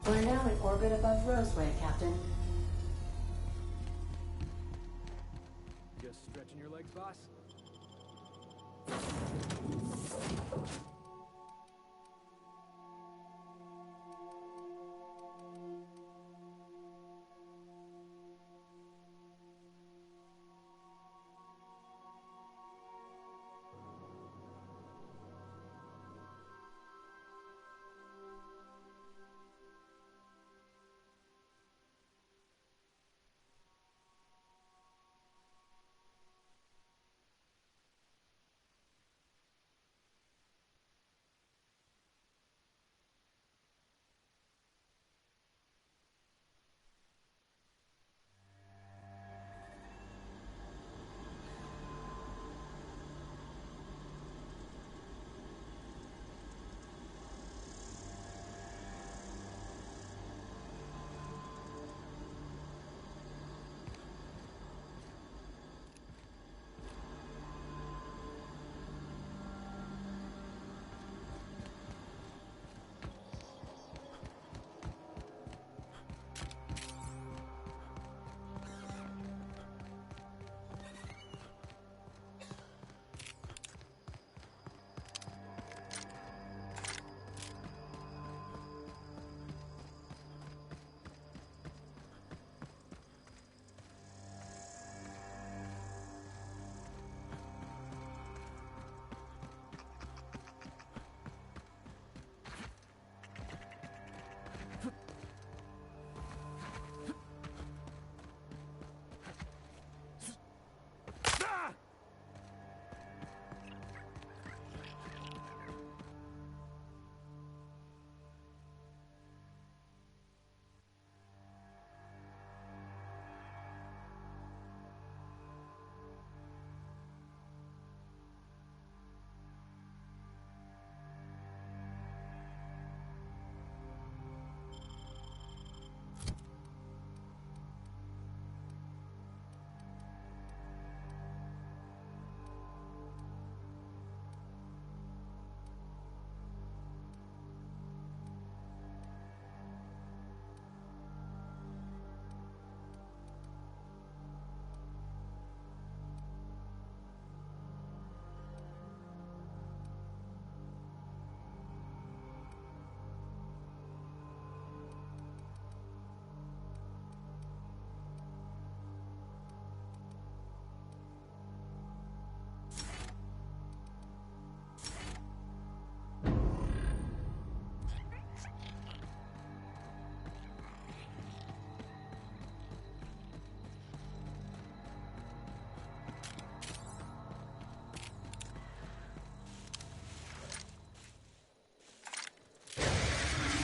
We're now in orbit above Roseway, Captain. Just stretching your legs, boss?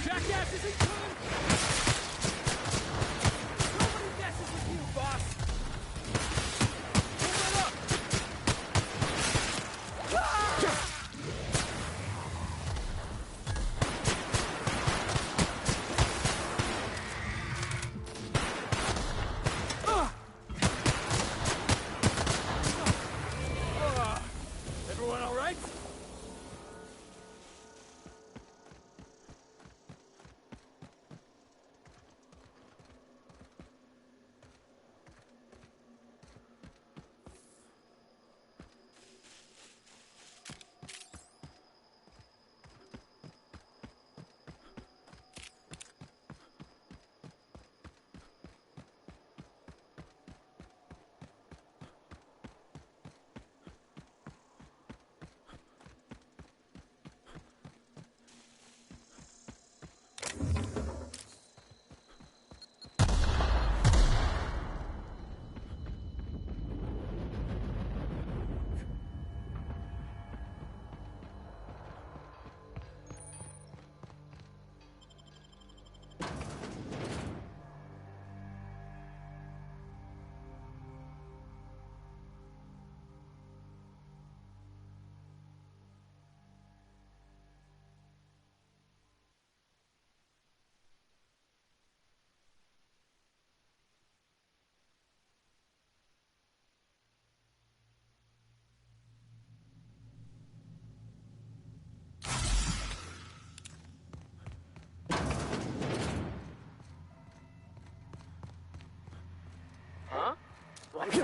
Jackass isn't coming! Nobody messes with you, boss! Hold it up! Everyone all right?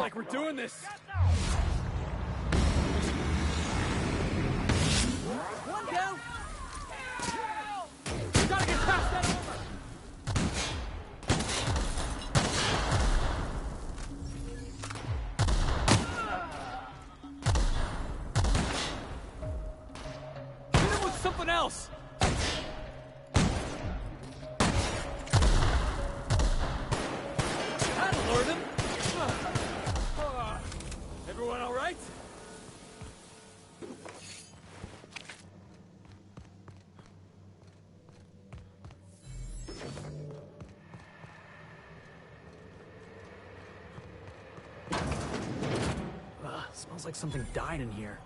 like we're doing this. One down. Gotta get past that armor. Hit him with something else. That'll lure them. Everyone all right? Smells like something died in here.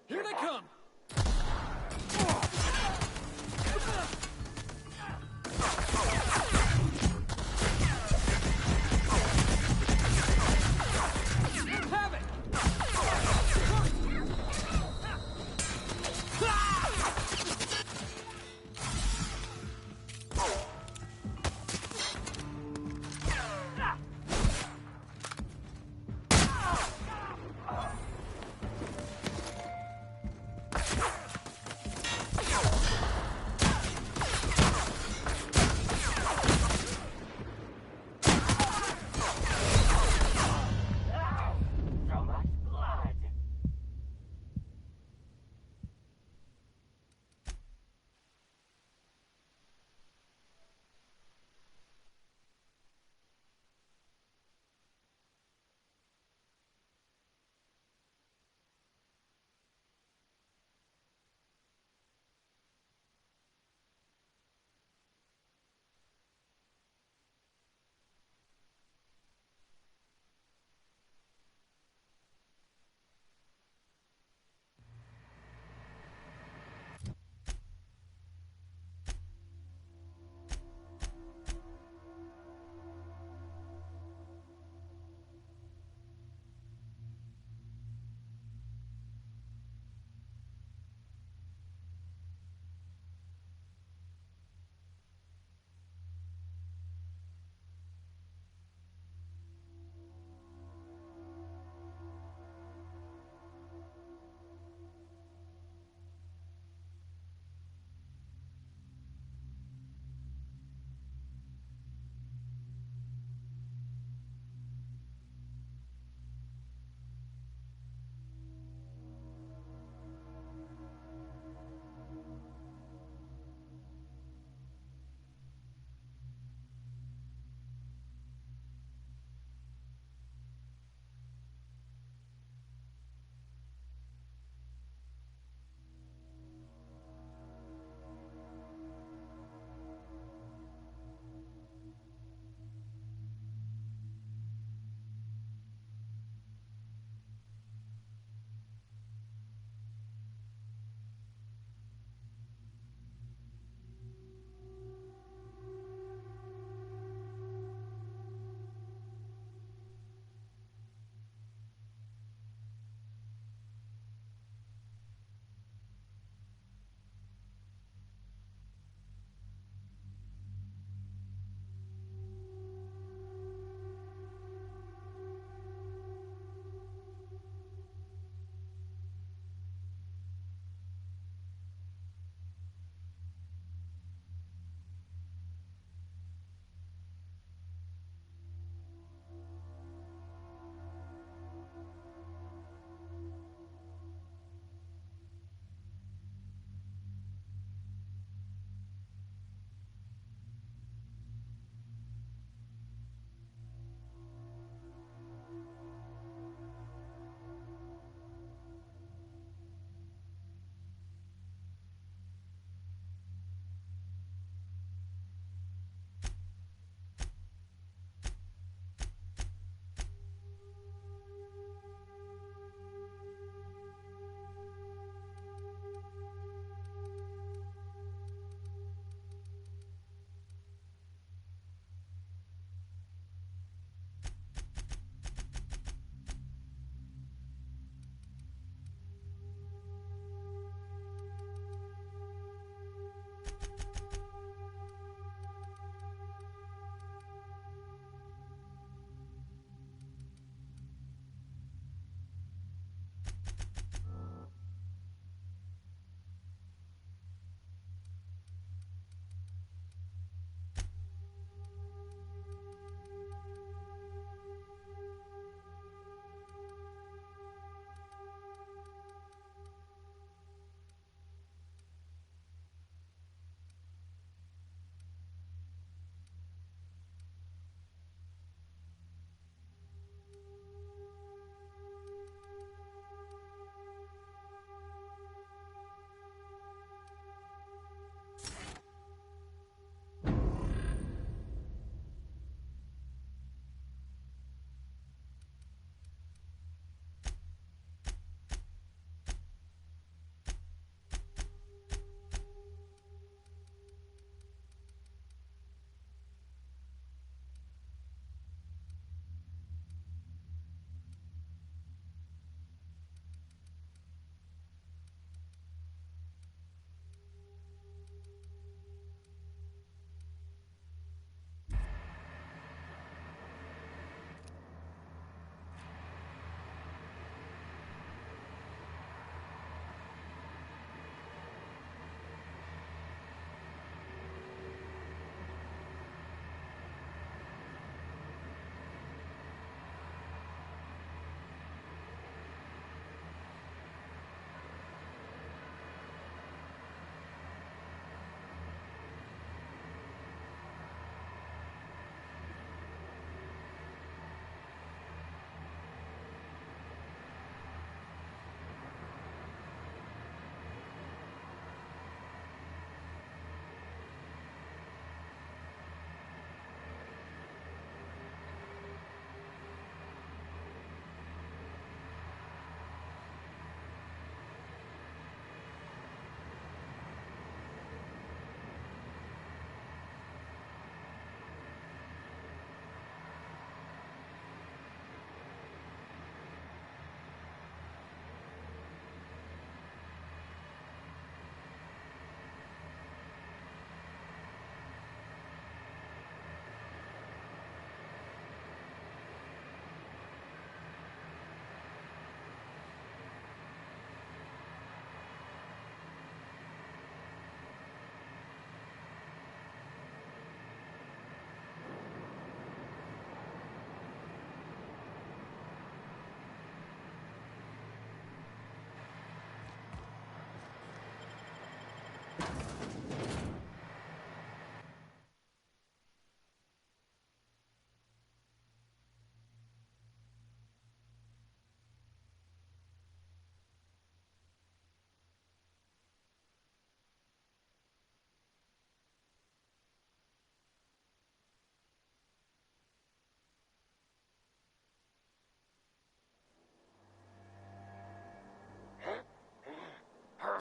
Here they come! Have it!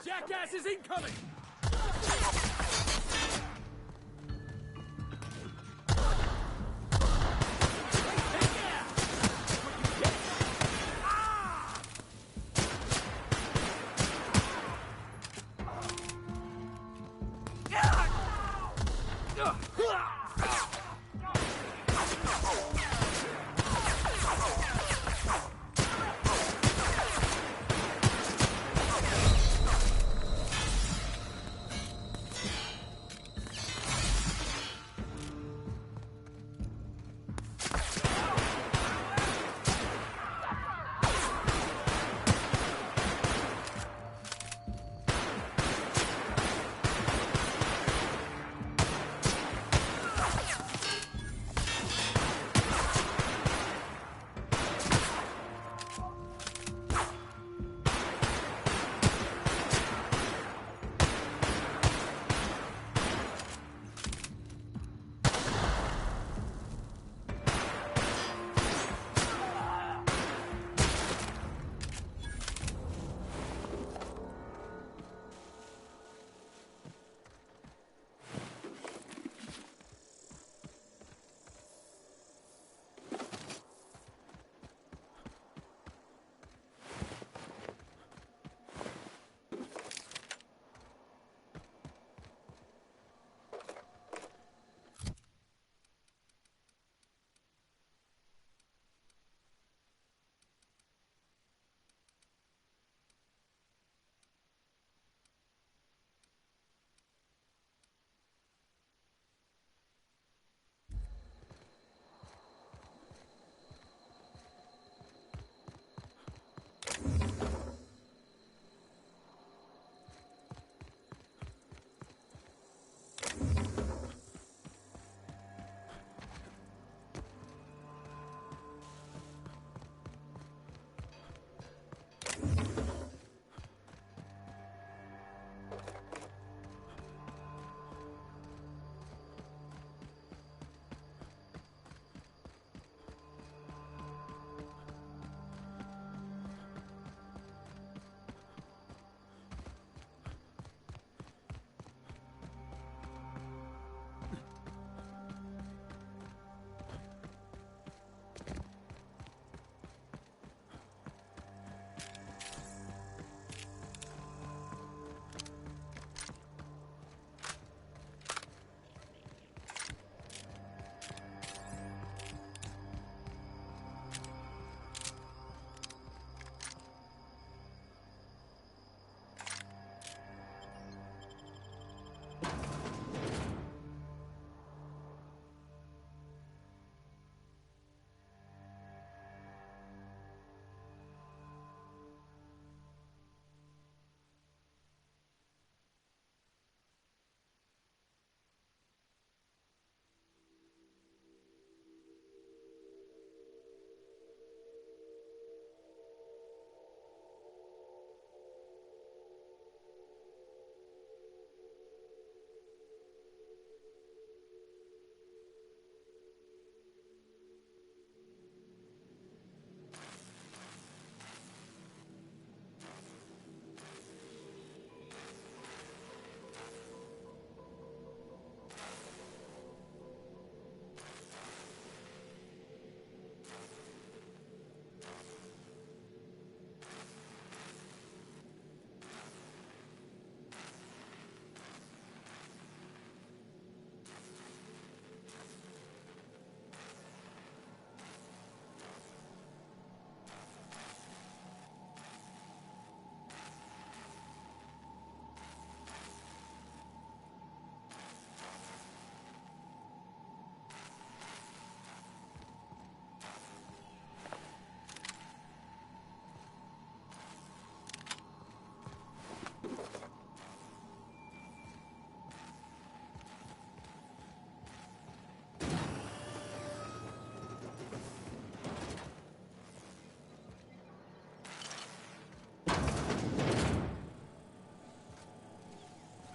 Jackasses incoming!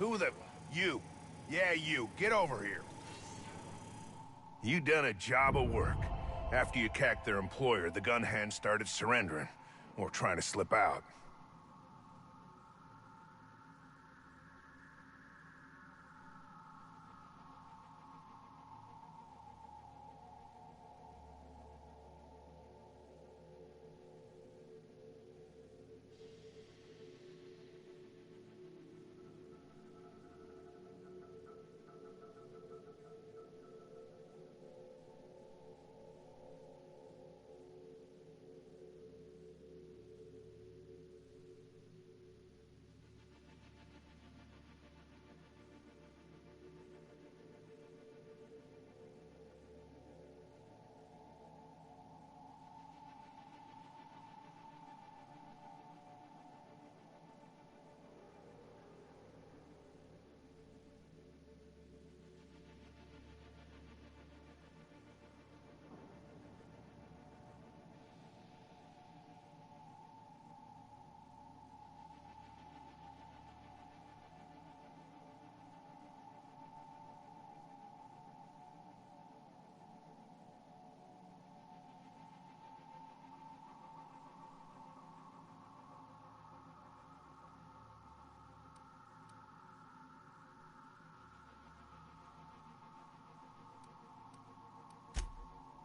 Who the... You. Yeah, you. Get over here. You done a job of work. After you cacked their employer, the gun hands started surrendering. Or trying to slip out.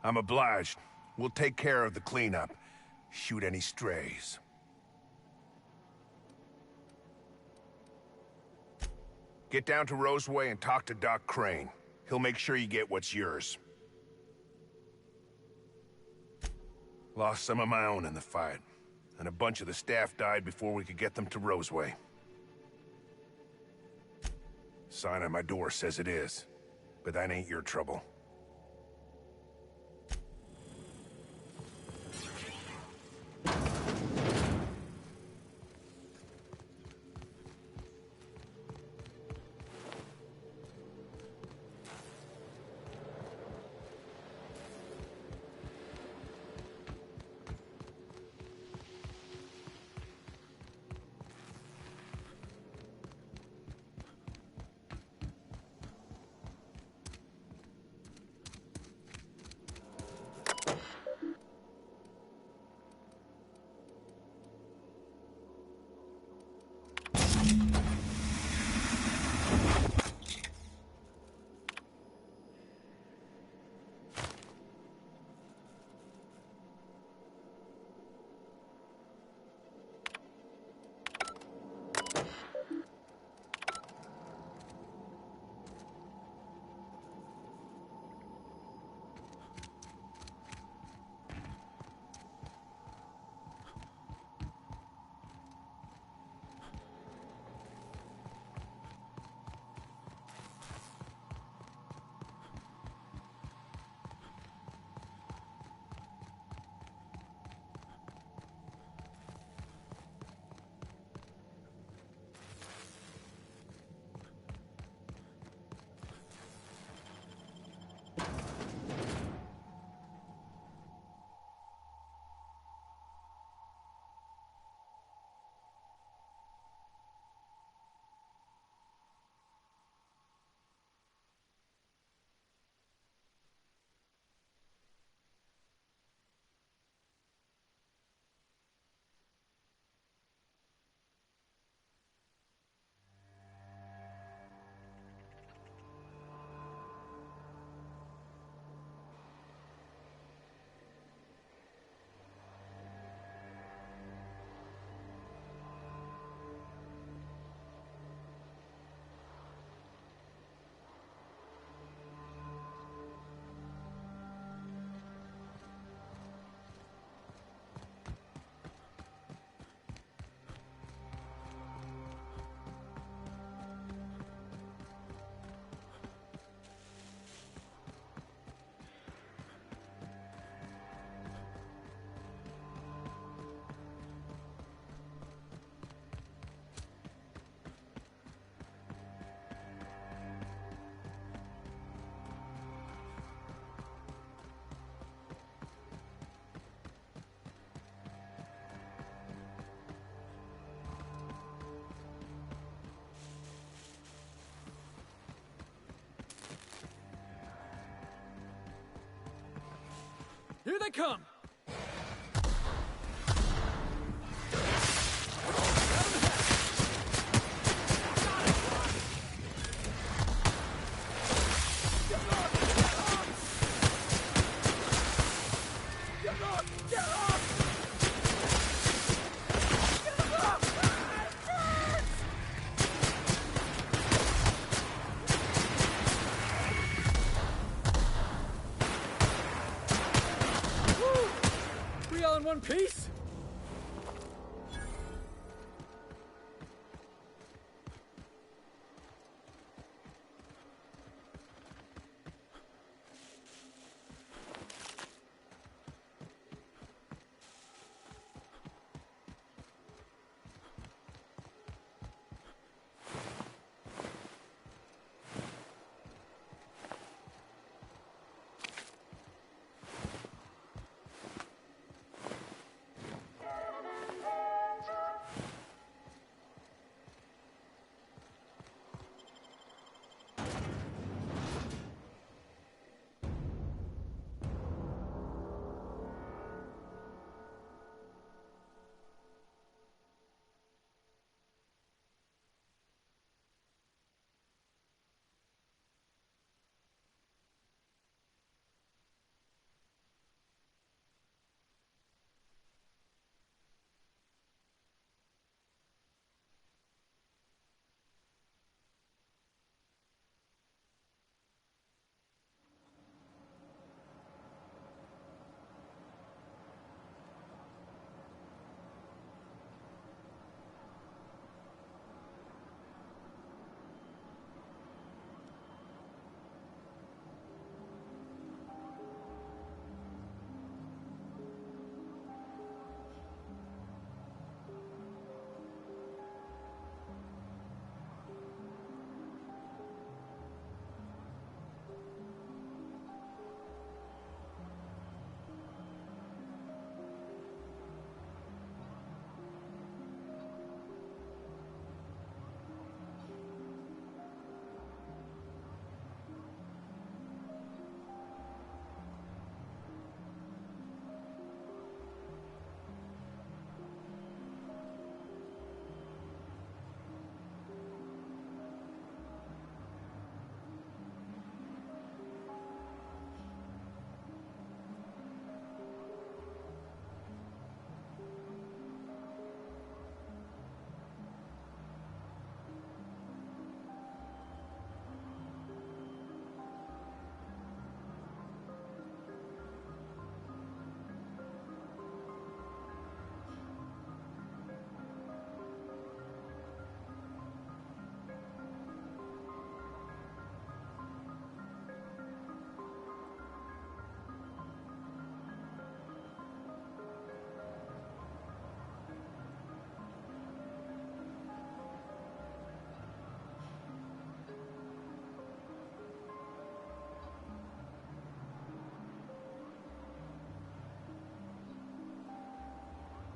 I'm obliged. We'll take care of the cleanup. Shoot any strays. Get down to Roseway and talk to Doc Crane. He'll make sure you get what's yours. Lost some of my own in the fight, and a bunch of the staff died before we could get them to Roseway. Sign on my door says it is, but that ain't your trouble. Here they come! In one piece?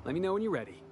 Let me know when you're ready.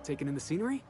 Taking in the scenery?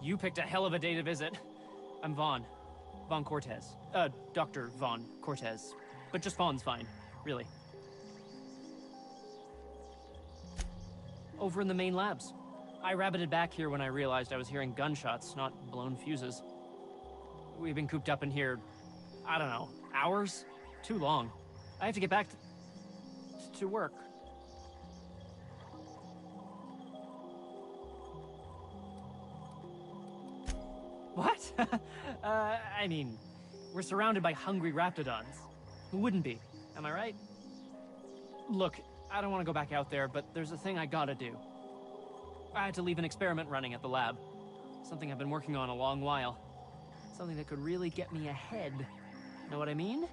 You picked a hell of a day to visit. I'm Vaughn. Vaughn Cortez. Dr. Vaughn Cortez. But just Vaughn's fine, really. Over in the main labs. I rabbited back here when I realized I was hearing gunshots, not blown fuses. We've been cooped up in here, I don't know, hours? Too long. I have to get back to work. What? I mean, we're surrounded by hungry raptidons. Who wouldn't be? Am I right? Look, I don't want to go back out there, but there's a thing I gotta do. I had to leave an experiment running at the lab. Something I've been working on a long while. Something that could really get me ahead. Know what I mean?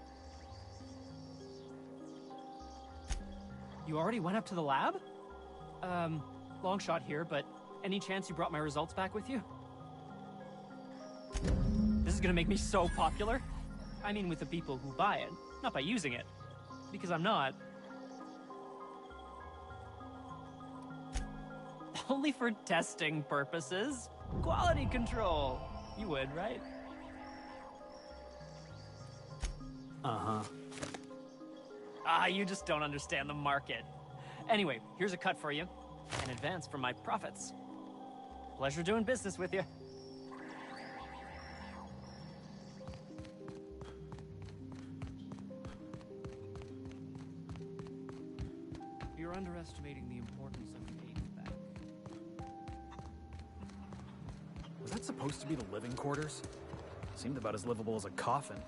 You already went up to the lab? Long shot here, but any chance you brought my results back with you? This is gonna make me so popular. I mean with the people who buy it, not by using it. Because I'm not. Only for testing purposes. Quality control. You would, right? Uh-huh. Ah, you just don't understand the market. Anyway, here's a cut for you. An advance from my profits. Pleasure doing business with you. You're underestimating the importance of the eighth back. Was that supposed to be the living quarters? Seemed about as livable as a coffin.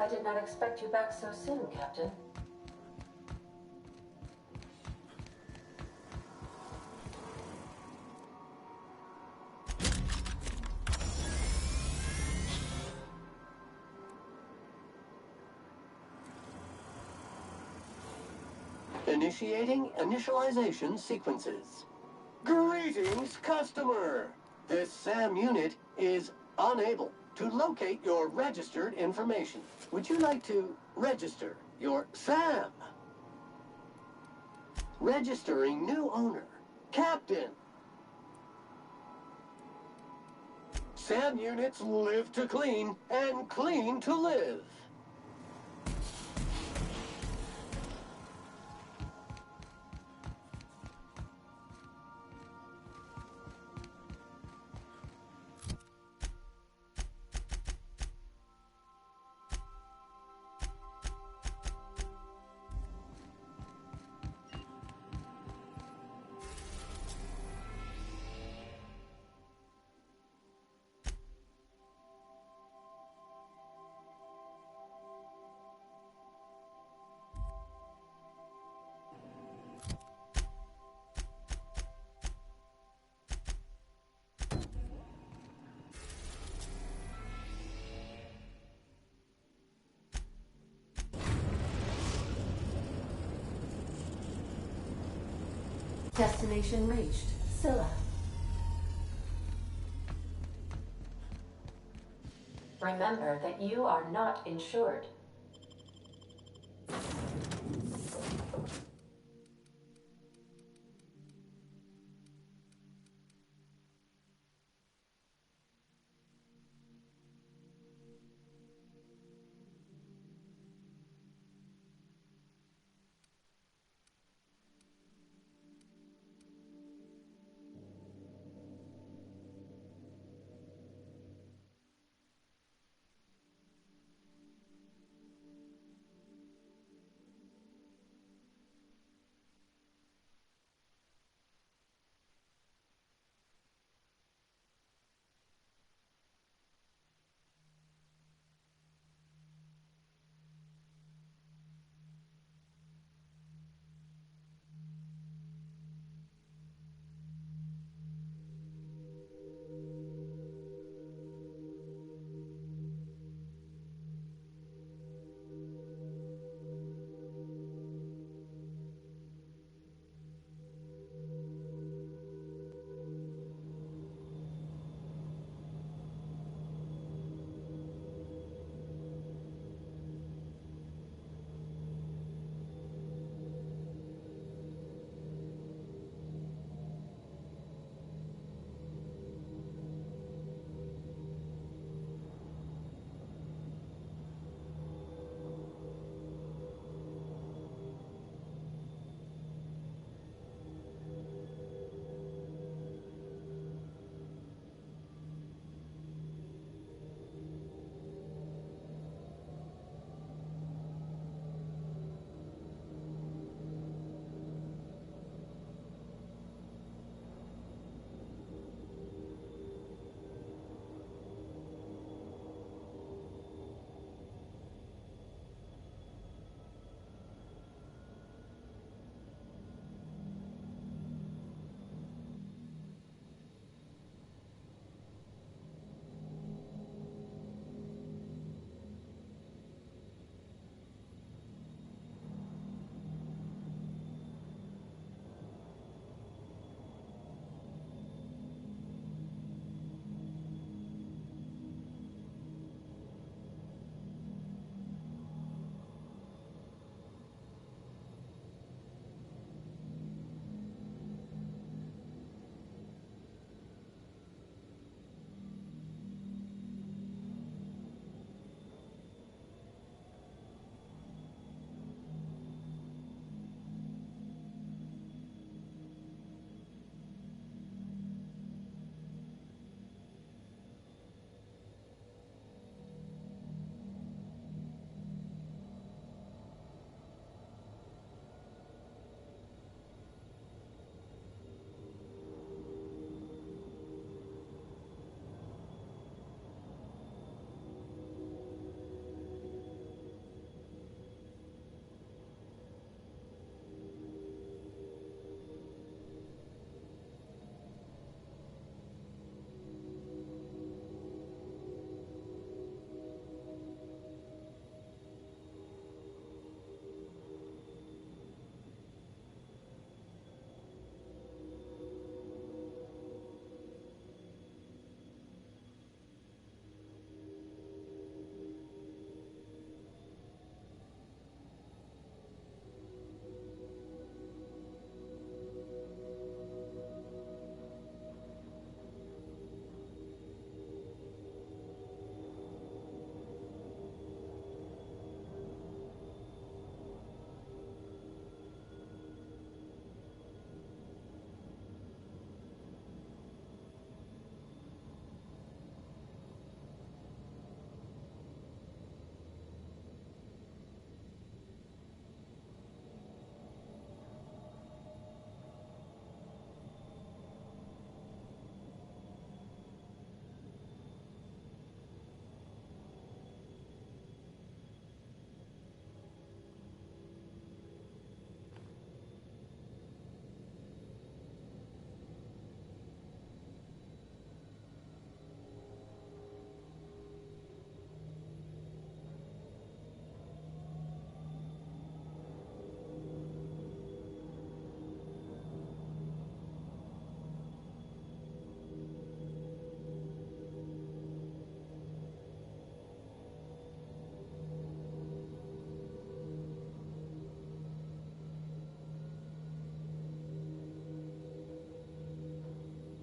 I did not expect you back so soon, Captain. Initiating initialization sequences. Greetings, customer! This SAM unit is unable to locate your registered information. Would you like to register your SAM? Registering new owner, Captain. SAM units live to clean and clean to live. Destination reached. Scylla. Remember that you are not insured.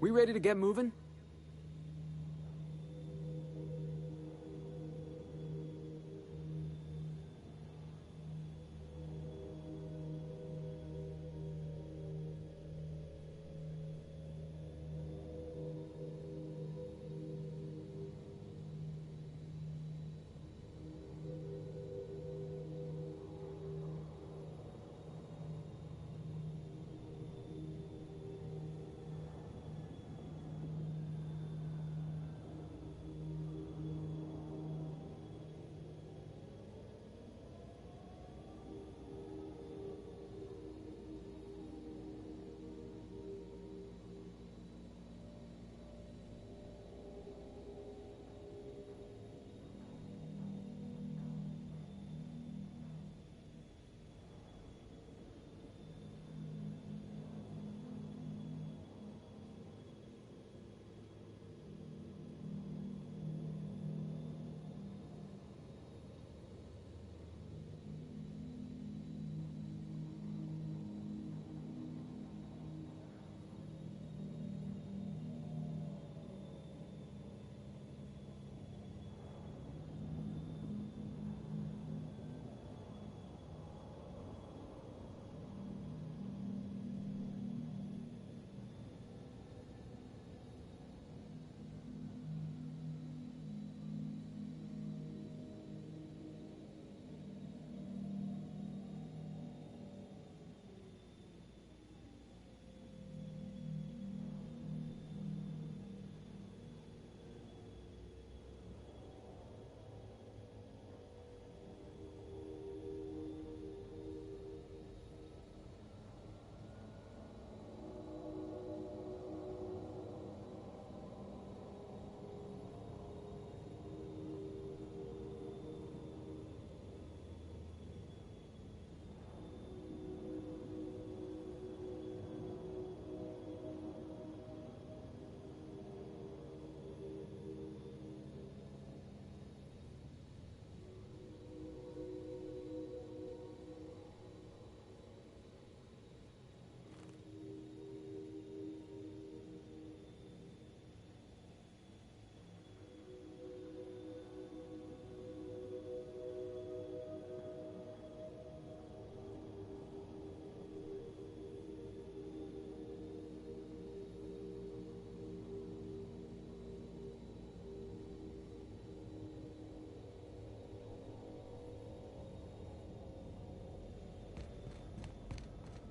We ready to get moving?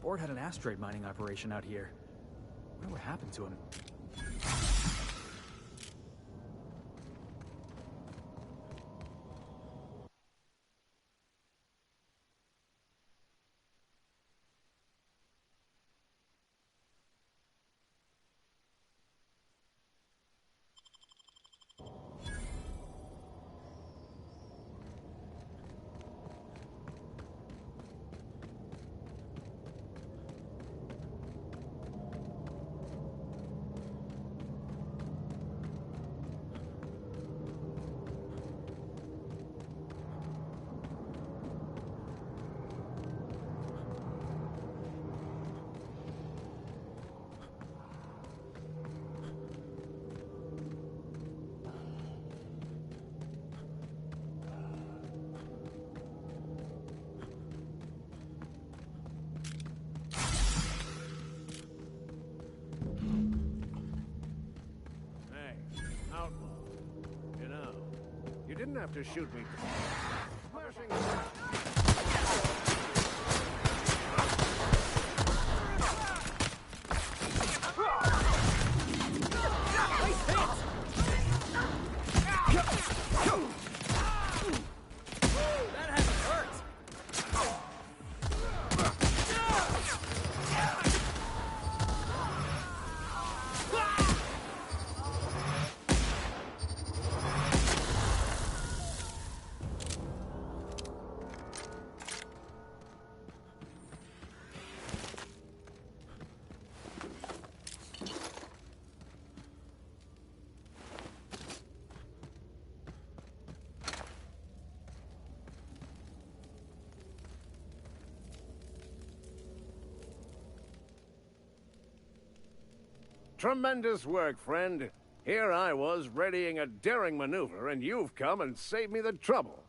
Ford had an asteroid mining operation out here. I wonder what happened to him. Didn't have to shoot me. Tremendous work, friend. Here I was readying a daring maneuver, and you've come and saved me the trouble.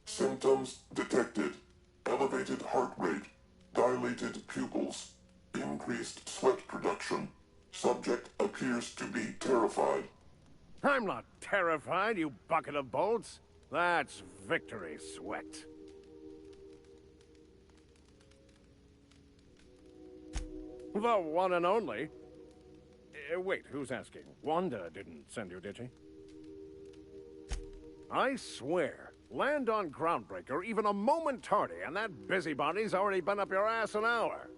Symptoms detected. Elevated heart rate, dilated pupils, increased sweat production. Subject appears to be terrified. I'm not terrified, you bucket of bolts. That's victory sweat. The one and only. Wait, who's asking? Wanda didn't send you, did she? I swear, land on Groundbreaker even a moment tardy, and that busybody's already been up your ass an hour.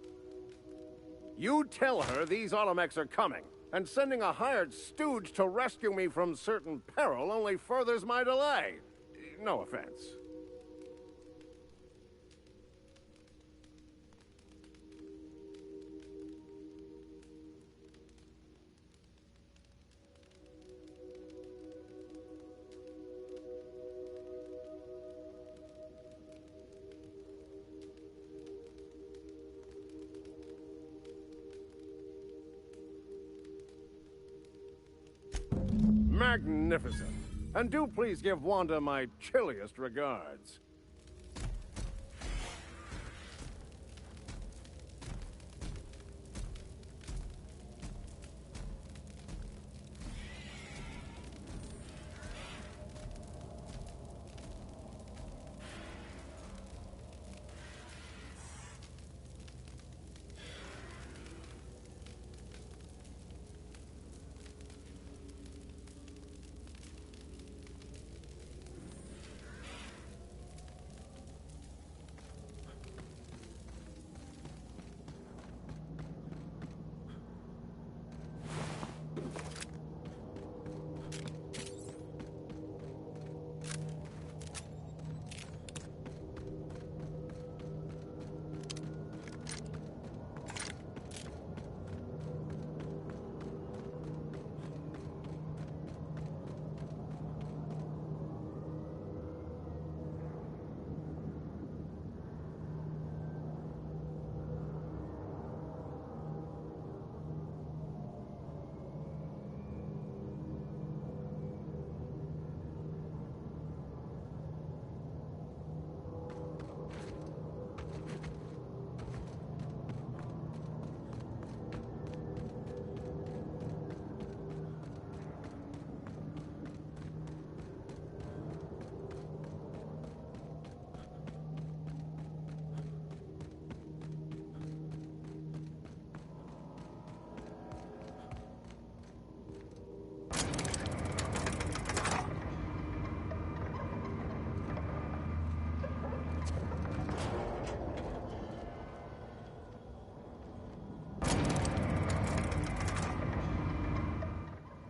You tell her these automechs are coming, and sending a hired stooge to rescue me from certain peril only furthers my delay. No offense. Magnificent. And do please give Wanda my chilliest regards.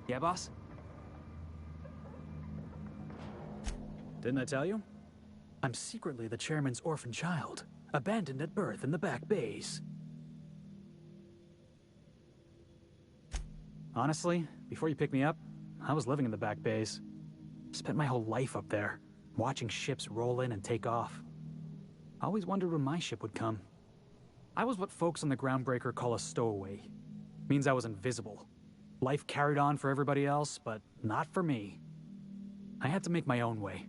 Yeah, boss? Didn't I tell you? I'm secretly the chairman's orphan child, abandoned at birth in the back bays. Honestly, before you picked me up, I was living in the back bays. Spent my whole life up there, watching ships roll in and take off. I always wondered when my ship would come. I was what folks on the Groundbreaker call a stowaway. Means I was invisible. Life carried on for everybody else, but not for me. I had to make my own way.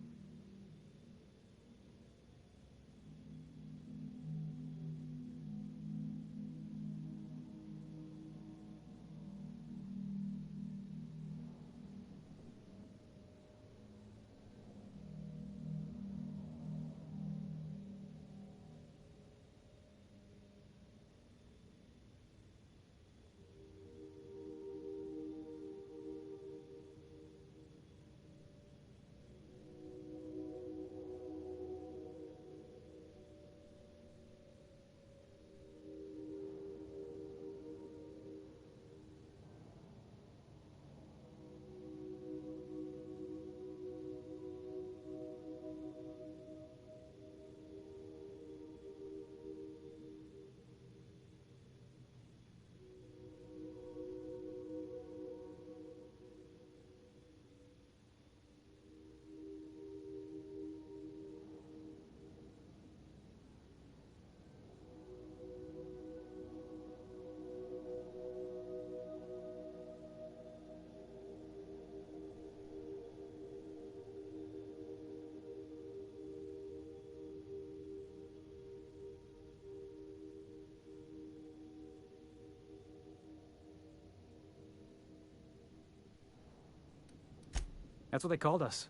That's what they called us.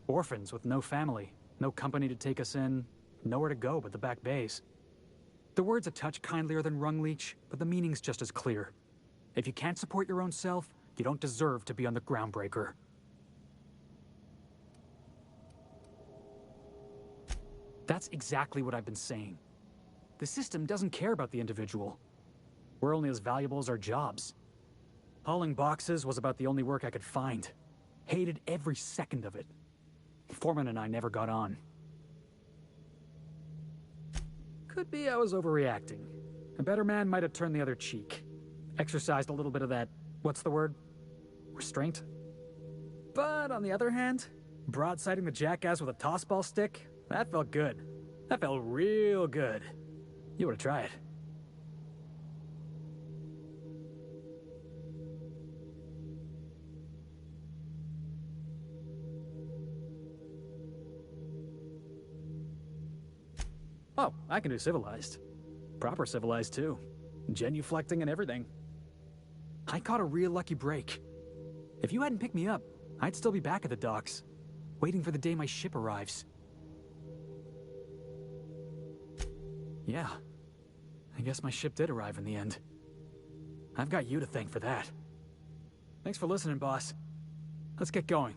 Orphans with no family, no company to take us in, nowhere to go but the back bays. The word's a touch kindlier than Rungleech, but the meaning's just as clear. If you can't support your own self, you don't deserve to be on the Groundbreaker. That's exactly what I've been saying. The system doesn't care about the individual. We're only as valuable as our jobs. Hauling boxes was about the only work I could find. Hated every second of it. Foreman and I never got on. Could be I was overreacting. A better man might have turned the other cheek. Exercised a little bit of that, what's the word? Restraint? But on the other hand, broadsiding the jackass with a tossball stick, that felt good. That felt real good. You ought to try it. Oh, I can do civilized. Proper civilized, too. Genuflecting and everything. I caught a real lucky break. If you hadn't picked me up, I'd still be back at the docks, waiting for the day my ship arrives. Yeah, I guess my ship did arrive in the end. I've got you to thank for that. Thanks for listening, boss. Let's get going.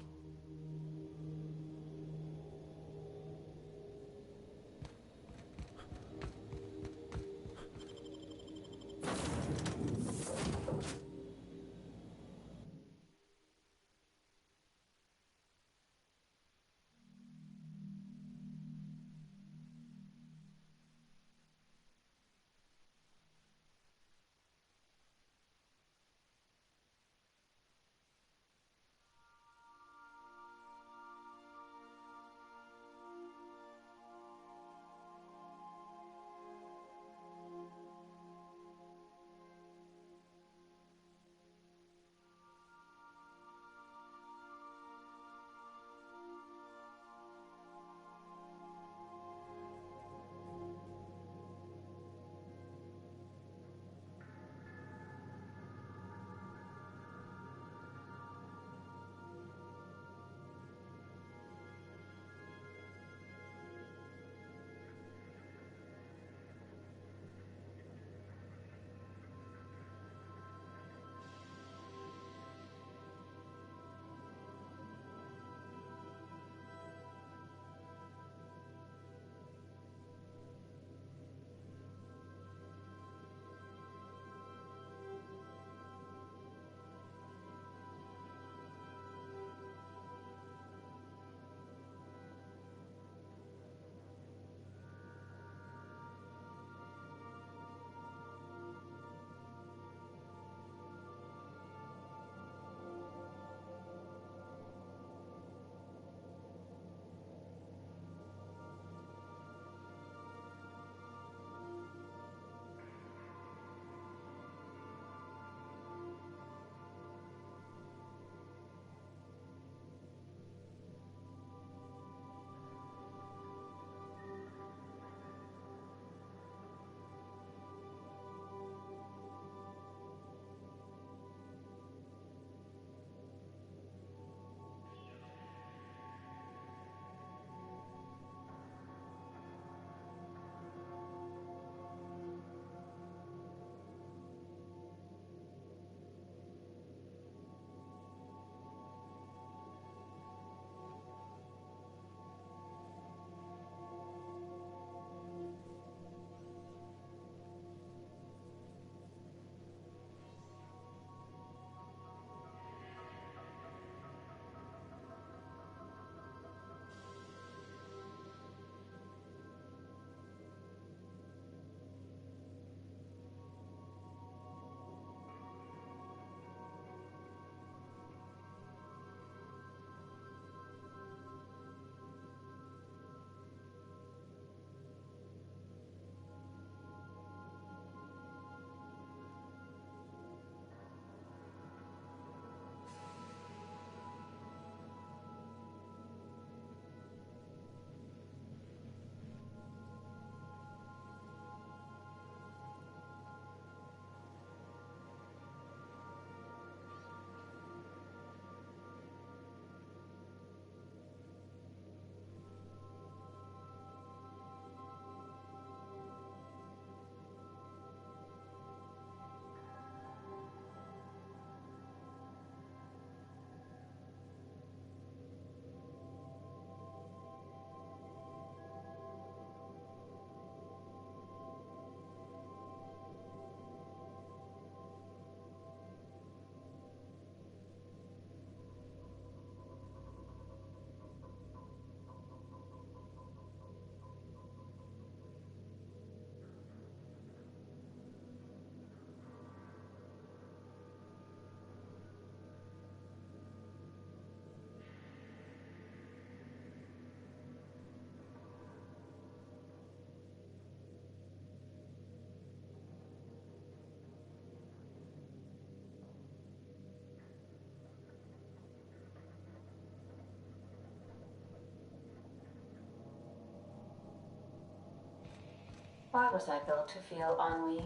Why was I built to feel ennui?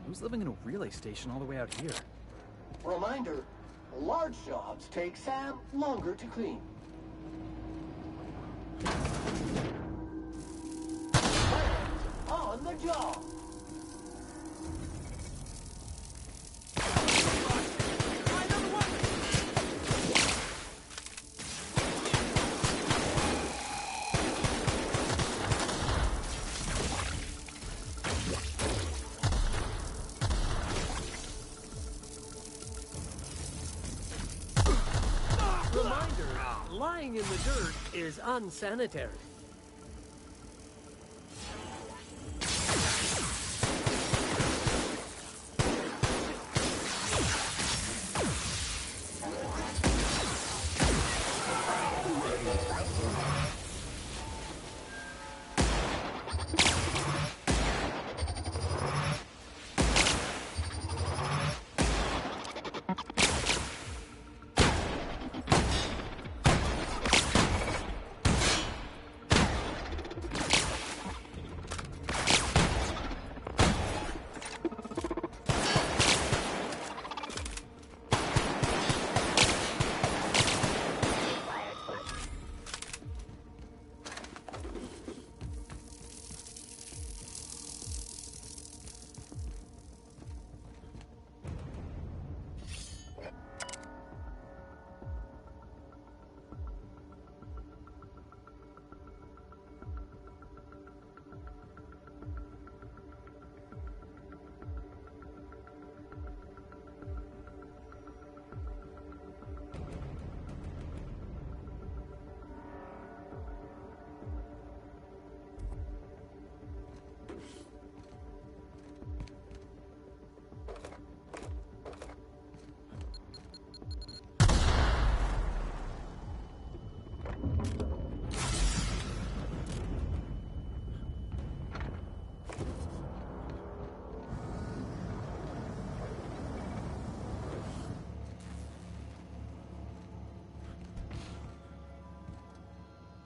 Who's living in a relay station all the way out here? Reminder, large jobs take Sam longer to clean. Hands on the job. Reminder, lying in the dirt is unsanitary.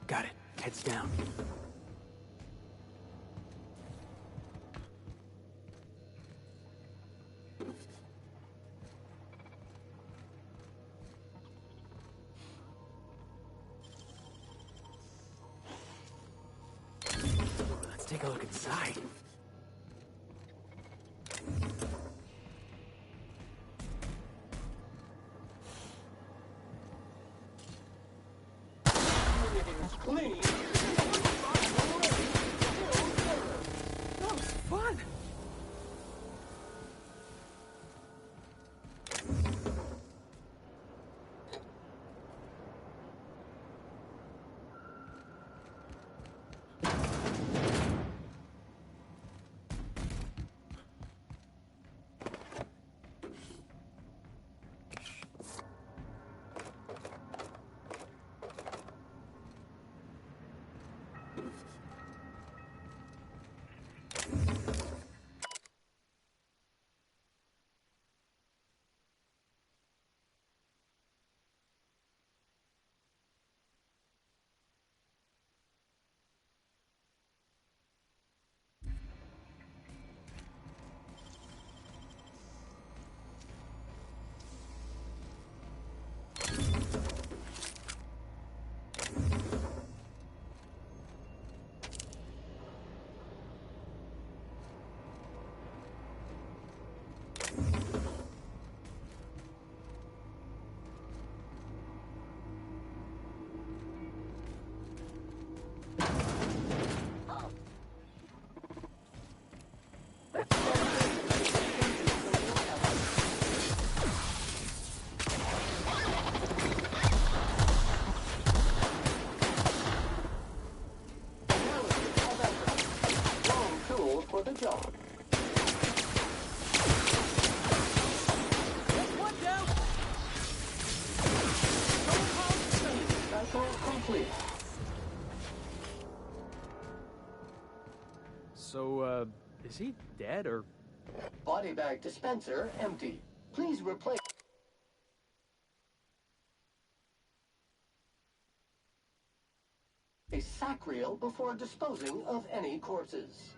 Got it. Heads down. Let's take a look inside. clean. That was fun! Wrong tool for the job. Cycle complete. So, is he dead or... Body bag dispenser empty. Please replace a sack reel before disposing of any corpses.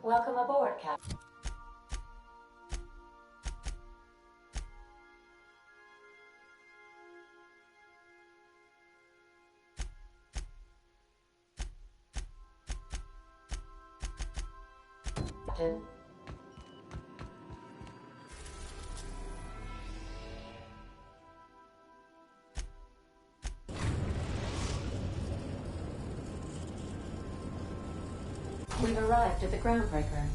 Welcome aboard, Captain. We've arrived at the Groundbreaker.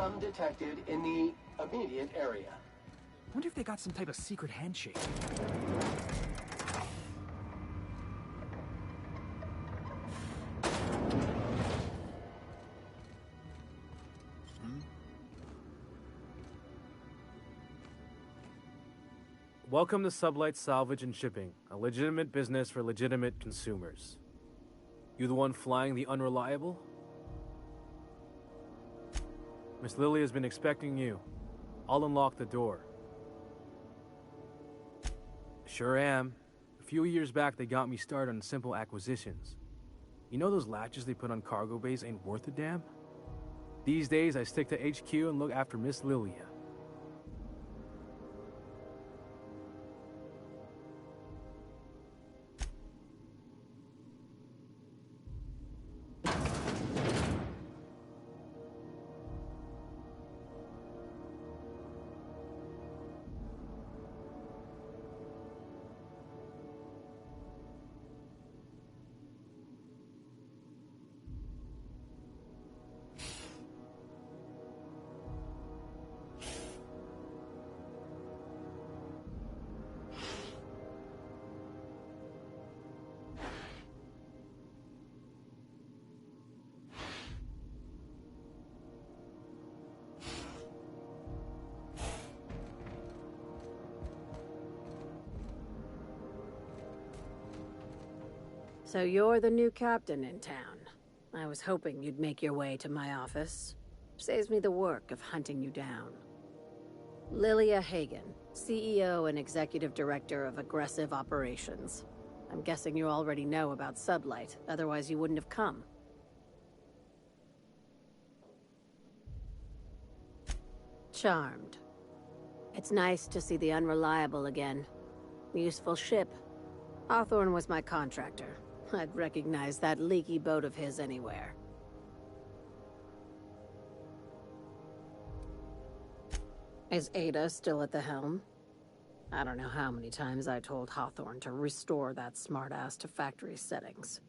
None detected in the immediate area. Wonder if they got some type of secret handshake. Welcome to Sublight Salvage and Shipping, a legitimate business for legitimate consumers. You the one flying the Unreliable? Miss Lily has been expecting you. I'll unlock the door. Sure am. A few years back, they got me started on simple acquisitions. You know those latches they put on cargo bays ain't worth a damn? These days, I stick to HQ and look after Miss Lilia. So you're the new captain in town. I was hoping you'd make your way to my office. Saves me the work of hunting you down. Lilia Hagen, CEO and Executive Director of Aggressive Operations. I'm guessing you already know about Sublight, otherwise you wouldn't have come. Charmed. It's nice to see the Unreliable again. Useful ship. Hawthorne was my contractor. I'd recognize that leaky boat of his anywhere. Is Ada still at the helm? I don't know how many times I told Hawthorne to restore that smartass to factory settings.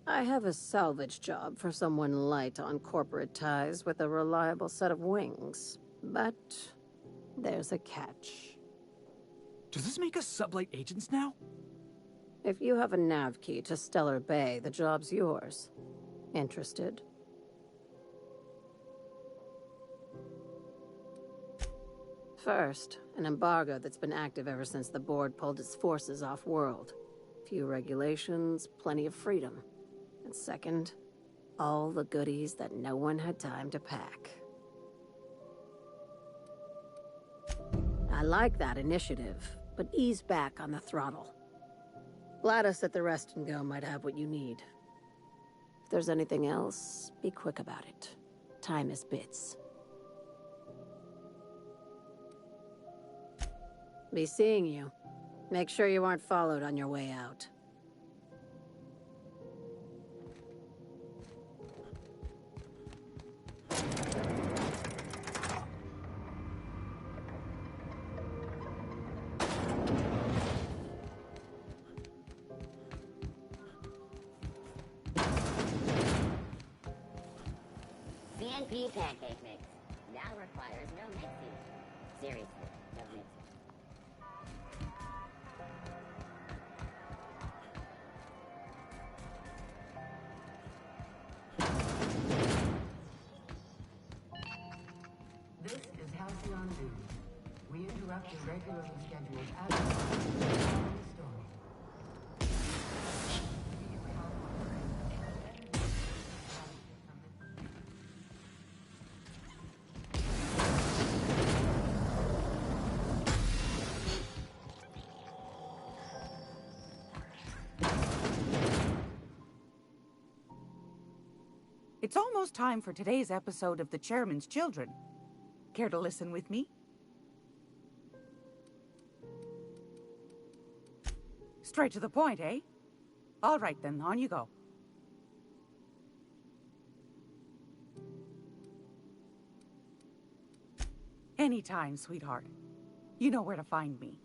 I have a salvage job for someone light on corporate ties with a reliable set of wings. But there's a catch. Does this make us Sublight agents now? If you have a nav key to Stellar Bay, the job's yours. Interested? First, an embargo that's been active ever since the board pulled its forces off-world. Few regulations, plenty of freedom. And second, all the goodies that no one had time to pack. I like that initiative, but ease back on the throttle. Gladys at the Rest and Go might have what you need. If there's anything else, be quick about it. Time is bits. Be seeing you. Make sure you aren't followed on your way out. CNP pancake mix. Now requires no mixing. Seriously, no mixing. This is Halcyon News. We interrupt your regularly scheduled advertising story. It's almost time for today's episode of The Chairman's Children. Care to listen with me? Straight to the point, eh? All right then, on you go. Anytime, sweetheart. You know where to find me.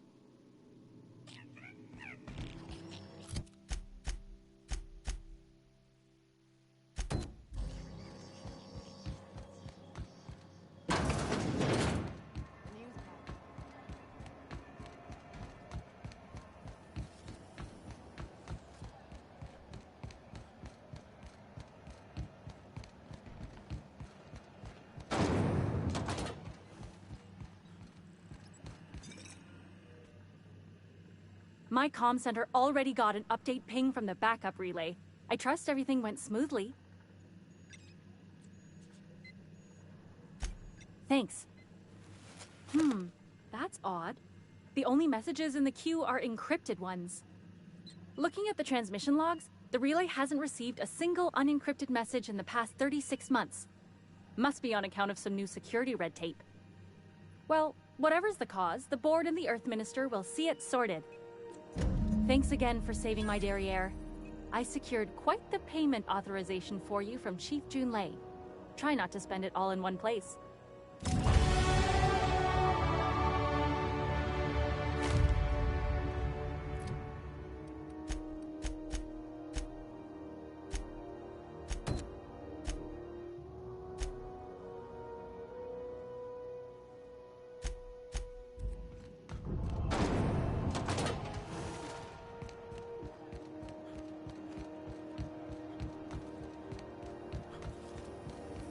My comm center already got an update ping from the backup relay. I trust everything went smoothly. Thanks. That's odd. The only messages in the queue are encrypted ones. Looking at the transmission logs, the relay hasn't received a single unencrypted message in the past 36 months. Must be on account of some new security red tape. Well, whatever's the cause, the board and the Earth Minister will see it sorted. Thanks again for saving my derriere. I secured quite the payment authorization for you from Chief Junlei. Try not to spend it all in one place.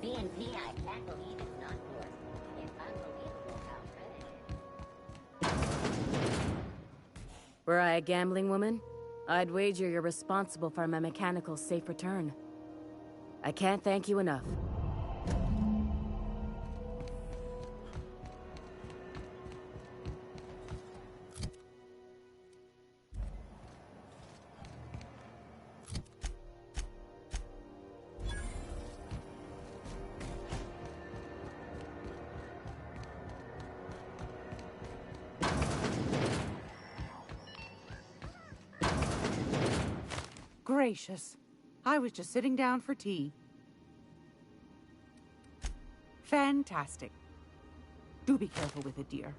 BNP, I can't believe it's not yours. It's unbelievable how good it is. Were I a gambling woman, I'd wager you're responsible for my mechanical safe return. I can't thank you enough. Gracious. I was just sitting down for tea. Fantastic. Do be careful with it, dear,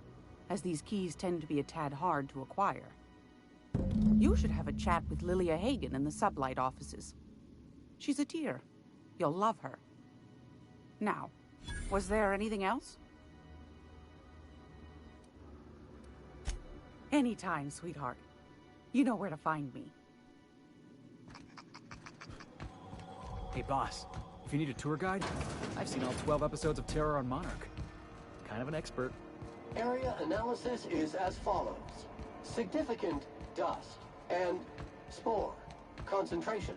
as these keys tend to be a tad hard to acquire. You should have a chat with Lilia Hagen in the Sublight offices. She's a dear. You'll love her. Now, was there anything else? Anytime, sweetheart. You know where to find me. Hey, boss. If you need a tour guide, I've seen all 12 episodes of Terror on Monarch. Kind of an expert. Area analysis is as follows. Significant dust and spore concentration.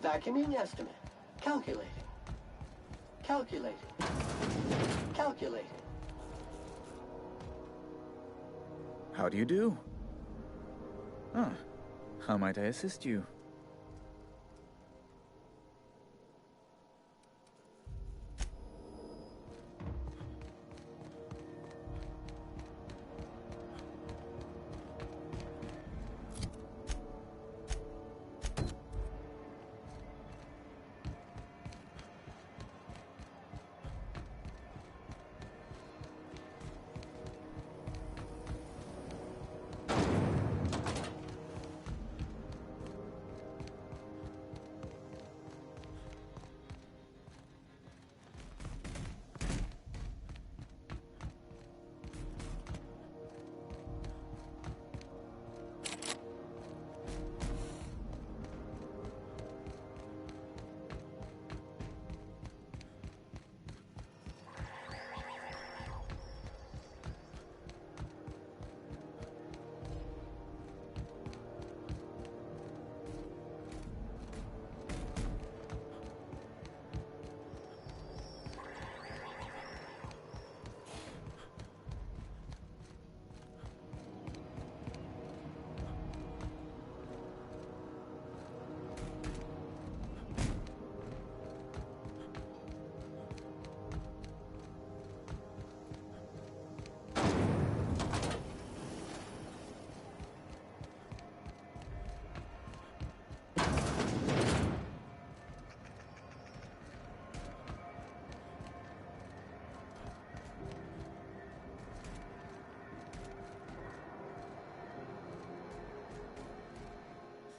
Vacuuming estimate. Calculating. Calculating. Calculating. How do you do? Ah, how might I assist you?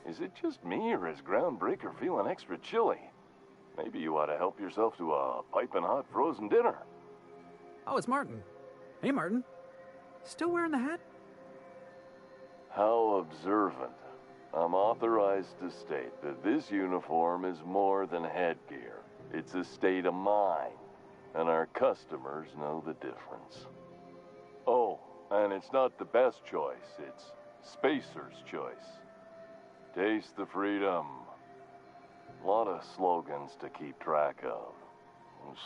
Is it just me, or is Groundbreaker feeling extra chilly? Maybe you ought to help yourself to a piping hot frozen dinner. Oh, it's Martin. Hey, Martin. Still wearing the hat? How observant. I'm authorized to state that this uniform is more than headgear. It's a state of mind, and our customers know the difference. Oh, and it's not the best choice. It's Spacer's choice. Taste the freedom. A lot of slogans to keep track of.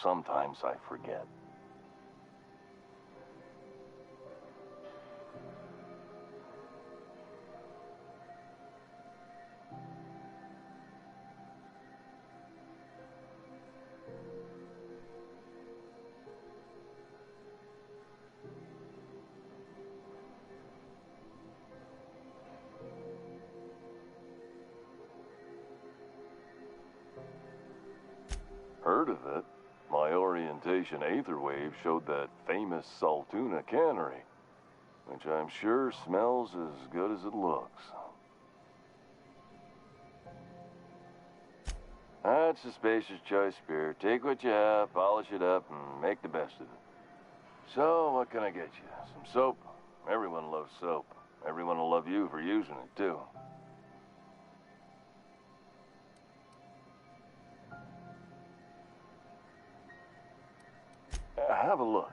Sometimes I forget. Heard of it? My orientation aetherwave showed that famous Saltuna cannery, which I'm sure smells as good as it looks. That's a Spacer's Choice beer. Take what you have, polish it up, and make the best of it. So, what can I get you? Some soap? Everyone loves soap. Everyone will love you for using it, too. Have a look.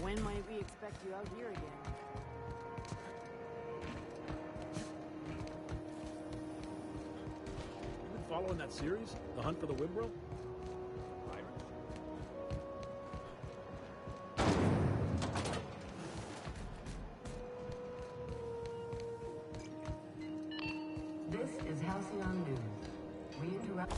When might we expect you out here again? You been following that series? The Hunt for the Wimbrill? This is Halcyon News. We interrupt.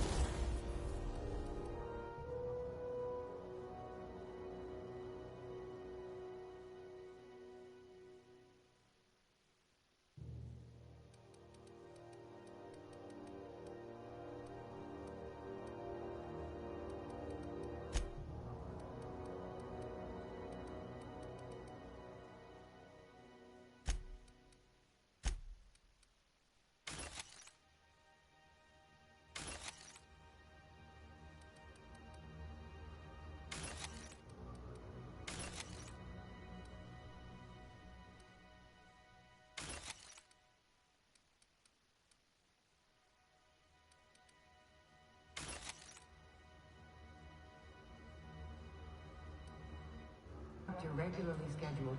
Your regularly scheduled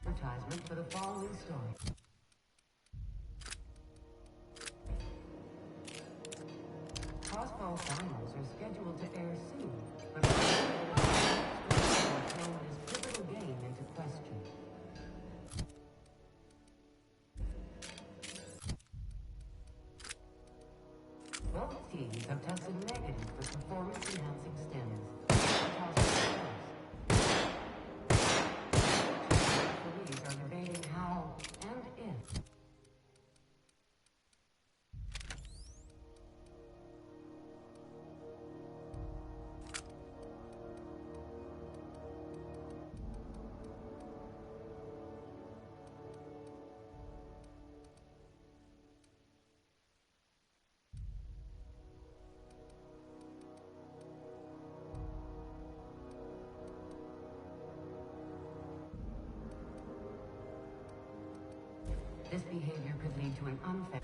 advertisement for the following story. Crossbow finals are scheduled to air soon, but thrown his pivotal game into question. Both teams have tested negative for performance-enhancing stims. Referees are debating how and if. This behavior could lead to an unfair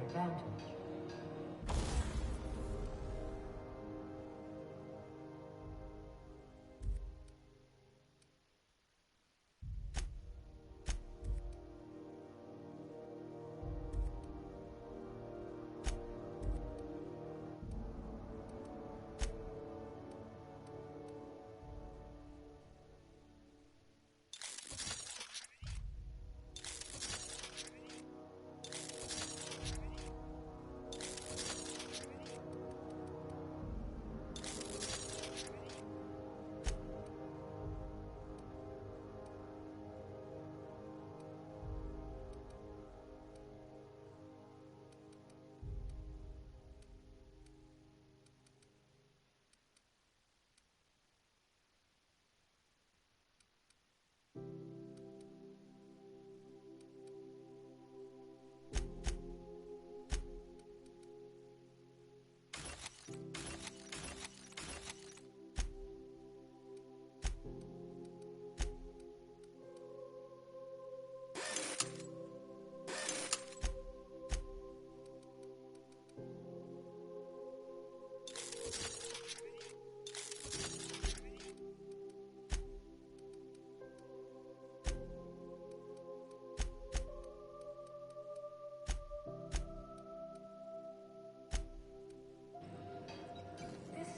advantage.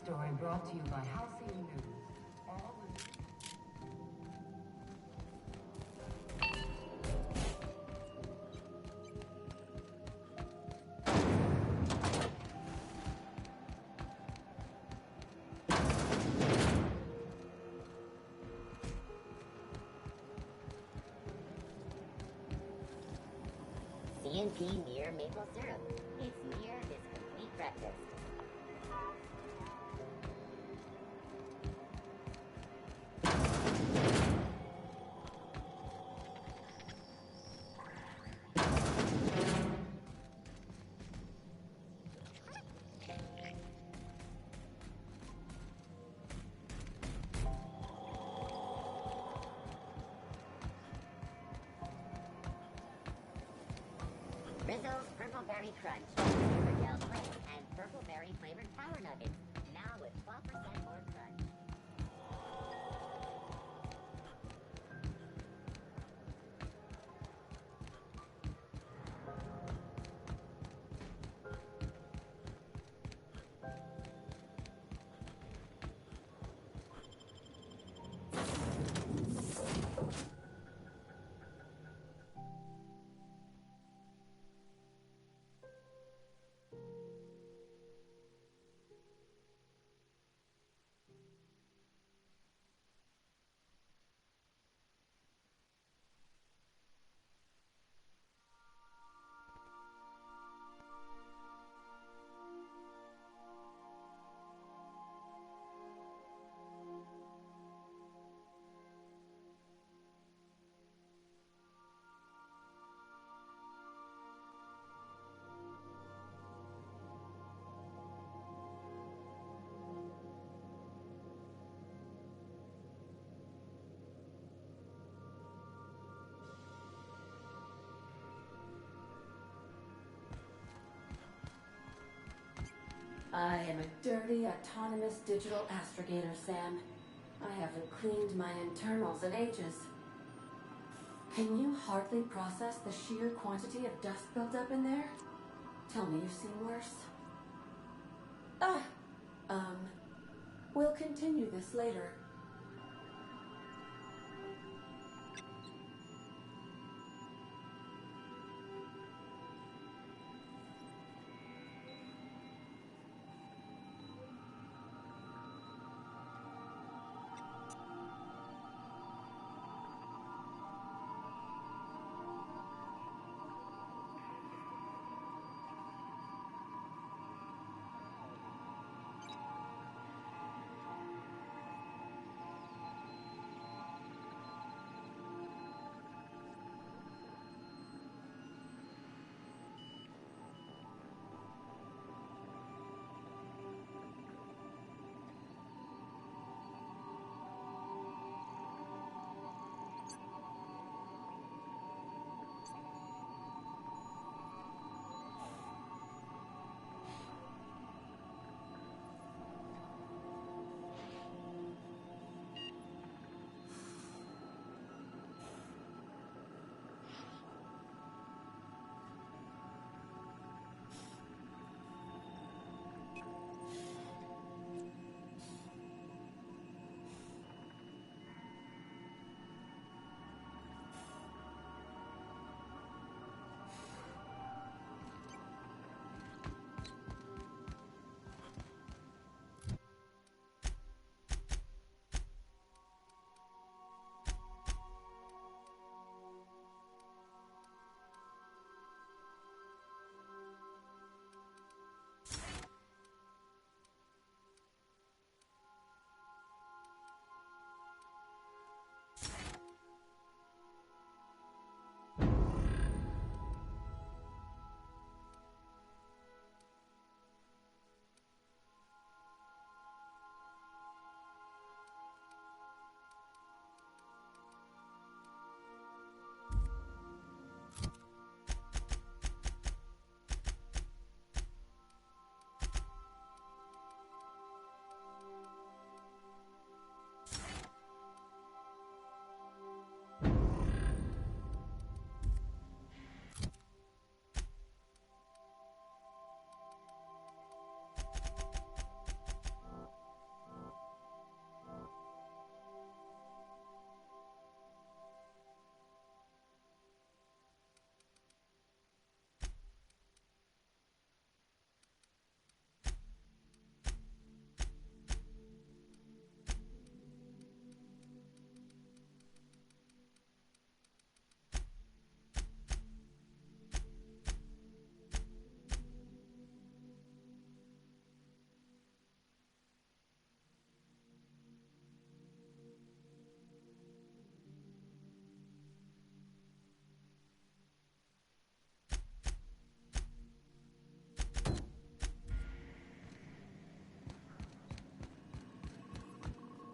Story brought to you by Halcyon News. CNP Near Maple Syrup. It's near this complete breakfast. Rizzo's Purple Berry Crunch, Riverdale Flame, and Purple Berry flavored Power Nuggets. Now with 12% more crunch. I am a dirty, autonomous digital astrogator, Sam. I haven't cleaned my internals in ages. Can you hardly process the sheer quantity of dust built up in there? Tell me you've seen worse. We'll continue this later.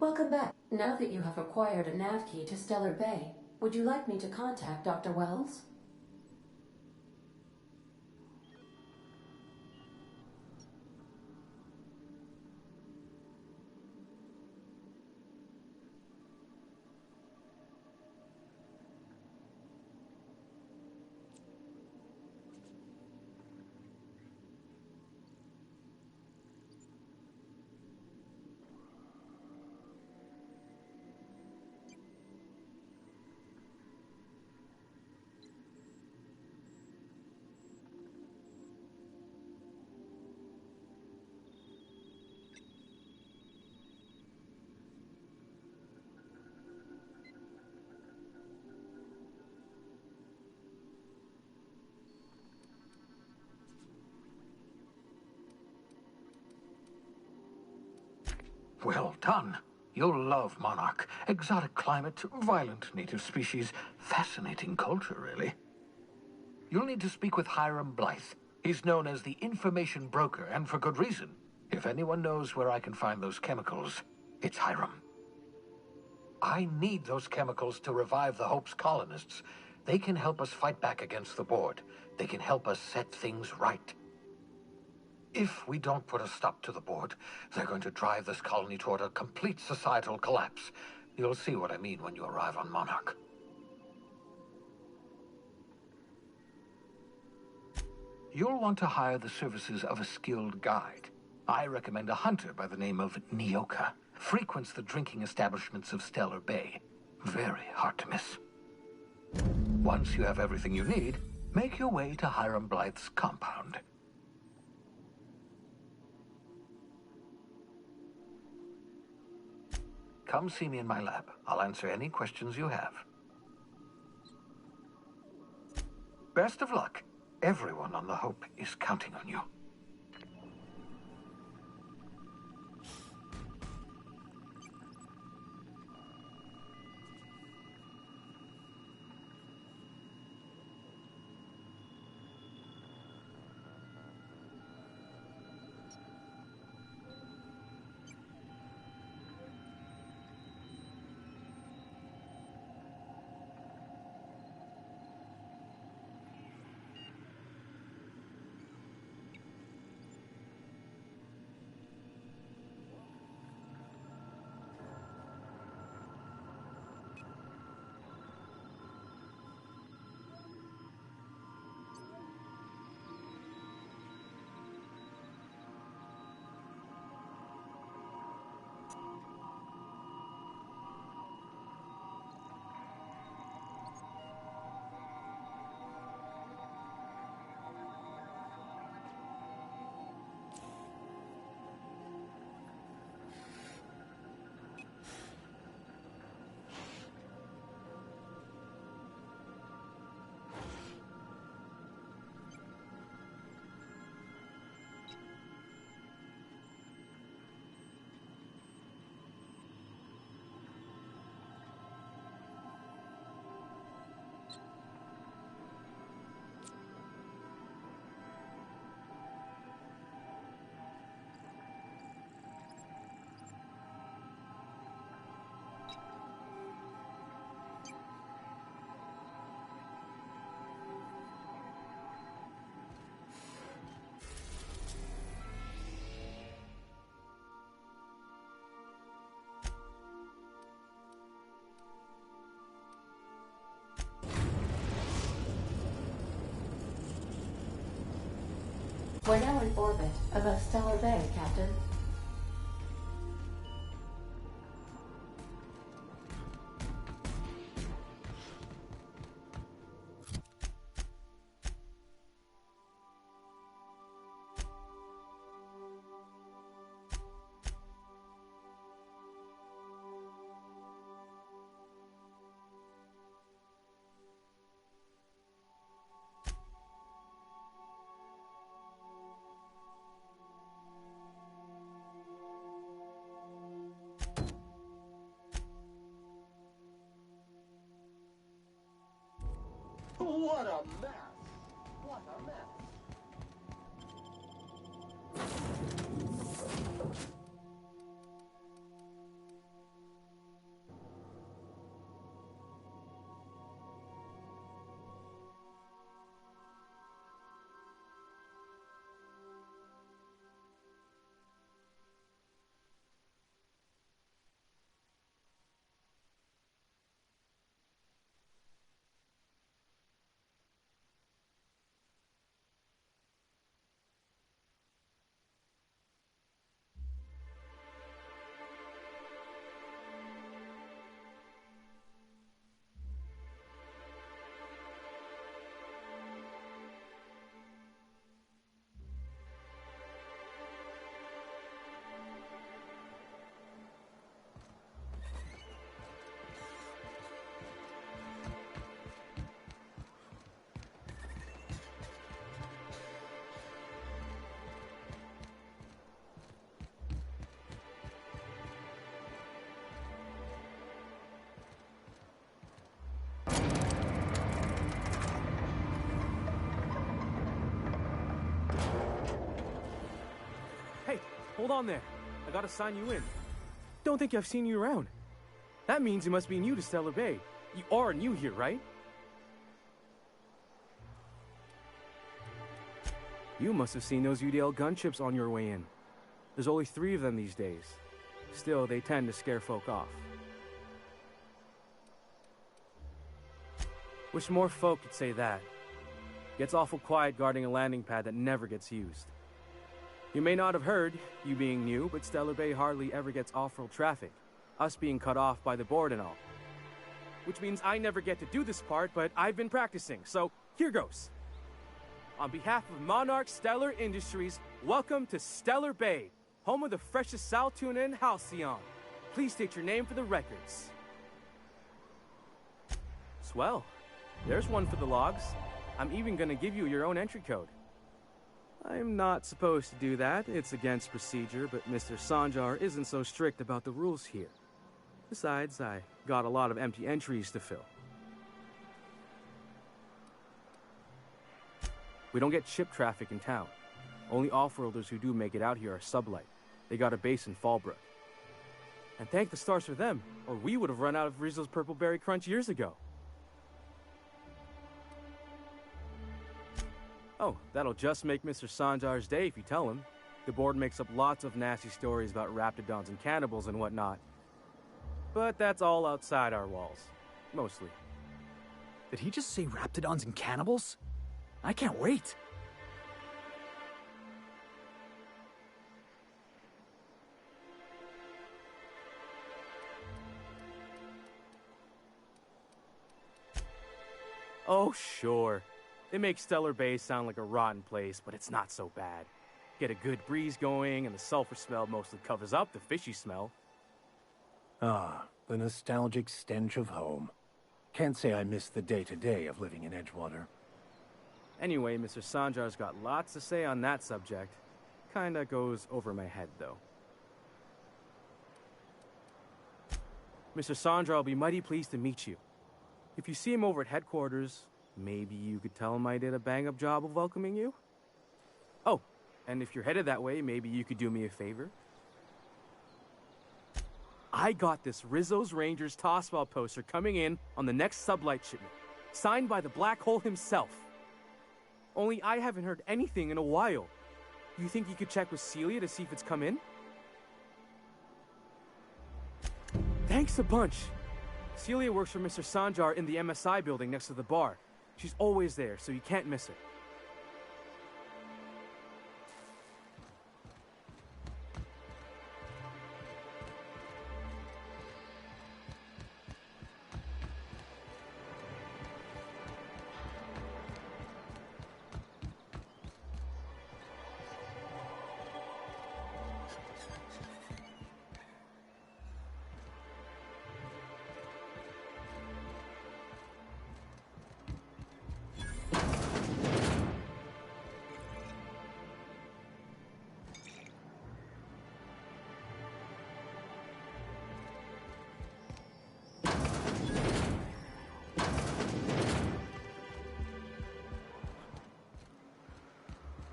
Welcome back. Now that you have acquired a nav key to Stellar Bay, would you like me to contact Dr. Wells? Well done. You'll love Monarch. Exotic climate, violent native species, fascinating culture, really. You'll need to speak with Hiram Blythe. He's known as the information broker, and for good reason. If anyone knows where I can find those chemicals, it's Hiram. I need those chemicals to revive the Hope's colonists. They can help us fight back against the Board. They can help us set things right. If we don't put a stop to the Board, they're going to drive this colony toward a complete societal collapse. You'll see what I mean when you arrive on Monarch. You'll want to hire the services of a skilled guide. I recommend a hunter by the name of Nyoka. Frequents the drinking establishments of Stellar Bay. Very hard to miss. Once you have everything you need, make your way to Hiram Blythe's compound. Come see me in my lab. I'll answer any questions you have. Best of luck. Everyone on the Hope is counting on you. We're now in orbit above Stellar Bay, Captain. What a mess! What a mess! hold on there. I gotta sign you in. Don't think I've seen you around. That means you must be new to Stellar Bay. You are new here, right? You must have seen those UDL gunships on your way in. There's only 3 of them these days. Still, they tend to scare folk off. Wish more folk could say that. Gets awful quiet guarding a landing pad that never gets used. You may not have heard, you being new, but Stellar Bay hardly ever gets off-road traffic. Us being cut off by the board and all. Which means I never get to do this part, but I've been practicing, so here goes. On behalf of Monarch Stellar Industries, welcome to Stellar Bay, home of the freshest sal tuna in Halcyon. Please state your name for the records. Swell. There's one for the logs. I'm even gonna give you your own entry code. I'm not supposed to do that. It's against procedure, but Mr. Sanjar isn't so strict about the rules here. Besides, I got a lot of empty entries to fill. We don't get ship traffic in town. Only off-worlders who do make it out here are Sublight. They got a base in Fallbrook. And thank the stars for them, or we would have run out of Rizzo's Purple Berry Crunch years ago. Oh, that'll just make Mr. Sanjar's day if you tell him. The board makes up lots of nasty stories about raptidons and cannibals and whatnot. But that's all outside our walls. Mostly. Did he just say raptidons and cannibals? I can't wait. Oh, sure. It makes Stellar Bay sound like a rotten place, but it's not so bad. Get a good breeze going, and the sulfur smell mostly covers up the fishy smell. Ah, the nostalgic stench of home. Can't say I miss the day-to-day of living in Edgewater. Anyway, Mr. Sanjar's got lots to say on that subject. Kinda goes over my head, though. Mr. Sanjar will be mighty pleased to meet you. If you see him over at headquarters, maybe you could tell him I did a bang-up job of welcoming you? Oh, and if you're headed that way, maybe you could do me a favor? I got this Rizzo's Rangers tossball poster coming in on the next Sublight shipment, signed by the Black Hole himself. Only I haven't heard anything in a while. You think you could check with Celia to see if it's come in? Thanks a bunch. Celia works for Mr. Sanjar in the MSI building next to the bar. She's always there, so you can't miss her.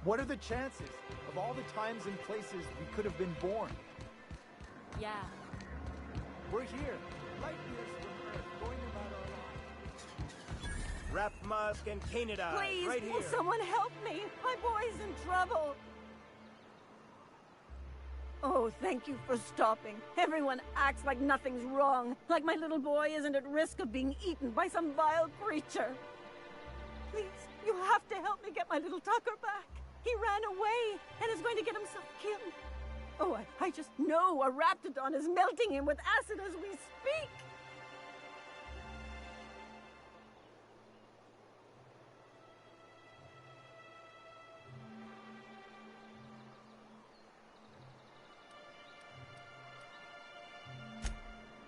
What are the chances of all the times and places we could have been born? Yeah. We're here, light years from Earth, going about our lives. Rap Musk and Canada, Please, right here. will someone help me? My boy's in trouble. Oh, thank you for stopping. Everyone acts like nothing's wrong, like my little boy isn't at risk of being eaten by some vile creature. Please, you have to help me get my little Tucker back. He ran away and is going to get himself killed. Oh, I just know a raptidon is melting him with acid as we speak.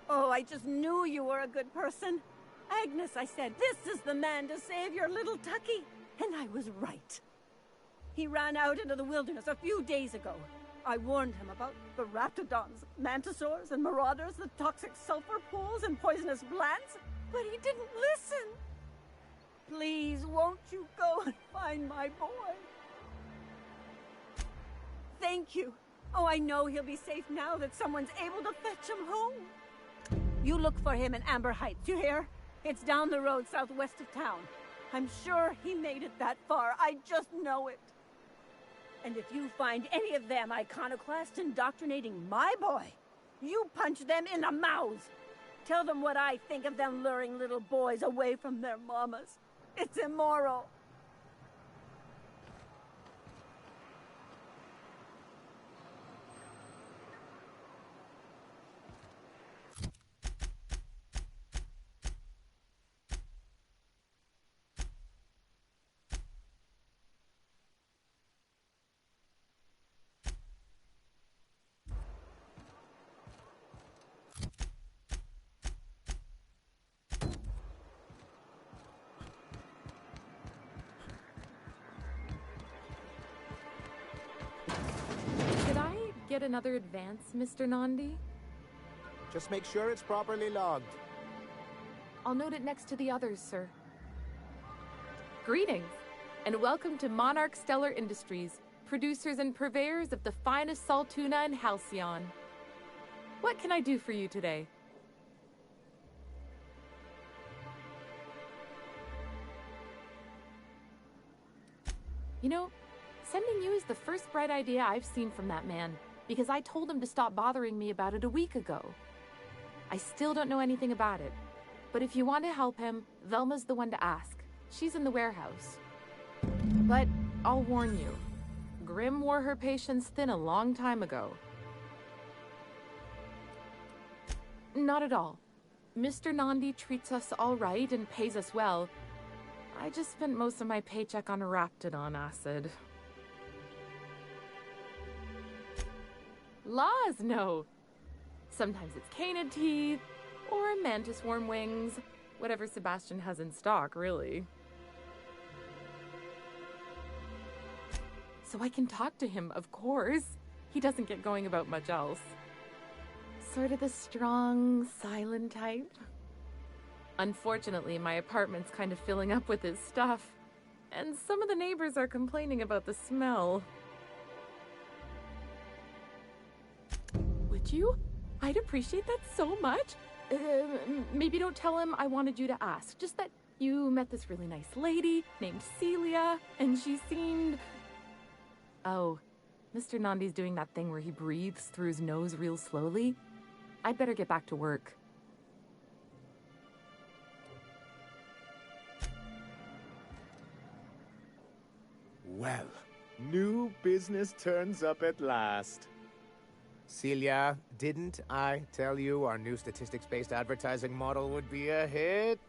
Oh, I just knew you were a good person. Agnes, I said, this is the man to save your little Tucky. And I was right. He ran out into the wilderness a few days ago. I warned him about the raptidons, mantisaurs, and marauders, the toxic sulfur pools, and poisonous plants, but he didn't listen. Please, won't you go and find my boy? Thank you. Oh, I know he'll be safe now that someone's able to fetch him home. You look for him in Amber Heights, you hear? It's down the road southwest of town. I'm sure he made it that far. I just know it. And if you find any of them iconoclasts indoctrinating my boy, you punch them in the mouths. Tell them what I think of them luring little boys away from their mamas. It's immoral. Get another advance, Mr. Nandi? Just make sure it's properly logged. I'll note it next to the others, sir. Greetings, and welcome to Monarch Stellar Industries, producers and purveyors of the finest salt tuna in Halcyon. What can I do for you today? You know, sending you is the first bright idea I've seen from that man, because I told him to stop bothering me about it a week ago. I still don't know anything about it, but if you want to help him, Velma's the one to ask. She's in the warehouse. But I'll warn you, Grim wore her patience thin a long time ago. Not at all. Mr. Nandi treats us all right and pays us well. I just spent most of my paycheck on Raptidon acid. Laws, no. Sometimes it's canid teeth, or mantis worm wings. Whatever Sebastian has in stock, really. So I can talk to him, of course. He doesn't get going about much else. Sort of the strong, silent type. Unfortunately, my apartment's kind of filling up with his stuff, and some of the neighbors are complaining about the smell. Would you? I'd appreciate that so much. Maybe don't tell him I wanted you to ask. Just that you met this really nice lady named Celia, and she seemed... Oh, Mr. Nandi's doing that thing where he breathes through his nose real slowly. I'd better get back to work. Well, new business turns up at last. Celia, didn't I tell you our new statistics-based advertising model would be a hit?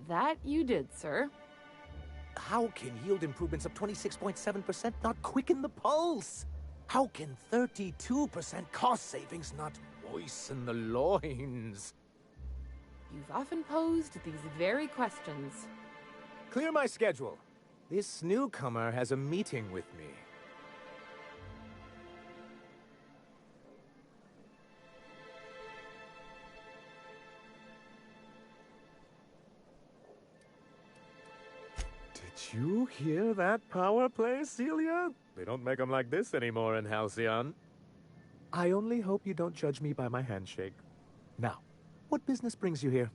That you did, sir. How can yield improvements of 26.7% not quicken the pulse? How can 32% cost savings not moisten the loins? You've often posed these very questions. Clear my schedule. This newcomer has a meeting with me. Did you hear that power play, Celia? They don't make them like this anymore in Halcyon. I only hope you don't judge me by my handshake. Now, what business brings you here?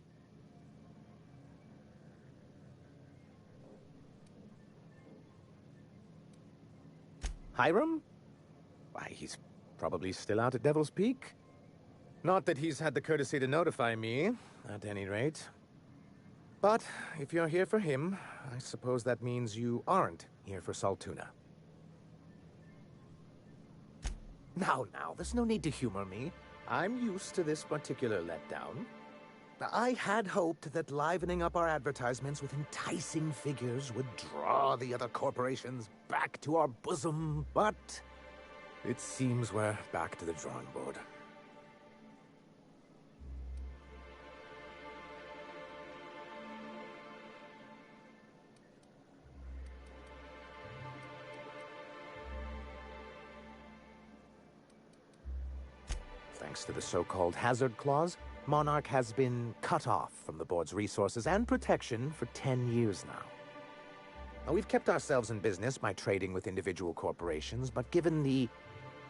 Hiram? Why, he's probably still out at Devil's Peak. Not that he's had the courtesy to notify me, at any rate. But if you're here for him, I suppose that means you aren't here for Saltuna. Now, there's no need to humor me. I'm used to this particular letdown. I had hoped that livening up our advertisements with enticing figures would draw the other corporations back to our bosom, but it seems we're back to the drawing board. Thanks to the so-called hazard clause, Monarch has been cut off from the board's resources and protection for 10 years now. Now, we've kept ourselves in business by trading with individual corporations, but given the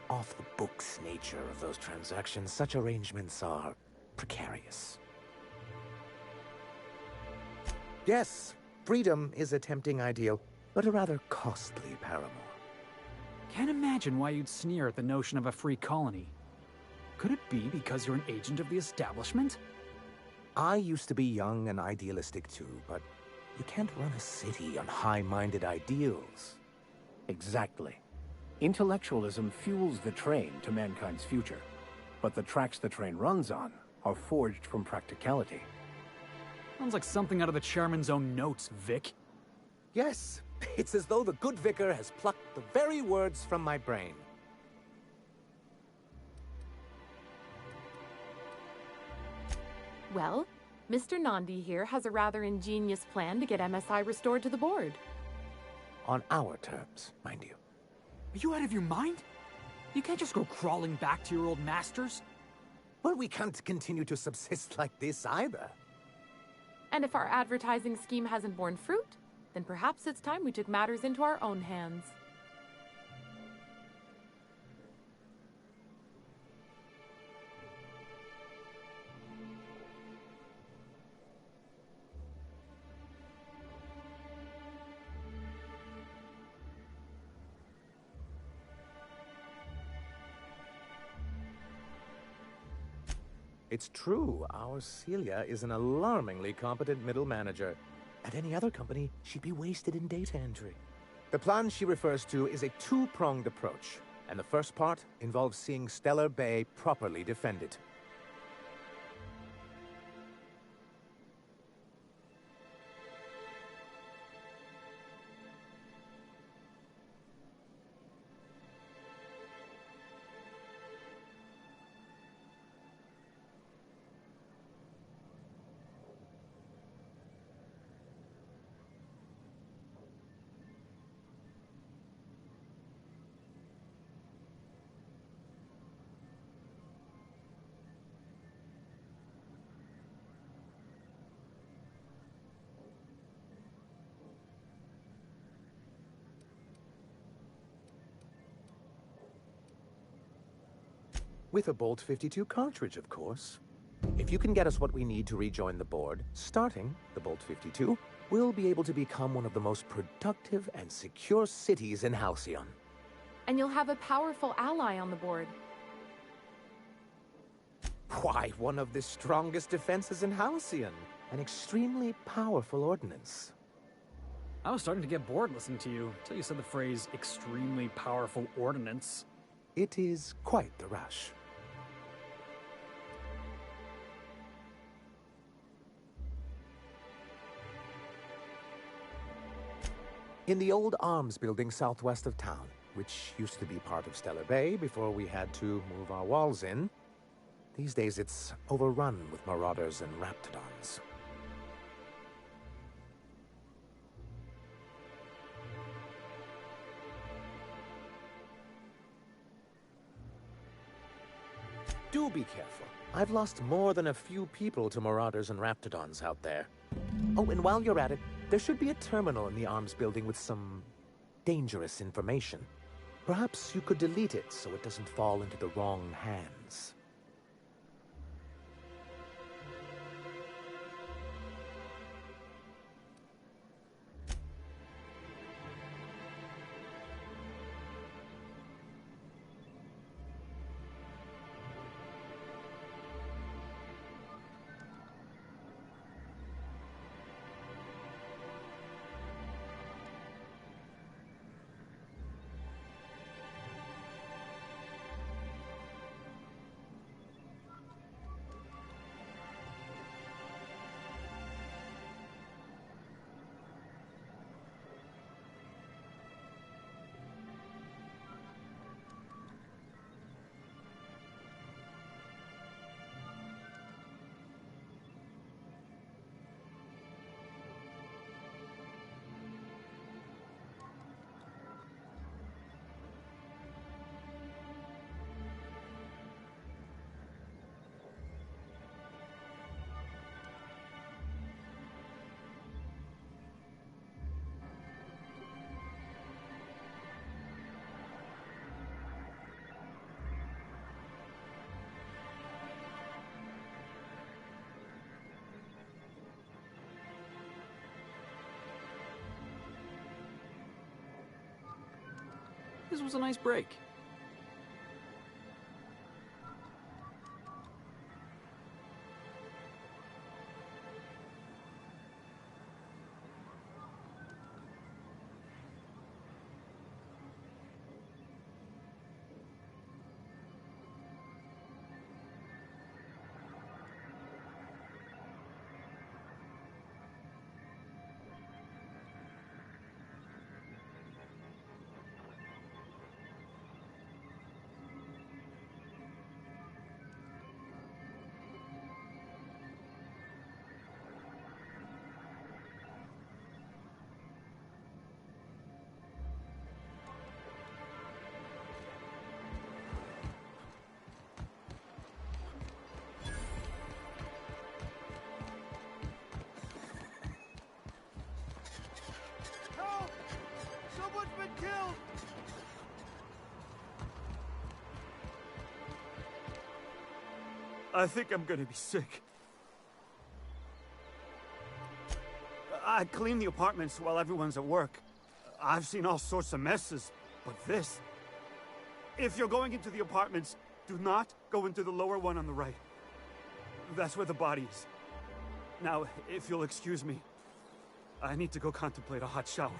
off-the-books nature of those transactions, such arrangements are precarious. Yes, freedom is a tempting ideal, but a rather costly paramour. Can't imagine why you'd sneer at the notion of a free colony. Could it be because you're an agent of the establishment? I used to be young and idealistic too, but you can't run a city on high-minded ideals. Exactly. Intellectualism fuels the train to mankind's future, but the tracks the train runs on are forged from practicality. Sounds like something out of the chairman's own notes, Vic. Yes, it's as though the good vicar has plucked the very words from my brain. Well, Mr. Nandi here has a rather ingenious plan to get MSI restored to the board. On our terms, mind you. Are you out of your mind? You can't just go crawling back to your old masters. Well, we can't continue to subsist like this either. And if our advertising scheme hasn't borne fruit, then perhaps it's time we took matters into our own hands. It's true, our Celia is an alarmingly competent middle manager. At any other company, she'd be wasted in data entry. The plan she refers to is a two-pronged approach, and the first part involves seeing Stellar Bay properly defended. With a Bolt 52 cartridge, of course. If you can get us what we need to rejoin the board, starting the Bolt 52, we'll be able to become one of the most productive and secure cities in Halcyon. And you'll have a powerful ally on the board. Why, one of the strongest defenses in Halcyon. An extremely powerful ordnance. I was starting to get bored listening to you until you said the phrase extremely powerful ordnance. It is quite the rush. In the old arms building southwest of town, which used to be part of Stellar Bay before we had to move our walls in, these days it's overrun with marauders and raptidons. Do be careful. I've lost more than a few people to marauders and raptidons out there. Oh, and while you're at it, there should be a terminal in the arms building with some dangerous information. Perhaps you could delete it so it doesn't fall into the wrong hands. This was a nice break. Help! Someone's been killed! I think I'm gonna be sick. I clean the apartments while everyone's at work. I've seen all sorts of messes, but this... If you're going into the apartments, do not go into the lower one on the right. That's where the body is. Now, if you'll excuse me, I need to go contemplate a hot shower.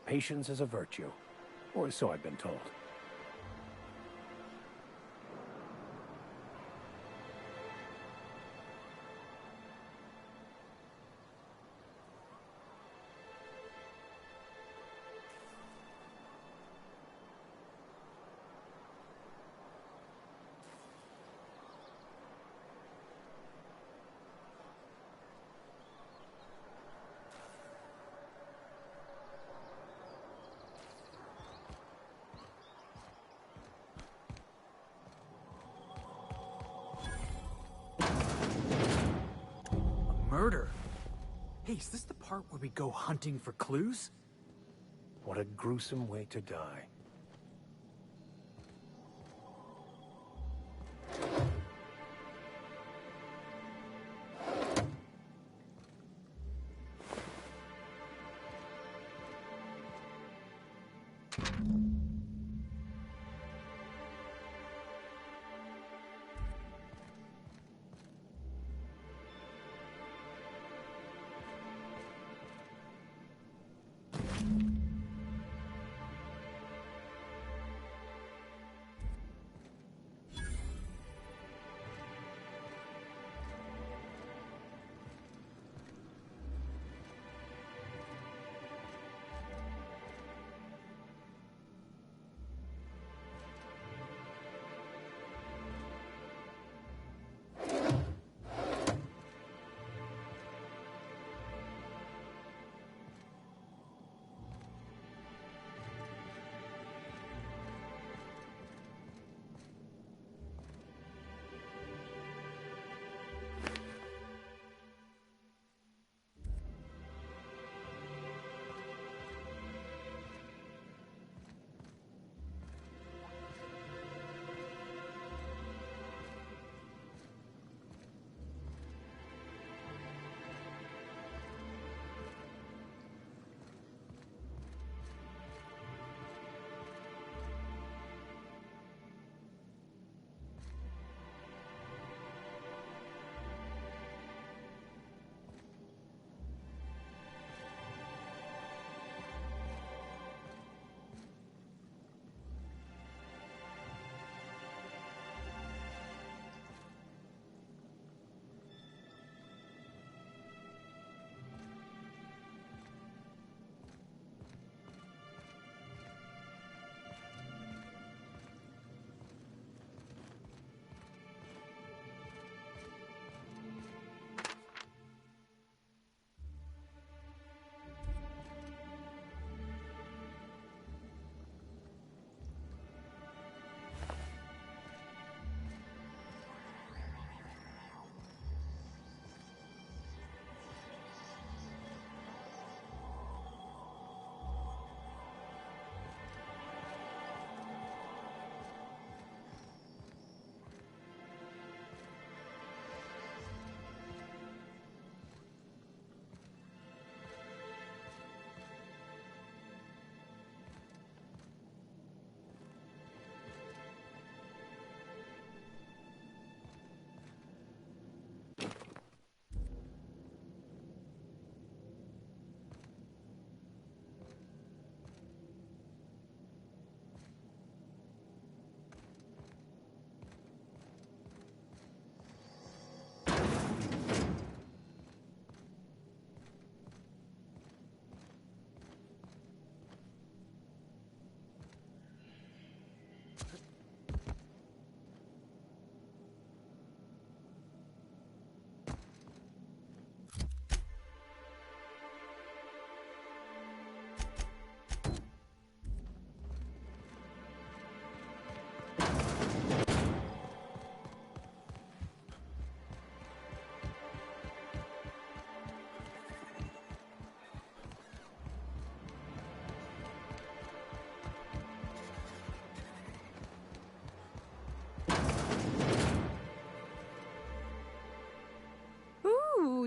Patience is a virtue, or so I've been told. Murder? Hey, is this the part where we go hunting for clues? What a gruesome way to die.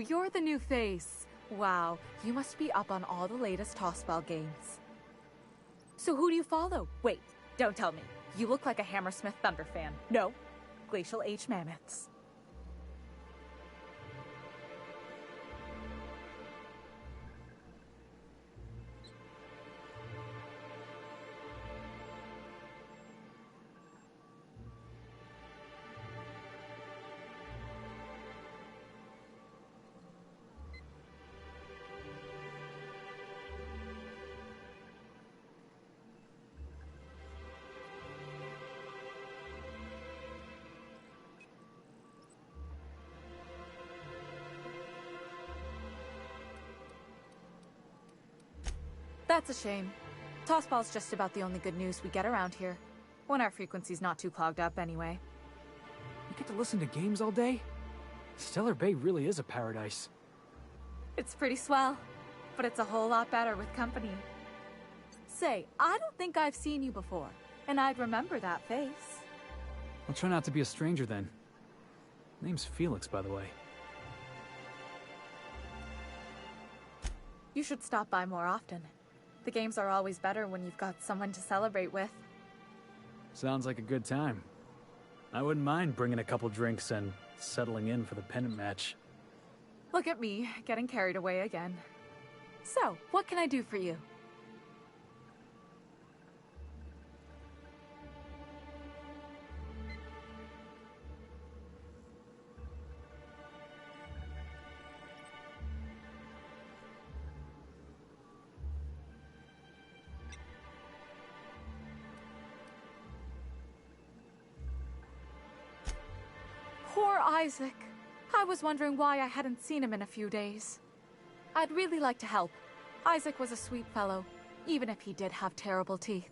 you're the new face. Wow, you must be up on all the latest Tossball games. So who do you follow? Wait, don't tell me. You look like a Hammersmith Thunder fan. No, Glacial H Mammoths. That's a shame. Tossball's just about the only good news we get around here. When our frequency's not too clogged up anyway. You get to listen to games all day? Stellar Bay really is a paradise. It's pretty swell, but it's a whole lot better with company. Say, I don't think I've seen you before, and I'd remember that face. I'll try not to be a stranger then. Name's Felix, by the way. You should stop by more often. The games are always better when you've got someone to celebrate with. Sounds like a good time. I wouldn't mind bringing a couple drinks and settling in for the pennant match. Look at me, getting carried away again. So, what can I do for you? Poor Isaac. I was wondering why I hadn't seen him in a few days. I'd really like to help. Isaac was a sweet fellow, even if he did have terrible teeth.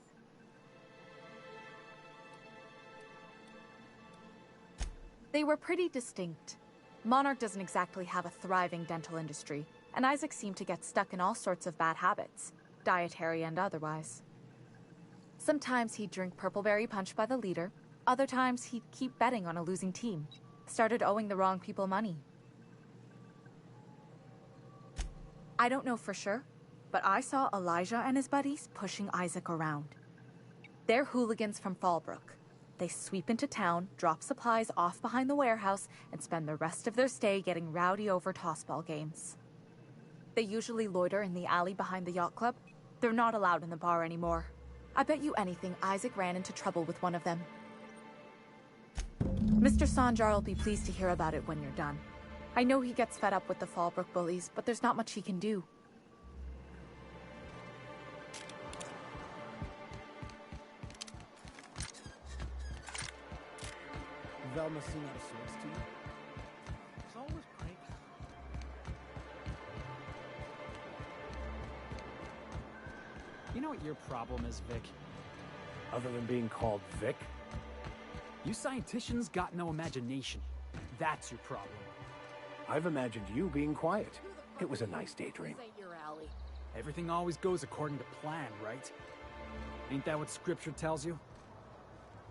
They were pretty distinct. Monarch doesn't exactly have a thriving dental industry, and Isaac seemed to get stuck in all sorts of bad habits, dietary and otherwise. Sometimes he'd drink Purpleberry Punch by the liter, other times he'd keep betting on a losing team. Started owing the wrong people money. I don't know for sure, but I saw Elijah and his buddies pushing Isaac around. They're hooligans from Fallbrook. They sweep into town, drop supplies off behind the warehouse, and spend the rest of their stay getting rowdy over tossball games. They usually loiter in the alley behind the yacht club. They're not allowed in the bar anymore. I bet you anything Isaac ran into trouble with one of them. Mr. Sanjar will be pleased to hear about it when you're done. I know he gets fed up with the Fallbrook bullies, but there's not much he can do. Velma sing out of sorts to you? It's always great. You know what your problem is, Vic? Other than being called Vic? You scienticians got no imagination. That's your problem. I've imagined you being quiet. It was a nice daydream. Everything always goes according to plan, right? Ain't that what Scripture tells you?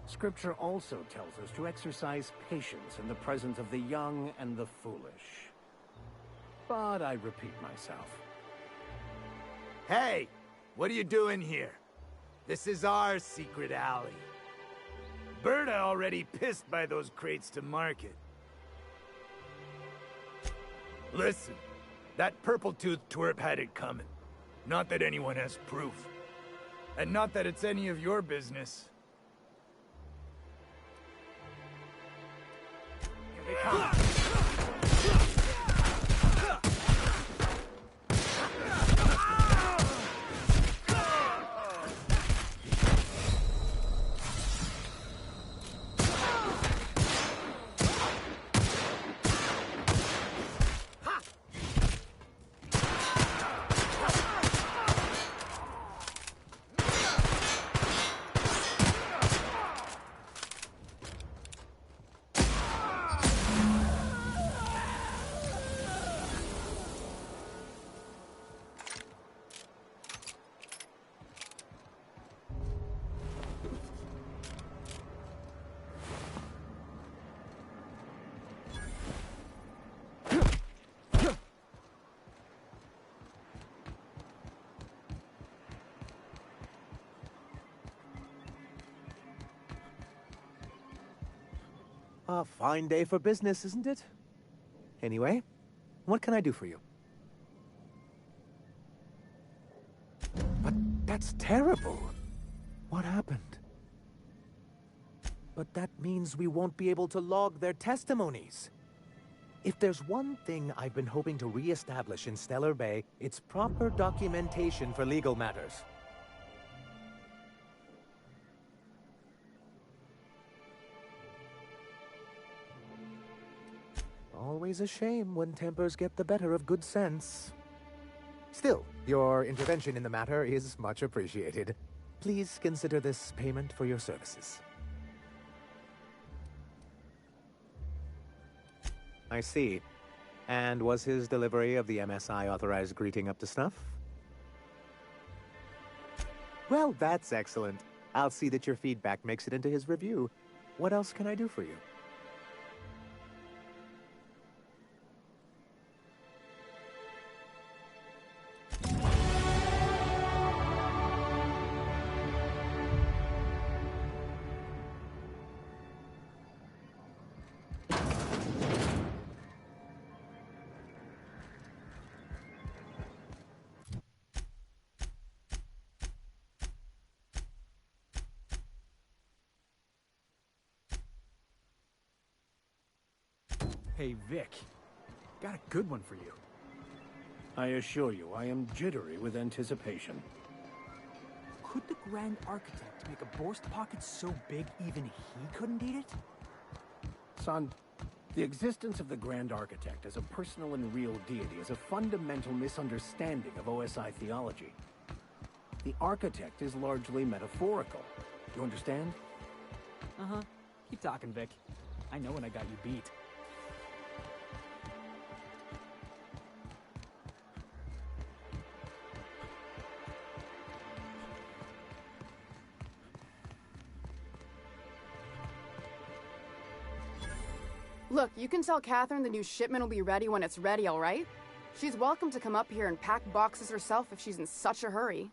Scripture also tells us to exercise patience in the presence of the young and the foolish. But I repeat myself. Hey, what are you doing here? This is our secret alley. Berta already pissed by those crates to market. Listen, that purple-toothed twerp had it coming. Not that anyone has proof. And not that it's any of your business. Here they come. A fine day for business, isn't it? Anyway, what can I do for you? But that's terrible. What happened? But that means we won't be able to log their testimonies. If there's one thing I've been hoping to re-establish in Stellar Bay, it's proper documentation for legal matters. Always a shame when tempers get the better of good sense. Still, your intervention in the matter is much appreciated. Please consider this payment for your services. I see. And was his delivery of the MSI authorized greeting up to snuff? Well, that's excellent. I'll see that your feedback makes it into his review. What else can I do for you? Hey, Vic. Got a good one for you. I assure you, I am jittery with anticipation. Could the Grand Architect make a Borst pocket so big even he couldn't eat it? Son, the existence of the Grand Architect as a personal and real deity is a fundamental misunderstanding of OSI theology. The Architect is largely metaphorical. You understand? Uh-huh. Keep talking, Vic. I know when I got you beat. Look, you can tell Catherine the new shipment will be ready when it's ready, all right? She's welcome to come up here and pack boxes herself if she's in such a hurry.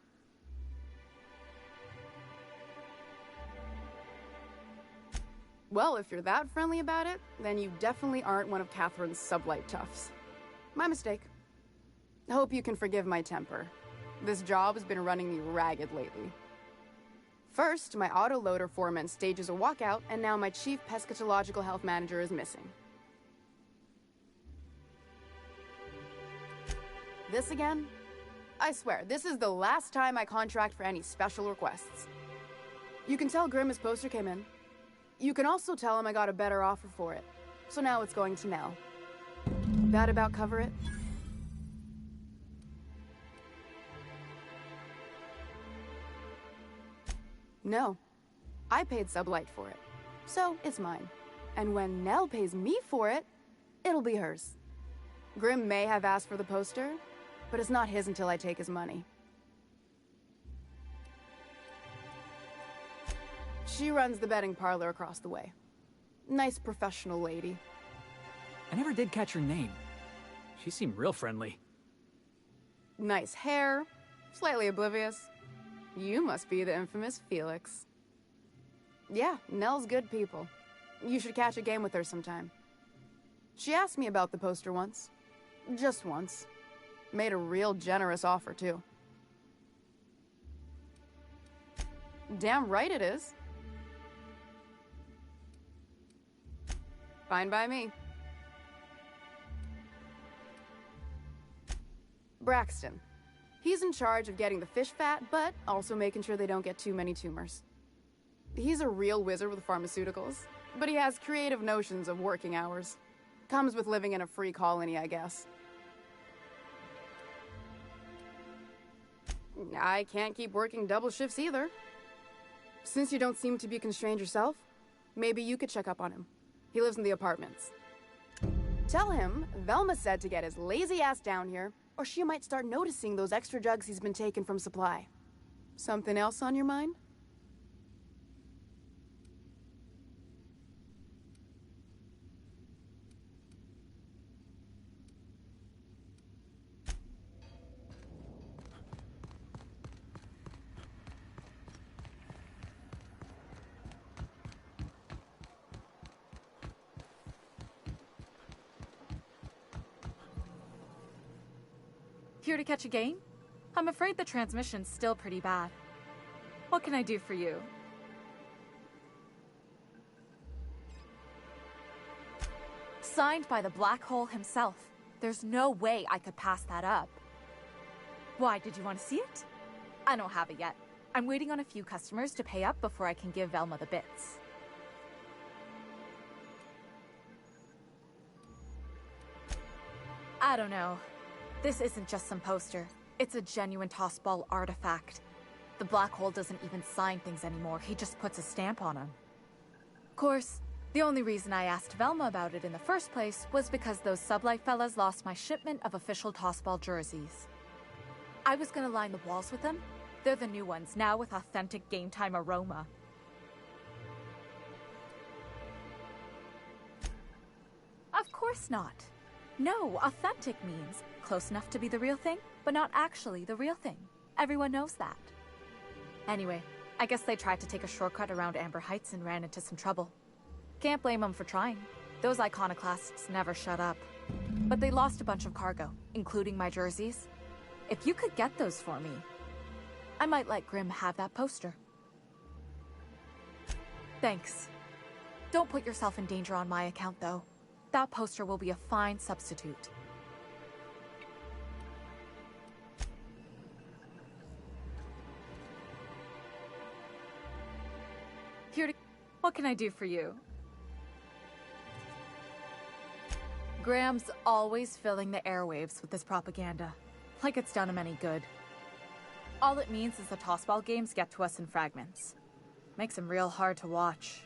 Well, if you're that friendly about it, then you definitely aren't one of Catherine's sublight toughs. My mistake. I hope you can forgive my temper. This job has been running me ragged lately. First, my autoloader foreman stages a walkout, and now my chief pescatological health manager is missing. This again? I swear, this is the last time I contract for any special requests. You can tell Grimm his poster came in. You can also tell him I got a better offer for it. So now it's going to Nell. That about cover it? No. I paid Sublight for it. So, it's mine. And when Nell pays me for it, it'll be hers. Grimm may have asked for the poster, but it's not his until I take his money. She runs the betting parlor across the way. Nice professional lady. I never did catch her name. She seemed real friendly. Nice hair, slightly oblivious. You must be the infamous Felix. Yeah, Nell's good people. You should catch a game with her sometime. She asked me about the poster once. Just once. Made a real generous offer, too. Damn right it is. Fine by me. Braxton. He's in charge of getting the fish fat, but also making sure they don't get too many tumors. He's a real wizard with pharmaceuticals, but he has creative notions of working hours. Comes with living in a free colony, I guess. I can't keep working double shifts either. Since you don't seem to be constrained yourself, maybe you could check up on him. He lives in the apartments. Tell him Velma said to get his lazy ass down here, or she might start noticing those extra drugs he's been taking from supply. Something else on your mind? Here to catch a game? I'm afraid the transmission's still pretty bad. What can I do for you? Signed by the Black Hole himself. There's no way I could pass that up. Why, did you want to see it? I don't have it yet. I'm waiting on a few customers to pay up before I can give Velma the bits. I don't know. This isn't just some poster. It's a genuine tossball artifact. The Black Hole doesn't even sign things anymore. He just puts a stamp on them. Of course, the only reason I asked Velma about it in the first place was because those Sublight fellas lost my shipment of official tossball jerseys. I was gonna line the walls with them. They're the new ones, now with authentic game time aroma. Of course not. No, authentic means close enough to be the real thing, but not actually the real thing. Everyone knows that. Anyway, I guess they tried to take a shortcut around Amber Heights and ran into some trouble. Can't blame them for trying. Those iconoclasts never shut up. But they lost a bunch of cargo, including my jerseys. If you could get those for me, I might let Grim have that poster. Thanks. Don't put yourself in danger on my account, though. That poster will be a fine substitute. Here to... What can I do for you? Graham's always filling the airwaves with this propaganda. Like it's done him any good. All it means is the tossball games get to us in fragments. Makes them real hard to watch.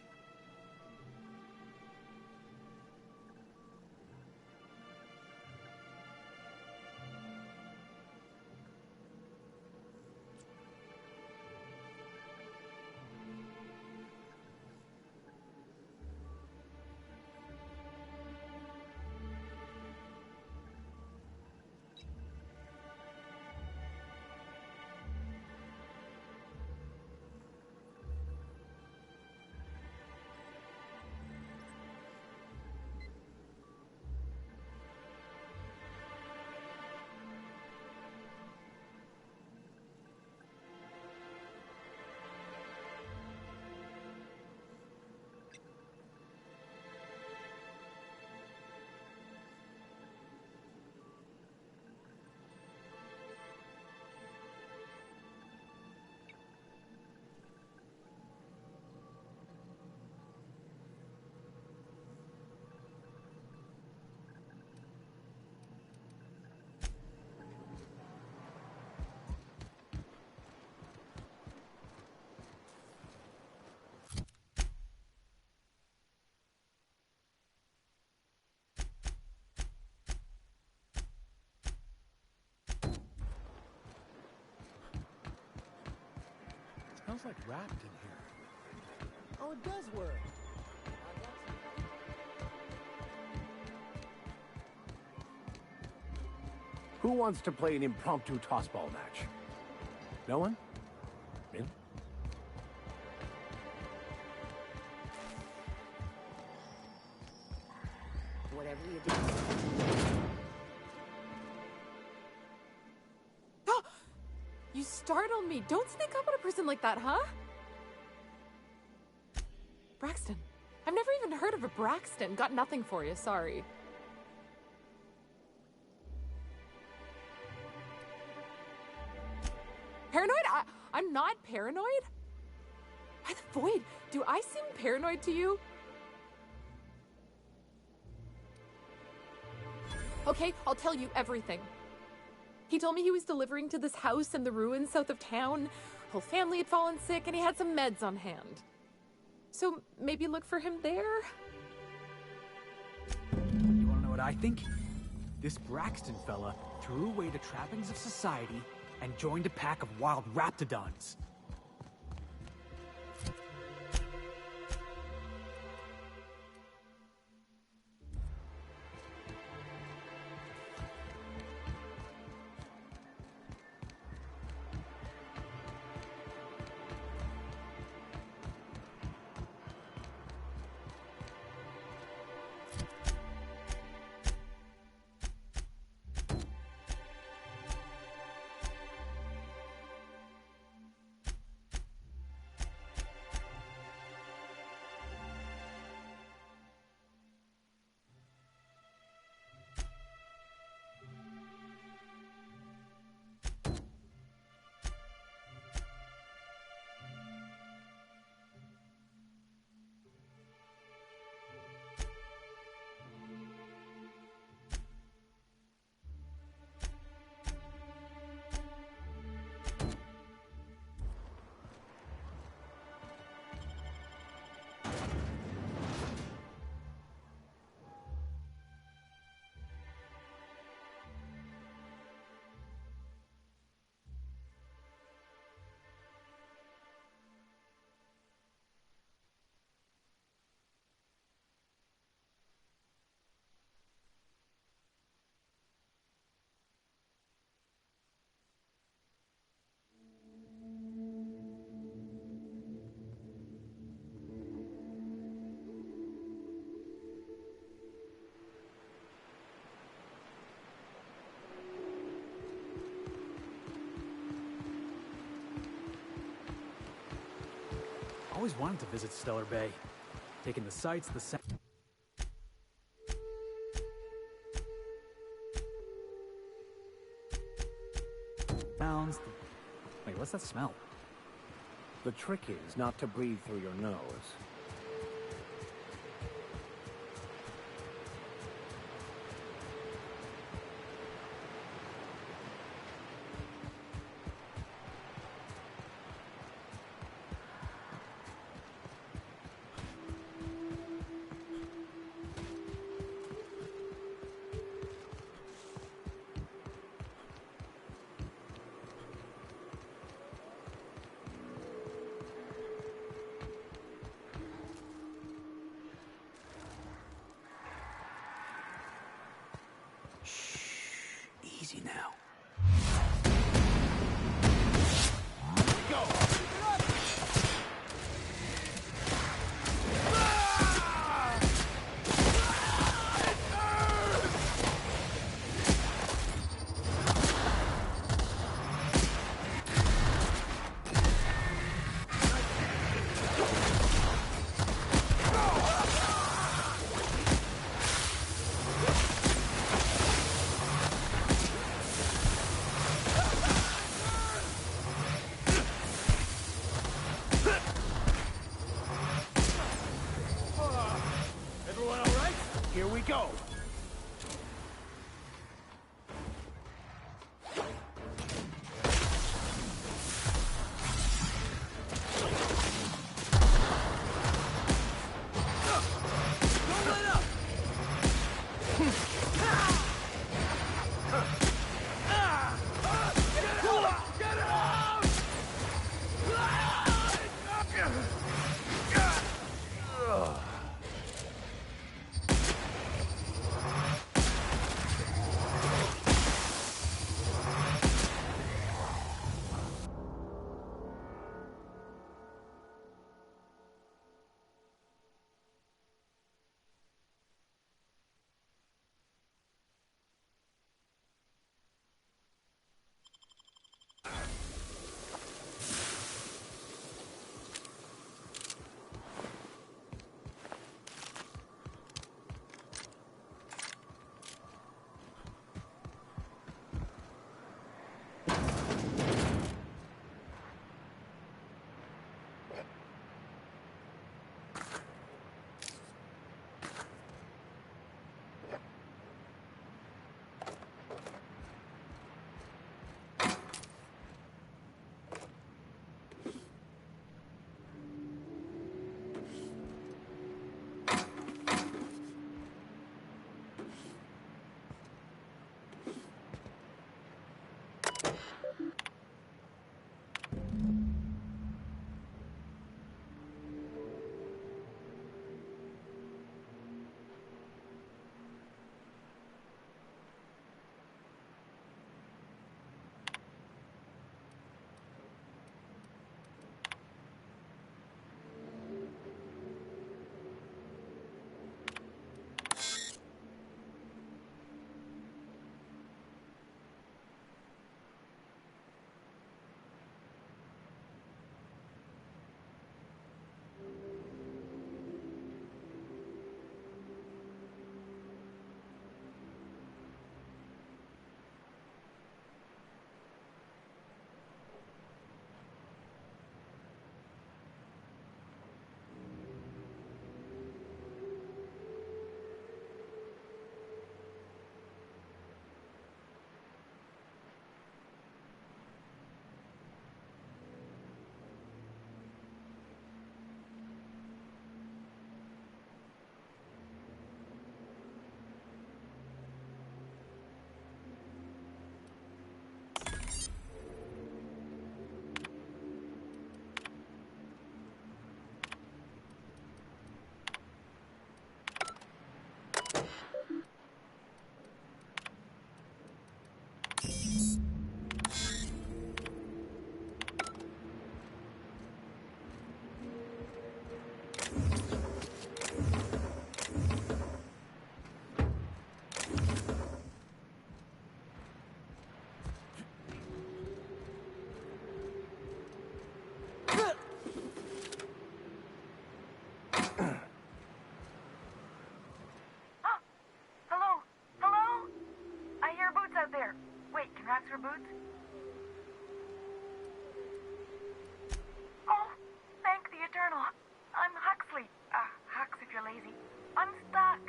Smells like wrapped in here. Oh, it does work. Who wants to play an impromptu tossball match? No one? Really? Whatever you do. You startled me. Don't sneak up on a person like that, huh? Braxton. I've never even heard of a Braxton. Got nothing for you, sorry. Paranoid? I'm not paranoid? By the void, do I seem paranoid to you? Okay, I'll tell you everything. He told me he was delivering to this house in the ruins south of town. Whole family had fallen sick and he had some meds on hand. So maybe look for him there? You wanna know what I think? This Braxton fella drew away the trappings of society and joined a pack of wild raptidons. always wanted to visit Stellar Bay. Taking the sights, the sounds. Wait, what's that smell? The trick is not to breathe through your nose. Easy now. out there. Wait, can rats wear boots? Oh, thank the Eternal. I'm Huxley. Hux if you're lazy. I'm stuck.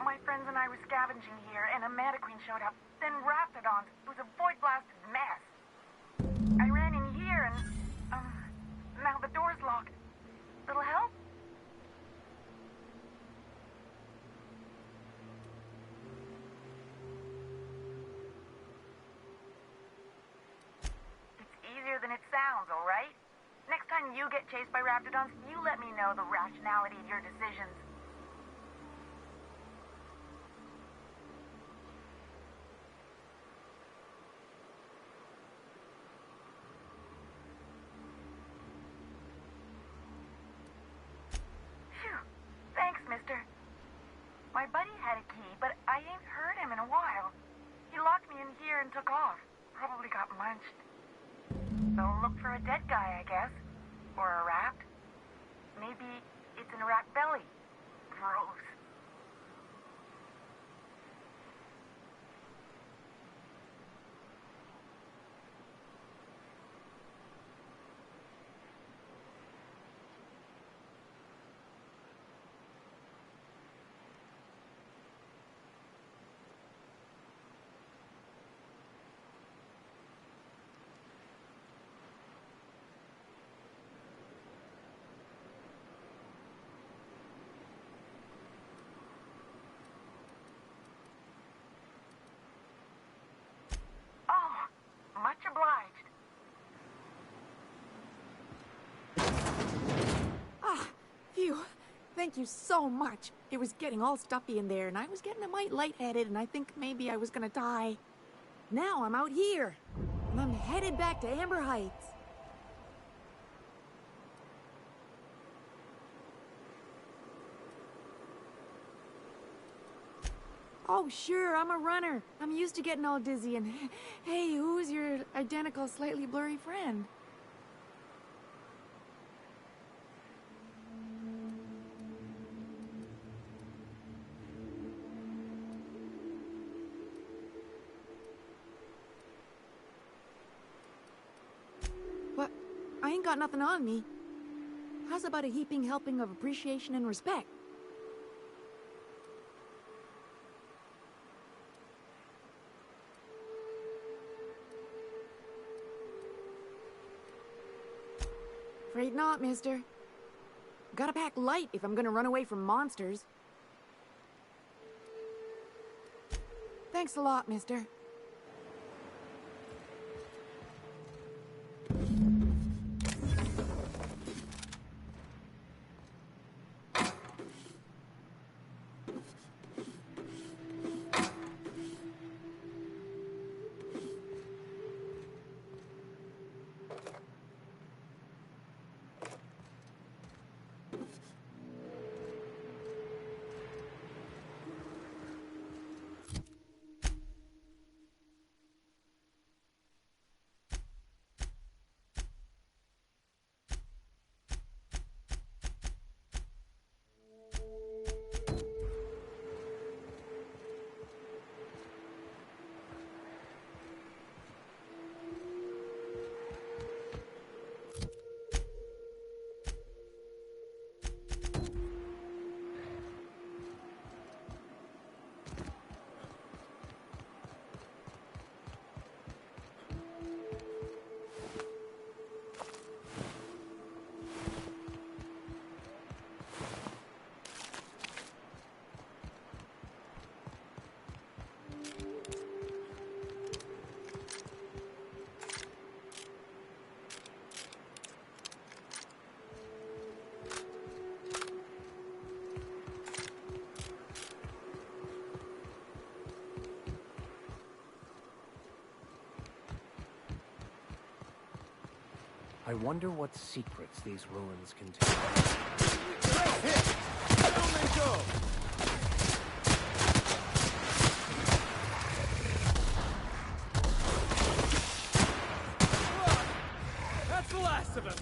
My friends and I were scavenging here, and a Meta Queen showed up. Then Raptidons. It was a void-blasted mess. I ran in here, and now the door's locked. Little help? It's easier than it sounds, all right? Next time you get chased by Raptidons, you let me know the rationality of your decisions. Phew. Thanks, mister. My buddy had a key, but I ain't heard him in a while. He locked me in here and took off. Probably got munched. So look for a dead guy, I guess. Or a rat. Maybe it's in a rat belly. Gross. Much obliged. Ah, phew. Thank you so much. It was getting all stuffy in there, and I was getting a mite lightheaded, and I think maybe I was gonna die. Now I'm out here, and I'm headed back to Amber Heights. Oh, sure, I'm a runner. I'm used to getting all dizzy, and hey, who's your identical, slightly blurry friend? What? I ain't got nothing on me. How's about a heaping helping of appreciation and respect? Afraid not, mister. Gotta pack light if I'm gonna run away from monsters. Thanks a lot, mister. I wonder what secrets these ruins contain. Don't go! That's the last of him!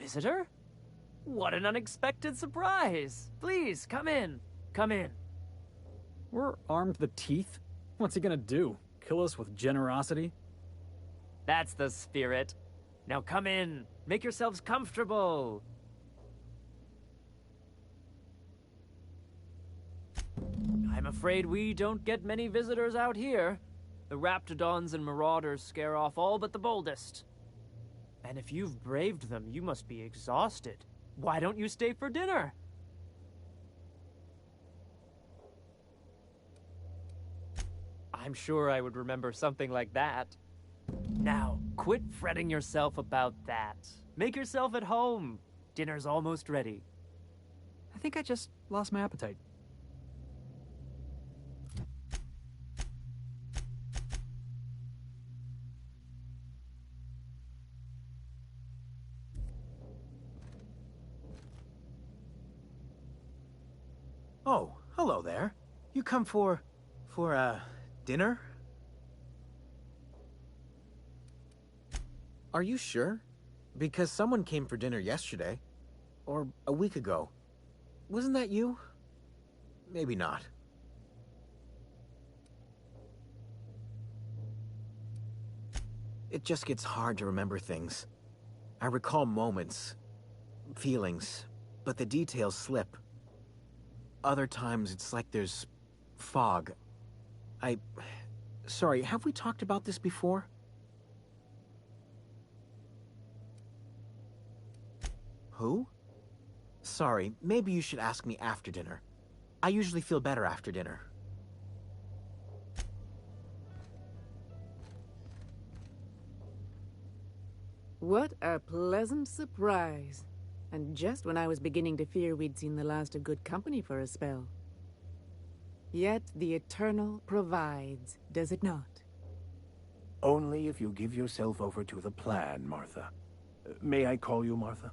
visitor? What an unexpected surprise! Please, come in. Come in. We're armed to the teeth? What's he gonna do? Kill us with generosity? That's the spirit. Now come in. Make yourselves comfortable. I'm afraid we don't get many visitors out here. The Raptidons and Marauders scare off all but the boldest. And if you've braved them, you must be exhausted. Why don't you stay for dinner? I'm sure I would remember something like that. Now, quit fretting yourself about that. Make yourself at home. Dinner's almost ready. I think I just lost my appetite. Oh, hello there. You come for dinner? Are you sure? Because someone came for dinner yesterday. Or a week ago. Wasn't that you? Maybe not. It just gets hard to remember things. I recall moments, feelings, but the details slip. Other times it's like there's fog. Sorry, have we talked about this before? Who? Sorry, maybe you should ask me after dinner. I usually feel better after dinner. What a pleasant surprise. And just when I was beginning to fear we'd seen the last of good company for a spell. Yet the Eternal provides, does it not? Only if you give yourself over to the plan, Martha. May I call you Martha?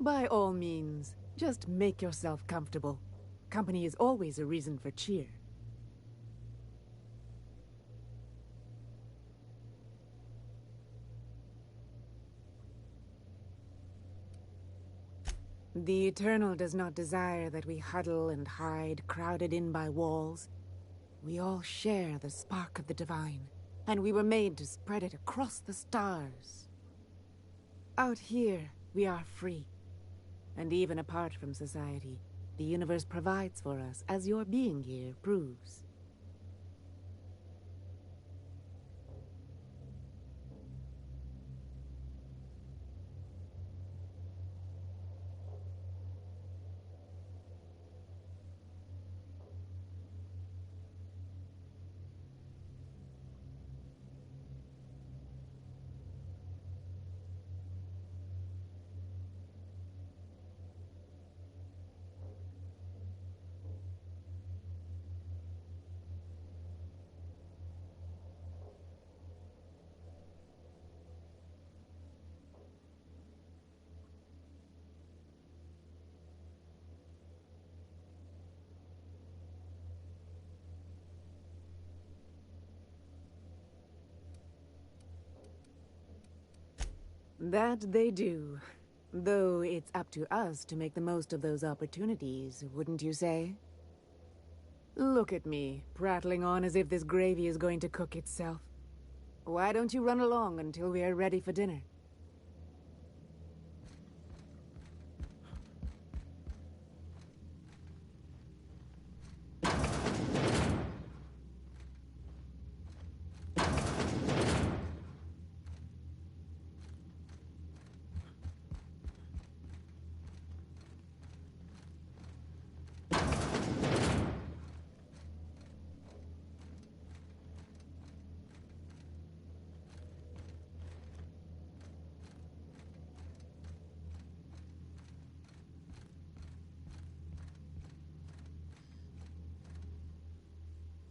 By all means, just make yourself comfortable. Company is always a reason for cheer. The Eternal does not desire that we huddle and hide, crowded in by walls. We all share the spark of the divine, and we were made to spread it across the stars. Out here, we are free. And even apart from society, the universe provides for us, as your being here proves. That they do. Though it's up to us to make the most of those opportunities, wouldn't you say? Look at me, prattling on as if this gravy is going to cook itself. Why don't you run along until we are ready for dinner?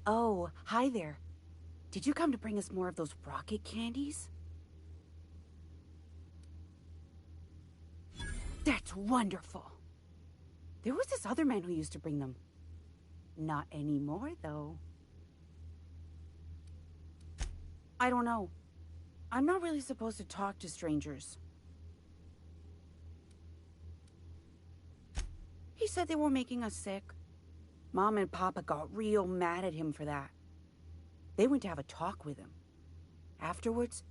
Oh, hi there. Did you come to bring us more of those rocket candies? That's wonderful. There was this other man who used to bring them. Not anymore, though. I don't know. I'm not really supposed to talk to strangers. said they were making us sick. Mom and Papa got real mad at him for that. They went to have a talk with him. Afterwards,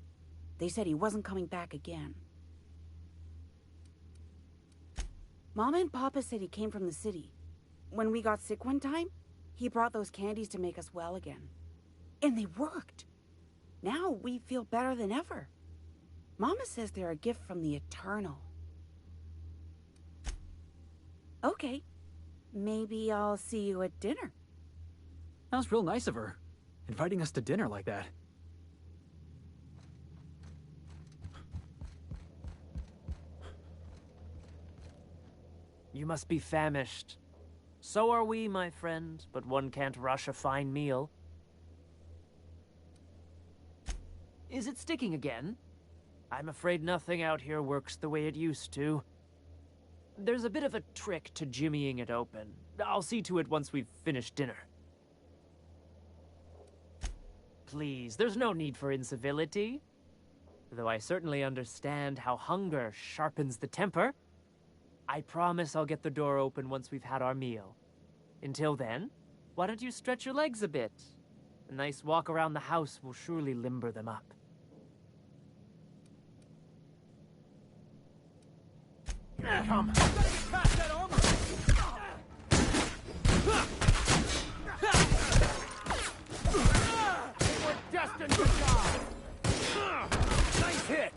they said he wasn't coming back again. Mama and Papa said he came from the city. When we got sick one time, he brought those candies to make us well again. And they worked. Now we feel better than ever. Mama says they're a gift from the Eternal. Okay. Maybe I'll see you at dinner. That was real nice of her, inviting us to dinner like that. You must be famished. So are we, my friend, but one can't rush a fine meal. Is it sticking again? I'm afraid nothing out here works the way it used to. There's a bit of a trick to jimmying it open. I'll see to it once we've finished dinner. Please, there's no need for incivility. Though I certainly understand how hunger sharpens the temper. I promise I'll get the door open once we've had our meal. Until then, why don't you stretch your legs a bit? A nice walk around the house will surely limber them up. Here they come. Gotta get past that armor! They were destined to die! Nice hit!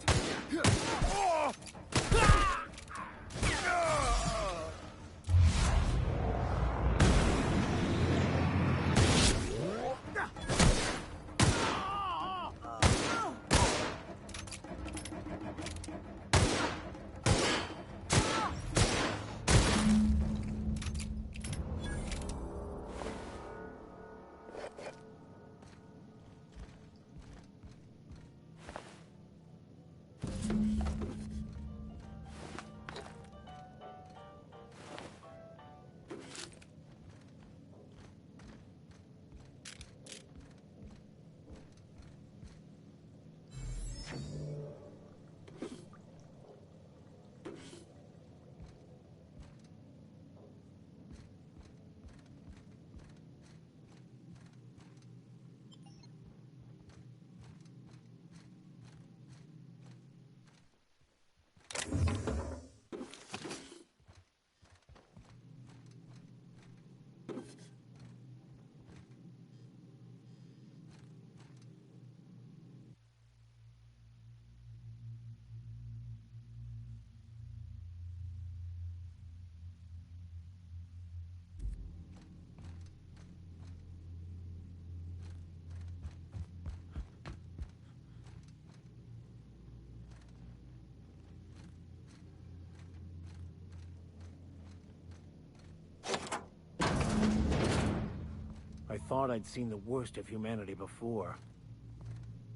I thought I'd seen the worst of humanity before.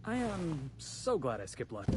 I am so glad I skipped lunch.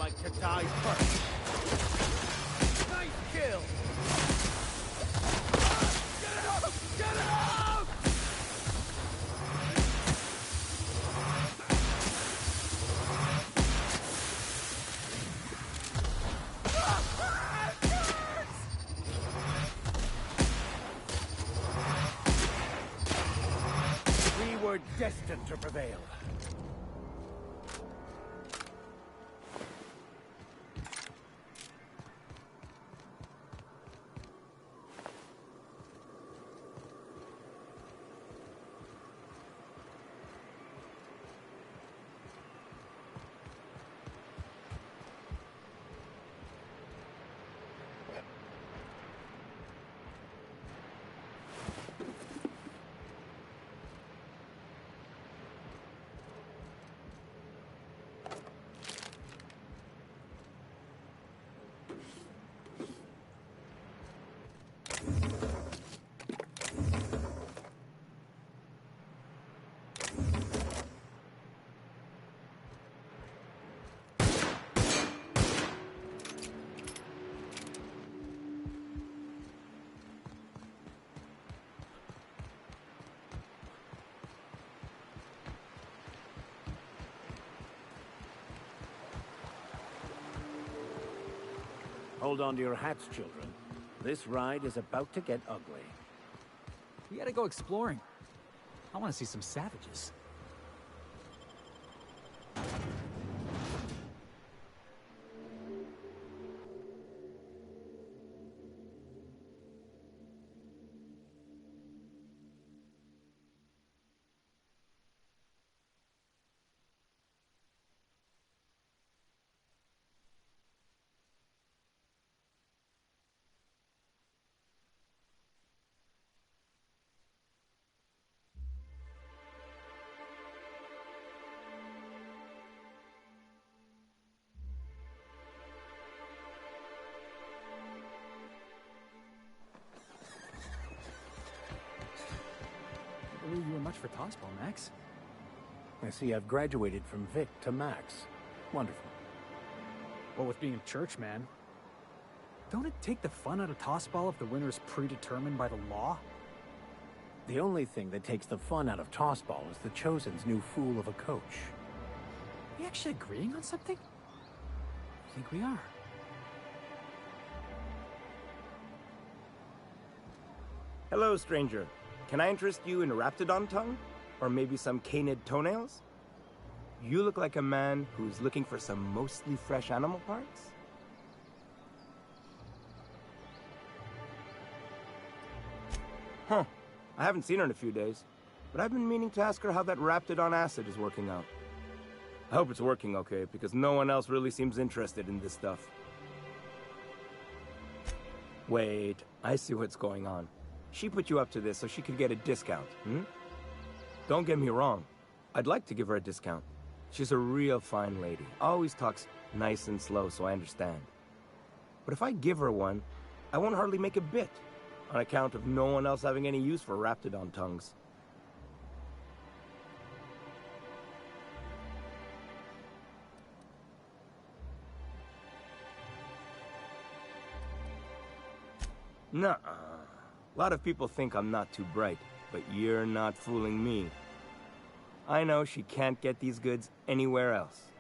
like to die first. Nice kill! Get out! Get out! We were destined to prevail. Hold on to your hats, children. This ride is about to get ugly. We gotta go exploring. I want to see some savages. I believe you were much for tossball, Max. I see I've graduated from Vic to Max. Wonderful. Well, with being a church man, don't it take the fun out of tossball if the winner is predetermined by the law? The only thing that takes the fun out of tossball is the Chosen's new fool of a coach. Are we actually agreeing on something? I think we are. Hello, stranger. Can I interest you in Raptidon tongue? Or maybe some canid toenails? You look like a man who's looking for some mostly fresh animal parts? Huh. I haven't seen her in a few days, but I've been meaning to ask her how that Raptidon acid is working out. I hope it's working okay, because no one else really seems interested in this stuff. Wait, I see what's going on. She put you up to this so she could get a discount, hmm? Don't get me wrong. I'd like to give her a discount. She's a real fine lady. Always talks nice and slow, so I understand. But if I give her one, I won't hardly make a bit, on account of no one else having any use for Raptidon tongues. Nuh-uh. A lot of people think I'm not too bright, but you're not fooling me. I know she can't get these goods anywhere else.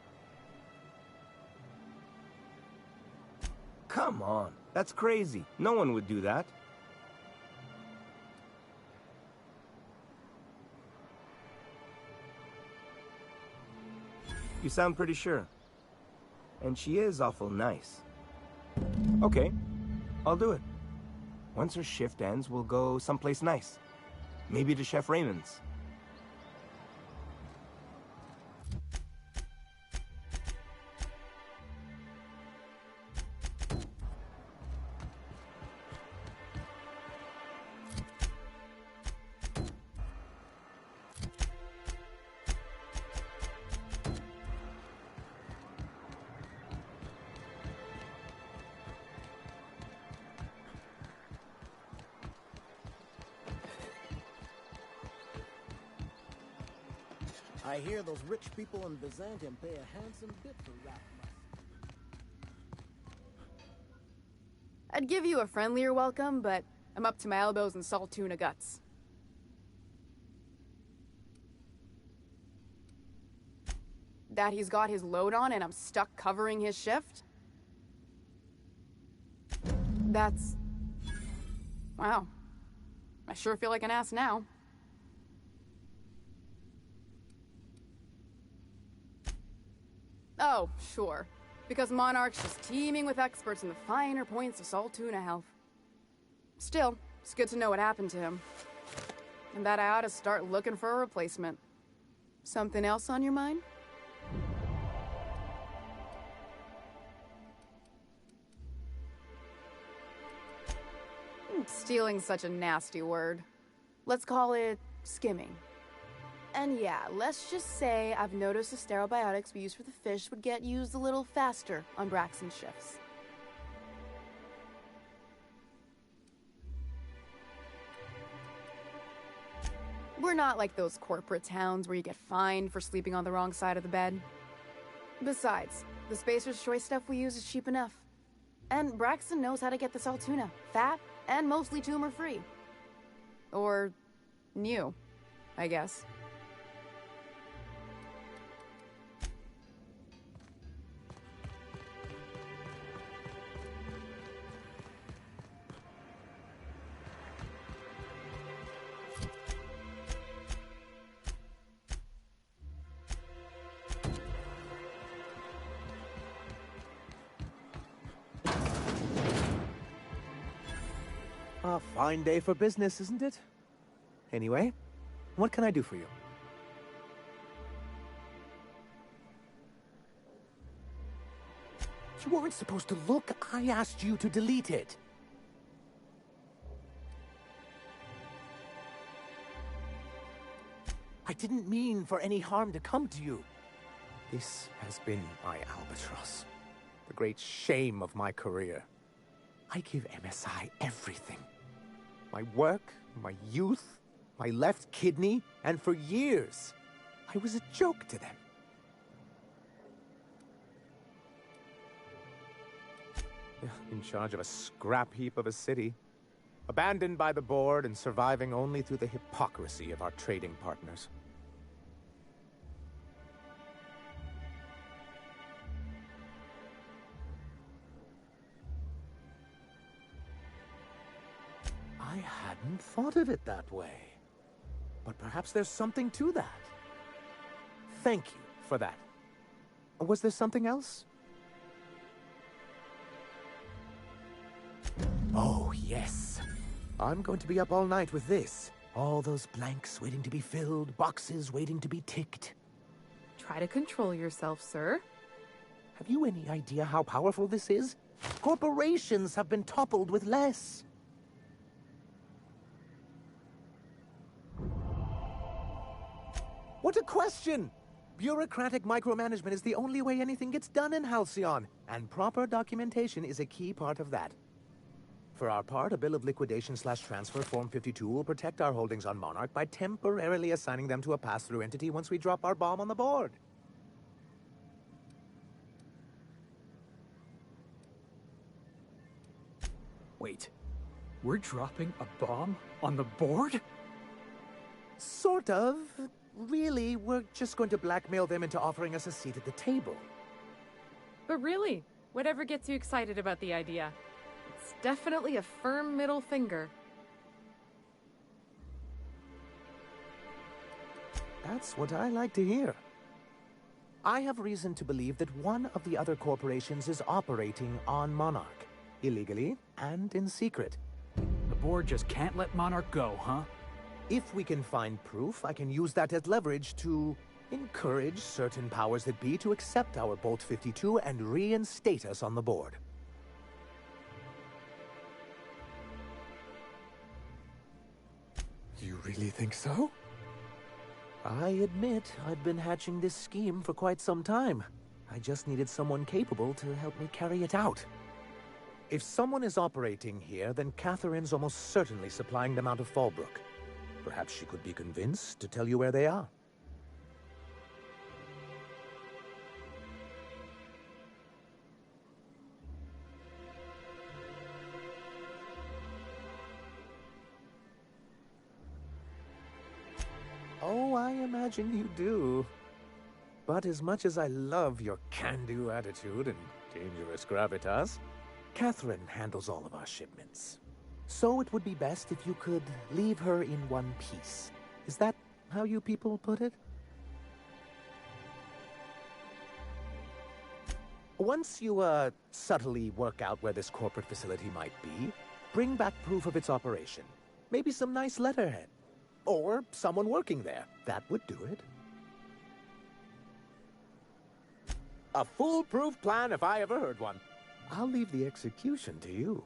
Come on, that's crazy. No one would do that. You sound pretty sure. And she is awful nice. Okay, I'll do it. Once her shift ends, we'll go someplace nice. Maybe to Chef Raymond's. I hear those rich people in Byzantium pay a handsome bit for rat. I'd give you a friendlier welcome, but I'm up to my elbows in salt tuna guts. That he's got his load on and I'm stuck covering his shift? That's... wow. I sure feel like an ass now. Oh, sure. Because Monarch's just teeming with experts in the finer points of salt tuna health. Still, it's good to know what happened to him. And that I ought to start looking for a replacement. Something else on your mind? Stealing's such a nasty word. Let's call it skimming. And yeah, let's just say I've noticed the sterile biotics we use for the fish would get used a little faster on Braxton shifts. We're not like those corporate towns where you get fined for sleeping on the wrong side of the bed. Besides, the Spacer's Choice stuff we use is cheap enough. And Braxton knows how to get the salt tuna, fat and mostly tumor-free. Or new, I guess. A fine day for business, isn't it? Anyway, what can I do for you? You weren't supposed to look. I asked you to delete it. I didn't mean for any harm to come to you. This has been my albatross. The great shame of my career. I give MSI everything. My work, my youth, my left kidney, and for years, I was a joke to them. In charge of a scrap heap of a city, abandoned by the board and surviving only through the hypocrisy of our trading partners. I hadn't thought of it that way. But perhaps there's something to that. Thank you for that. Was there something else? Oh, yes. I'm going to be up all night with this. All those blanks waiting to be filled, boxes waiting to be ticked. Try to control yourself, sir. Have you any idea how powerful this is? Corporations have been toppled with less. What a question! Bureaucratic micromanagement is the only way anything gets done in Halcyon, and proper documentation is a key part of that. For our part, a bill of liquidation/transfer Form 52 will protect our holdings on Monarch by temporarily assigning them to a pass-through entity once we drop our bomb on the board. Wait, we're dropping a bomb on the board? Sort of. Really, we're just going to blackmail them into offering us a seat at the table. But really, whatever gets you excited about the idea? It's definitely a firm middle finger. That's what I like to hear. I have reason to believe that one of the other corporations is operating on Monarch, illegally and in secret. The board just can't let Monarch go, huh? If we can find proof, I can use that as leverage to encourage certain powers that be to accept our Bolt 52 and reinstate us on the board. You really think so? I admit I've been hatching this scheme for quite some time. I just needed someone capable to help me carry it out. If someone is operating here, then Catherine's almost certainly supplying them out of Fallbrook. Perhaps she could be convinced to tell you where they are. Oh, I imagine you do. But as much as I love your can-do attitude and dangerous gravitas, Catherine handles all of our shipments. So it would be best if you could leave her in one piece. Is that how you people put it? Once you, subtly work out where this corporate facility might be, bring back proof of its operation. Maybe some nice letterhead. Or someone working there. That would do it. A foolproof plan if I ever heard one. I'll leave the execution to you.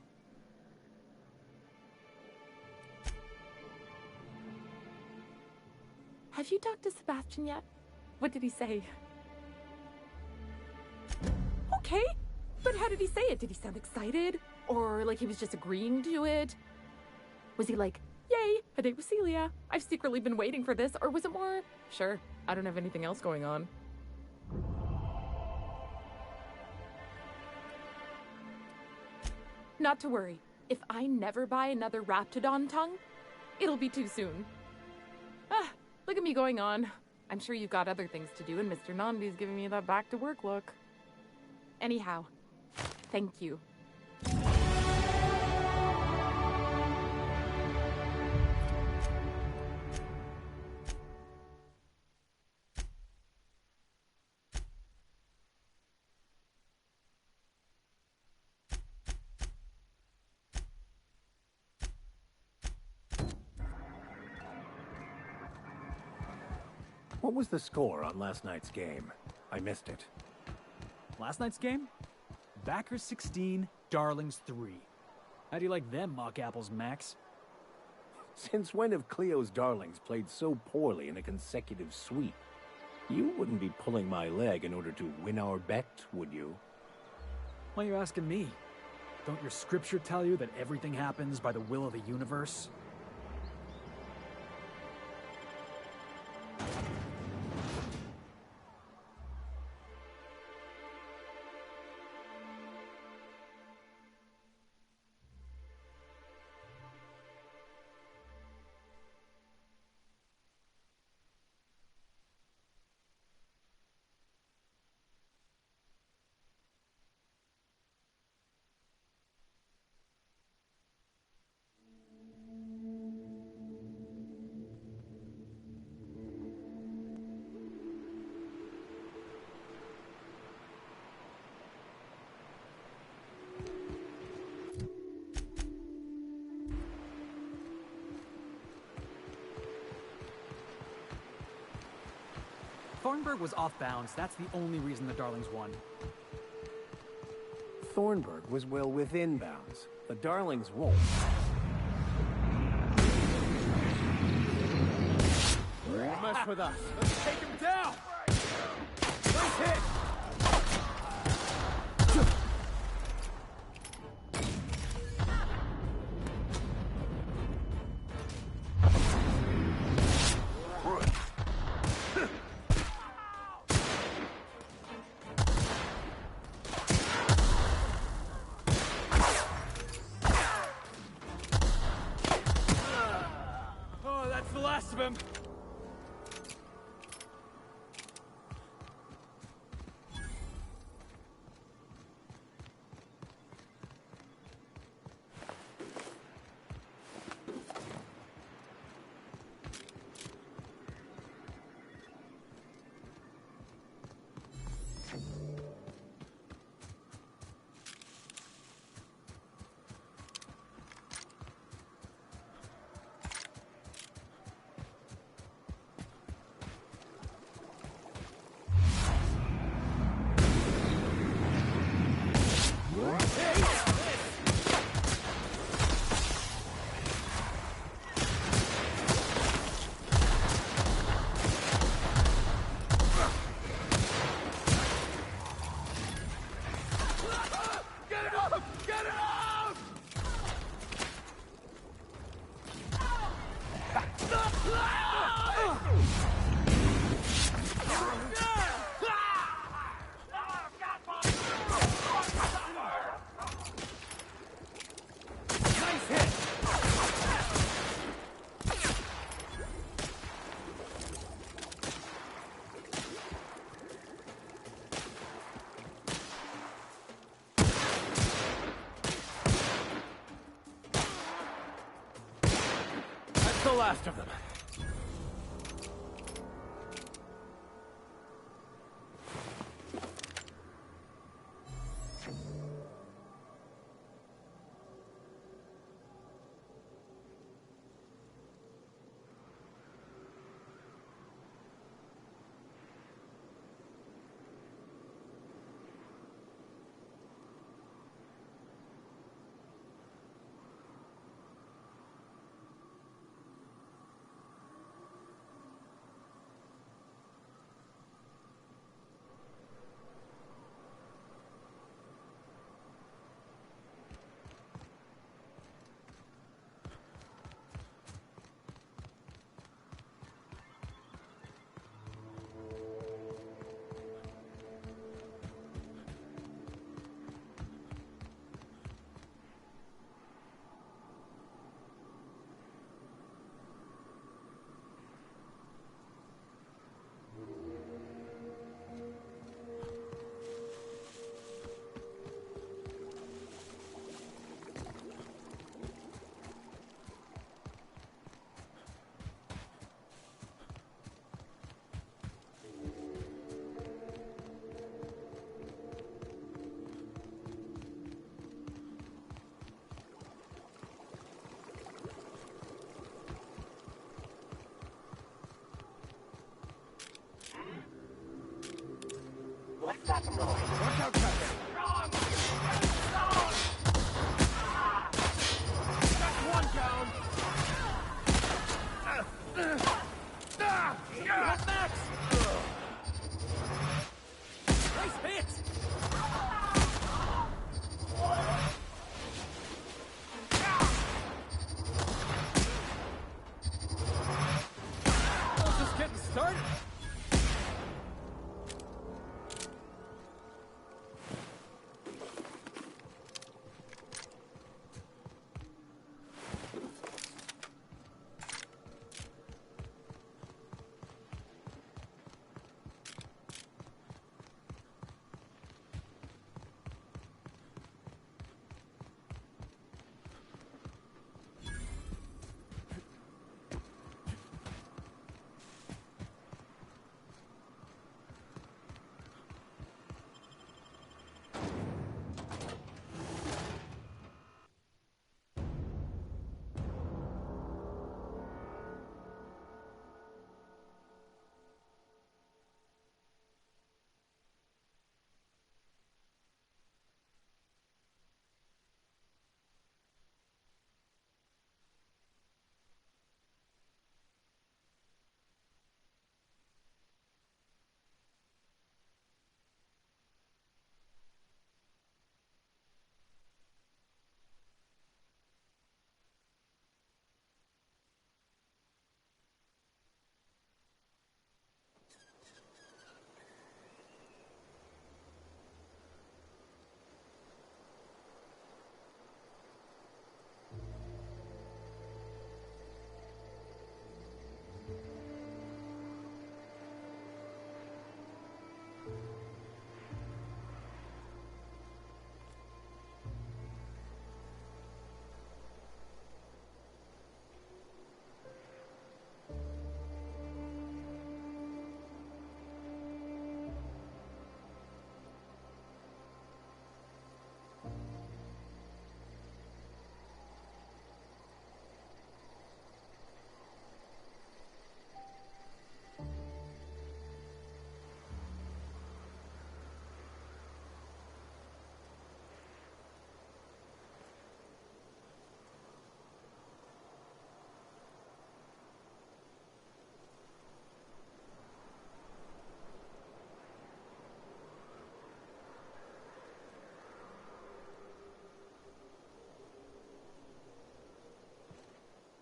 Have you talked to Sebastian yet? What did he say? Okay, but how did he say it? Did he sound excited? Or like he was just agreeing to it? Was he like, yay, a date with Celia. I've secretly been waiting for this. Or was it more, sure, I don't have anything else going on. Not to worry. If I never buy another Raptidon tongue, it'll be too soon. Ah, look at me going on. I'm sure you've got other things to do, and Mr. Nandi's giving me that back-to-work look. Anyhow, thank you. What was the score on last night's game? I missed it. Last night's game? Backers 16, Darlings 3. How do you like them mock apples, Max? Since when have Cleo's Darlings played so poorly in a consecutive sweep? You wouldn't be pulling my leg in order to win our bet, would you? Why are you asking me? Don't your scripture tell you that everything happens by the will of the universe? Thornburg was off bounds. That's the only reason the Darlings won. Thornburg was well within bounds. The Darlings won't. Mess with us. Let's take him down! Nice hit! last of them. What's that noise? Watch out, Captain! That's one down! What's next? Nice hit! Well, just getting started.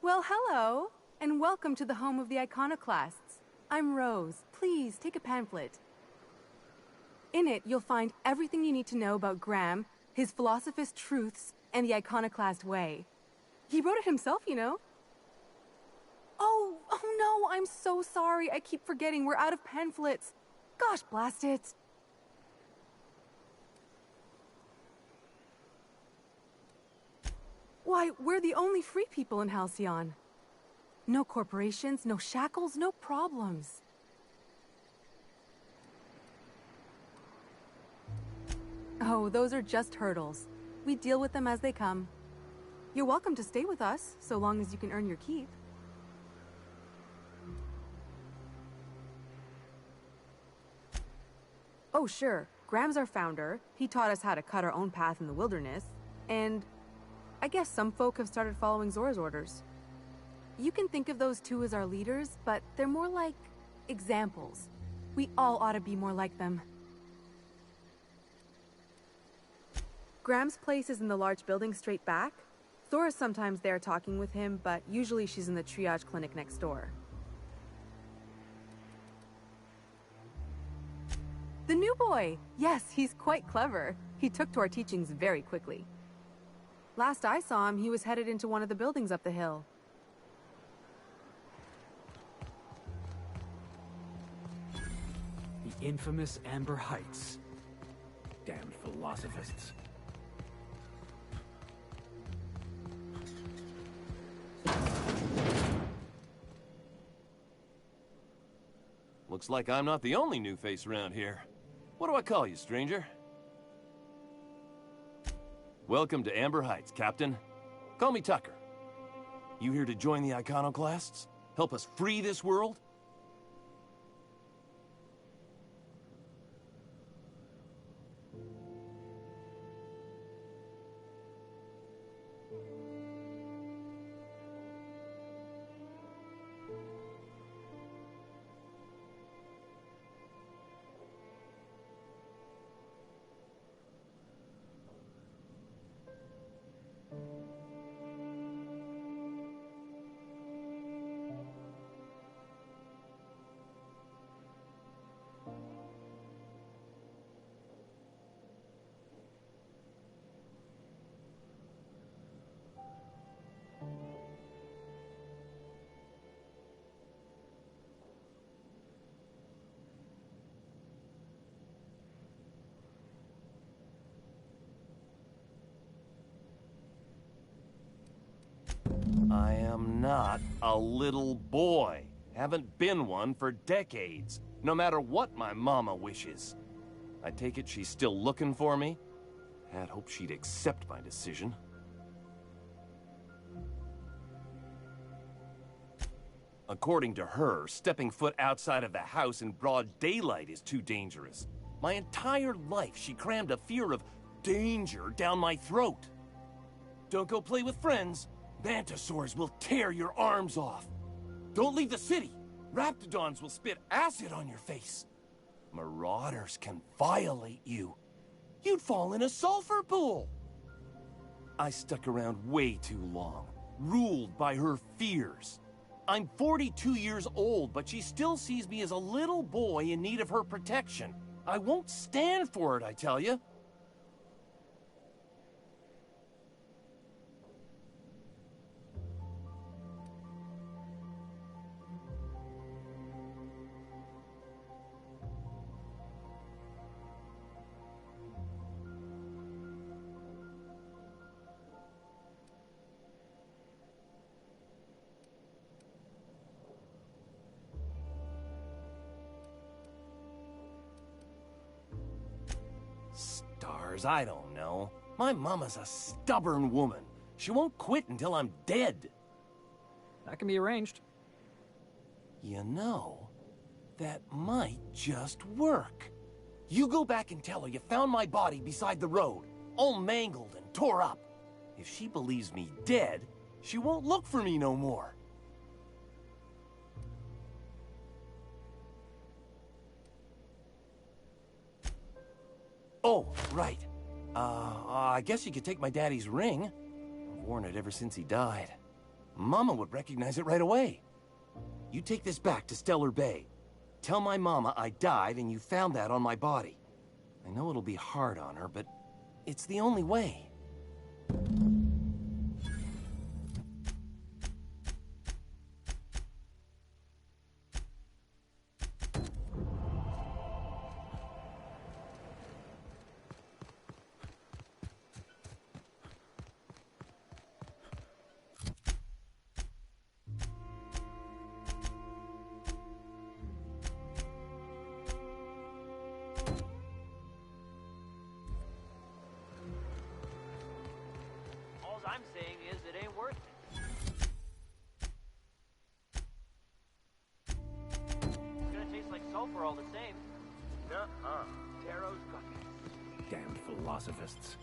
Well, hello, and welcome to the home of the Iconoclasts. I'm Rose. Please, take a pamphlet. In it, you'll find everything you need to know about Graham, his Philosophist truths, and the Iconoclast way. He wrote it himself, you know. Oh no, I'm so sorry. I keep forgetting. We're out of pamphlets. Gosh, blast it. Why, we're the only free people in Halcyon. No corporations, no shackles, no problems. Oh, those are just hurdles. We deal with them as they come. You're welcome to stay with us, so long as you can earn your keep. Oh, sure. Graham's our founder. He taught us how to cut our own path in the wilderness. And I guess some folk have started following Zora's orders. You can think of those two as our leaders, but they're more like examples. We all ought to be more like them. Graham's place is in the large building straight back. Zora's sometimes there talking with him, but usually she's in the triage clinic next door. The new boy! Yes, he's quite clever. He took to our teachings very quickly. Last I saw him, he was headed into one of the buildings up the hill. The infamous Amber Heights. Damned philosophists. Looks like I'm not the only new face around here. What do I call you, stranger? Welcome to Amber Heights, Captain. Call me Tucker. You here to join the Iconoclasts? Help us free this world? I am not a little boy. Haven't been one for decades, no matter what my mama wishes. I take it she's still looking for me? Had hoped she'd accept my decision. According to her, stepping foot outside of the house in broad daylight is too dangerous. My entire life, she crammed a fear of danger down my throat. Don't go play with friends. Mantisaurs will tear your arms off. Don't leave the city. Raptidons will spit acid on your face. Marauders can violate you. You'd fall in a sulfur pool. I stuck around way too long, ruled by her fears. I'm 42 years old, but she still sees me as a little boy in need of her protection. I won't stand for it, I tell you. I don't know. My mama's a stubborn woman. She won't quit until I'm dead. That can be arranged. You know, that might just work. You go back and tell her you found my body beside the road, all mangled and tore up. If she believes me dead, she won't look for me no more. Oh, right. I guess you could take my daddy's ring. I've worn it ever since he died. Mama would recognize it right away. You take this back to Stellar Bay. Tell my mama I died and you found that on my body. I know it'll be hard on her, but it's the only way. sulfur all the same. Nuh-uh. Taro's got it. Damn philosophists.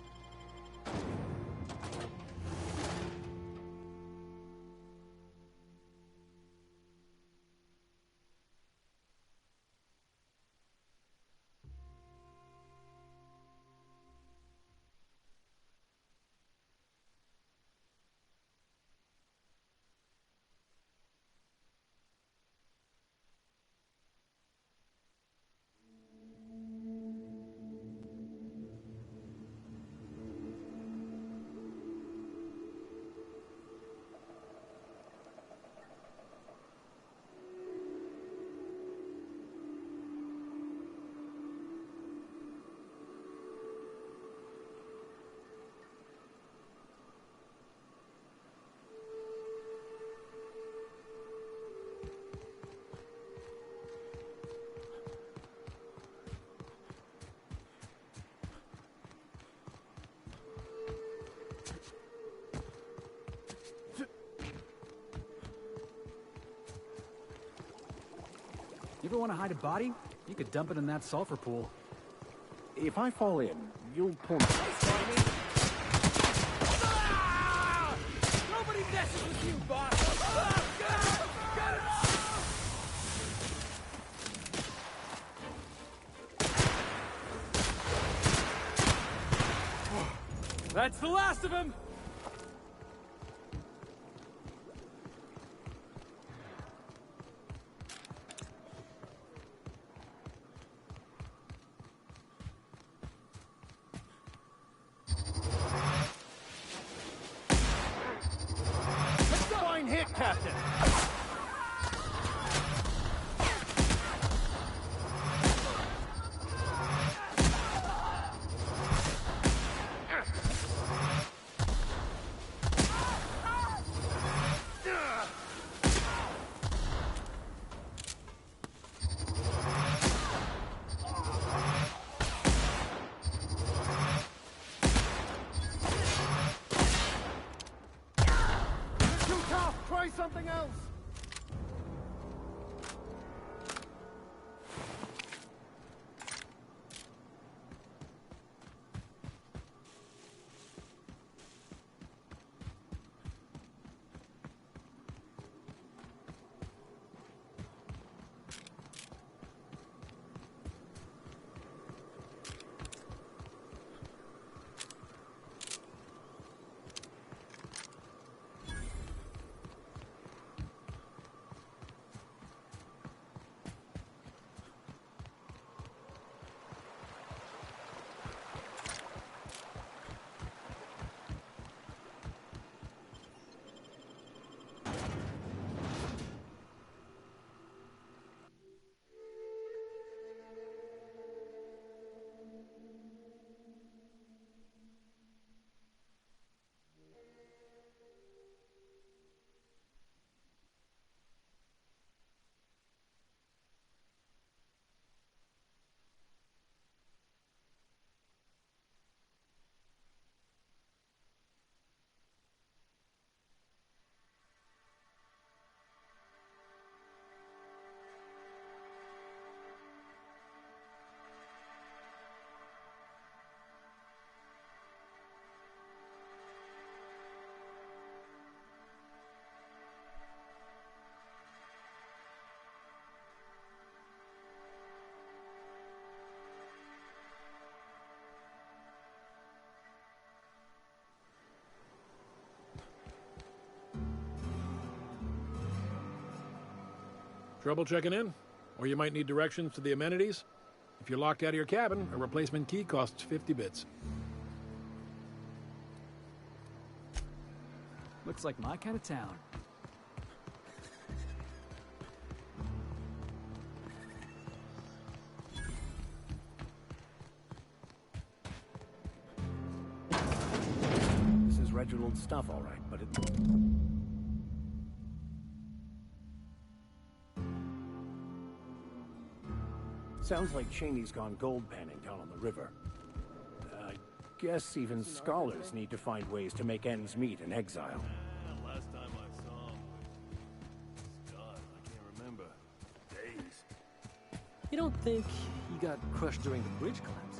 You ever want to hide a body? You could dump it in that sulfur pool. If I fall in, you'll pull me. Nobody messes with you, boss! That's the last of him! Fine hit, Captain! Try something else! Trouble checking in? Or you might need directions to the amenities? If you're locked out of your cabin, a replacement key costs 50 bits. Looks like my kind of town. This is Reginald's stuff, all right, but it... Sounds like Cheney's gone gold panning down on the river. I guess even scholars need to find ways to make ends meet in exile. Last time I saw him was... God, I can't remember. Days. You don't think he got crushed during the bridge collapse?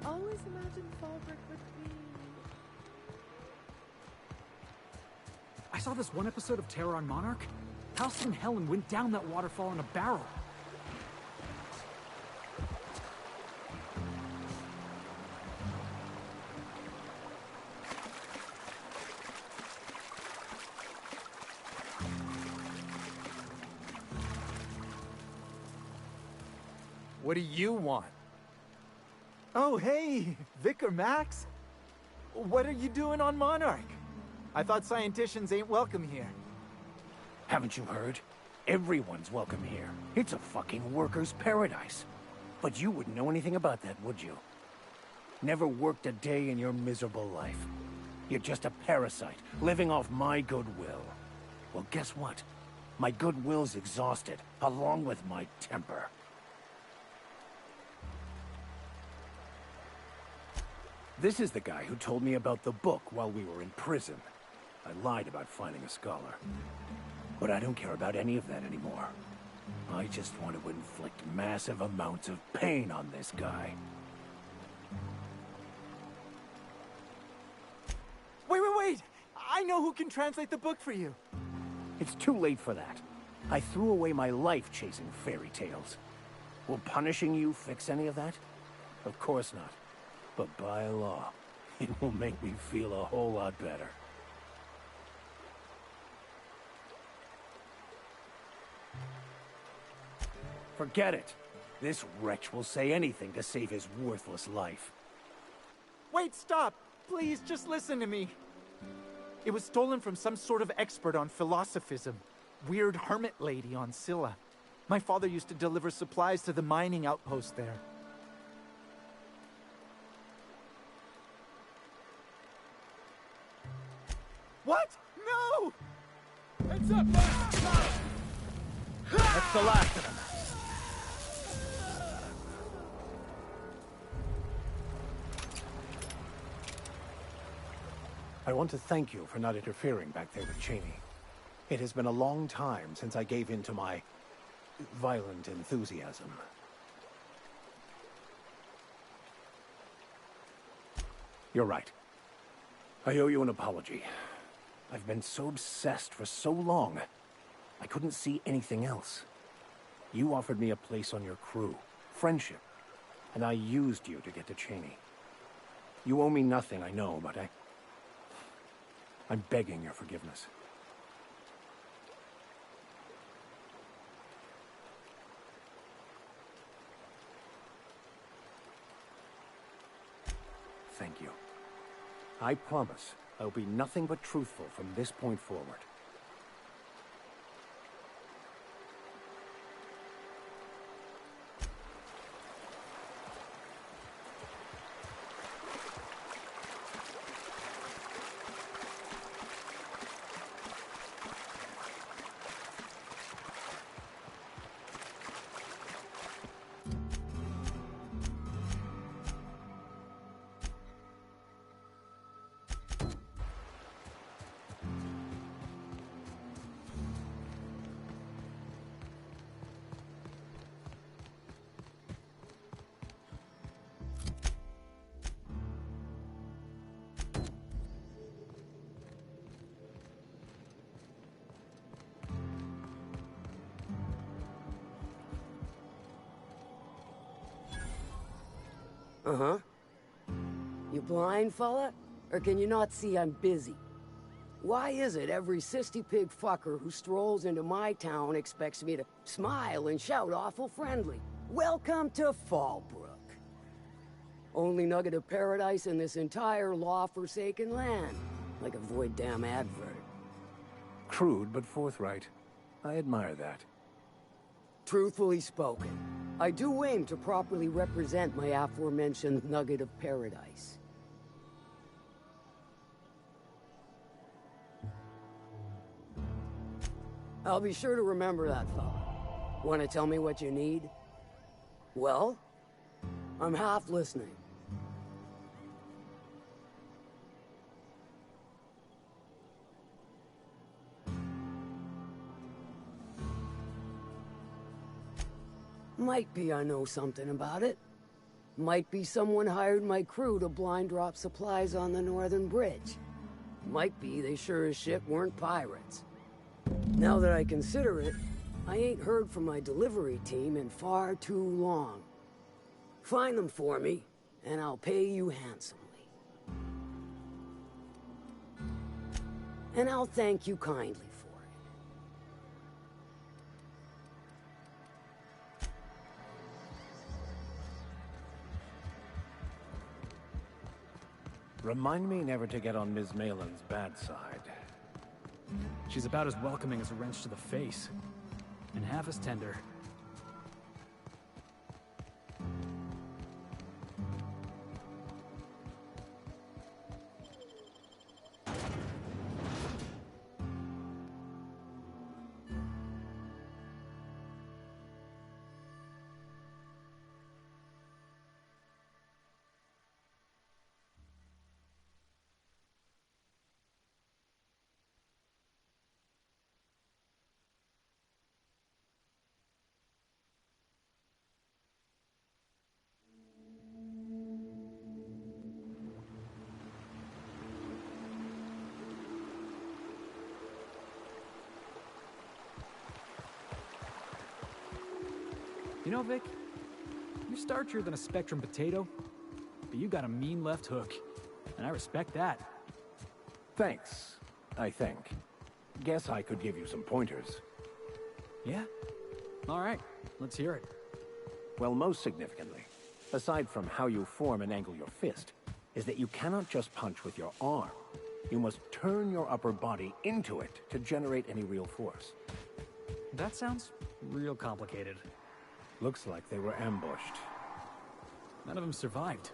Always imagined Fallbrook would be... I saw this one episode of Terror on Monarch. Halcyon and Helen went down that waterfall in a barrel. What do you want? Oh, hey, Vicar Max. What are you doing on Monarch? I thought scienticians ain't welcome here. Haven't you heard? Everyone's welcome here. It's a fucking worker's paradise. But you wouldn't know anything about that, would you? Never worked a day in your miserable life. You're just a parasite, living off my goodwill. Well, guess what? My goodwill's exhausted, along with my temper. This is the guy who told me about the book while we were in prison. I lied about finding a scholar. But I don't care about any of that anymore. I just want to inflict massive amounts of pain on this guy. Wait! I know who can translate the book for you. It's too late for that. I threw away my life chasing fairy tales. Will punishing you fix any of that? Of course not. But by law, it will make me feel a whole lot better. Forget it. This wretch will say anything to save his worthless life. Wait, stop! Please, just listen to me. It was stolen from some sort of expert on philosophism. Weird hermit lady on Scylla. My father used to deliver supplies to the mining outpost there. What? No! Heads up, Max! That's the last of them. I want to thank you for not interfering back there with Cheney. It has been a long time since I gave in to my violent enthusiasm. You're right. I owe you an apology. I've been so obsessed for so long, I couldn't see anything else. You offered me a place on your crew, friendship, and I used you to get to Cheney. You owe me nothing, I know, but I'm begging your forgiveness. Thank you. I promise I'll be nothing but truthful from this point forward. Uh-huh. You blind, fella? Or can you not see I'm busy? Why is it every sissy pig fucker who strolls into my town expects me to smile and shout awful friendly? Welcome to Fallbrook. Only nugget of paradise in this entire law-forsaken land. Like a void damn advert. Crude but forthright. I admire that. Truthfully spoken, I do aim to properly represent my aforementioned nugget of paradise. I'll be sure to remember that, fella. Want to tell me what you need? Well, I'm half listening. Might be I know something about it. Might be someone hired my crew to blind drop supplies on the northern bridge. Might be they sure as shit weren't pirates. Now that I consider it, I ain't heard from my delivery team in far too long. Find them for me, and I'll pay you handsomely. And I'll thank you kindly for it. Remind me never to get on Ms. Malin's bad side. She's about as welcoming as a wrench to the face, and half as tender. You know, Vic, you're starchier than a Spectrum potato, but you got a mean left hook, and I respect that. Thanks, I think. Guess I could give you some pointers. Yeah? All right, let's hear it. Well, most significantly, aside from how you form and angle your fist, is that you cannot just punch with your arm. You must turn your upper body into it to generate any real force. That sounds real complicated. Looks like they were ambushed. None of them survived.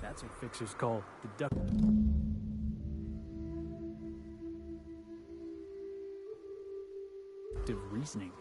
That's what fixers call deductive reasoning.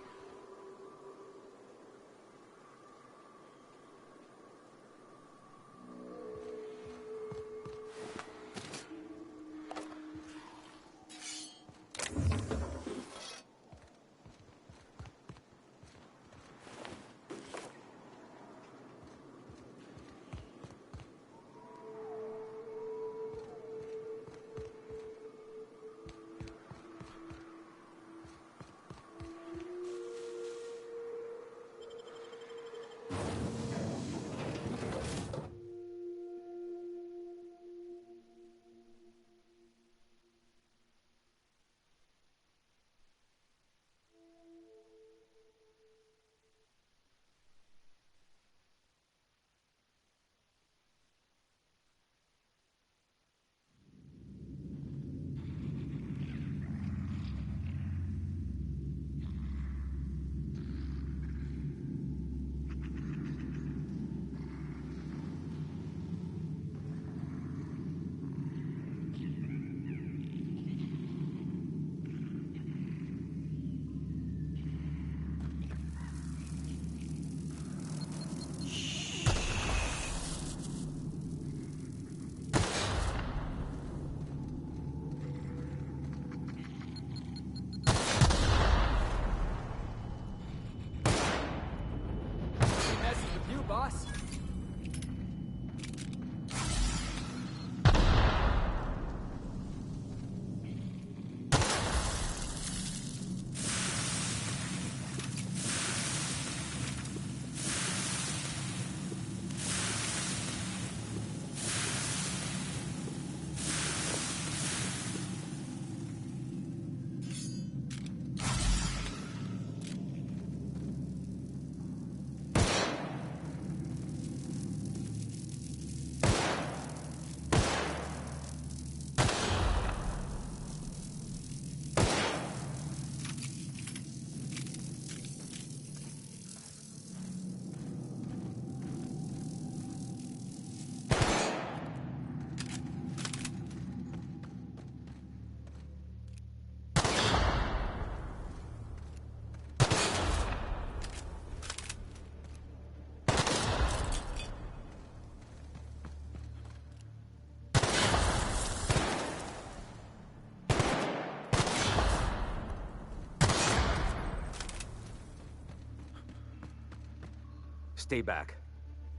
stay back.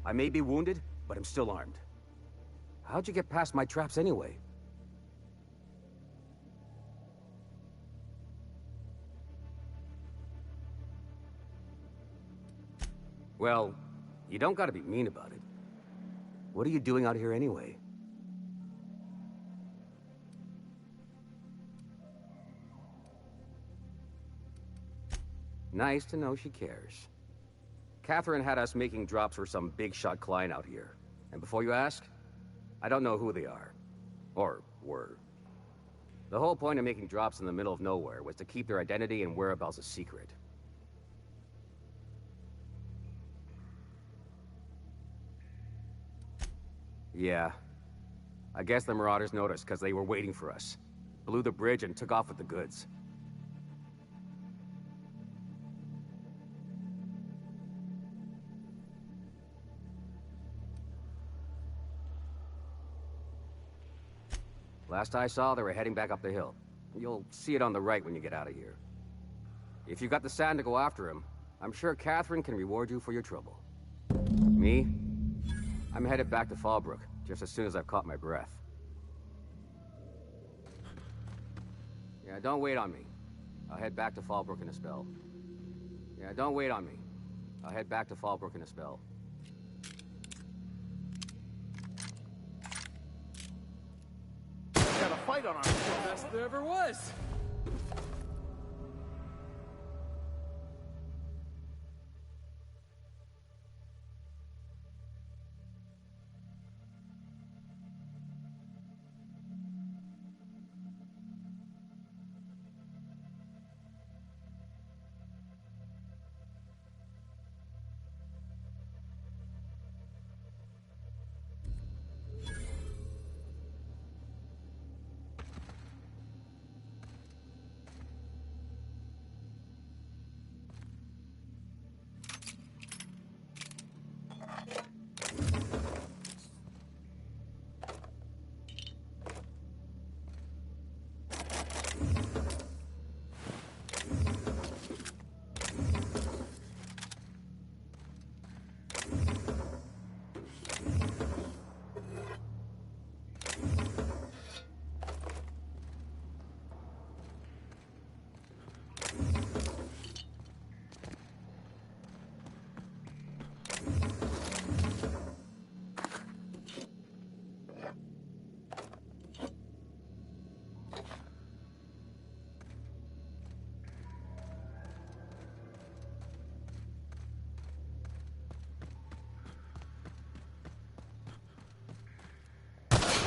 I may be wounded, but I'm still armed. How'd you get past my traps anyway? Well, you don't gotta be mean about it. What are you doing out here anyway? Nice to know she cares. Catherine had us making drops for some big-shot client out here. And before you ask, I don't know who they are. Or were. The whole point of making drops in the middle of nowhere was to keep their identity and whereabouts a secret. Yeah. I guess the Marauders noticed because they were waiting for us. Blew the bridge and took off with the goods. Last I saw, they were heading back up the hill. You'll see it on the right when you get out of here. If you've got the sand to go after him, I'm sure Catherine can reward you for your trouble. Me? I'm headed back to Fallbrook, just as soon as I've caught my breath. Yeah, don't wait on me. I'll head back to Fallbrook in a spell. Yeah, don't wait on me. I'll head back to Fallbrook in a spell. Got a fight on our hands. Best there ever was.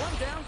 One down.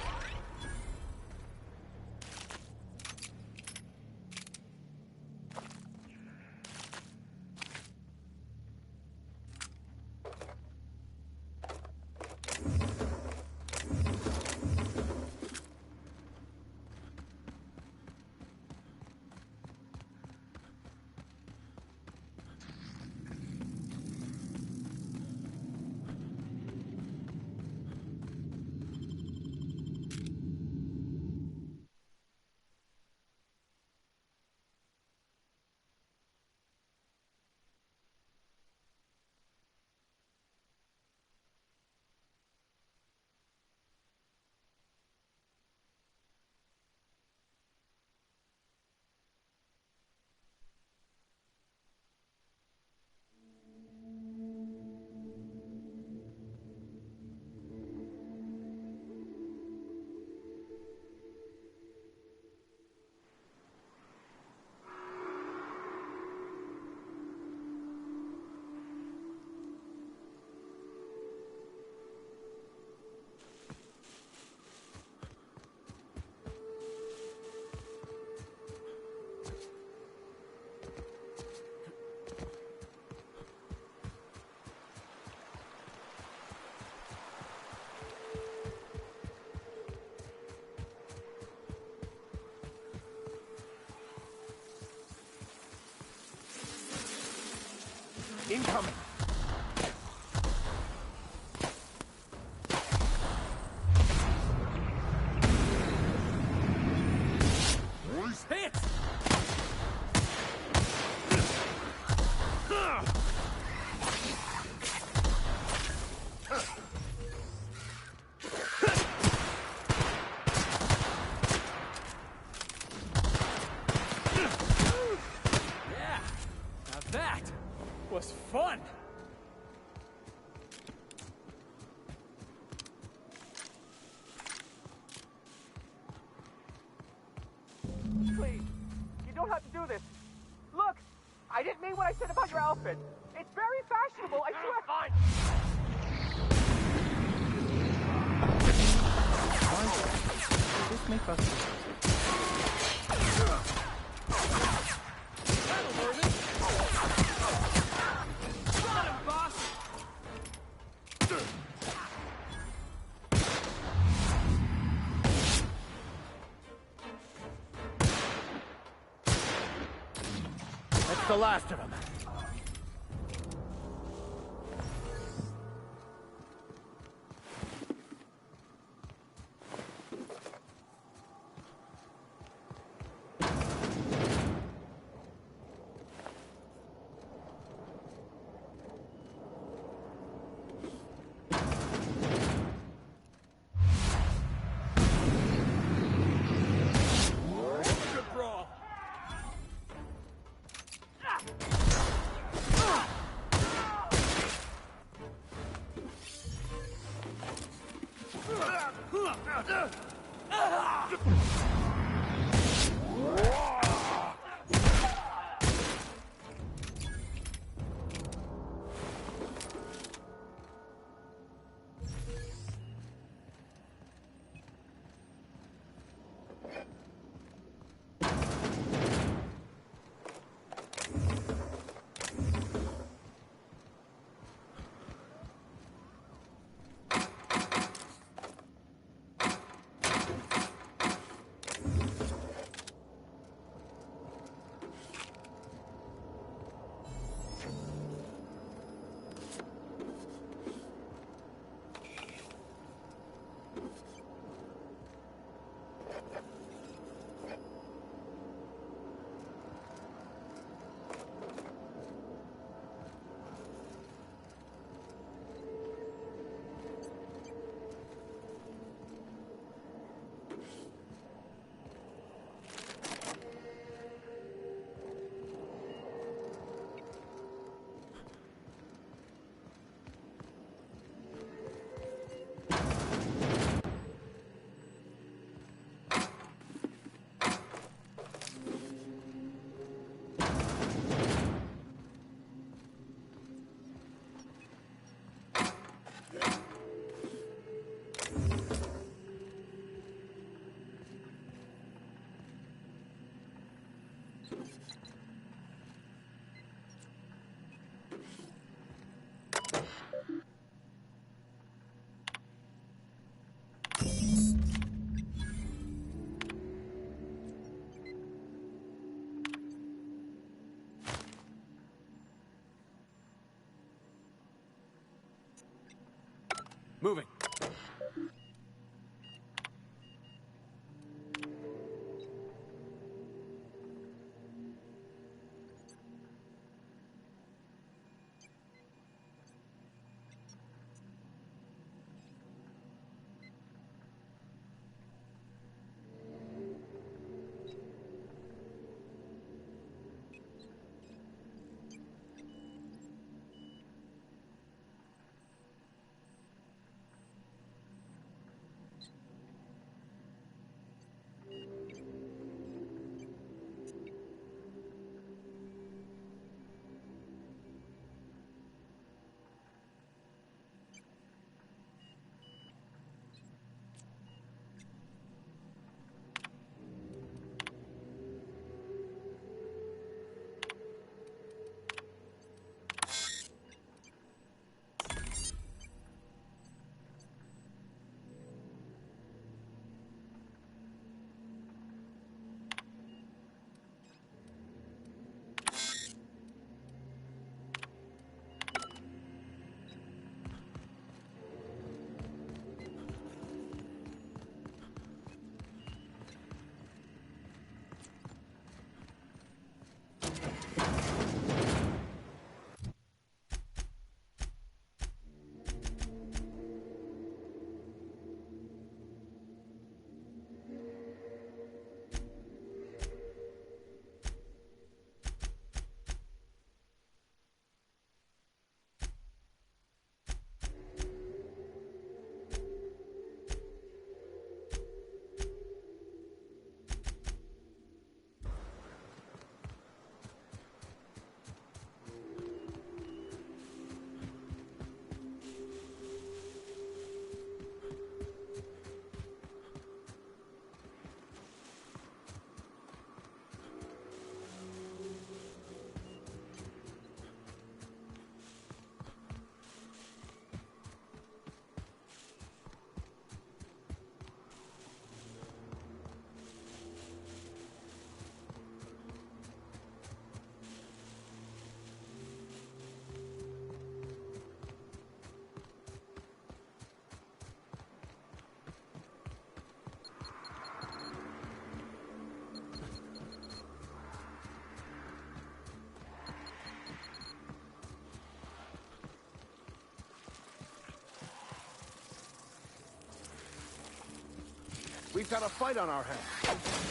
Incoming! Hit! do this. Look, I didn't mean what I said about your outfit. It's very fashionable, I swear. Fine. Why does this make us... That's the last of them. Good brawl. Moving. We've got a fight on our hands.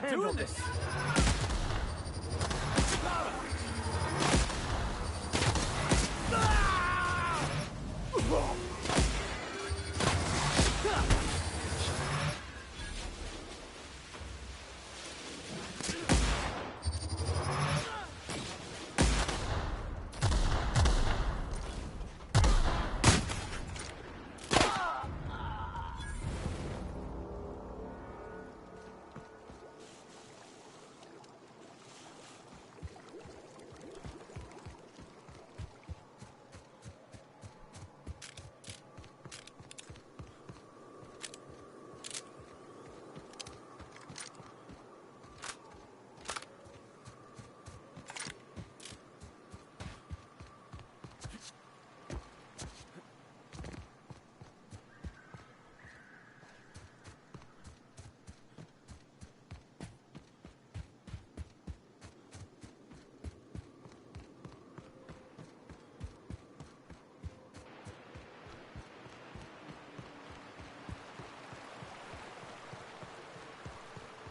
Doing this!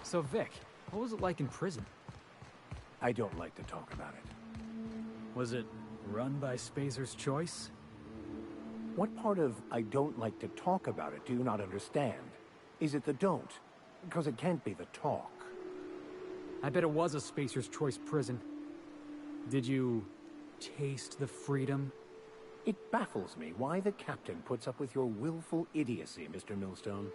So, Vic, what was it like in prison? I don't like to talk about it. Was it run by Spacer's choice? What part of I don't like to talk about it do you not understand? Is it the don't? Because it can't be the talk. I bet it was a Spacer's choice prison. Did you taste the freedom? It baffles me why the captain puts up with your willful idiocy, Mr. Millstone.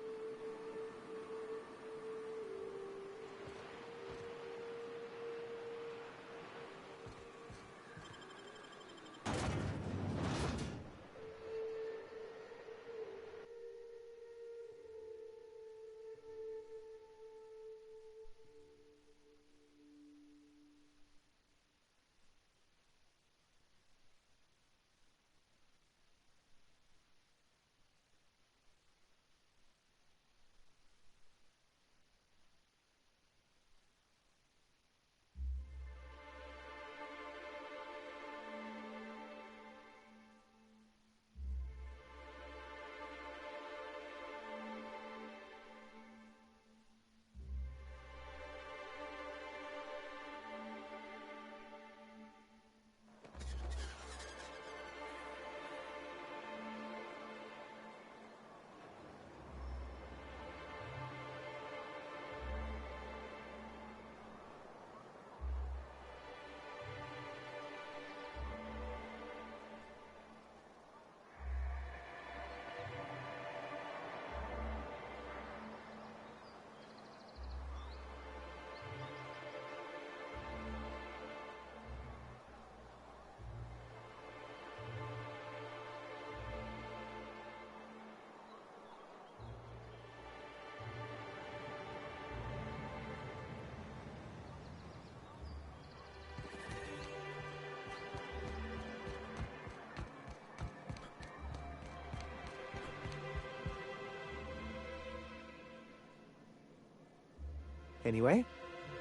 Anyway,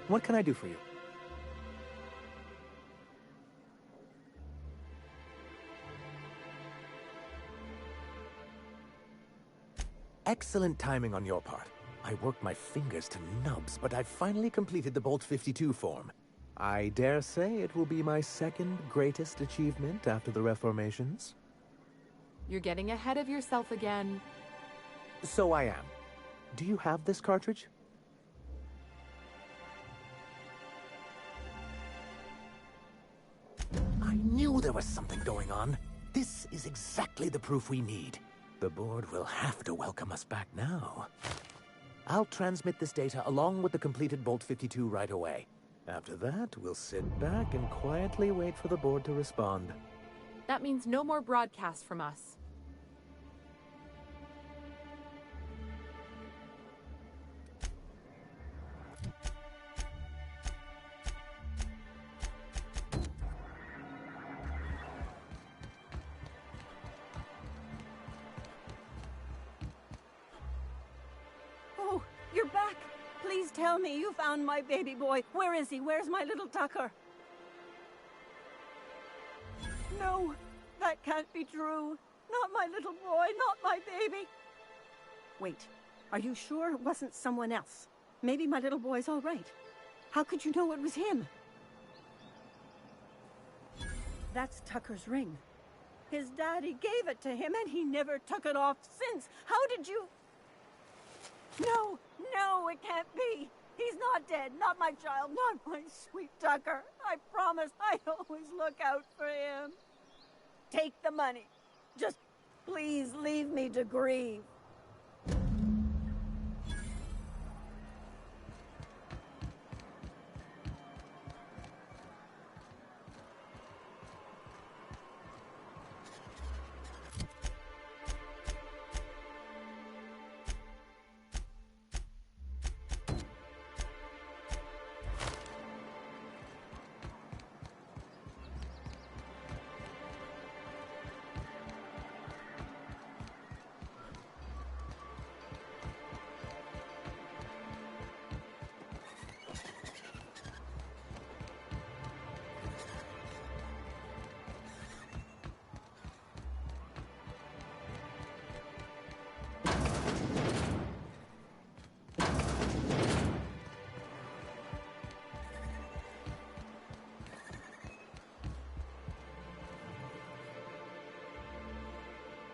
what can I do for you? Excellent timing on your part. I worked my fingers to nubs, but I've finally completed the Bolt 52 form. I dare say it will be my second greatest achievement after the Reformations. You're getting ahead of yourself again. So I am. Do you have this cartridge? I knew there was something going on. This is exactly the proof we need. The board will have to welcome us back now. I'll transmit this data along with the completed Bolt 52 right away. After that, we'll sit back and quietly wait for the board to respond. That means no more broadcasts from us. Oh, you're back. Please tell me you found my baby boy. Where is he? Where's my little Tucker? No, that can't be true. Not my little boy, not my baby. Wait, are you sure it wasn't someone else? Maybe my little boy's all right. How could you know it was him? That's Tucker's ring. His daddy gave it to him and he never took it off since. How did you... No, no, it can't be. He's not dead. Not my child. Not my sweet Tucker. I promise I'd always look out for him. Take the money. Just please leave me to grieve.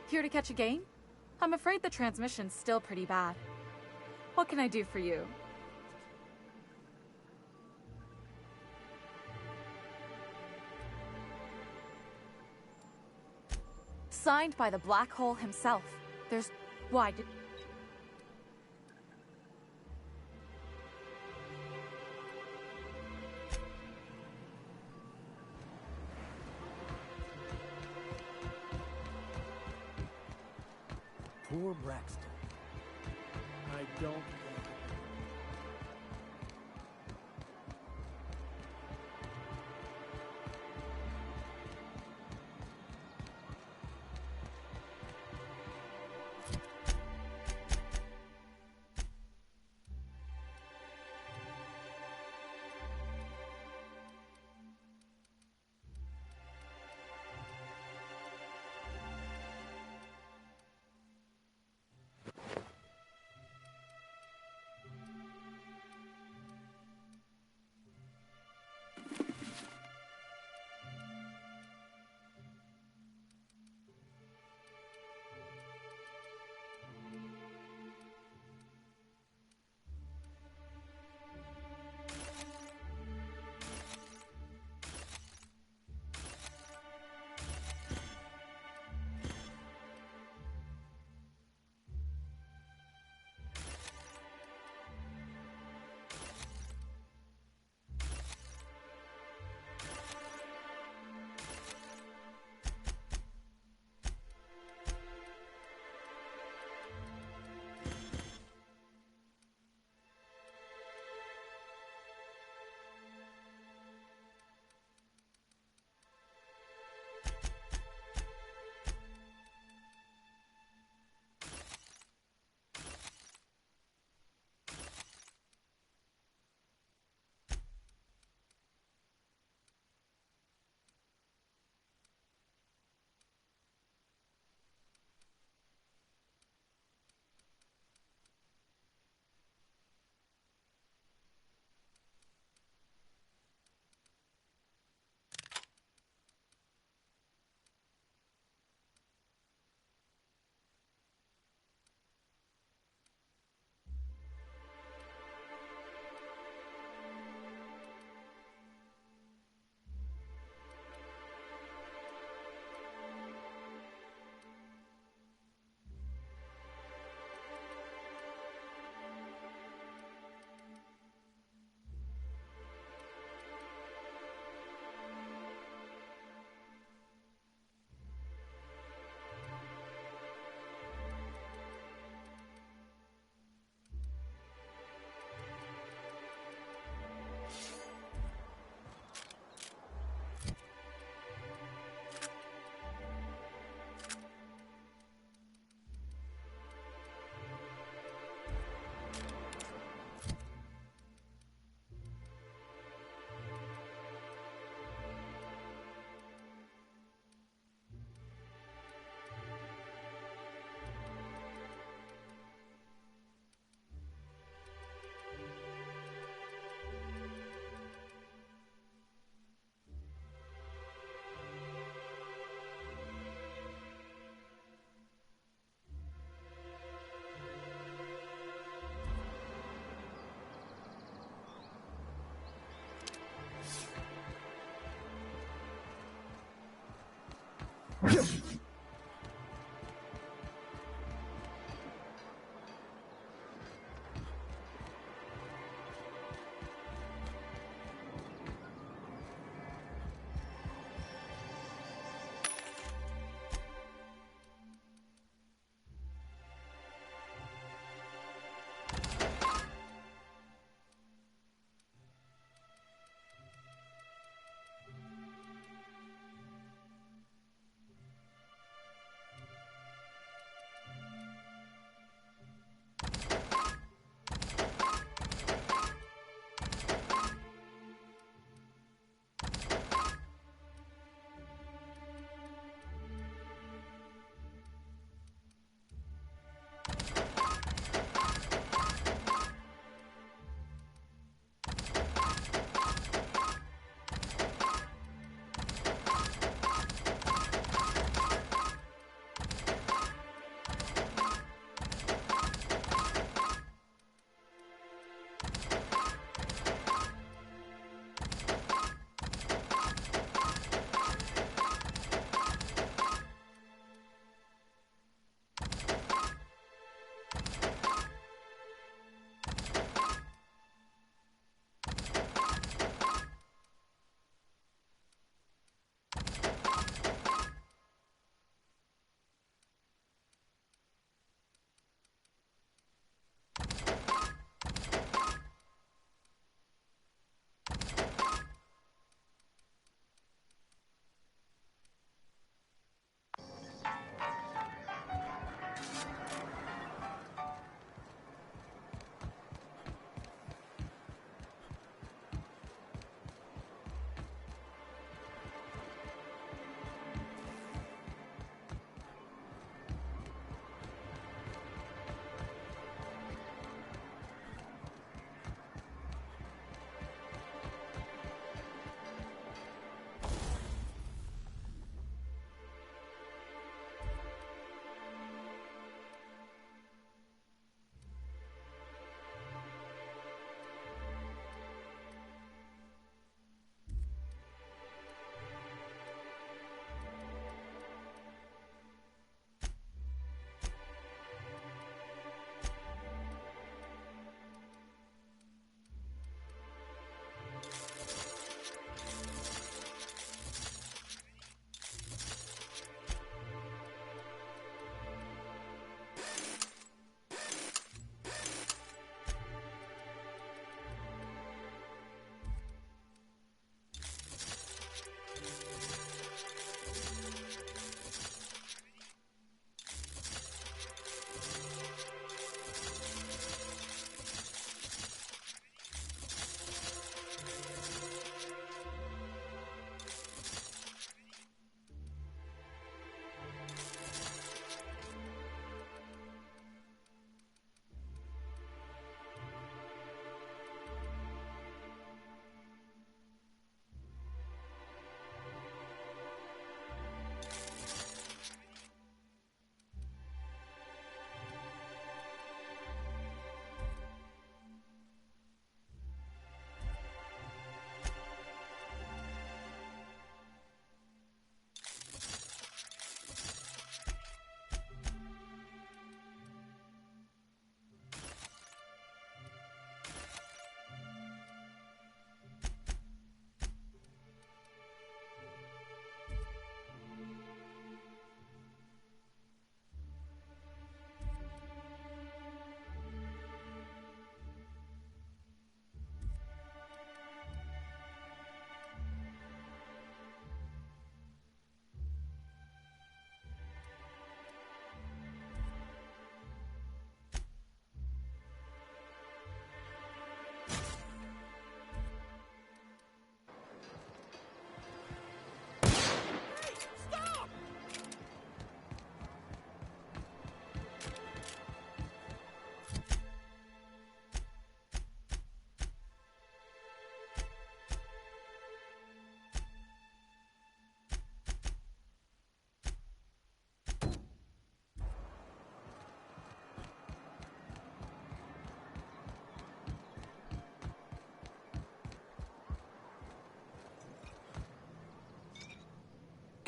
Here to catch a game? I'm afraid the transmission's still pretty bad. What can I do for you? Signed by the Black Hole himself. There's... Why did... Poor Braxton. I don't...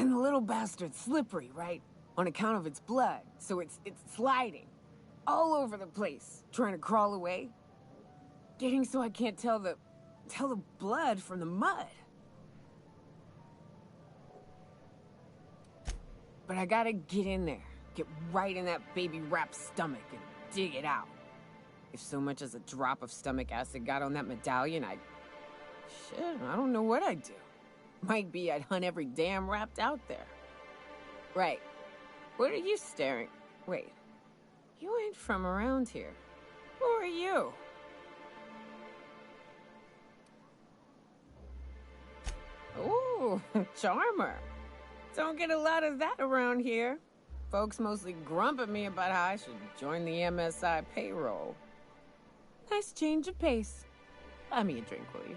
And the little bastard's slippery, right? On account of its blood, so it's sliding. All over the place, trying to crawl away. Getting so I can't tell the blood from the mud. But I gotta get in there, get right in that baby rap's stomach and dig it out. If so much as a drop of stomach acid got on that medallion, shit, I don't know what I'd do. Might be I'd hunt every damn rapt out there. Right. What are you staring? Wait. You ain't from around here. Who are you? Ooh, charmer. Don't get a lot of that around here. Folks mostly grump at me about how I should join the MSI payroll. Nice change of pace. Buy me a drink, will you?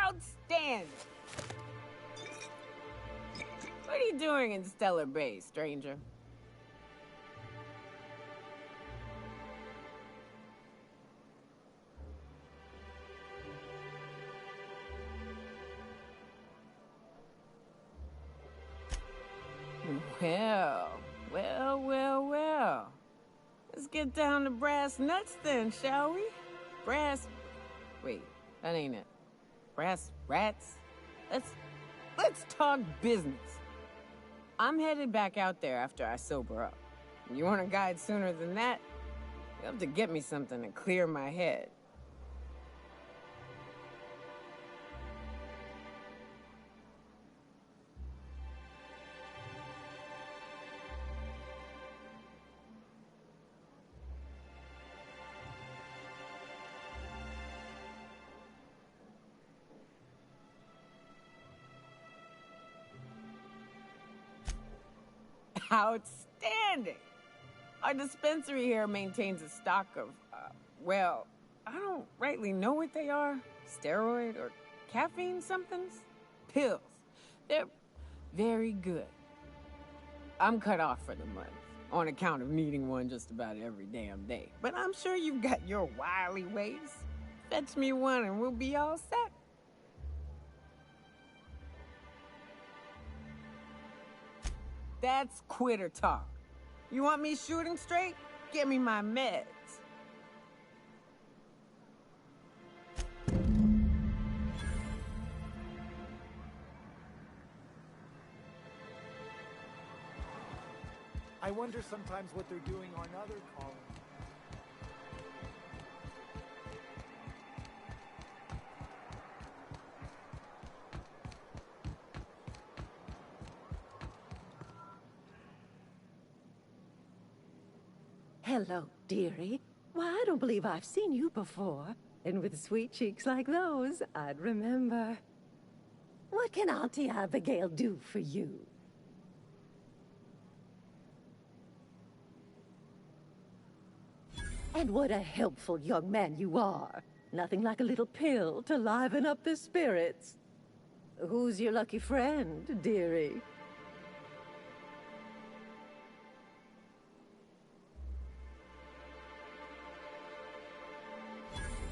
Outstanding! What are you doing in Stellar Bay, stranger? Well. Let's get down to brass nuts then, shall we? Wait, that ain't it. Brass rats? Let's talk business. I'm headed back out there after I sober up. You want a guide sooner than that? You'll have to get me something to clear my head. Outstanding! Our dispensary here maintains a stock of, well, I don't rightly know what they are. Steroid or caffeine somethings? Pills. They're very good. I'm cut off for the month, on account of needing one just about every damn day. But I'm sure you've got your wily ways. Fetch me one and we'll be all set. That's quitter talk. You want me shooting straight? Give me my meds. I wonder sometimes what they're doing on other colonies. Hello, dearie. Why, I don't believe I've seen you before. And with sweet cheeks like those, I'd remember. What can Auntie Abigail do for you? And what a helpful young man you are. Nothing like a little pill to liven up the spirits. Who's your lucky friend, dearie?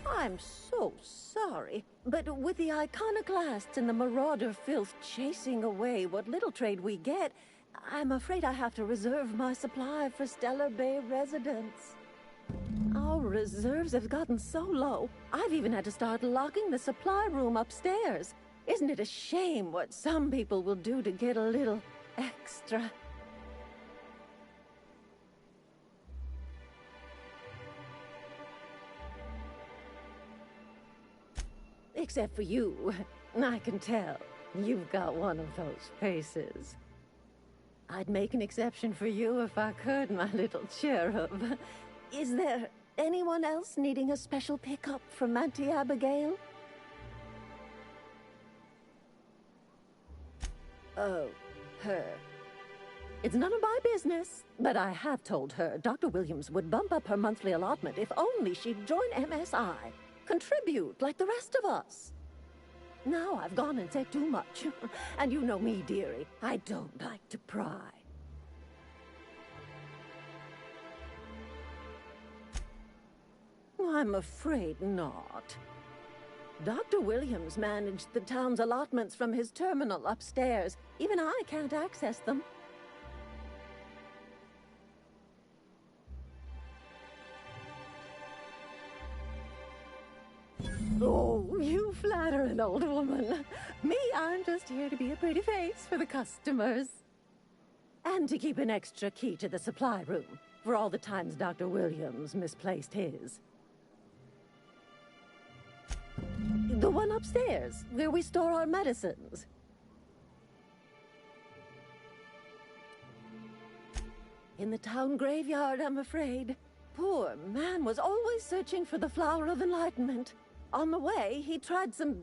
I'm so sorry, but with the iconoclasts and the marauder filth chasing away what little trade we get, I'm afraid I have to reserve my supply for Stellar Bay residents. Our reserves have gotten so low, I've even had to start locking the supply room upstairs. Isn't it a shame what some people will do to get a little extra? Except for you. I can tell. You've got one of those faces. I'd make an exception for you if I could, my little cherub. Is there anyone else needing a special pickup from Auntie Abigail? Oh, her. It's none of my business, but I have told her Dr. Williams would bump up her monthly allotment if only she'd join MSI. Contribute like the rest of us. Now I've gone and said too much. And you know me, dearie. I don't like to pry. I'm afraid not. Dr. Williams managed the town's allotments from his terminal upstairs. Even I can't access them. Oh, you flatter an old woman. Me, I'm just here to be a pretty face for the customers. And to keep an extra key to the supply room, for all the times Dr. Williams misplaced his. The one upstairs, where we store our medicines. In the town graveyard, I'm afraid. Poor man was always searching for the Flower of Enlightenment. On the way, he tried some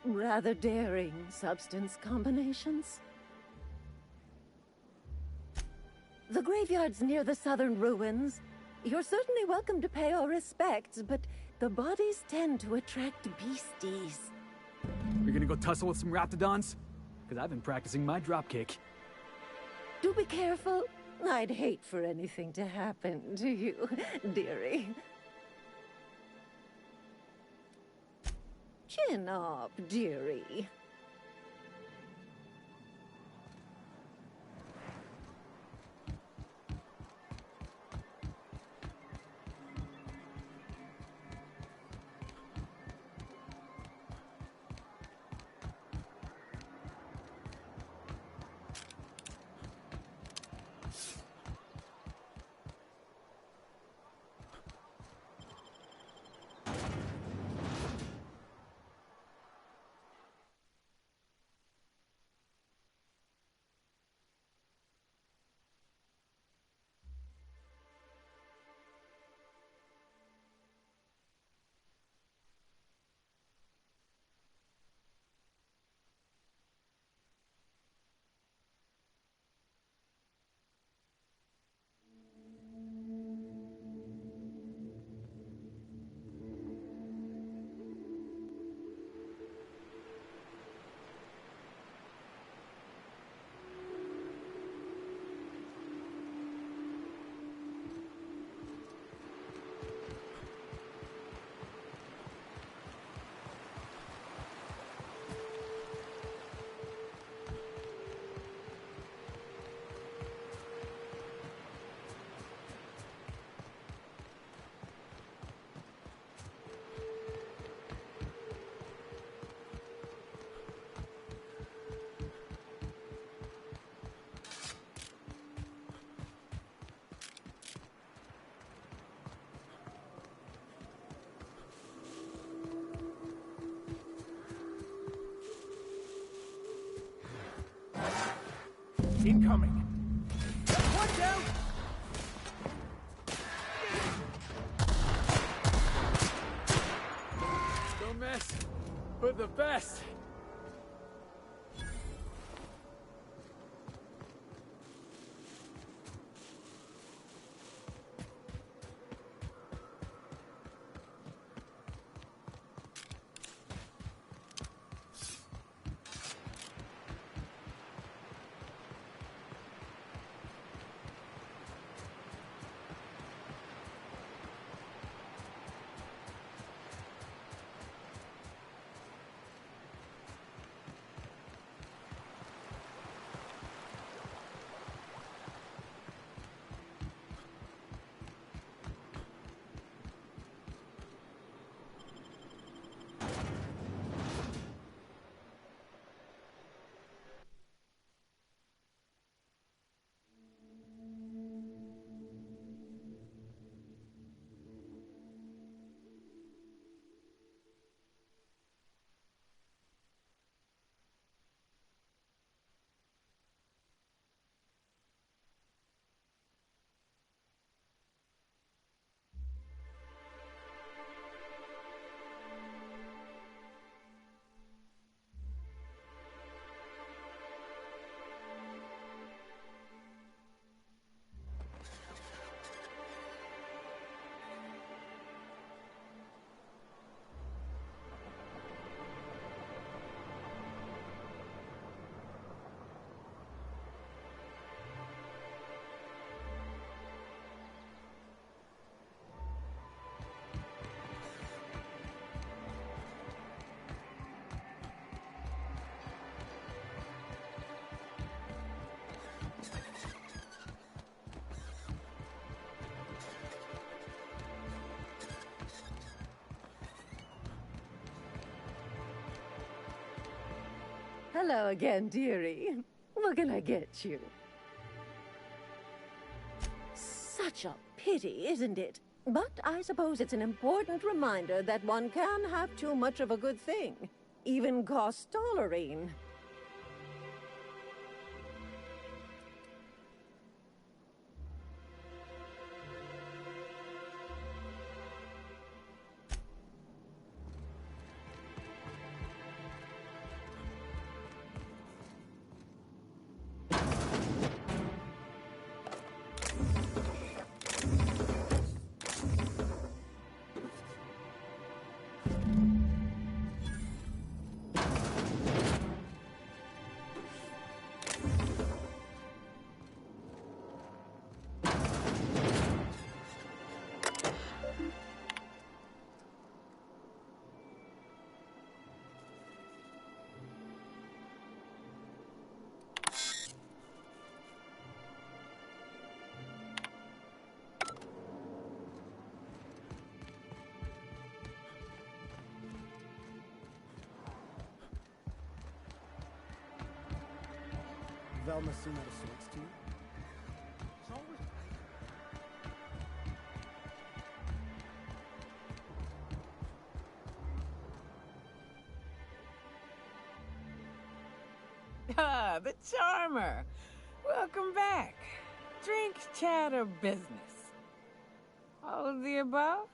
rather daring substance combinations. The graveyard's near the southern ruins. You're certainly welcome to pay our respects, but the bodies tend to attract beasties. You're gonna go tussle with some raptidons? Because I've been practicing my dropkick. Do be careful. I'd hate for anything to happen to you, dearie. Chin up, dearie. Incoming. Watch out! Don't mess with the best. Hello again, dearie. What can I get you? Such a pity, isn't it? But I suppose it's an important reminder that one can have too much of a good thing. Even cost tolerine. Velma seem out of sorts to you? Ah, the Charmer. Welcome back. Drink, chat, or business? All of the above?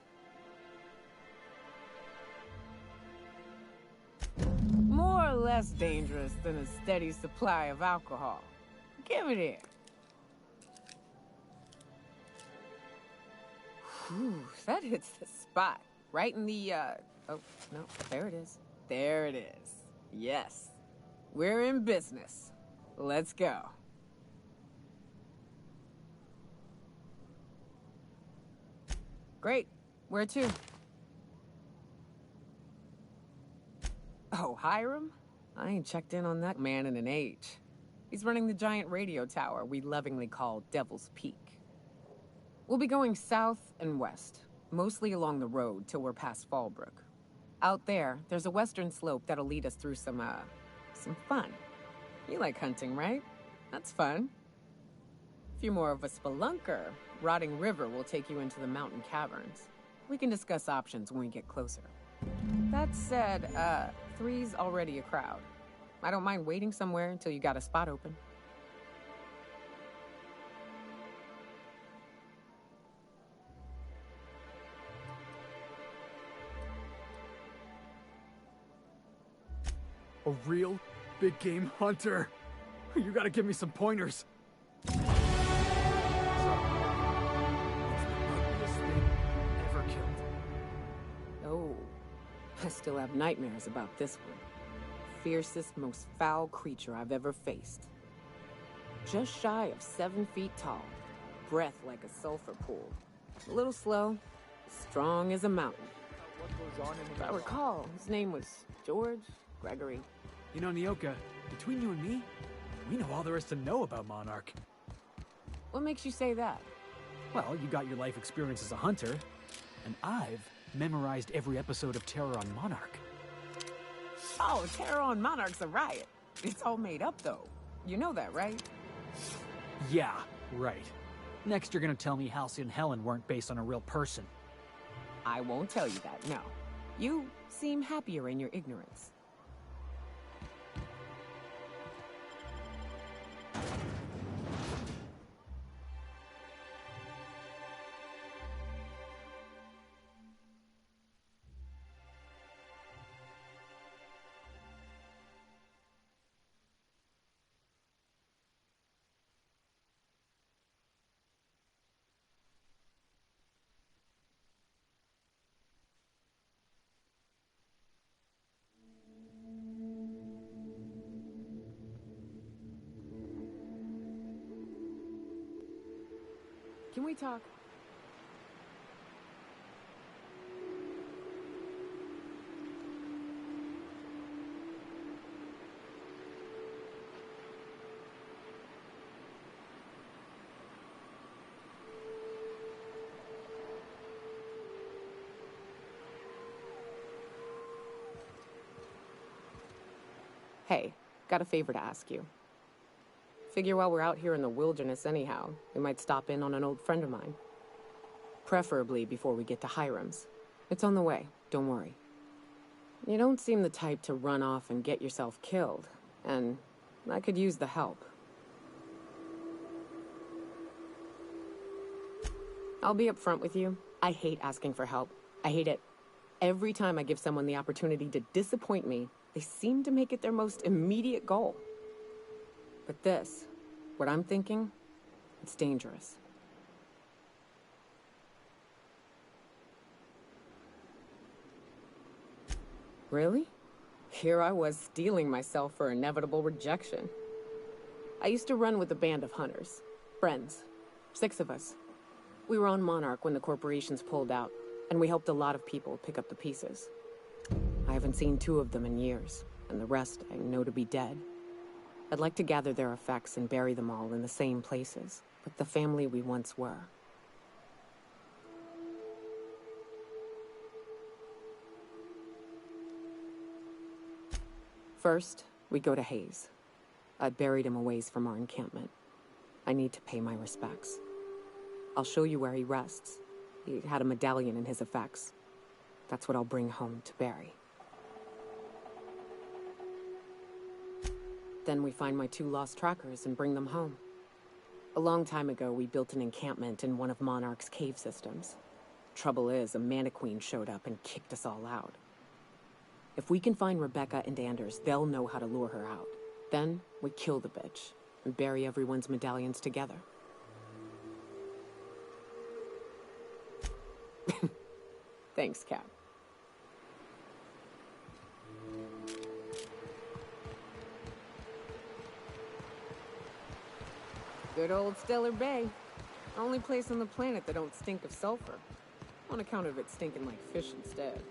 More or less dangerous than a steady supply of alcohol. Give it here. Whew, that hits the spot. Right in the, oh, no, there it is. There it is. Yes. We're in business. Let's go. Great. Where to? Oh, Hiram? I ain't checked in on that man in an age. He's running the giant radio tower we lovingly call Devil's Peak. We'll be going south and west, mostly along the road till we're past Fallbrook. Out there, there's a western slope that'll lead us through some fun. You like hunting, right? That's fun. If you're more of a spelunker, Rotting River will take you into the mountain caverns. We can discuss options when we get closer. That said, 3's already a crowd. I don't mind waiting somewhere until you got a spot open. A real big game hunter. You gotta give me some pointers. What's the ugliest thing ever killed? Oh, I still have nightmares about this one. Fiercest, most foul creature I've ever faced. Just shy of 7 feet tall. Breath like a sulfur pool. A little slow, strong as a mountain. What goes on in If I recall, his name was George Gregory. You know, Nyoka, between you and me, we know all there is to know about Monarch. What makes you say that? Well, you got your life experience as a hunter, and I've memorized every episode of Terror on Monarch. Oh, Terror on Monarch's a riot. It's all made up, though. You know that, right? Yeah, right. Next, you're gonna tell me Halsey and Helen weren't based on a real person. I won't tell you that, no. You seem happier in your ignorance. Can we talk? Hey, Got a favor to ask you. Figure while we're out here in the wilderness anyhow, we might stop in on an old friend of mine. Preferably before we get to Hiram's. It's on the way, don't worry. You don't seem the type to run off and get yourself killed, and I could use the help. I'll be upfront with you. I hate asking for help. I hate it. Every time I give someone the opportunity to disappoint me, they seem to make it their most immediate goal. But this, what I'm thinking, it's dangerous. Really? Here I was steeling myself for inevitable rejection. I used to run with a band of hunters. Friends. 6 of us. We were on Monarch when the corporations pulled out, and we helped a lot of people pick up the pieces. I haven't seen 2 of them in years, and the rest I know to be dead. I'd like to gather their effects and bury them all in the same places, like the family we once were. First, we go to Hayes. I buried him a ways from our encampment. I need to pay my respects. I'll show you where he rests. He had a medallion in his effects. That's what I'll bring home to Barry. Then we find my 2 lost trackers and bring them home. A long time ago, we built an encampment in one of Monarch's cave systems. Trouble is, a Mantiqueen showed up and kicked us all out. If we can find Rebecca and Anders, they'll know how to lure her out. Then, we kill the bitch and bury everyone's medallions together. Thanks, Cap. Good old Stellar Bay. Only place on the planet that don't stink of sulfur. On account of it stinking like fish instead.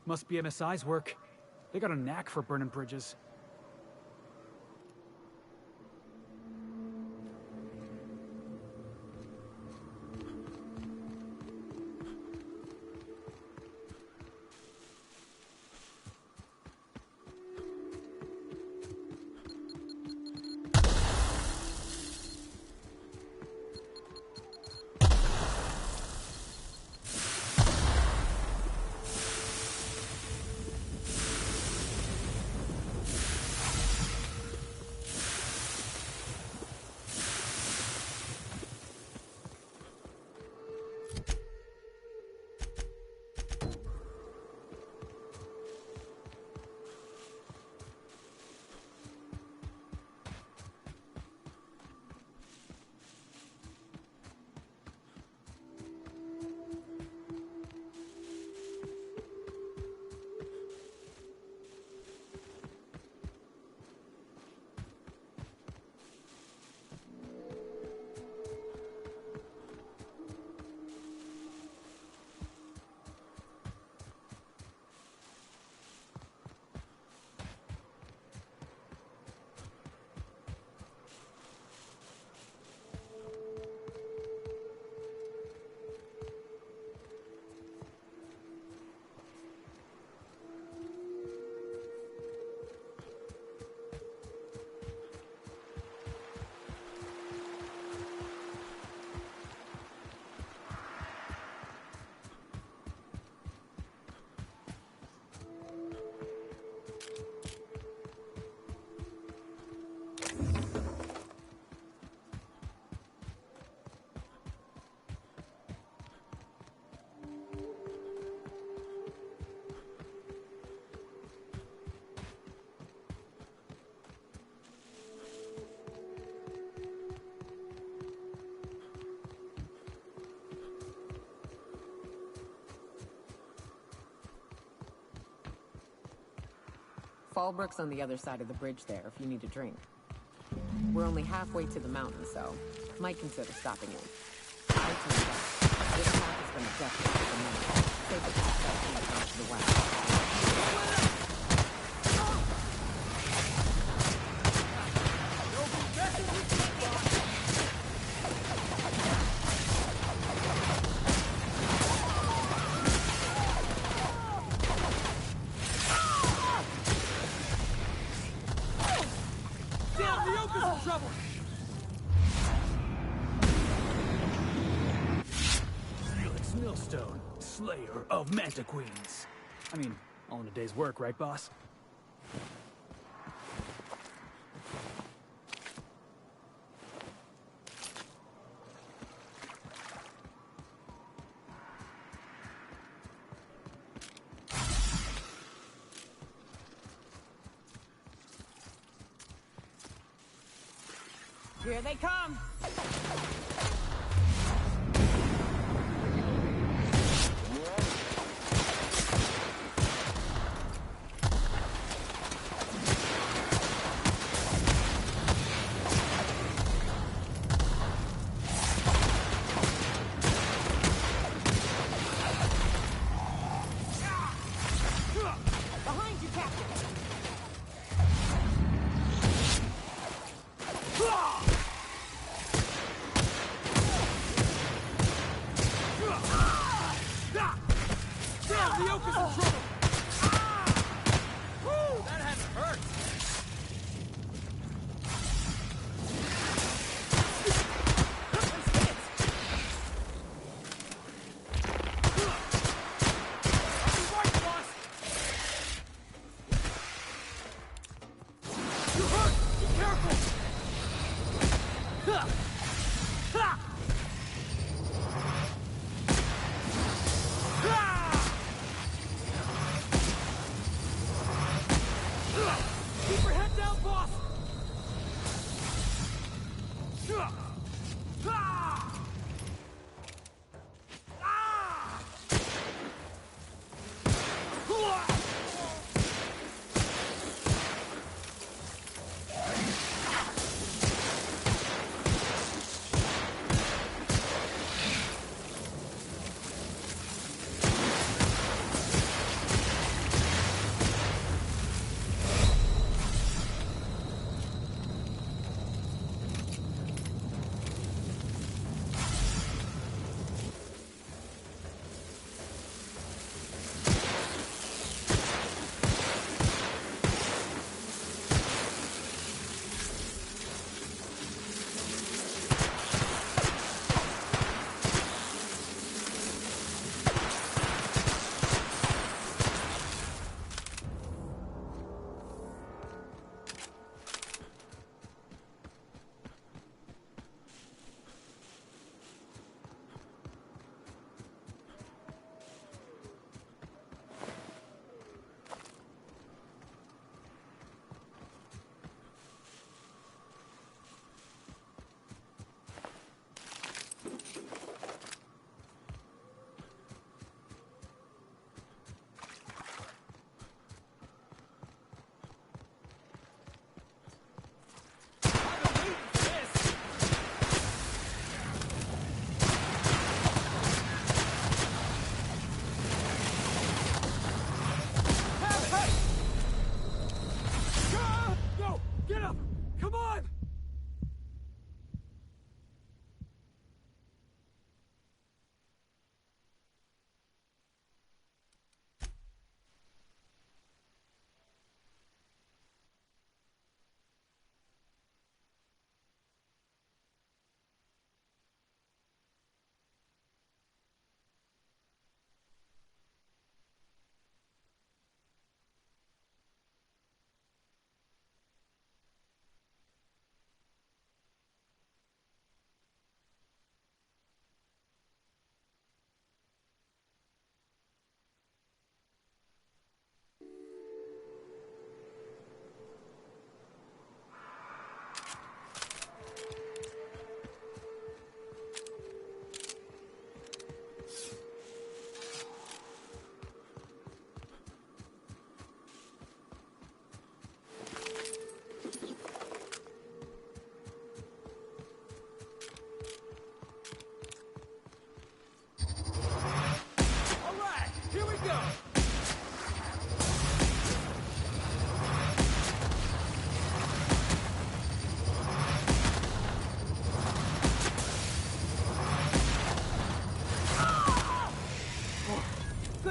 Must be MSI's work. They got a knack for burning bridges. Fallbrook's on the other side of the bridge there if you need a drink. We're only halfway to the mountain, so might consider stopping in. I turn back. This path is going to definitely take a minute. Take the path to the west. Felix Millstone, Slayer of Mantiqueens. I mean, all in a day's work, right, boss? Here they come! Behind you, Captain! The Yoke is in trouble! Woo! That had to hurt! You're hurt! Be careful! Ha! Ha!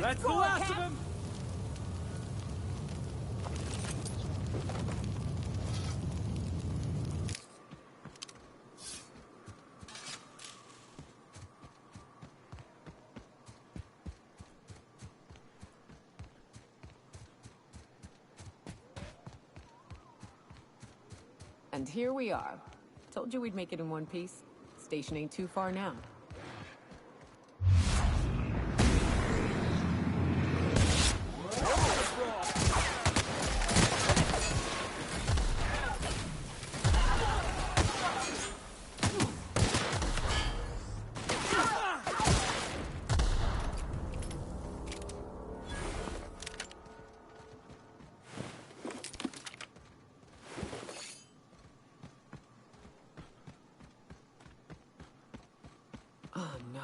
That's the last of him! And here we are. Told you we'd make it in one piece. Station ain't too far now. Oh no.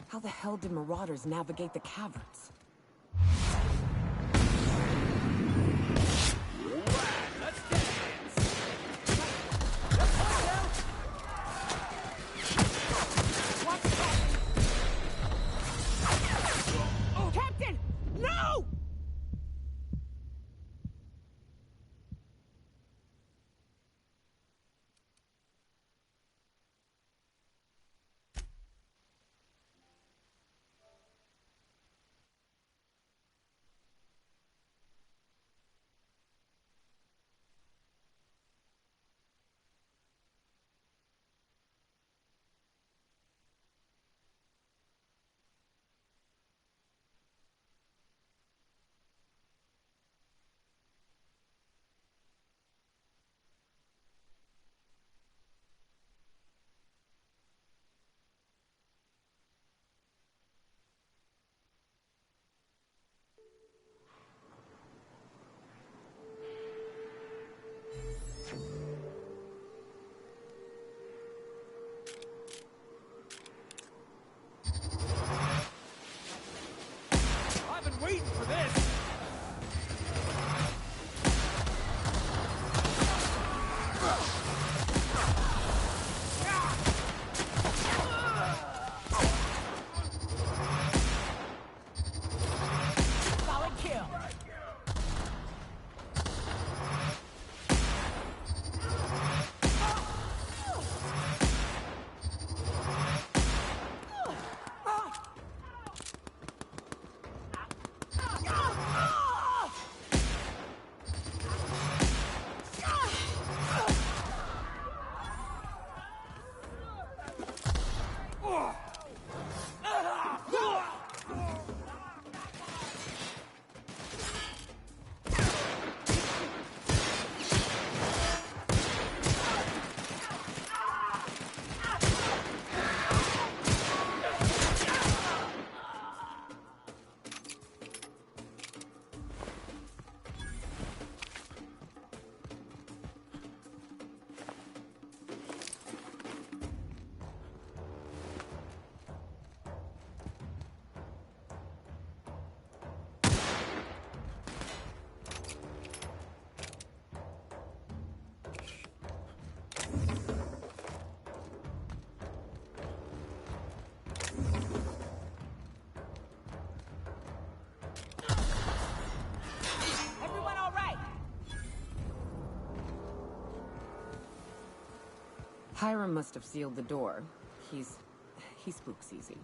How the hell did Marauders navigate the caverns? Oh, Captain! No! I've been waiting for this! Solid kill. Everyone all right? Hiram must have sealed the door. He spooks easy.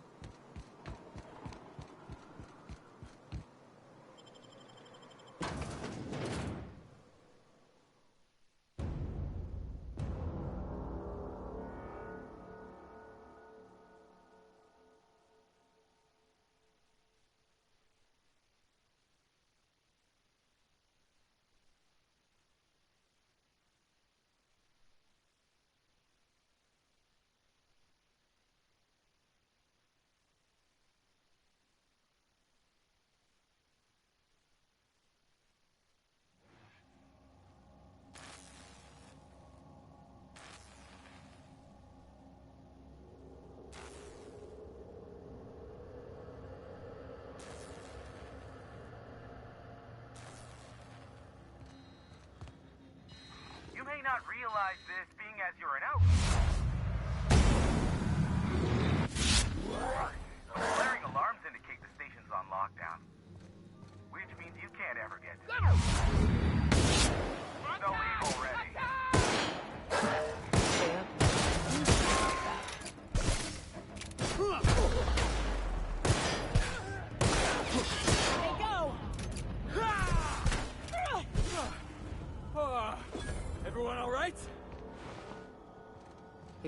You may not realize this, being as you're an outlaw. Blaring alarms indicate the station's on lockdown.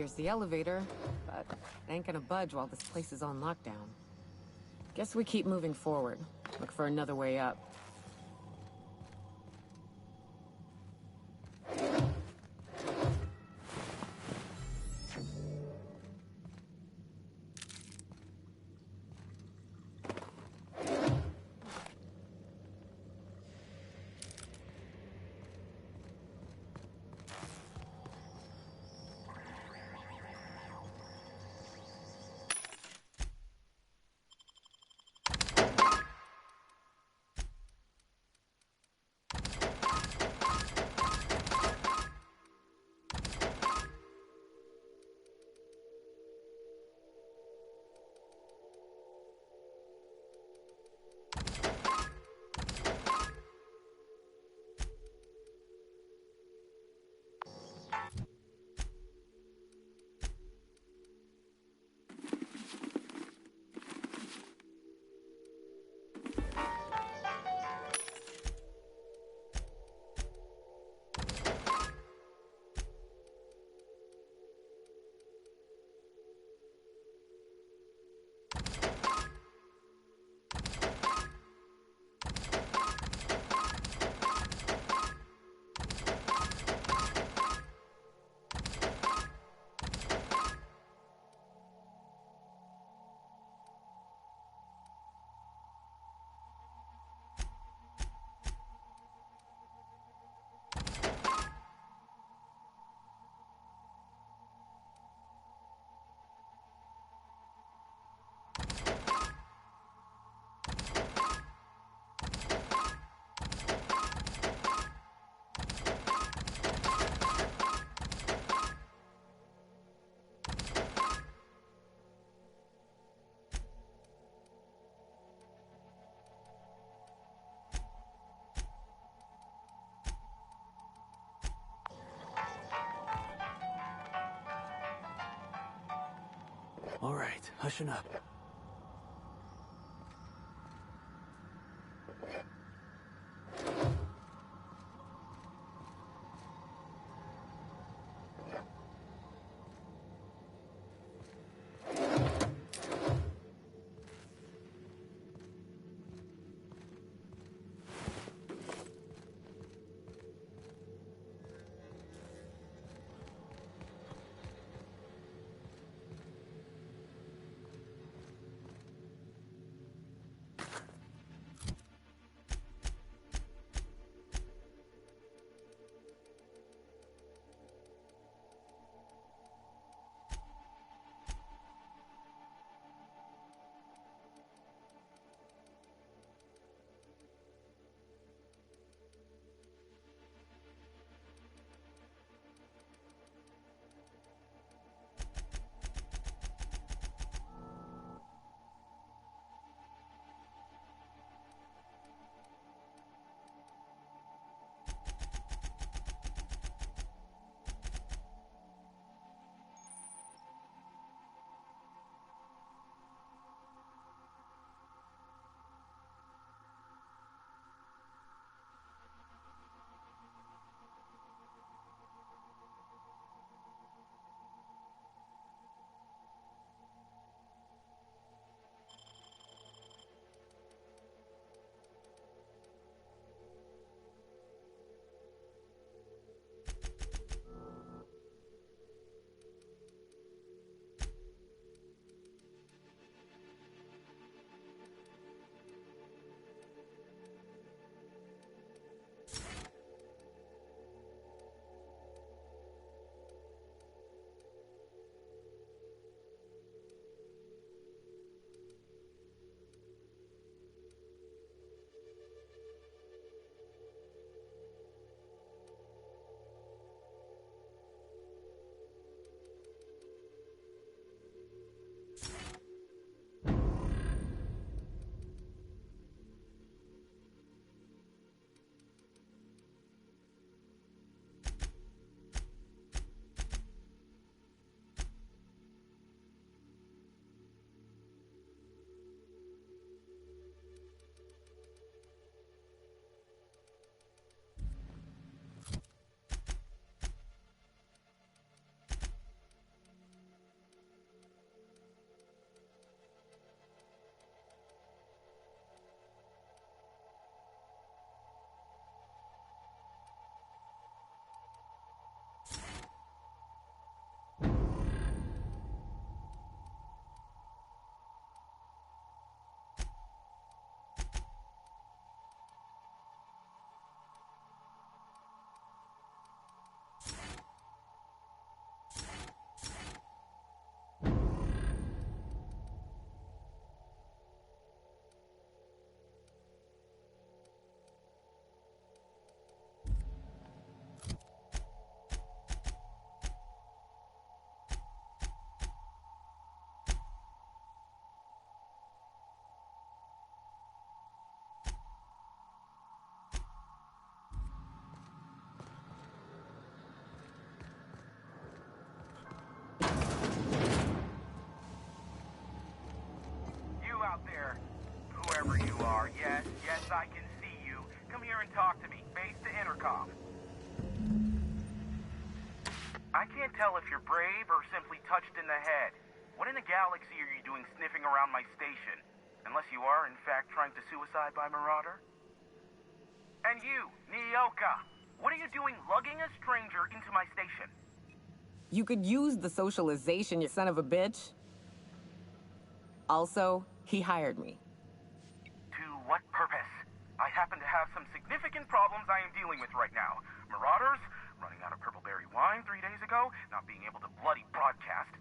Here's the elevator, but it ain't gonna budge while this place is on lockdown. Guess we keep moving forward. Look for another way up. All right, hushin' up. wherever you are. Yes, I can see you. Come here and talk to me. Face the intercom. I can't tell if you're brave or simply touched in the head. What in the galaxy are you doing sniffing around my station? Unless you are, in fact, trying to suicide by Marauder? And you, Nyoka, what are you doing lugging a stranger into my station? You could use the socialization, you son of a bitch. Also, he hired me. To what purpose? I happen to have some significant problems I am dealing with right now. Marauders, running out of purple-berry wine 3 days ago, not being able to bloody broadcast.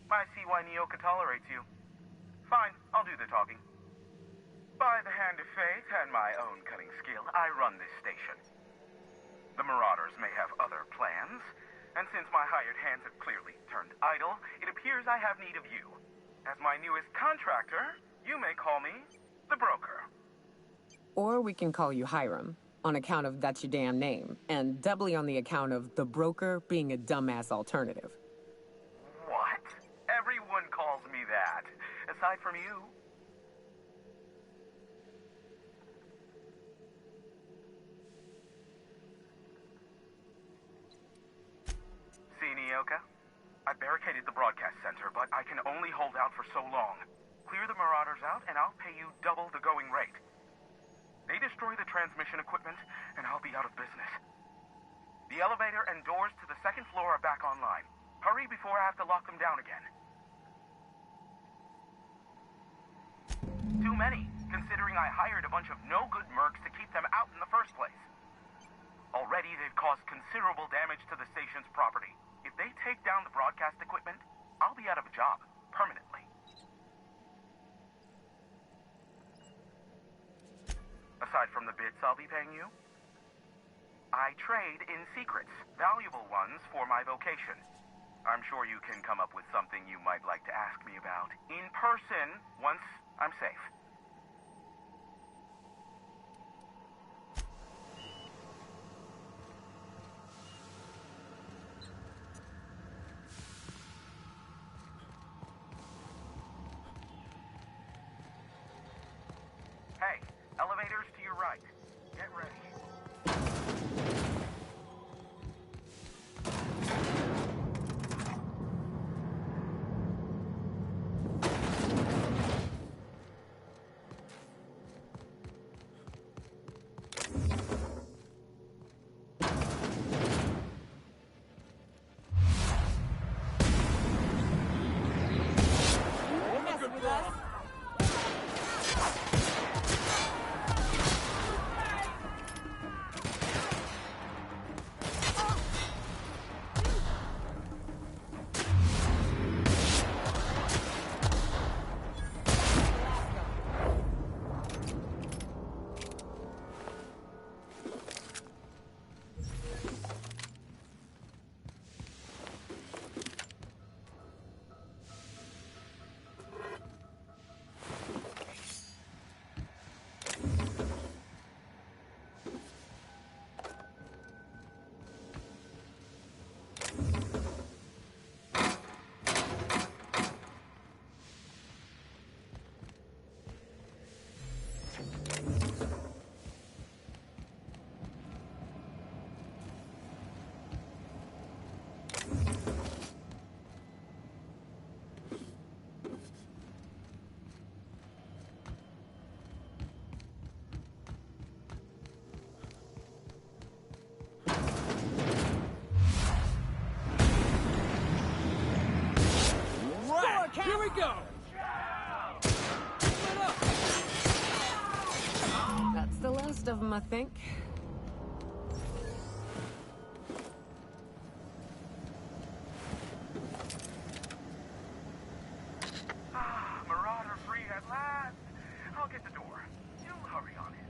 I see why Nyoka tolerates you. Fine, I'll do the talking. By the hand of fate and my own cunning skill, I run this station. The Marauders may have other plans, and since my hired hands have clearly turned idle, it appears I have need of you. As my newest contractor, you may call me the Broker. Or we can call you Hiram, on account of that's your damn name, and doubly on the account of the Broker being a dumbass alternative. What? Everyone calls me that, aside from you. See, Nyoka? I barricaded the broadcast center, but I can only hold out for so long. Clear the Marauders out, and I'll pay you double the going rate. They destroy the transmission equipment, and I'll be out of business. The elevator and doors to the second floor are back online. Hurry before I have to lock them down again. Too many, considering I hired a bunch of no-good mercs to keep them out in the first place. Already, they've caused considerable damage to the station's property. If they take down the broadcast equipment, I'll be out of a job, permanently. Aside from the bits I'll be paying you, I trade in secrets, valuable ones for my vocation. I'm sure you can come up with something you might like to ask me about in person once I'm safe. Hey, elevators to your right. Get ready. Here we go! That's the last of them, I think. Marauder free at last. I'll get the door. You hurry on in.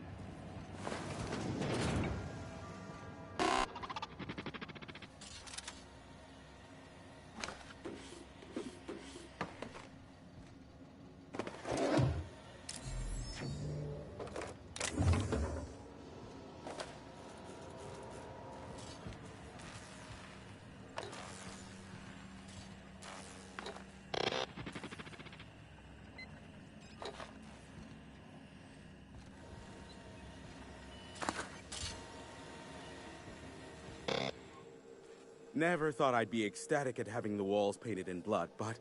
Never thought I'd be ecstatic at having the walls painted in blood, but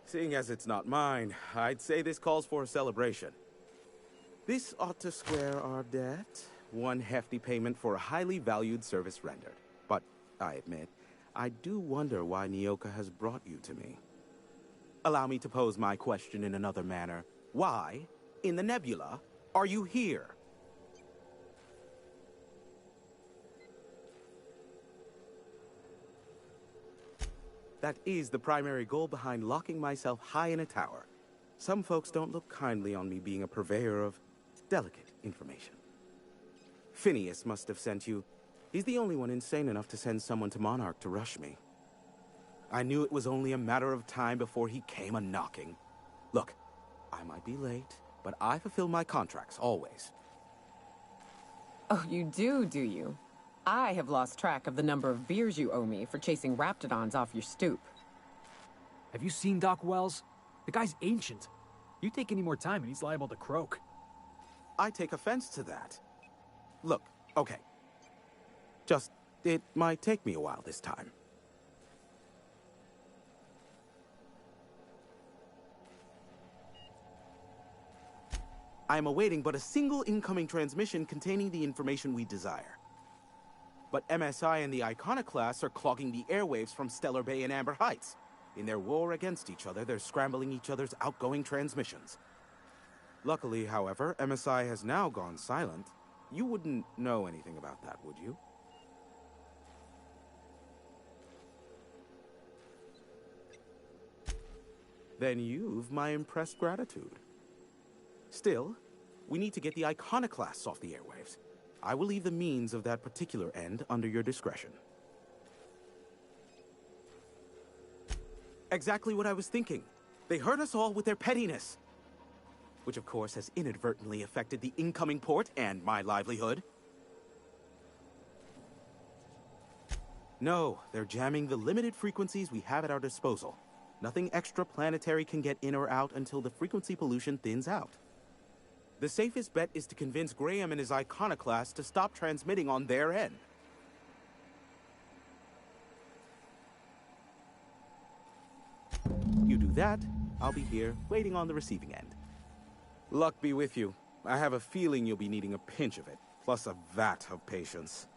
seeing as it's not mine, I'd say this calls for a celebration. This ought to square our debt. One hefty payment for a highly valued service rendered. But I admit, I do wonder why Nyoka has brought you to me. Allow me to pose my question in another manner. Why, in the nebula, are you here? That is the primary goal behind locking myself high in a tower. Some folks don't look kindly on me being a purveyor of delicate information. Phineas must have sent you. He's the only one insane enough to send someone to Monarch to rush me. I knew it was only a matter of time before he came a-knocking. Look, I might be late, but I fulfill my contracts, always. Oh, you do you? I have lost track of the number of beers you owe me for chasing Raptidons off your stoop. Have you seen Doc Wells? The guy's ancient. You take any more time and he's liable to croak. I take offense to that. Look, okay. It might take me a while this time. I am awaiting but a single incoming transmission containing the information we desire. But MSI and the Iconoclasts are clogging the airwaves from Stellar Bay and Amber Heights. In their war against each other, they're scrambling each other's outgoing transmissions. Luckily, however, MSI has now gone silent. You wouldn't know anything about that, would you? Then you've my impressed gratitude. Still, we need to get the Iconoclasts off the airwaves. I will leave the means of that particular end under your discretion. Exactly what I was thinking. They hurt us all with their pettiness. Which of course has inadvertently affected the incoming port and my livelihood. No, they're jamming the limited frequencies we have at our disposal. Nothing extraplanetary can get in or out until the frequency pollution thins out. The safest bet is to convince Graham and his Iconoclast to stop transmitting on their end. You do that, I'll be here, waiting on the receiving end. Luck be with you. I have a feeling you'll be needing a pinch of it, plus a vat of patience.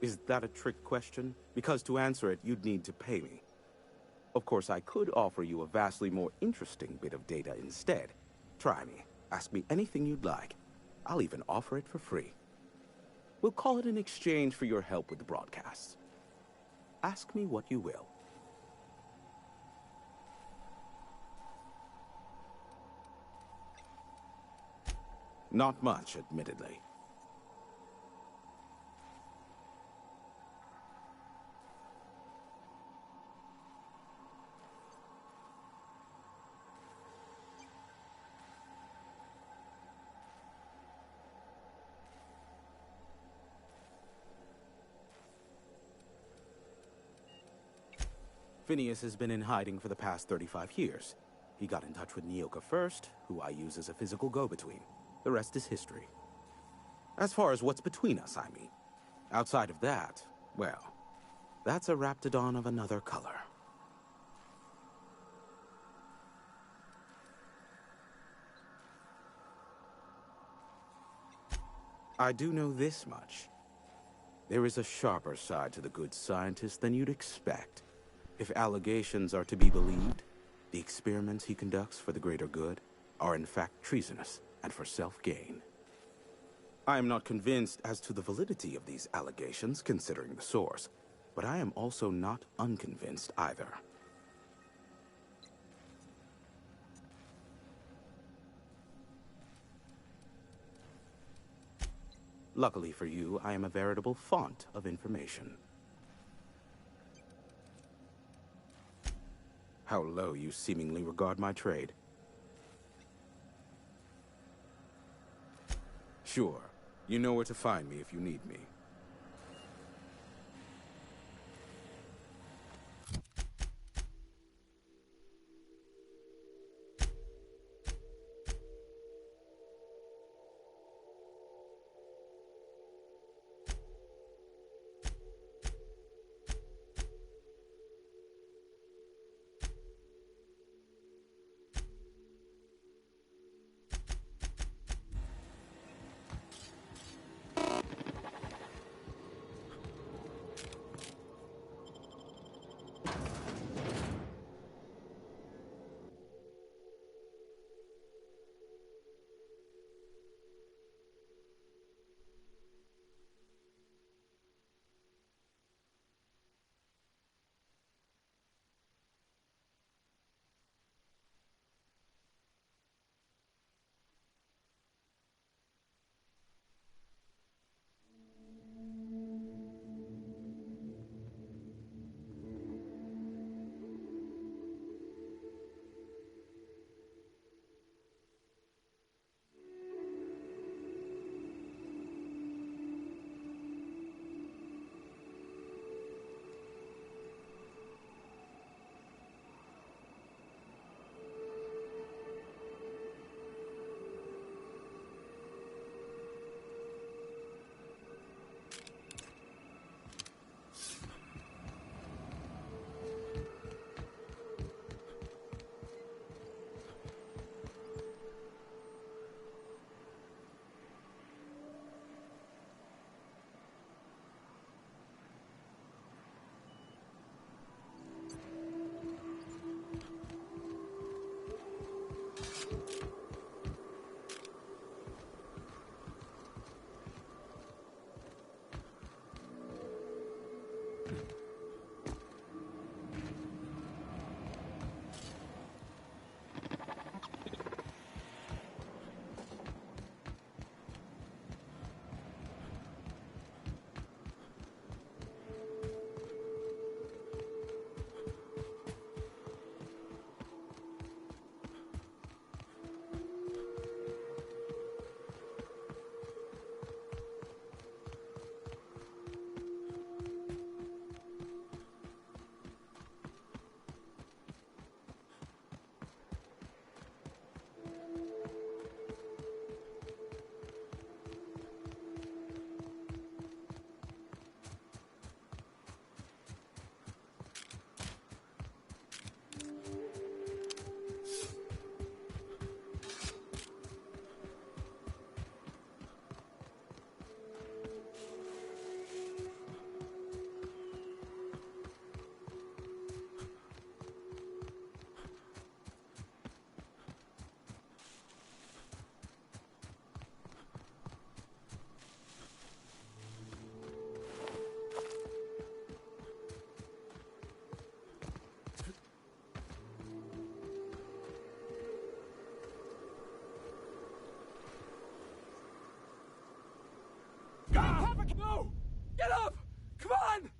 Is that a trick question? Because to answer it, you'd need to pay me. Of course, I could offer you a vastly more interesting bit of data instead. Try me. Ask me anything you'd like. I'll even offer it for free. We'll call it an exchange for your help with the broadcasts. Ask me what you will. Not much, admittedly. Phineas has been in hiding for the past 35 years. He got in touch with Nyoka first, who I use as a physical go-between. The rest is history. As far as what's between us, I mean. Outside of that, well, that's a Raptidon of another color. I do know this much. There is a sharper side to the good scientist than you'd expect. If allegations are to be believed, the experiments he conducts for the greater good are in fact treasonous and for self-gain. I am not convinced as to the validity of these allegations, considering the source, but I am also not unconvinced either. Luckily for you, I am a veritable font of information. How low you seemingly regard my trade. Sure, you know where to find me if you need me. No! Get up! Come on!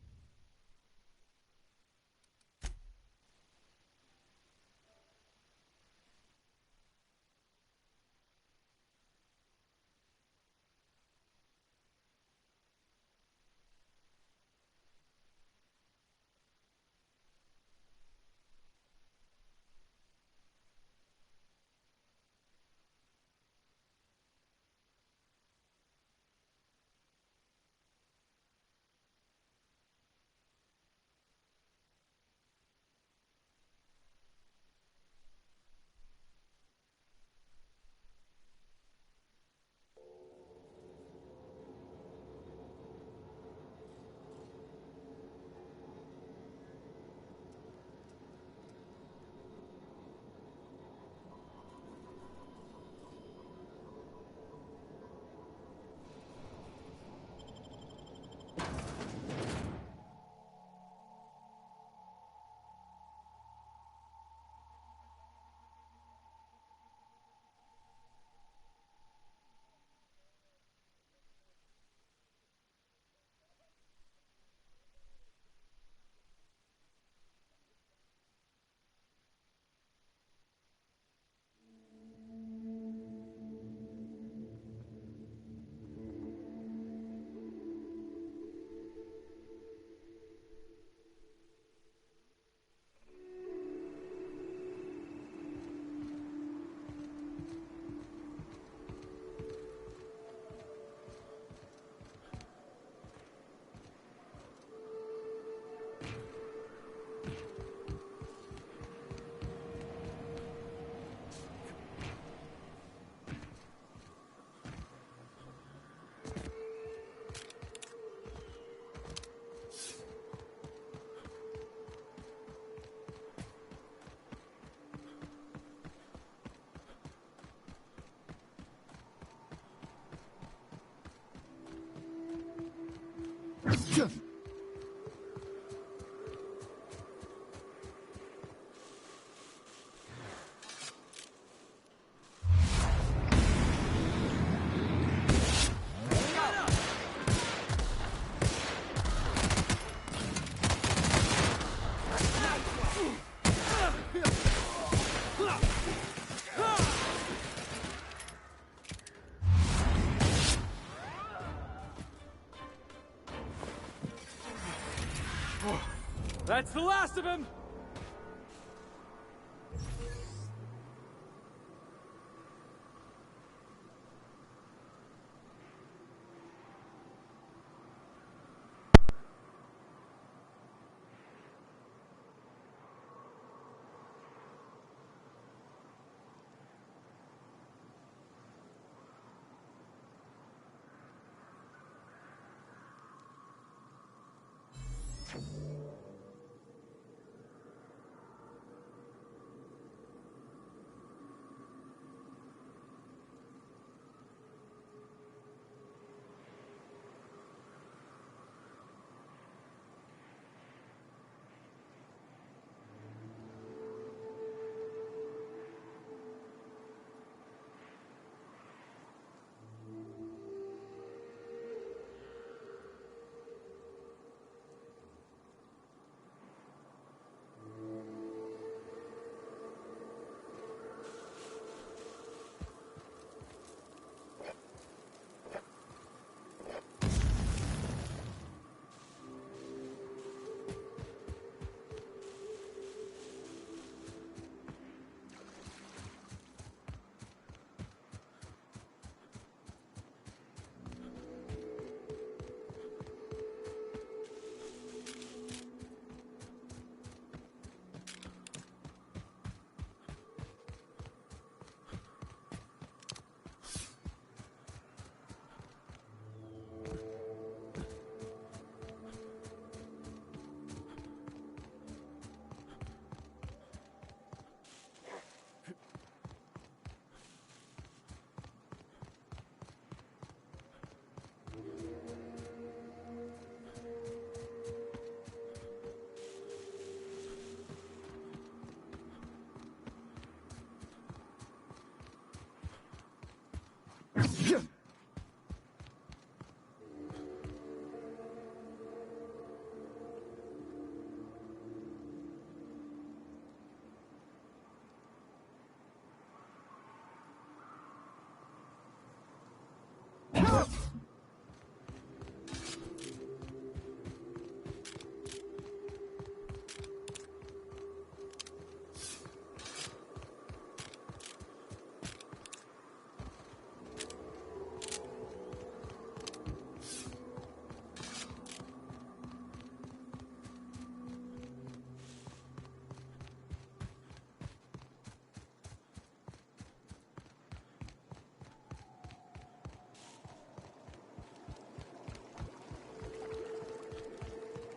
That's the last of him!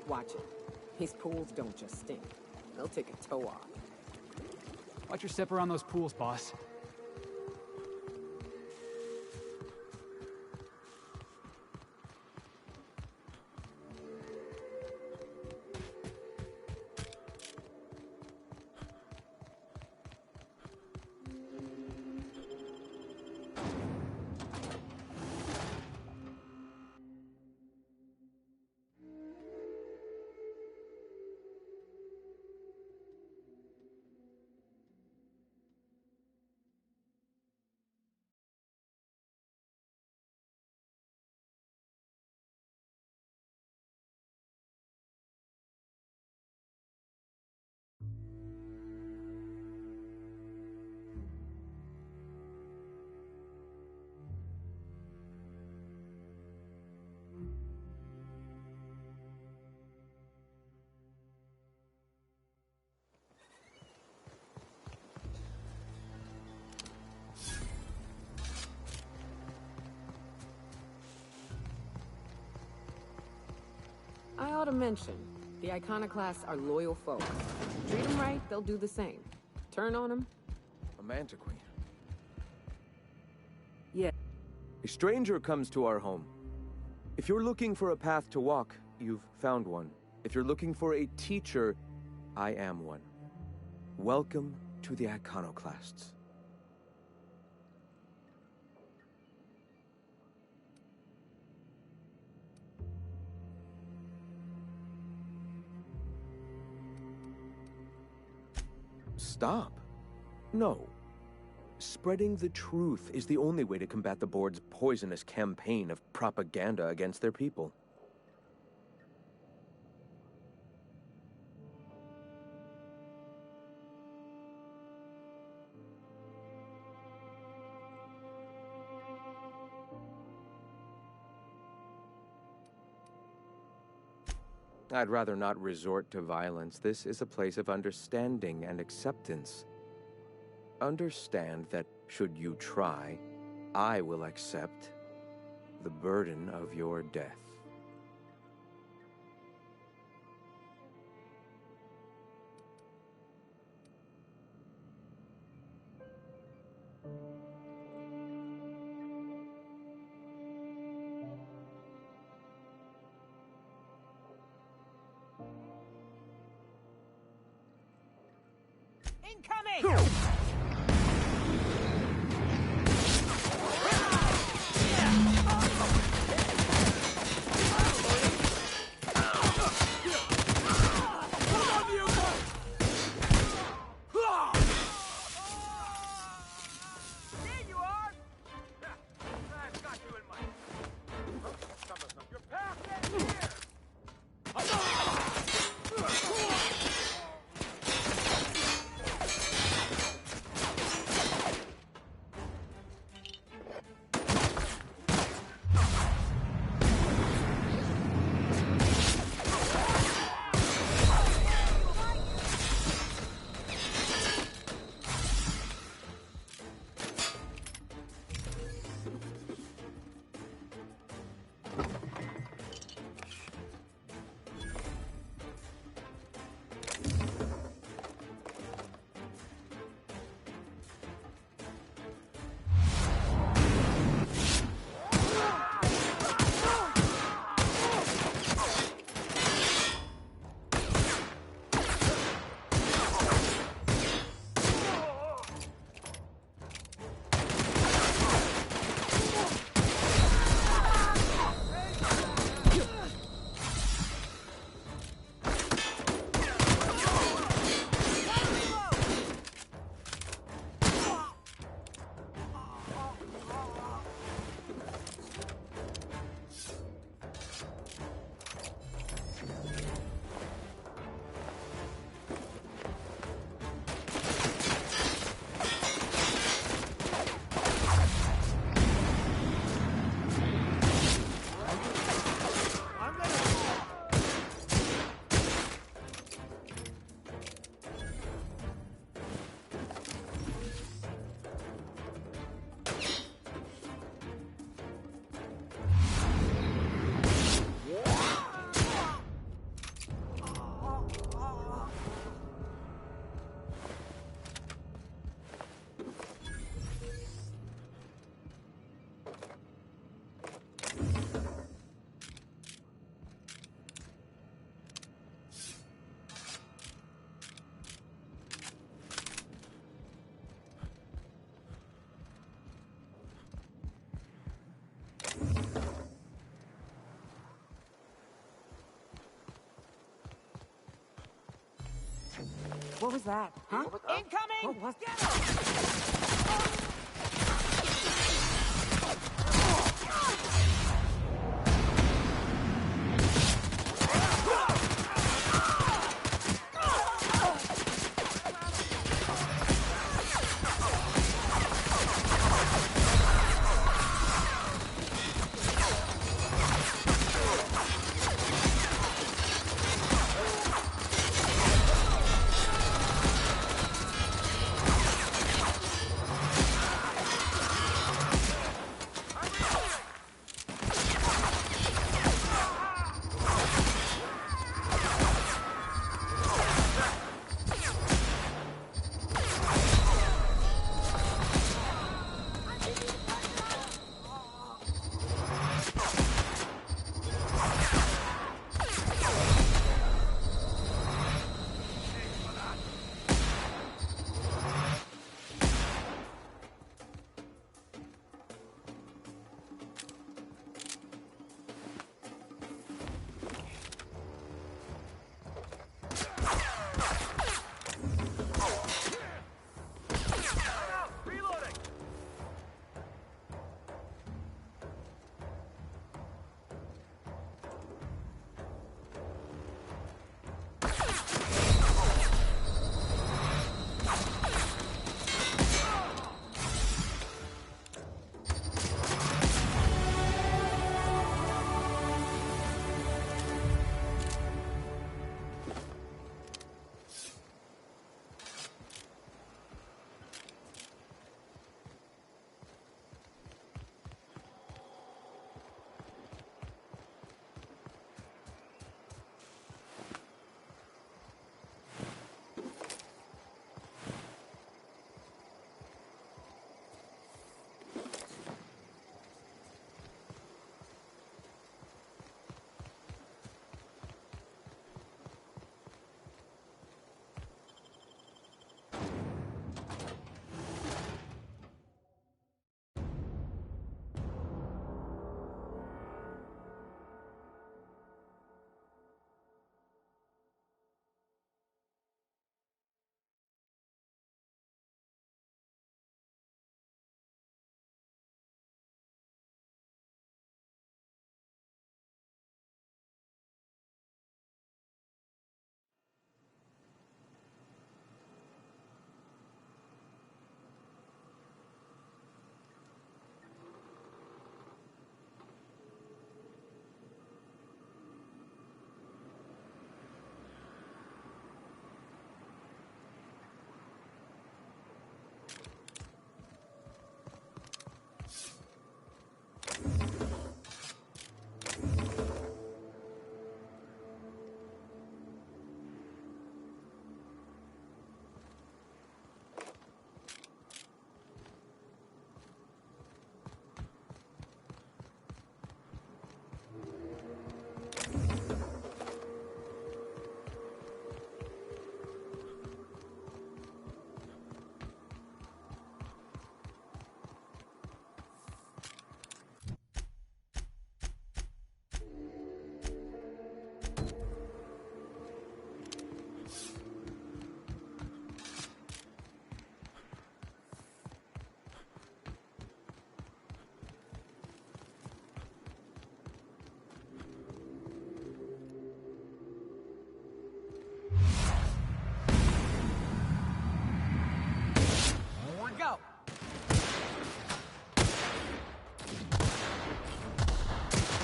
Watch it. These pools don't just stink. They'll take a toe off. Watch your step around those pools, boss. I ought to mention, the Iconoclasts are loyal folks. Treat them right, they'll do the same. Turn on them. A Mantiqueen. Yeah. A stranger comes to our home. If you're looking for a path to walk, you've found one. If you're looking for a teacher, I am one. Welcome to the Iconoclasts. Stop. No. Spreading the truth is the only way to combat the board's poisonous campaign of propaganda against their people. I'd rather not resort to violence. This is a place of understanding and acceptance. Understand that, should you try, I will accept the burden of your death. Incoming! What was that? Huh? Incoming! What?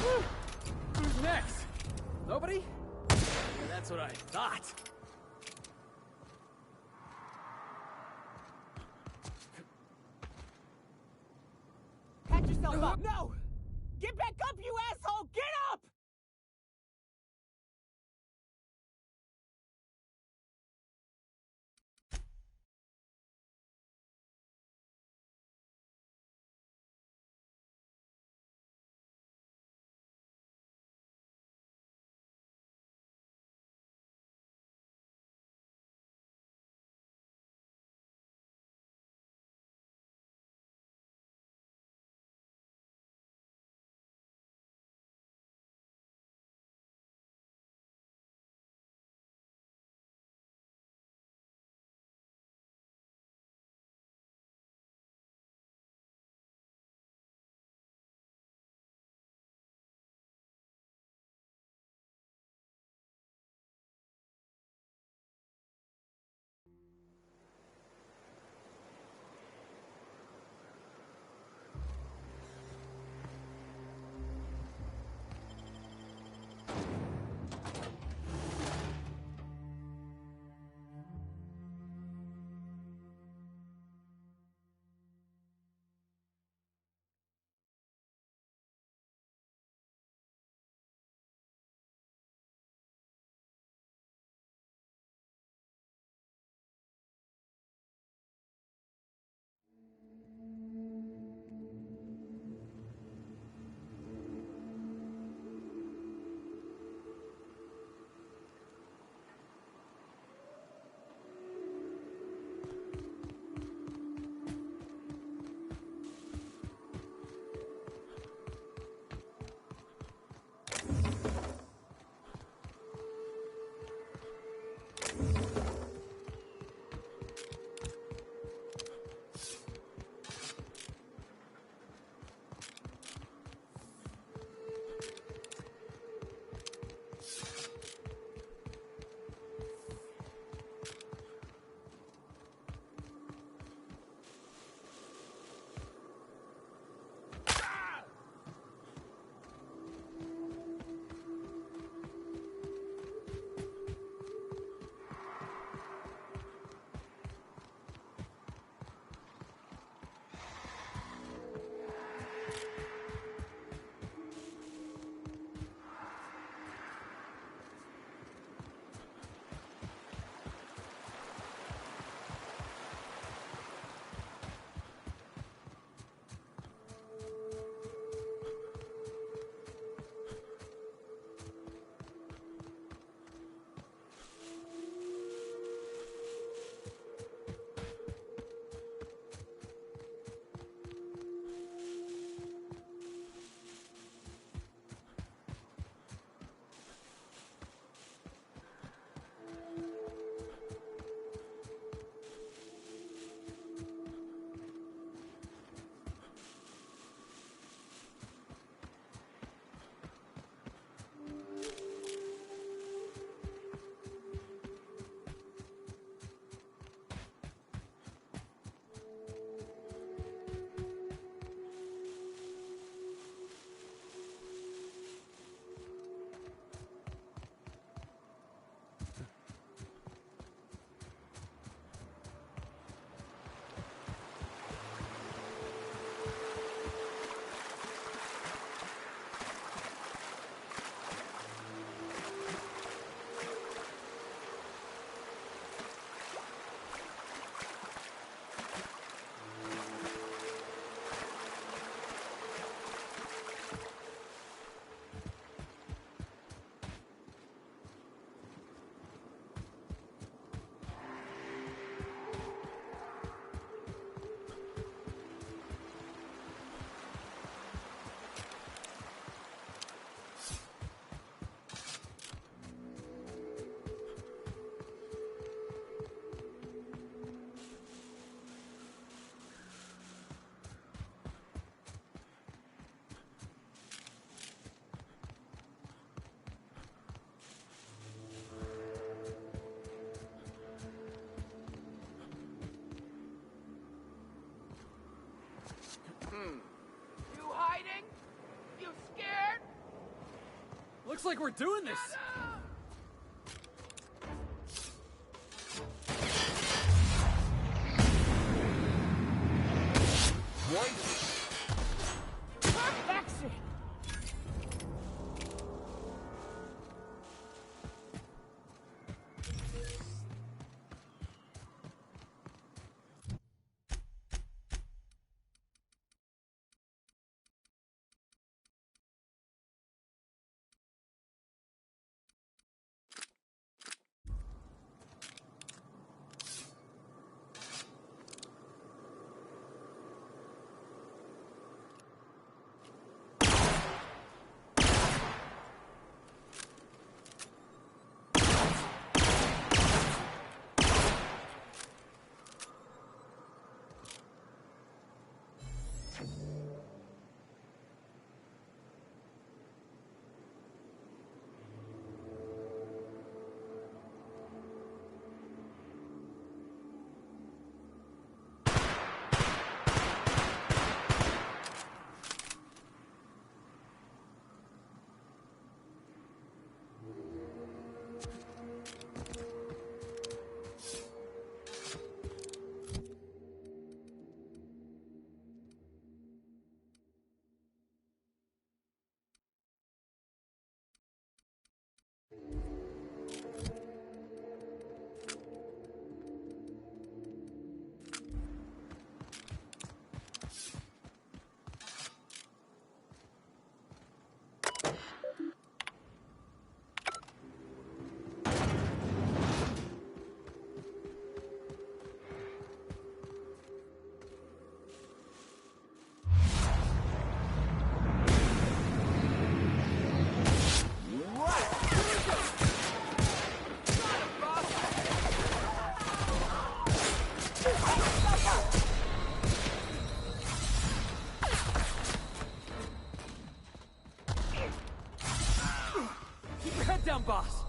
Who's next? Nobody? Yeah, that's what I thought. Catch yourself up! No! Get back up, you asshole! Get up! Looks like we're doing this. What? Exit! Keep your head down, boss.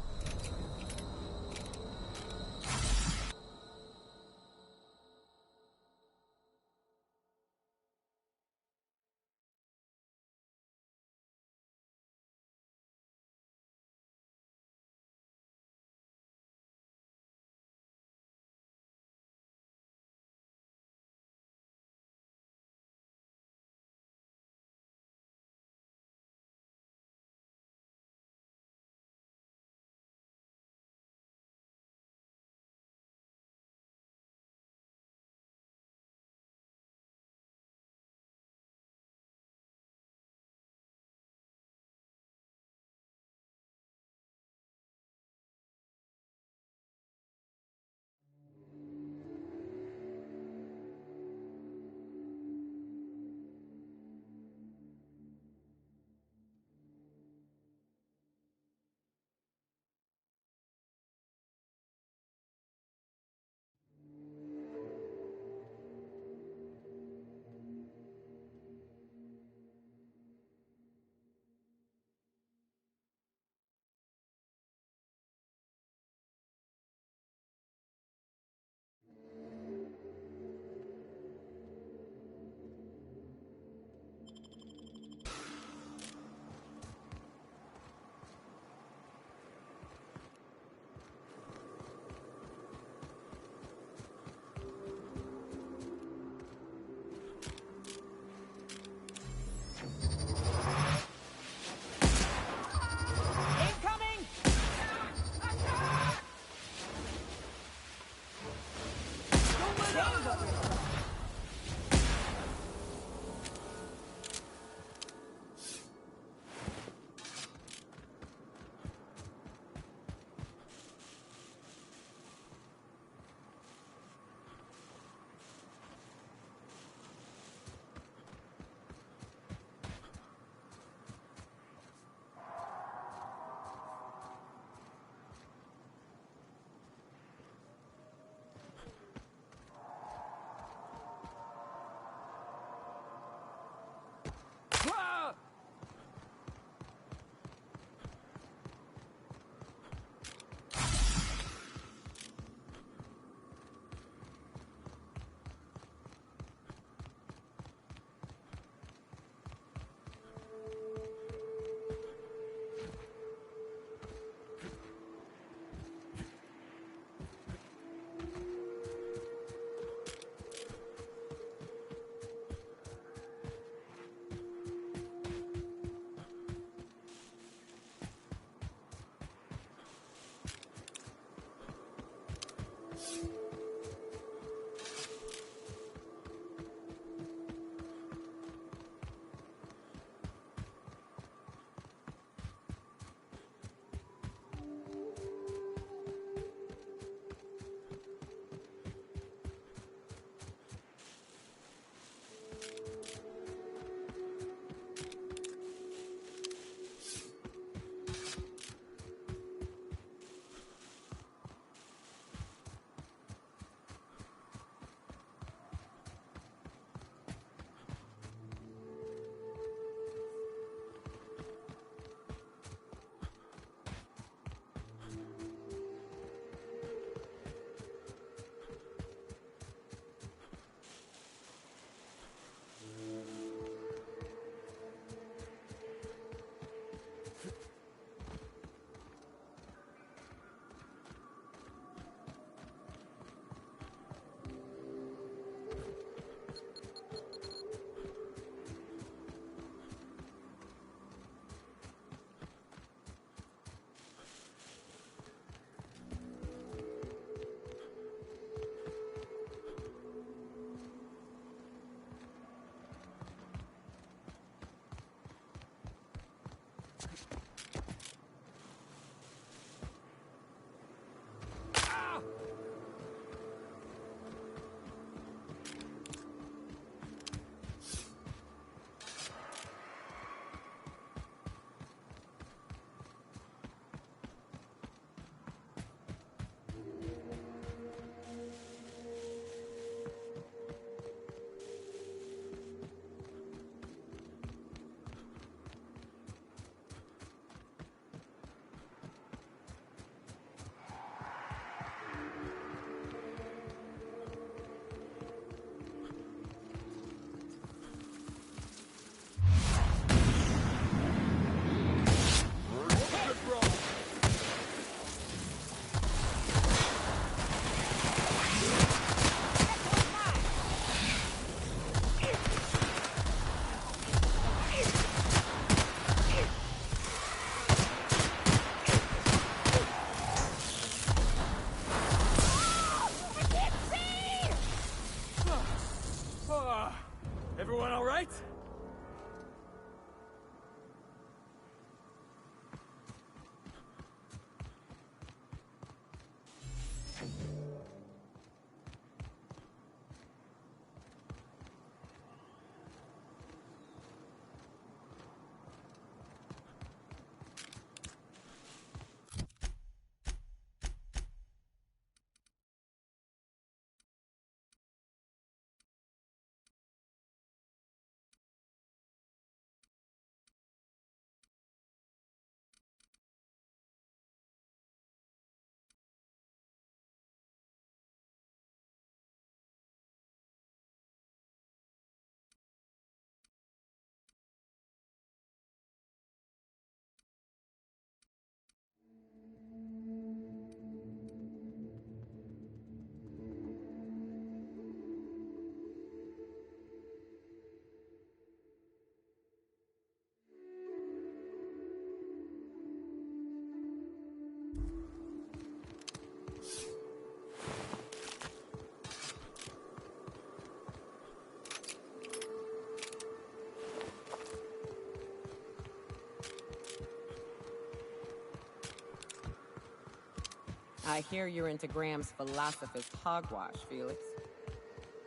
I hear you're into Graham's philosophist hogwash, Felix.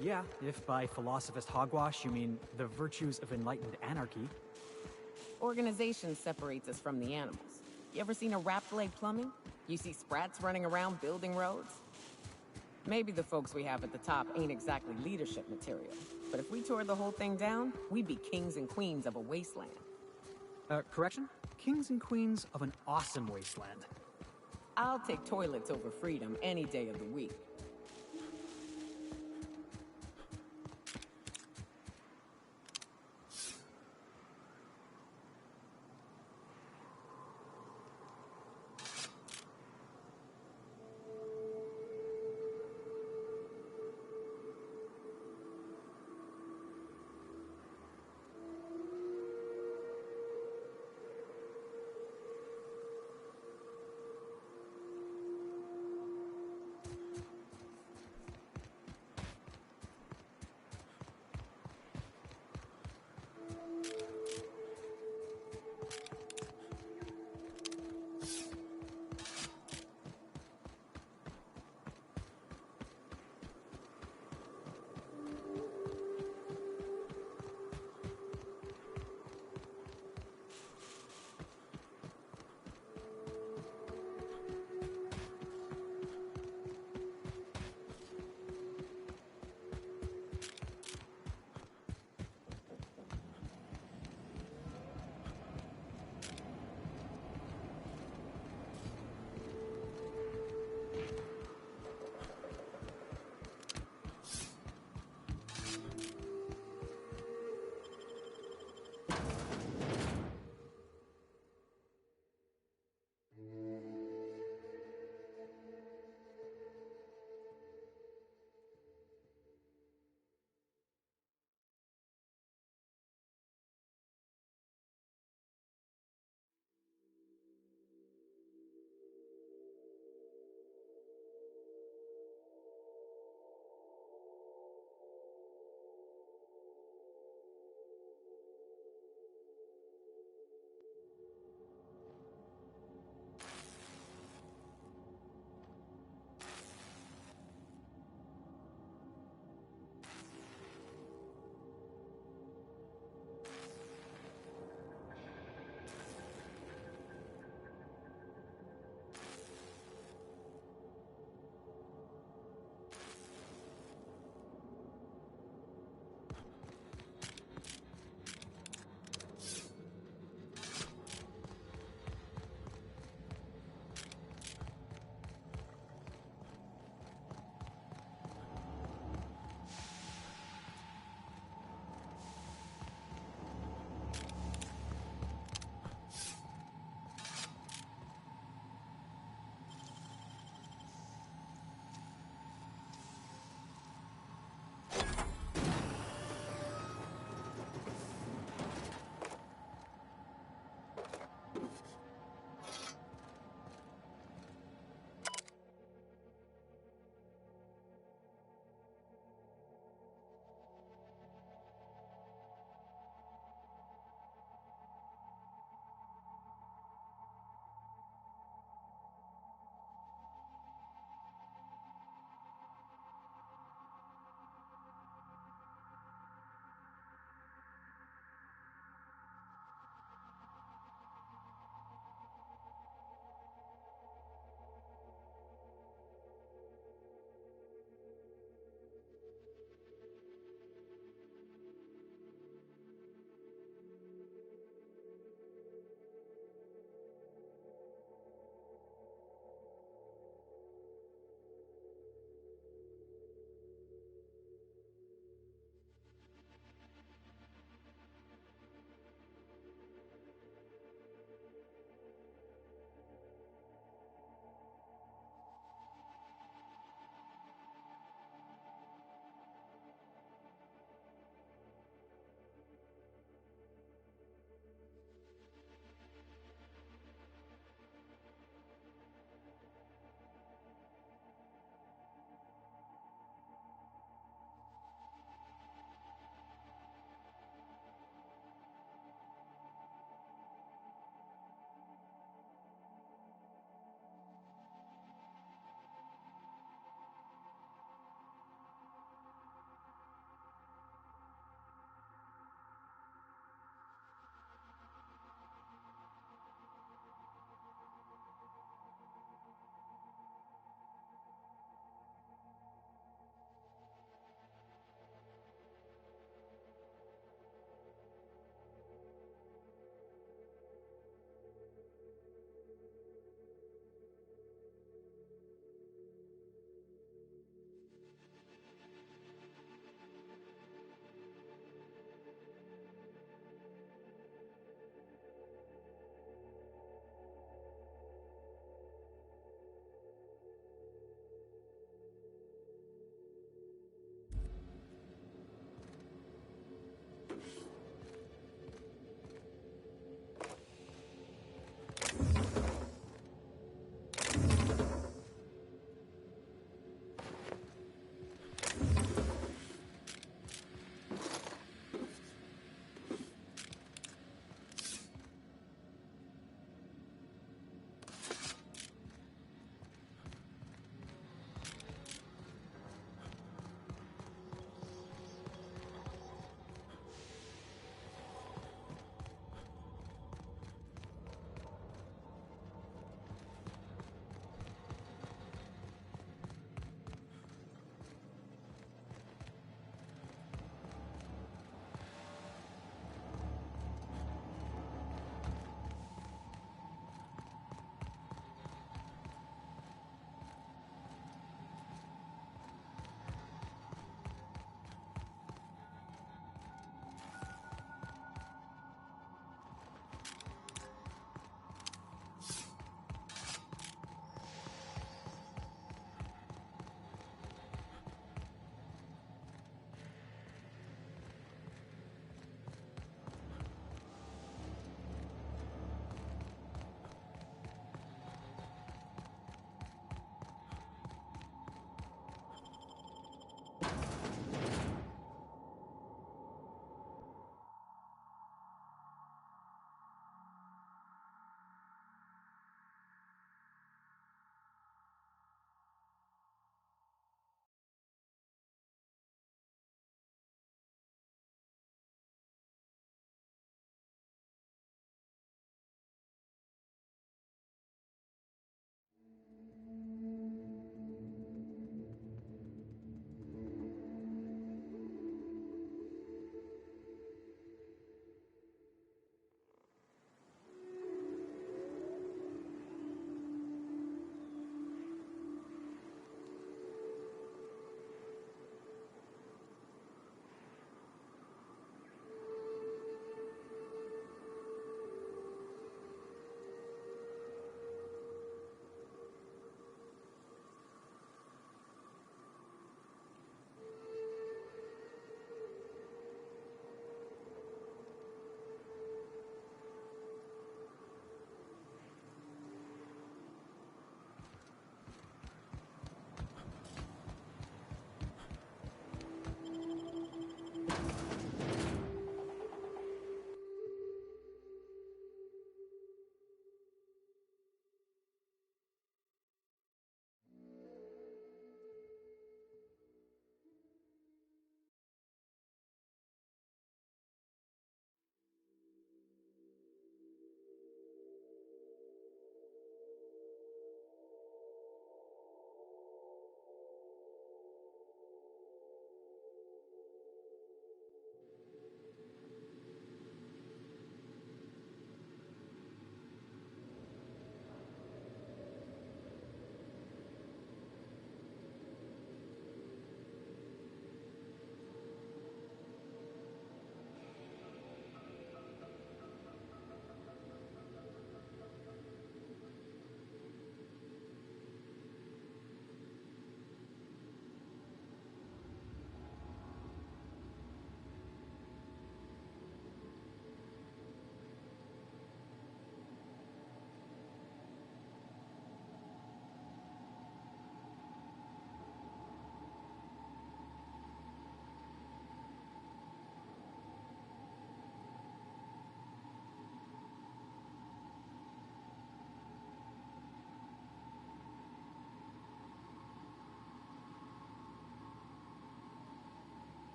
Yeah, if by philosophist hogwash you mean the virtues of enlightened anarchy. Organization separates us from the animals. You ever seen a rat blade plumbing? You see sprats running around building roads? Maybe the folks we have at the top ain't exactly leadership material, but if we tore the whole thing down, we'd be kings and queens of a wasteland. Correction? Kings and queens of an awesome wasteland. I'll take toilets over freedom any day of the week.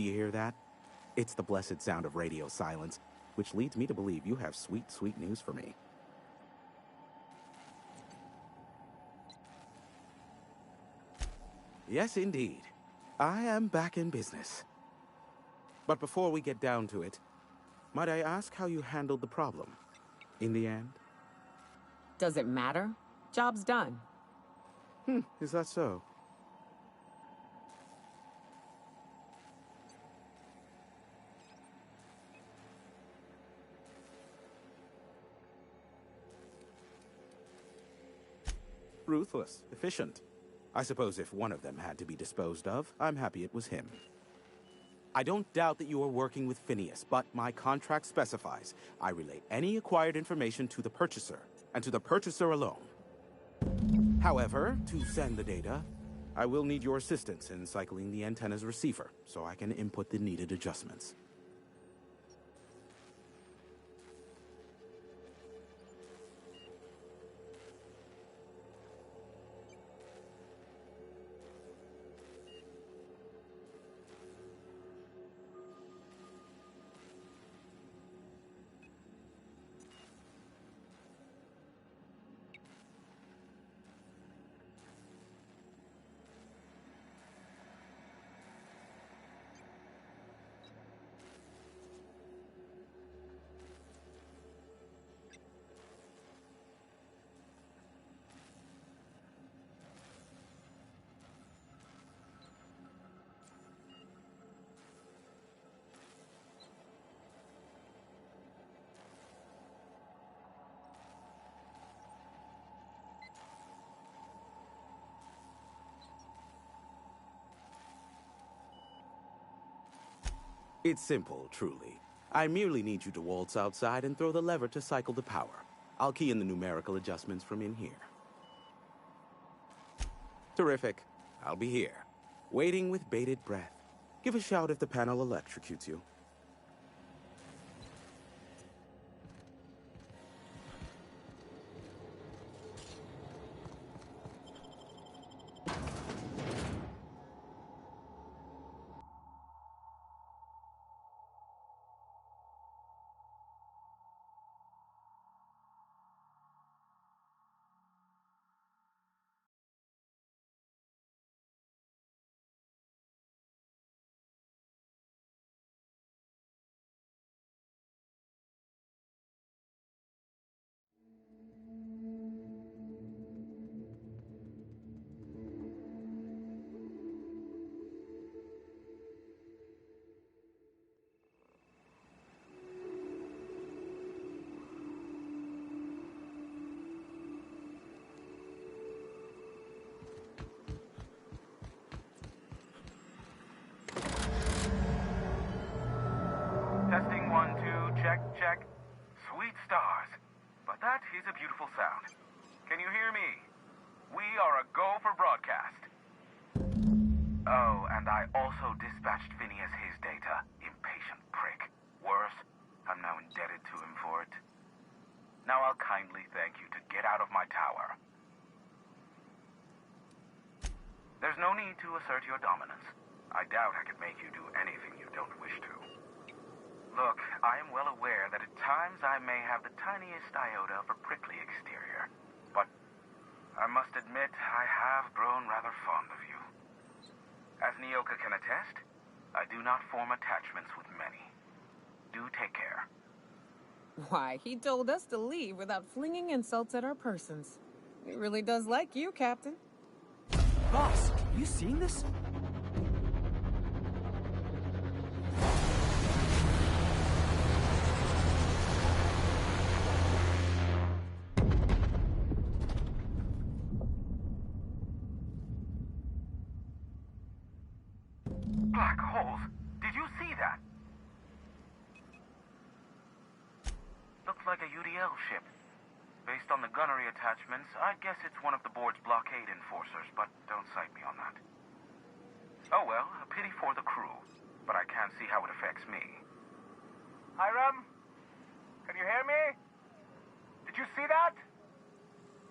Do you hear that? It's the blessed sound of radio silence, which leads me to believe you have sweet, sweet news for me. Yes, indeed. I am back in business. But before we get down to it, might I ask how you handled the problem in the end? Does it matter? Job's done. Is that so? Ruthless, efficient. I suppose if one of them had to be disposed of, I'm happy it was him. I don't doubt that you are working with Phineas, but my contract specifies I relay any acquired information to the purchaser, and to the purchaser alone. However, to send the data, I will need your assistance in cycling the antenna's receiver, so I can input the needed adjustments. It's simple, truly. I merely need you to waltz outside and throw the lever to cycle the power. I'll key in the numerical adjustments from in here. Terrific. I'll be here, waiting with bated breath. Give a shout if the panel electrocutes you. Testing 1, 2, check, check. Sweet stars. But that is a beautiful sound. Can you hear me? We are a go for broadcast. Oh, and I also dispatched Phineas his data. Impatient prick. Worse, I'm now indebted to him for it. Now I'll kindly thank you to get out of my tower. There's no need to assert your dominance. I doubt I could make you do anything you don't wish to. Look, I am well aware that at times I may have the tiniest iota of a prickly exterior, but I must admit I have grown rather fond of you. As Nyoka can attest, I do not form attachments with many. Do take care. Why, he told us to leave without flinging insults at our persons. He really does like you, Captain. Boss, you seeing this? Black holes. Did you see that? Looks like a UDL ship. Based on the gunnery attachments, I'd guess it's one of the board's blockade enforcers, but don't cite me on that. Oh well, a pity for the crew, but I can't see how it affects me. Hiram? Can you hear me? Did you see that?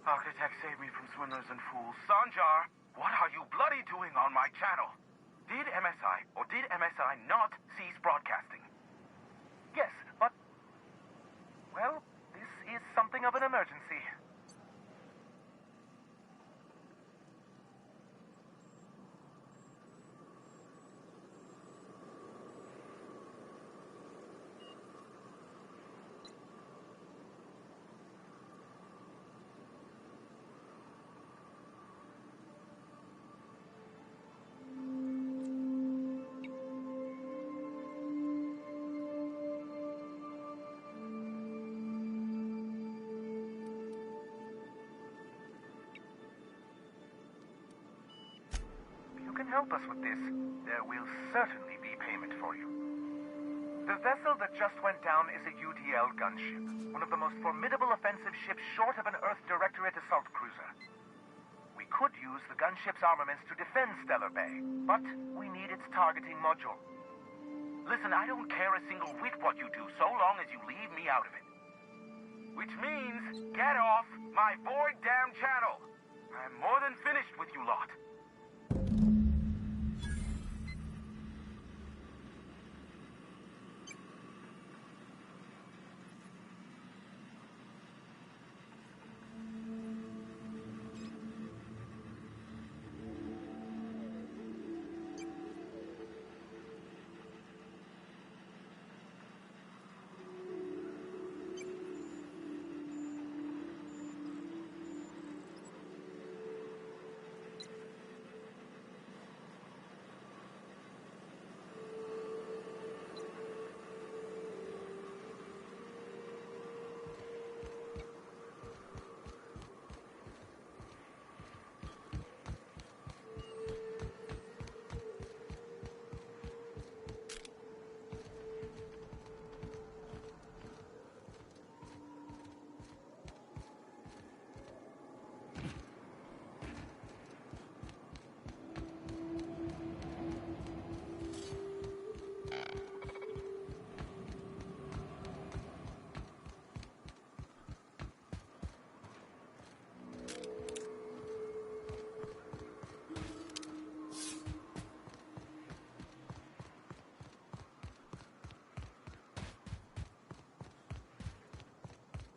Architect, save me from swindlers and fools. Sanjar, what are you bloody doing on my channel? Did MSI or did MSI not cease broadcasting? Yes, but... well, this is something of an emergency. Help us with this, there will certainly be payment for you. The vessel that just went down is a UDL gunship, one of the most formidable offensive ships short of an Earth Directorate assault cruiser. We could use the gunship's armaments to defend Stellar Bay, but we need its targeting module. Listen, I don't care a single whit what you do, so long as you leave me out of it. Which means, get off my void damn channel! I'm more than finished with you lot.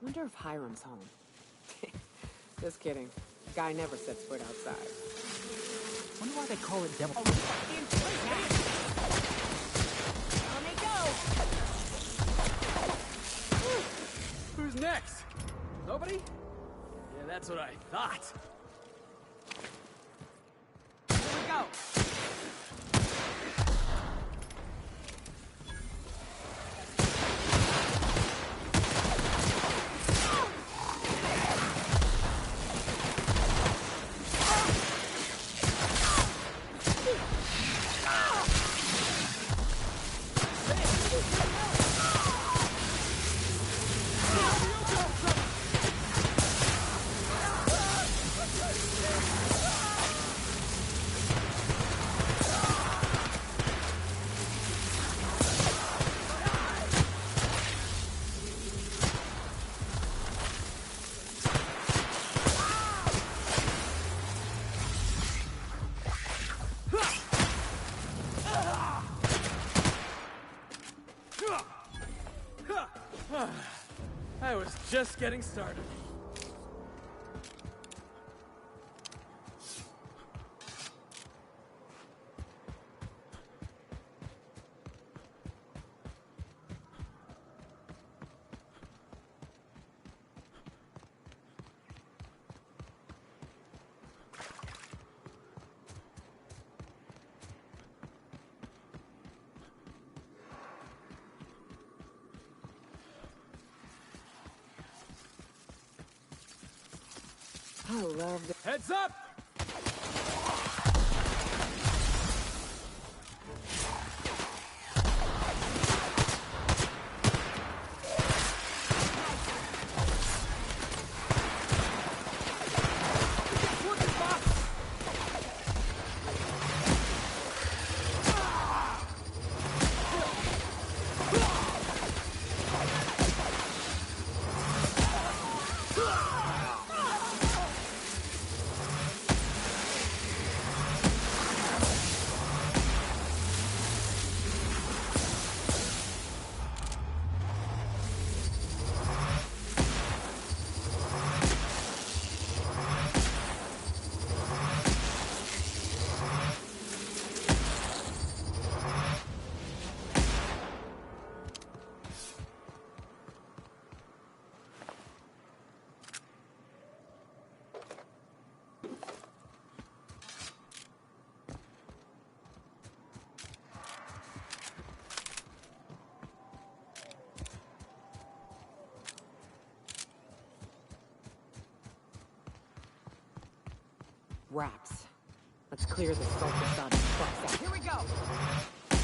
Wonder if Hiram's home. Just kidding. Guy never sets foot outside. Wonder why they call it devil. Let me go! Who's next? Nobody? Yeah, that's what I thought. Here we go. I was just getting started. I love the Heads up! Scraps. Let's clear the sulfur sun and cross out. Here we go!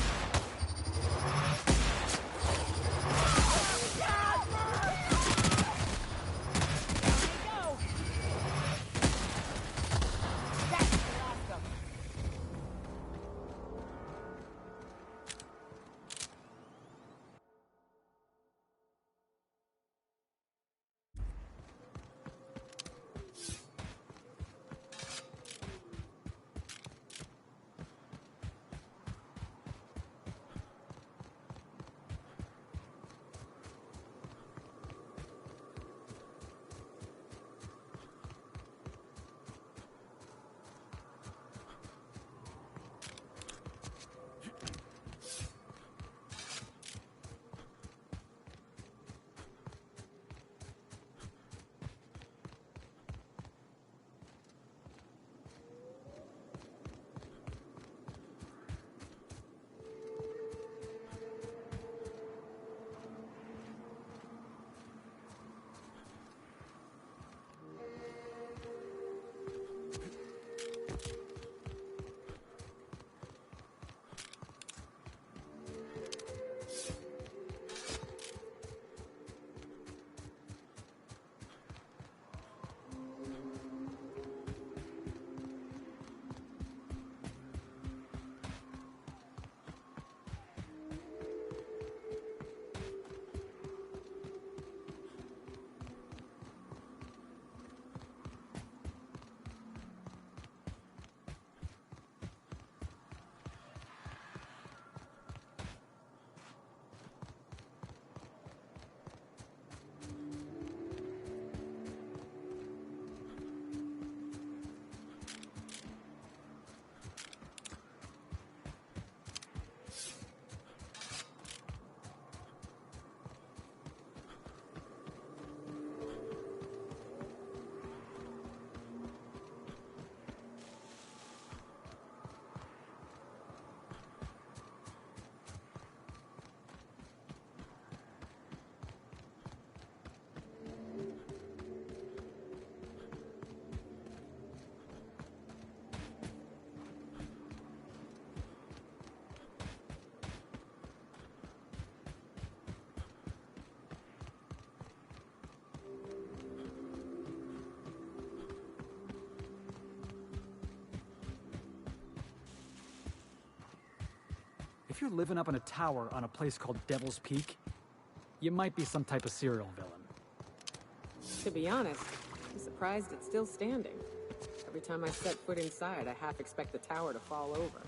If you're living up in a tower on a place called Devil's Peak, you might be some type of serial villain. To be honest, I'm surprised it's still standing. Every time I set foot inside, I half expect the tower to fall over.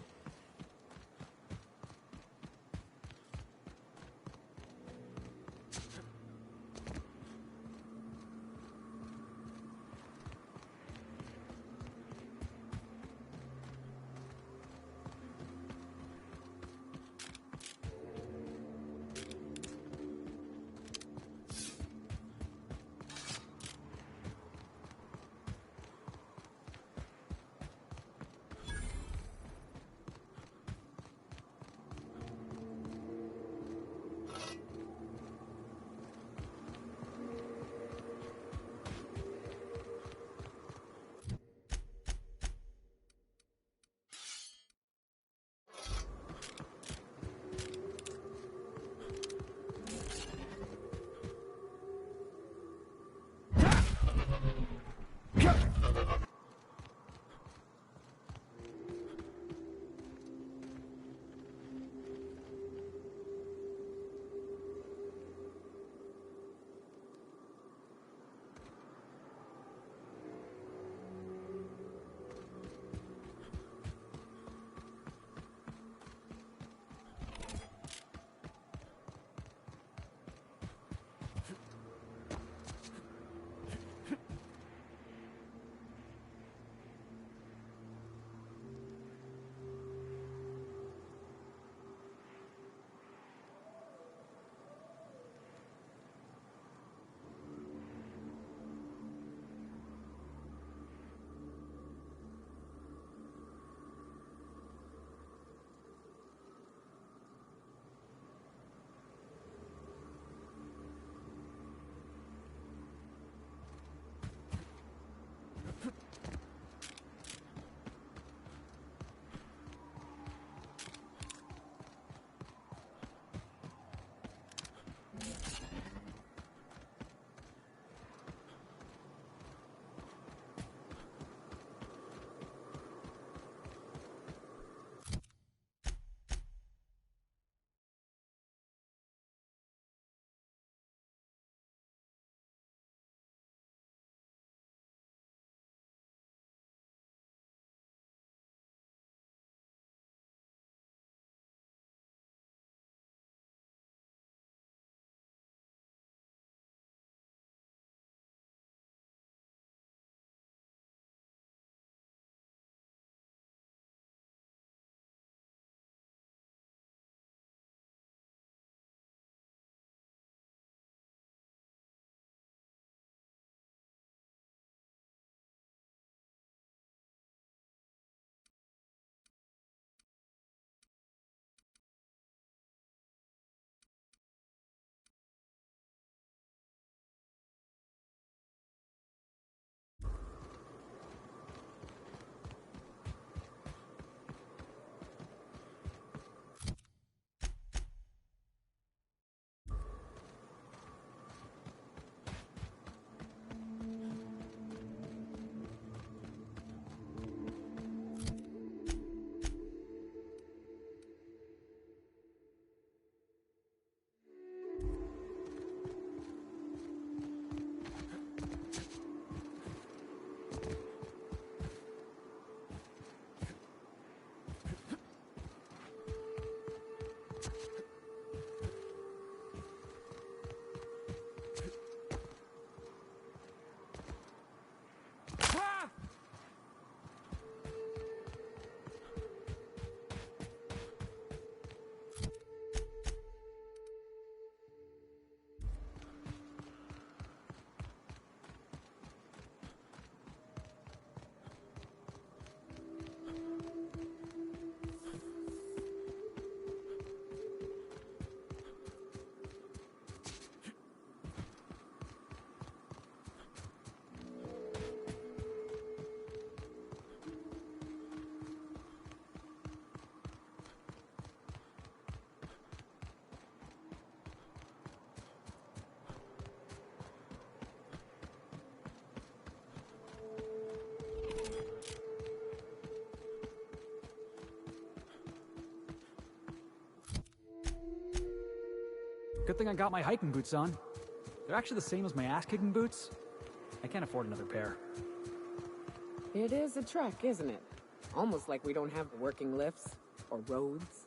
Good thing I got my hiking boots on. They're actually the same as my ass-kicking boots. I can't afford another pair. It is a trek, isn't it? Almost like we don't have working lifts or roads.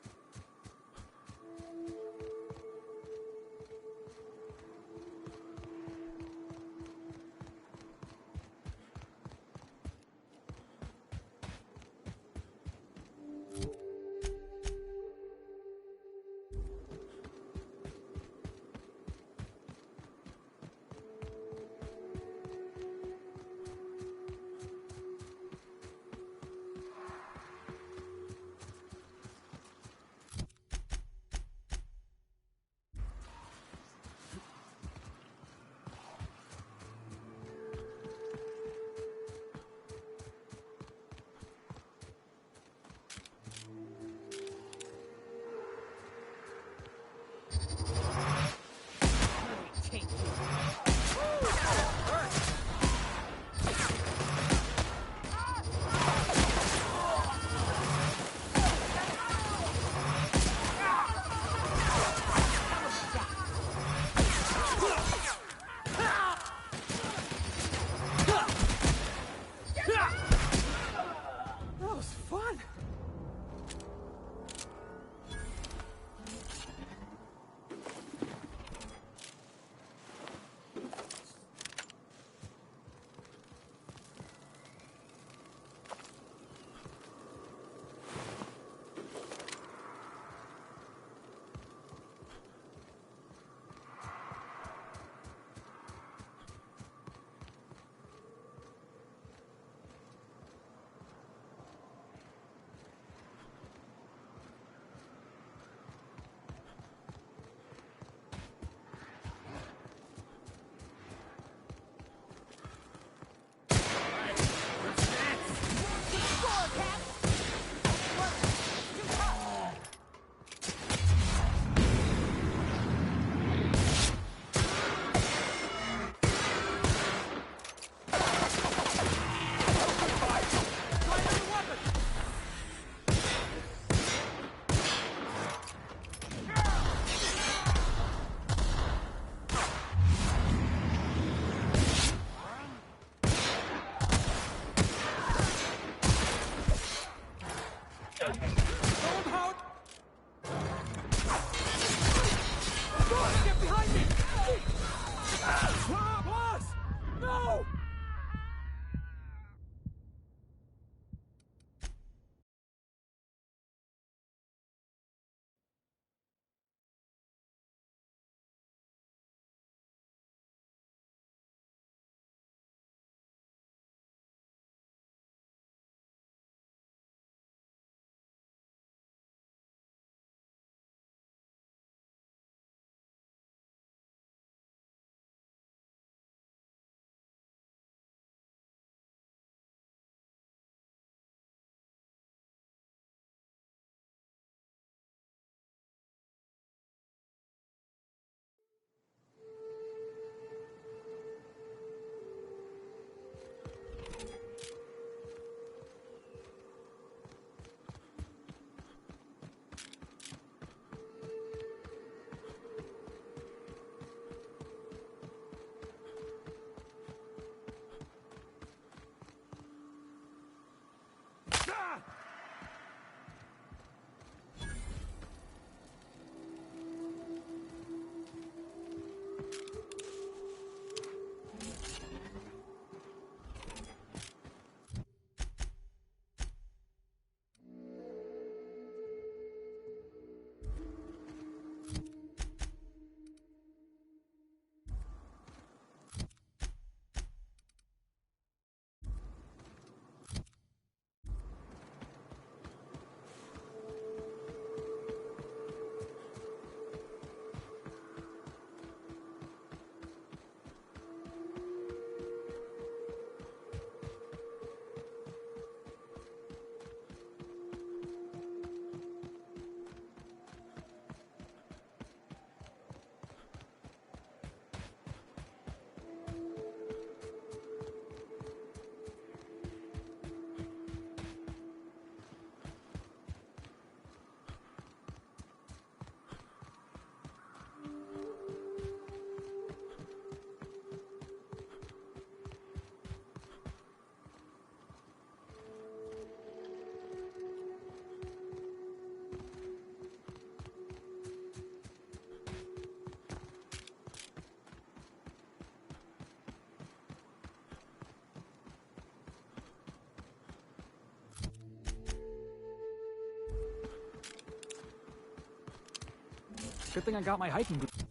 Good thing I got my hiking boots.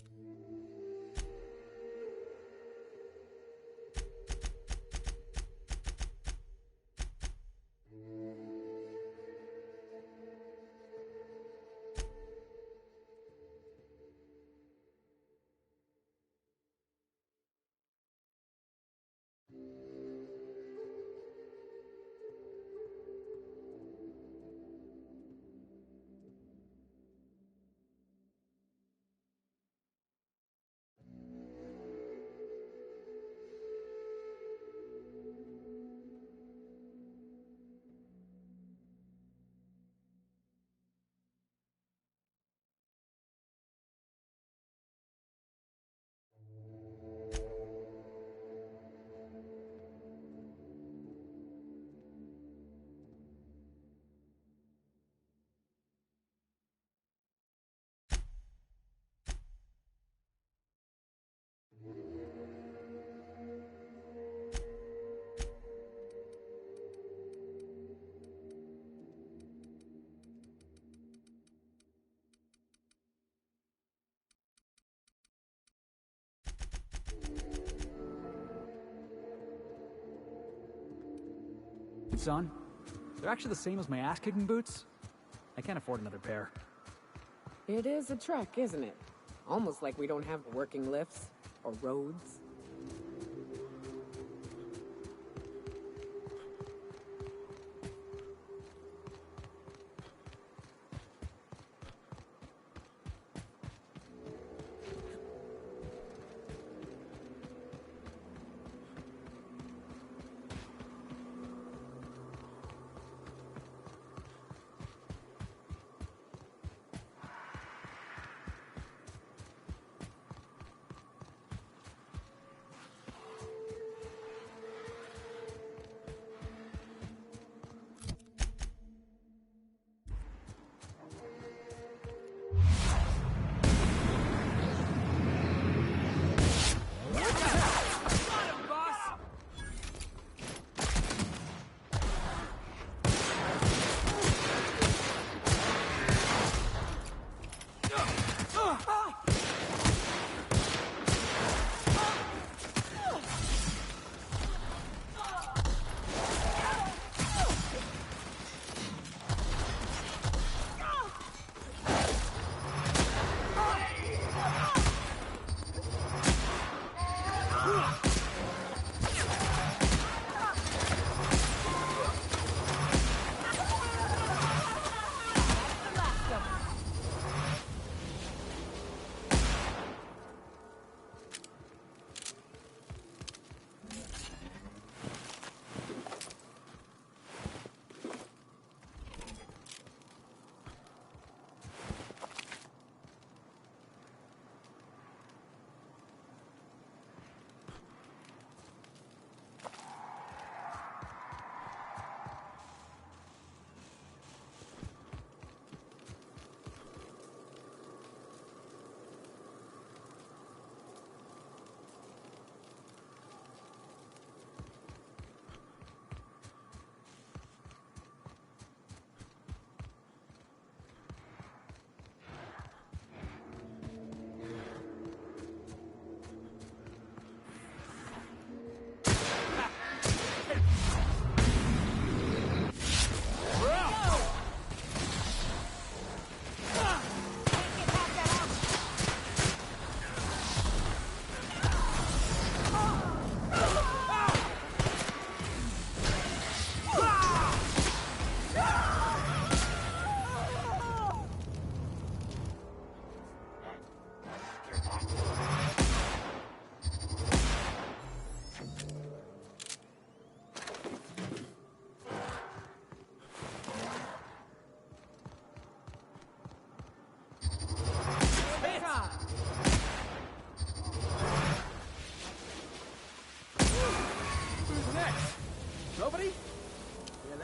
Son, they're actually the same as my ass-kicking boots. I can't afford another pair. It is a trek, isn't it? Almost like we don't have working lifts or roads.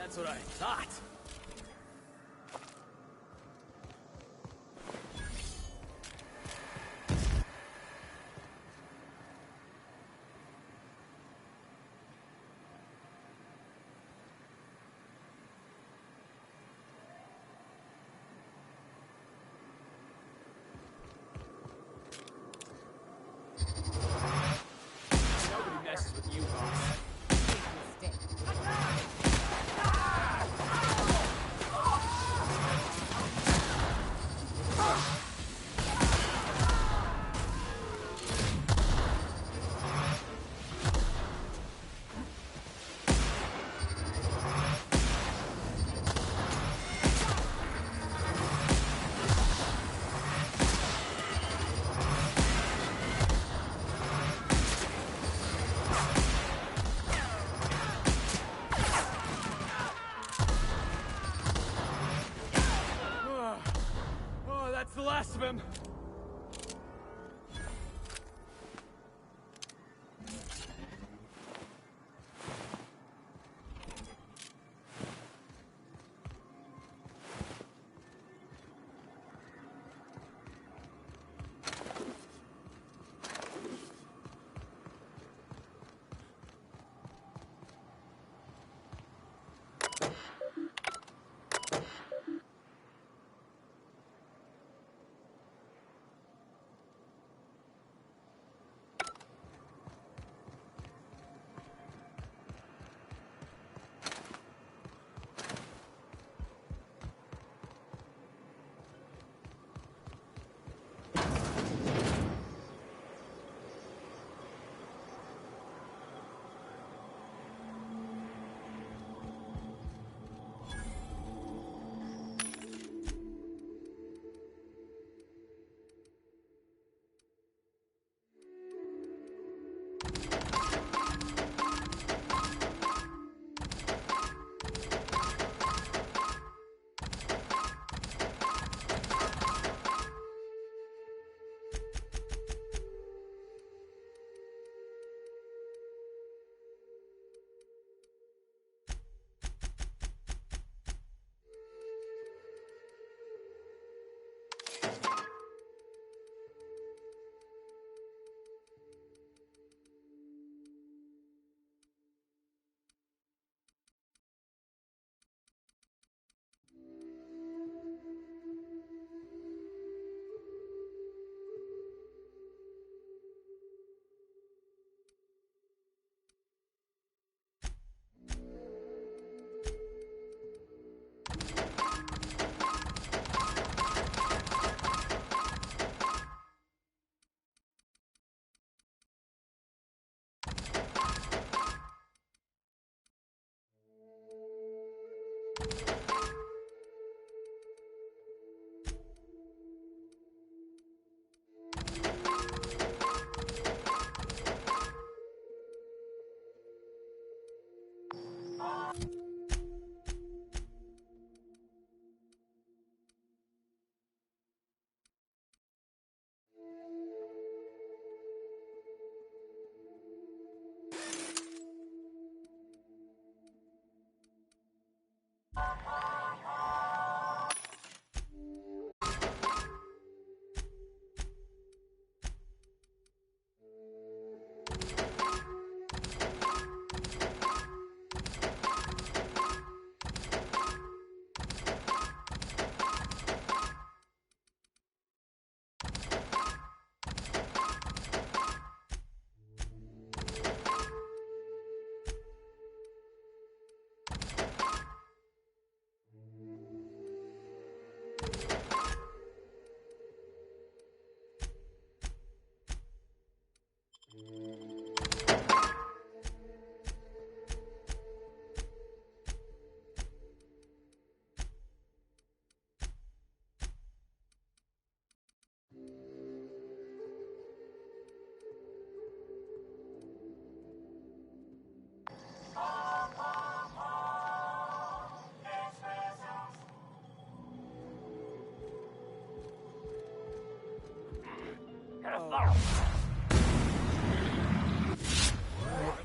That's what I thought. that's the last of him.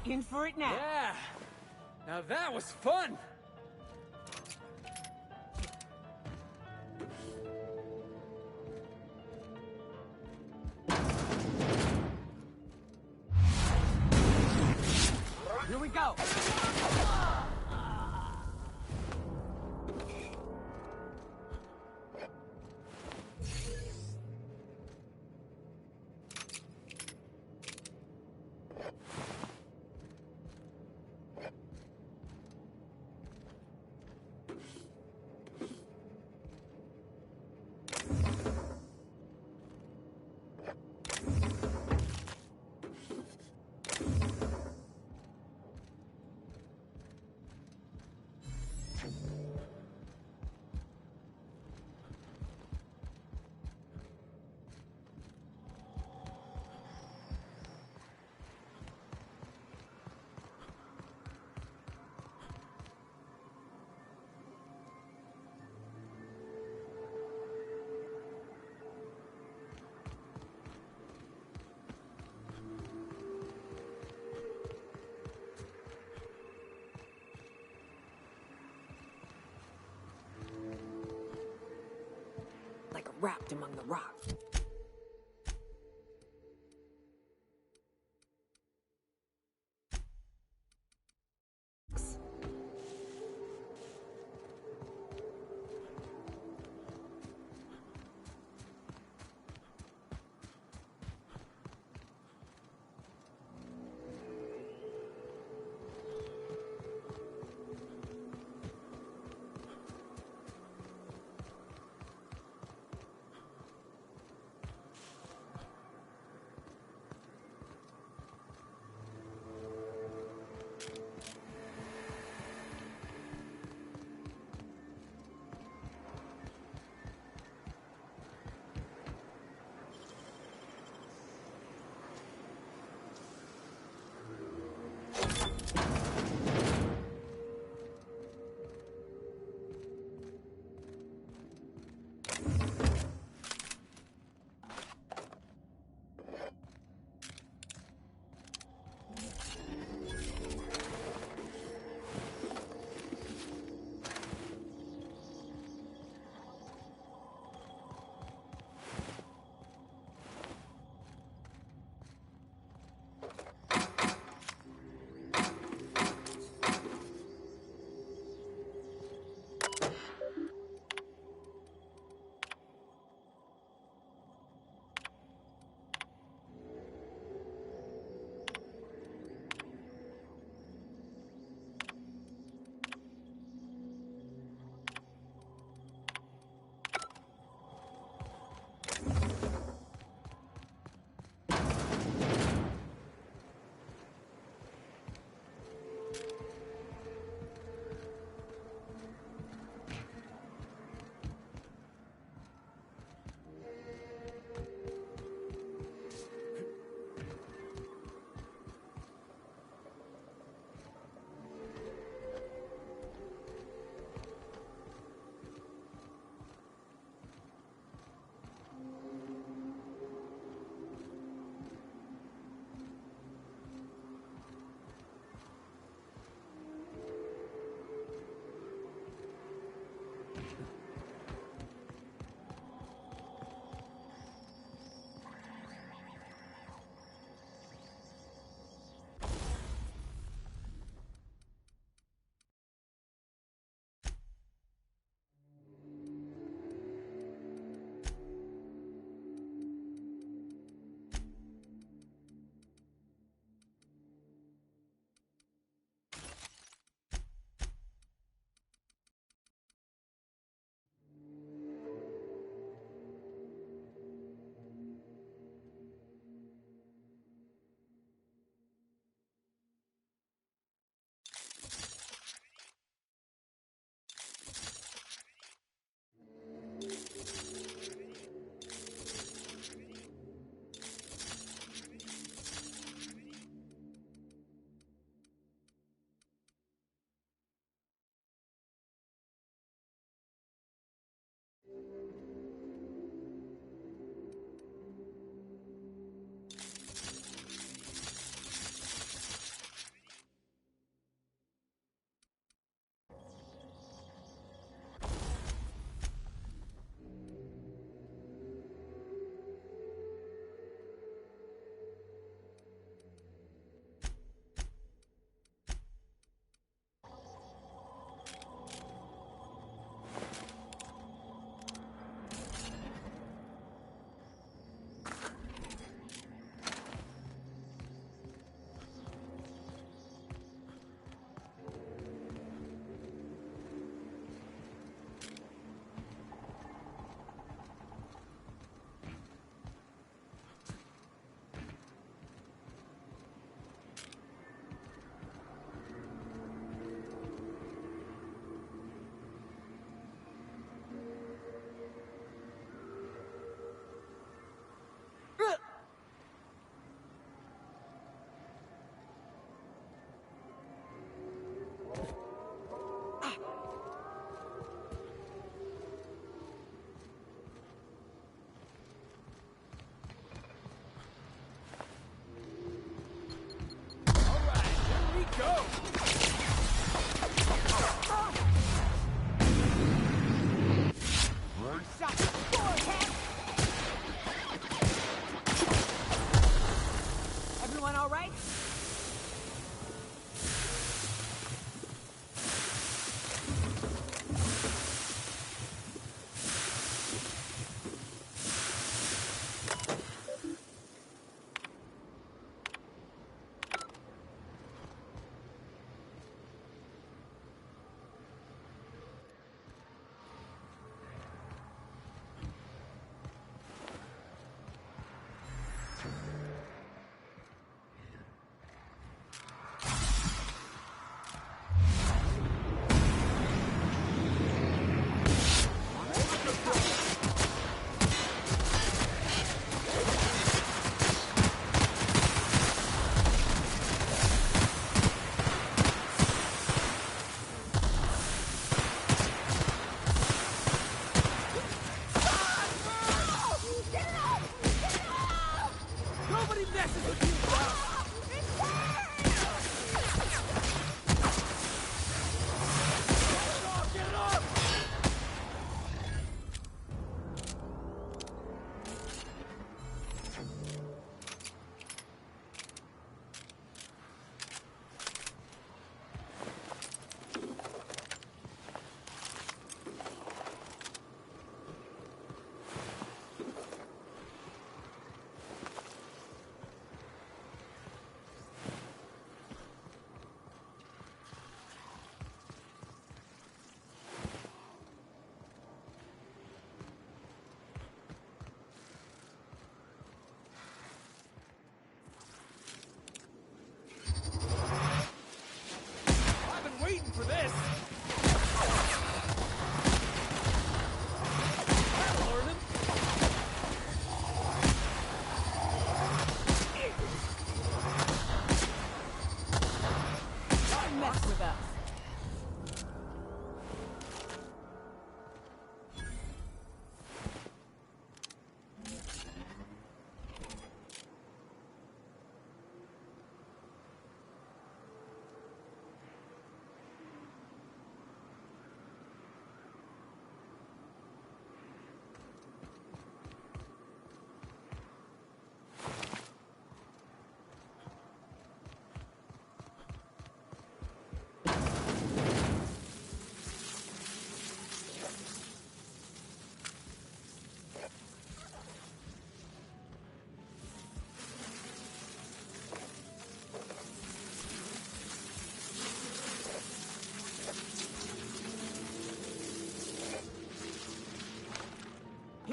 We're in for it now. Yeah. Now that was fun. Here we go. trapped among the rocks.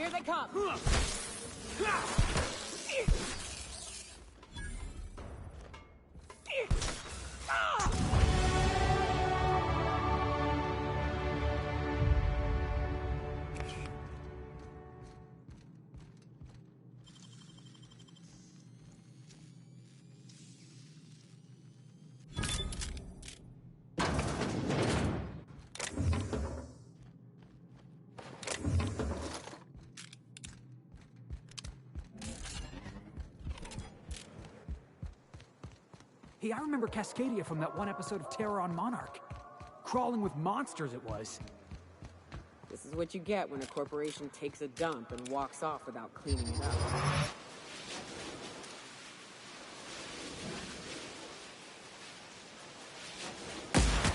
Here they come! Hey, I remember Cascadia from that one episode of Terror on Monarch. Crawling with monsters it was. This is what you get when a corporation takes a dump and walks off without cleaning it up.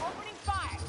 Opening fire!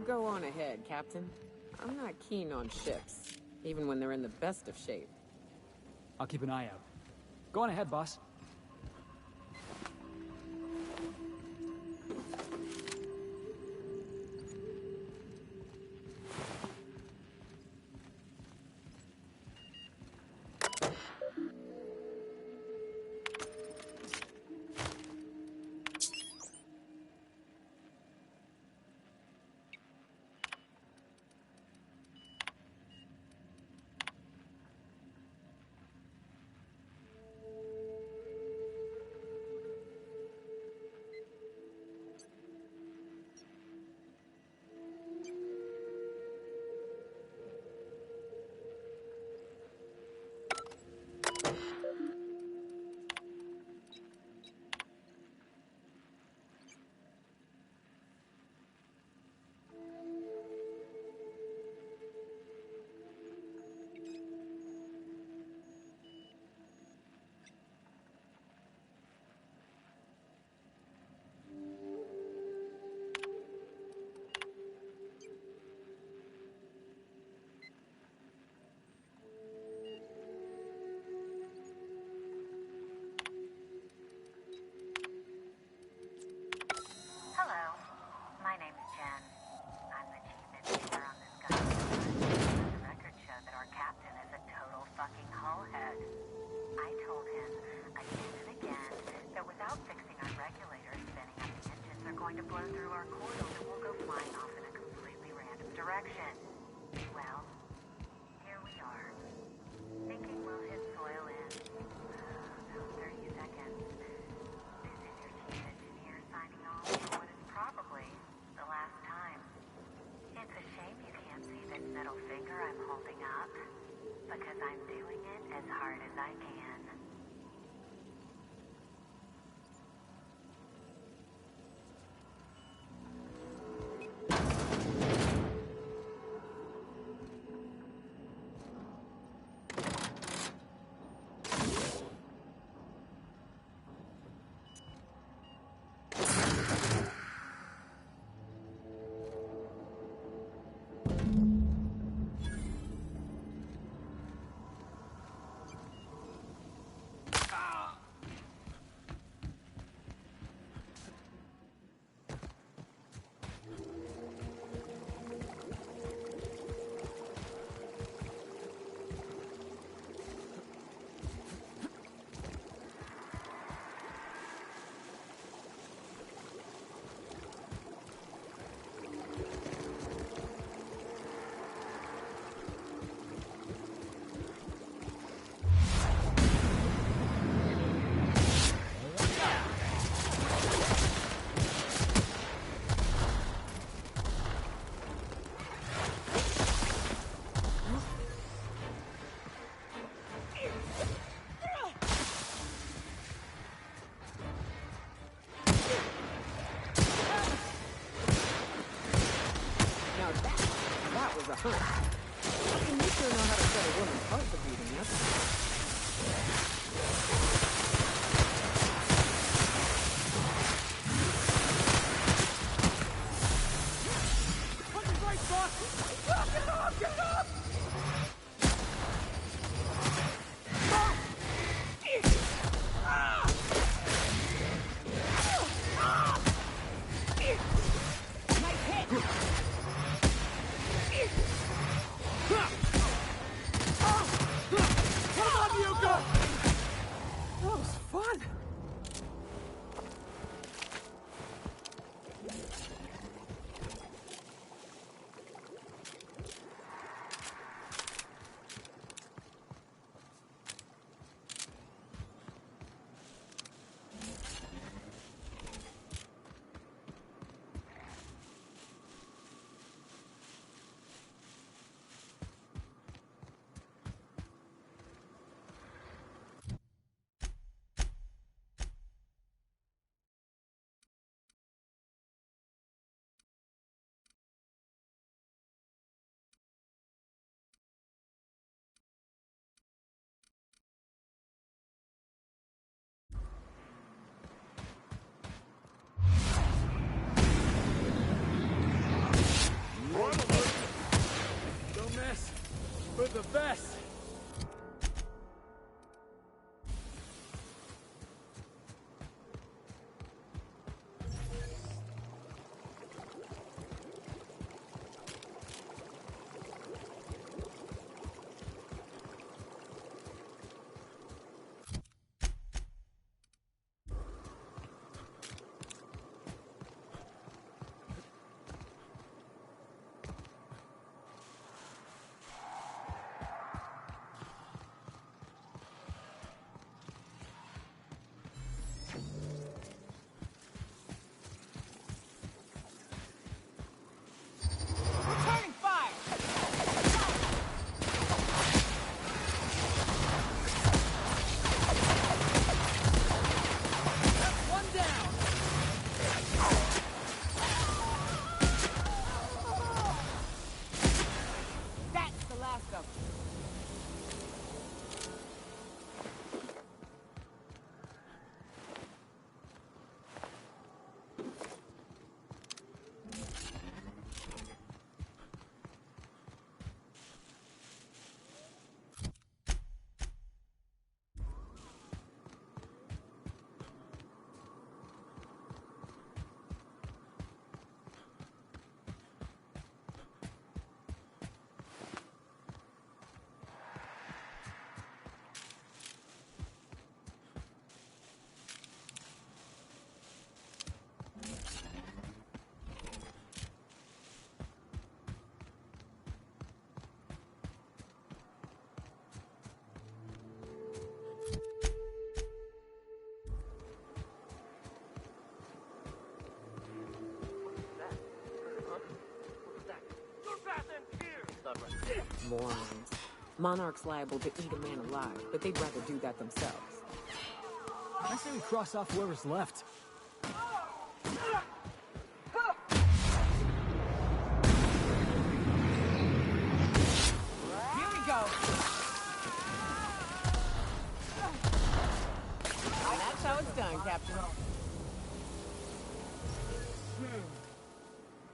go on ahead, Captain. I'm not keen on ships, even when they're in the best of shape. I'll keep an eye out. Go on ahead, boss. Huh. You sure know how to set a woman's heart to beating, that's Punch right, boss! Get up! Get up! Morons. Monarch's liable to eat a man alive, but they'd rather do that themselves. I say we cross off whoever's left. Here we go. That's how it's done, Captain.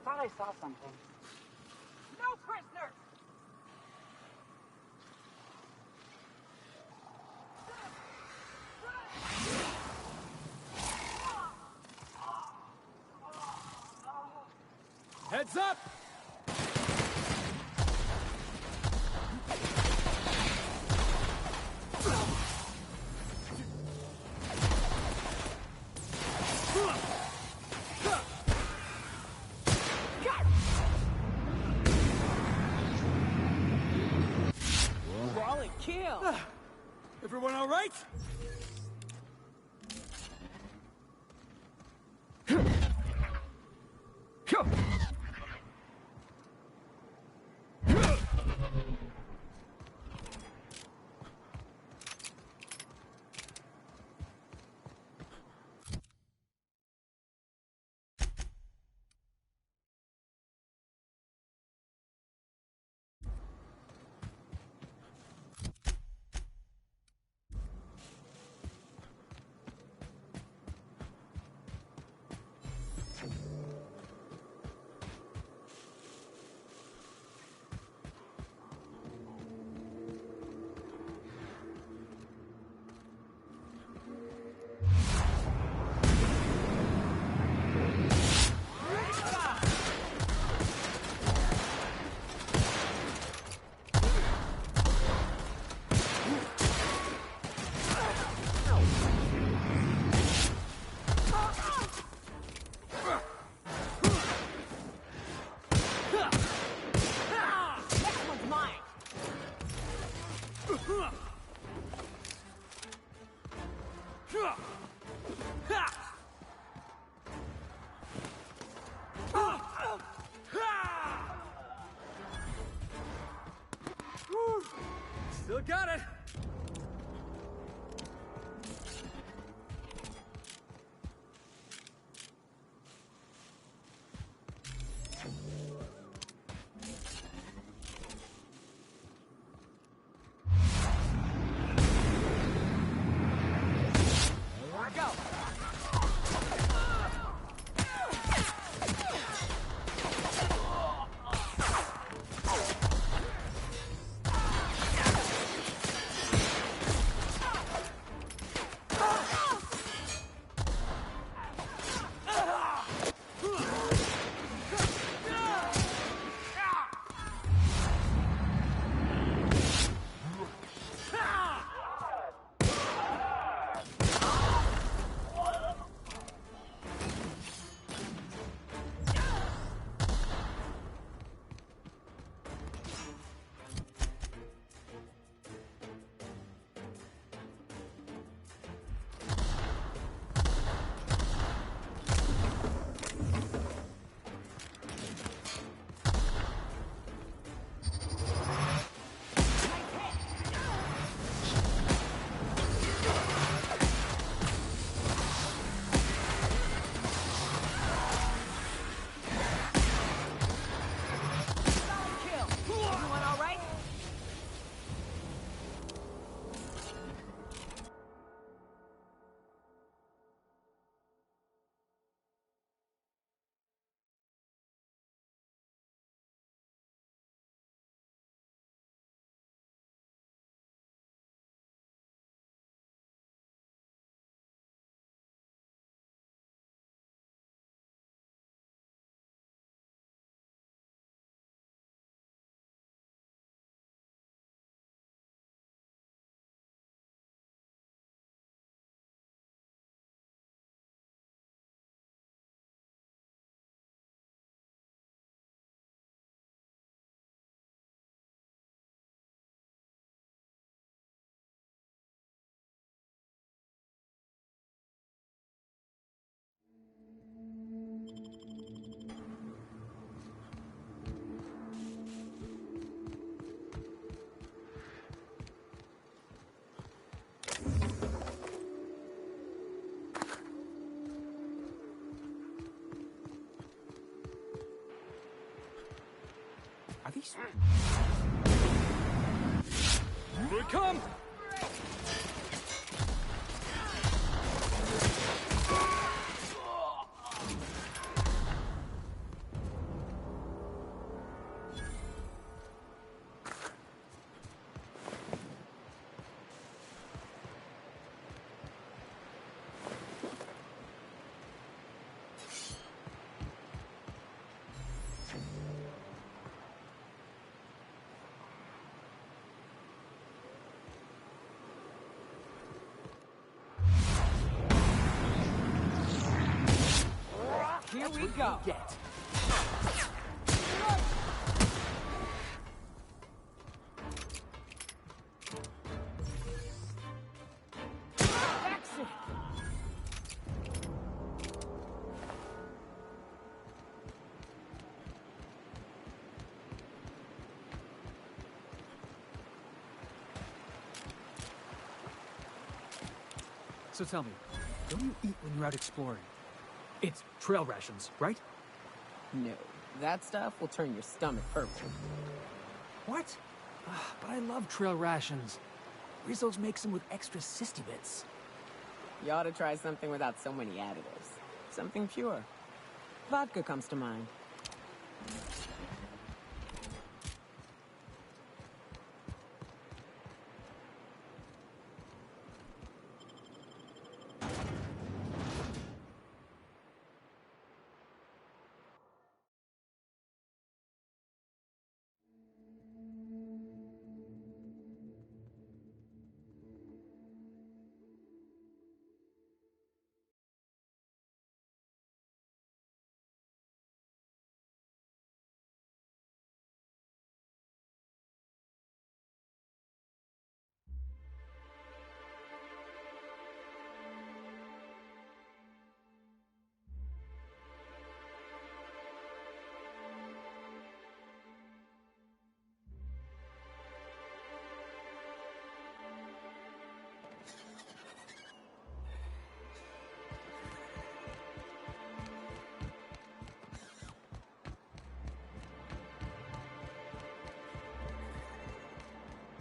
Thought I saw something. No prisoners! Heads up! Brawling kill. Everyone all right? Still got it! Are these... Here we come! Here we go. Get. Exit. So tell me, what do you eat when you're out exploring? It's trail rations, right? No, that stuff will turn your stomach purple. What? But I love trail rations. Rizzo's makes them with extra Sisty bits. You ought to try something without so many additives. Something pure. Vodka comes to mind.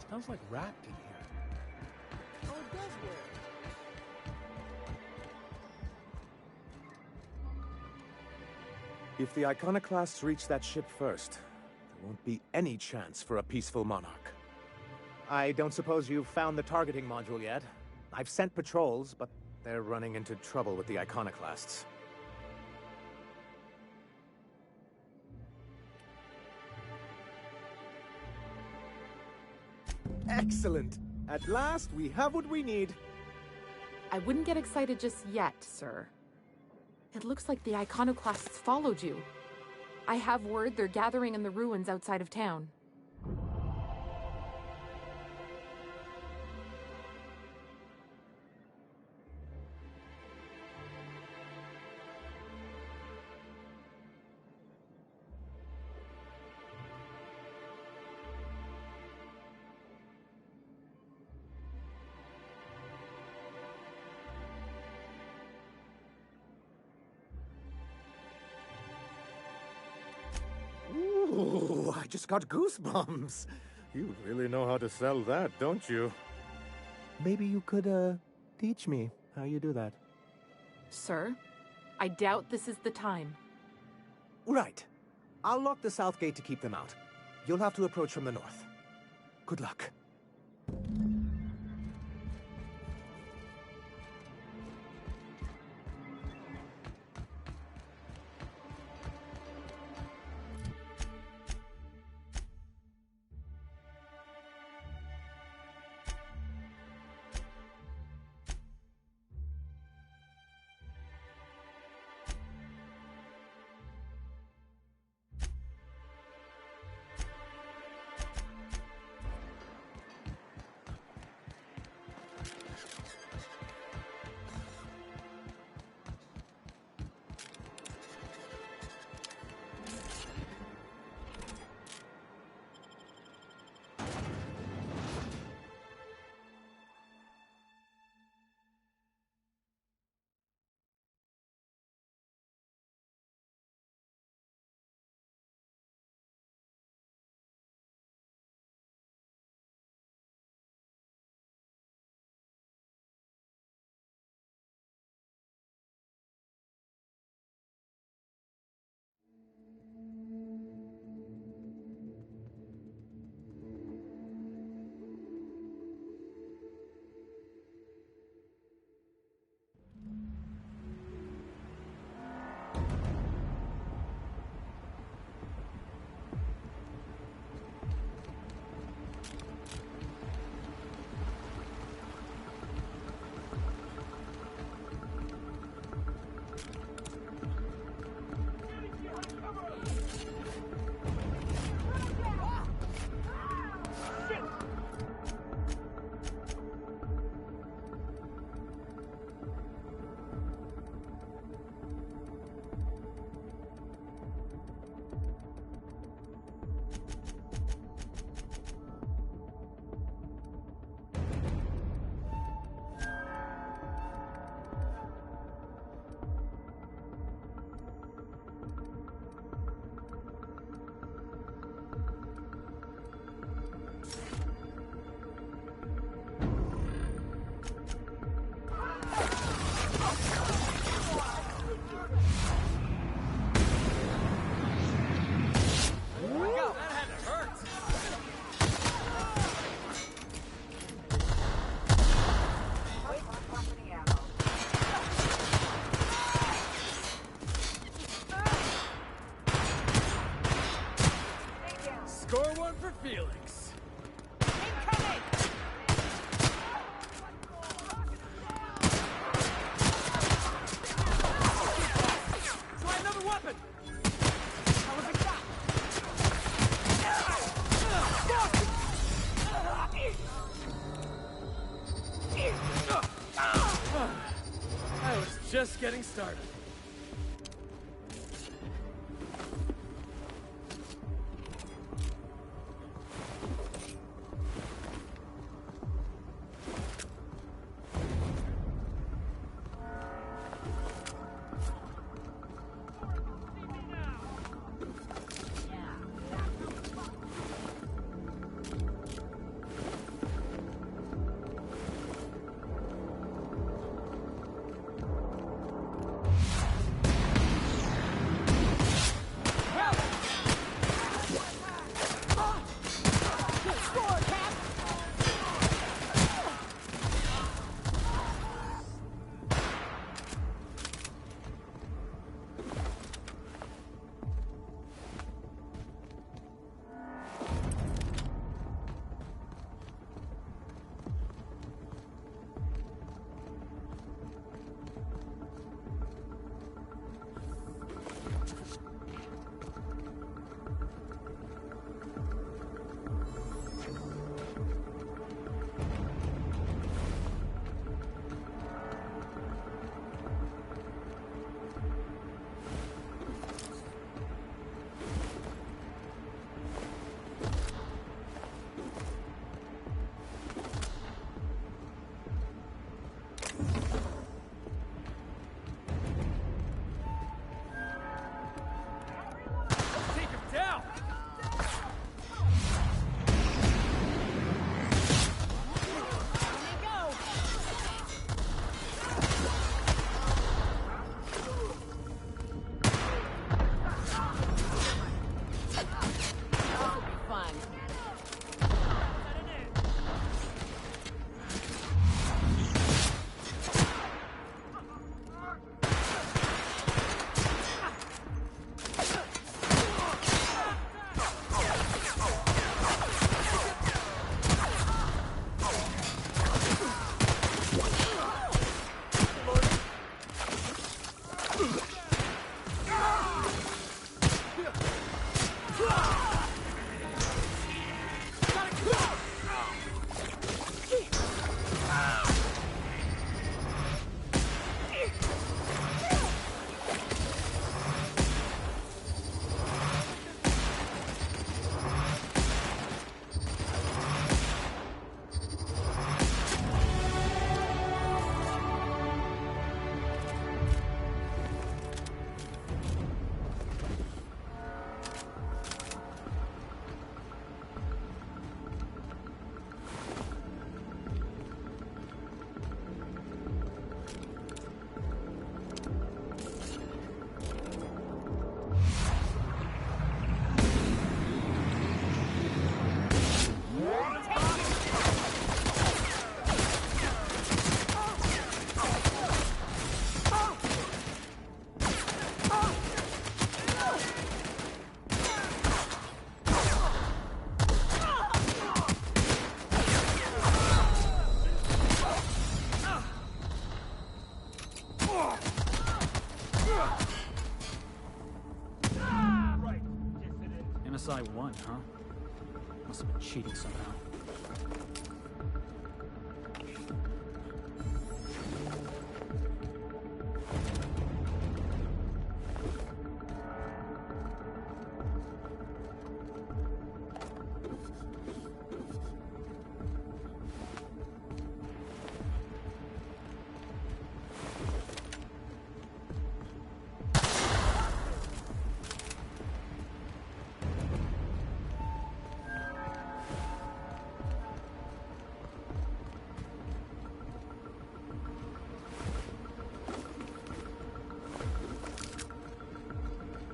Smells like rat in here. Oh, it does work. If the Iconoclasts reach that ship first, there won't be any chance for a peaceful monarch. I don't suppose you've found the targeting module yet. I've sent patrols, but they're running into trouble with the Iconoclasts. Excellent! At last, we have what we need. I wouldn't get excited just yet, sir. It looks like the Iconoclasts followed you. I have word they're gathering in the ruins outside of town. Ooh, I just got goosebumps. You really know how to sell that, don't you? Maybe you could, teach me how you do that. Sir, I doubt this is the time. Right. I'll lock the south gate to keep them out. You'll have to approach from the north. Good luck. for Felix. Try another weapon! How was the shot? I was just getting started. MSI won, huh? Must have been cheating somehow.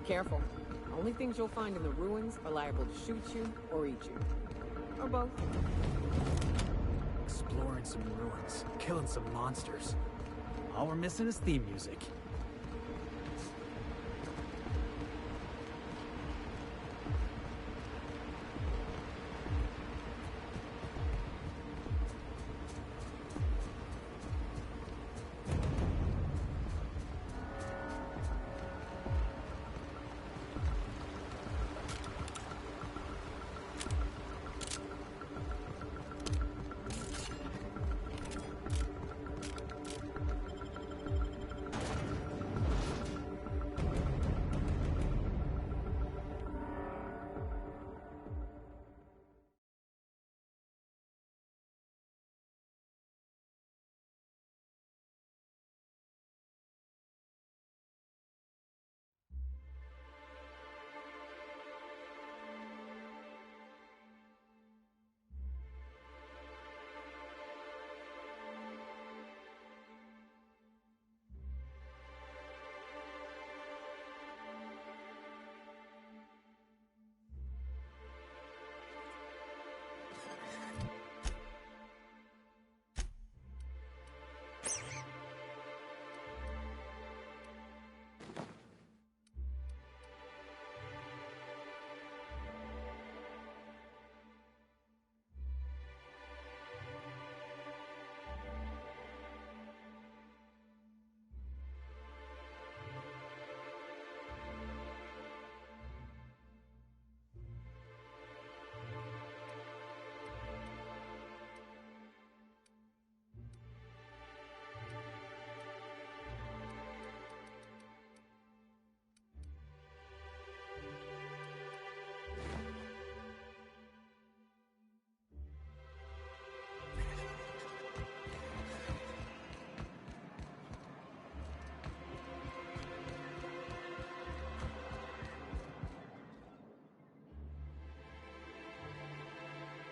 Careful. Only things you'll find in the ruins are liable to shoot you or eat you. Or both. Exploring some ruins, killing some monsters. All we're missing is theme music.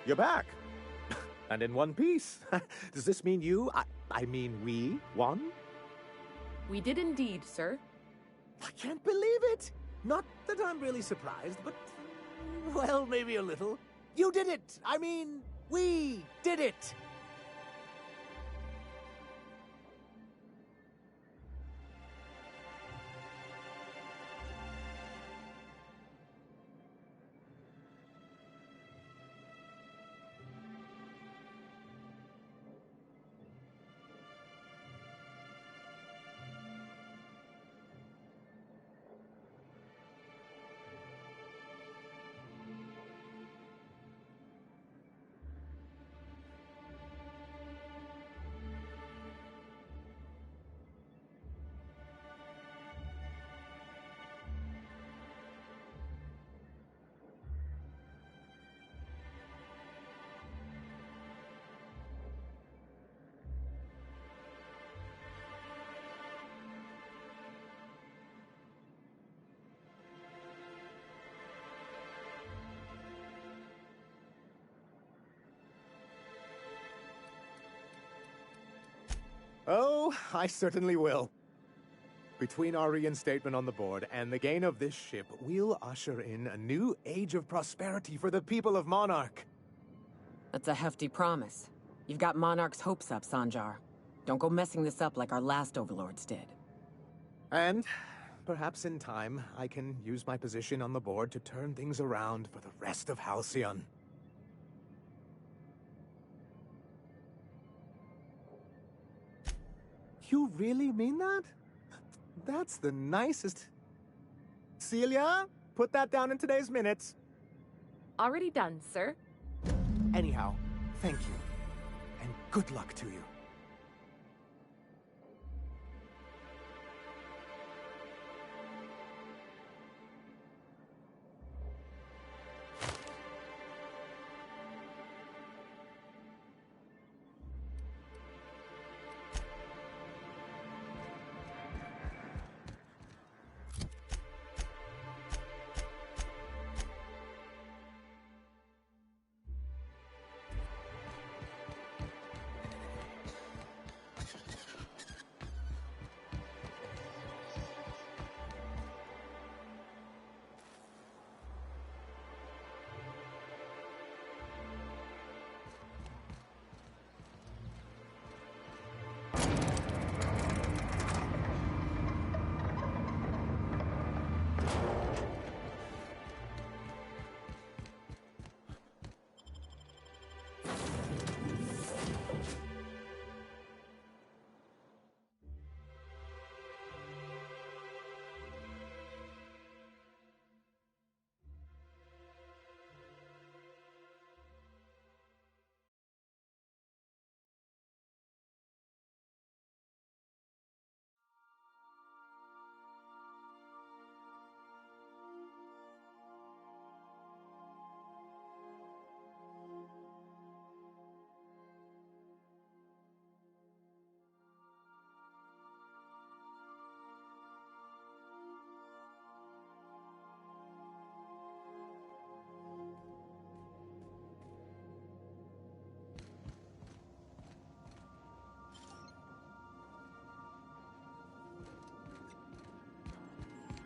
You're back. And in one piece. Does this mean I mean we, won? We did indeed, sir. I can't believe it! Not that I'm really surprised, but... well, maybe a little. You did it! I mean, we did it! Oh, I certainly will. Between our reinstatement on the board and the gain of this ship, we'll usher in a new age of prosperity for the people of Monarch. That's a hefty promise. You've got Monarch's hopes up, Sanjar. Don't go messing this up like our last overlords did. And perhaps in time, I can use my position on the board to turn things around for the rest of Halcyon. You really mean that? That's the nicest... Celia, put that down in today's minutes. Already done, sir. Anyhow, thank you. And good luck to you.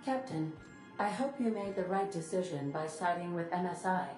Captain, I hope you made the right decision by siding with MSI.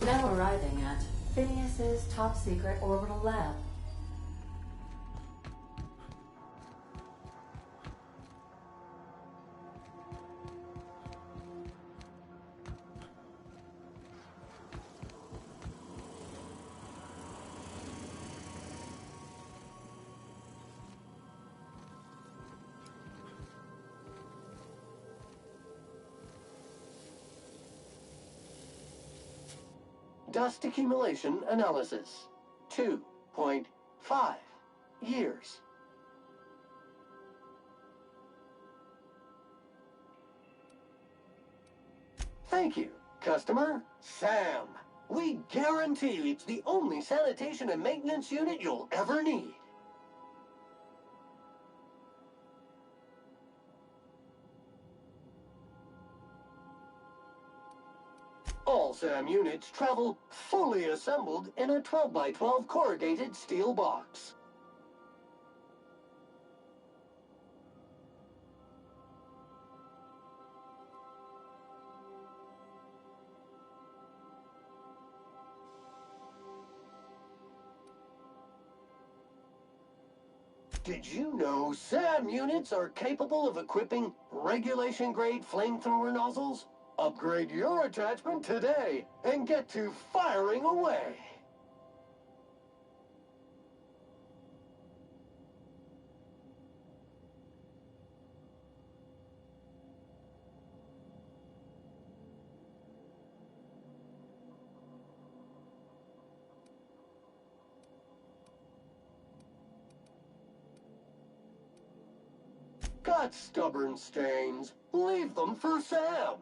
Now arriving at Phineas's top secret orbital lab. Dust accumulation analysis. 2.5 years. Thank you, customer. Sam. We guarantee it's the only sanitation and maintenance unit you'll ever need. All SAM units travel fully assembled in a 12x12 corrugated steel box. Did you know SAM units are capable of equipping regulation-grade flamethrower nozzles? Upgrade your attachment today and get to firing away. Got stubborn stains? Leave them for Sam.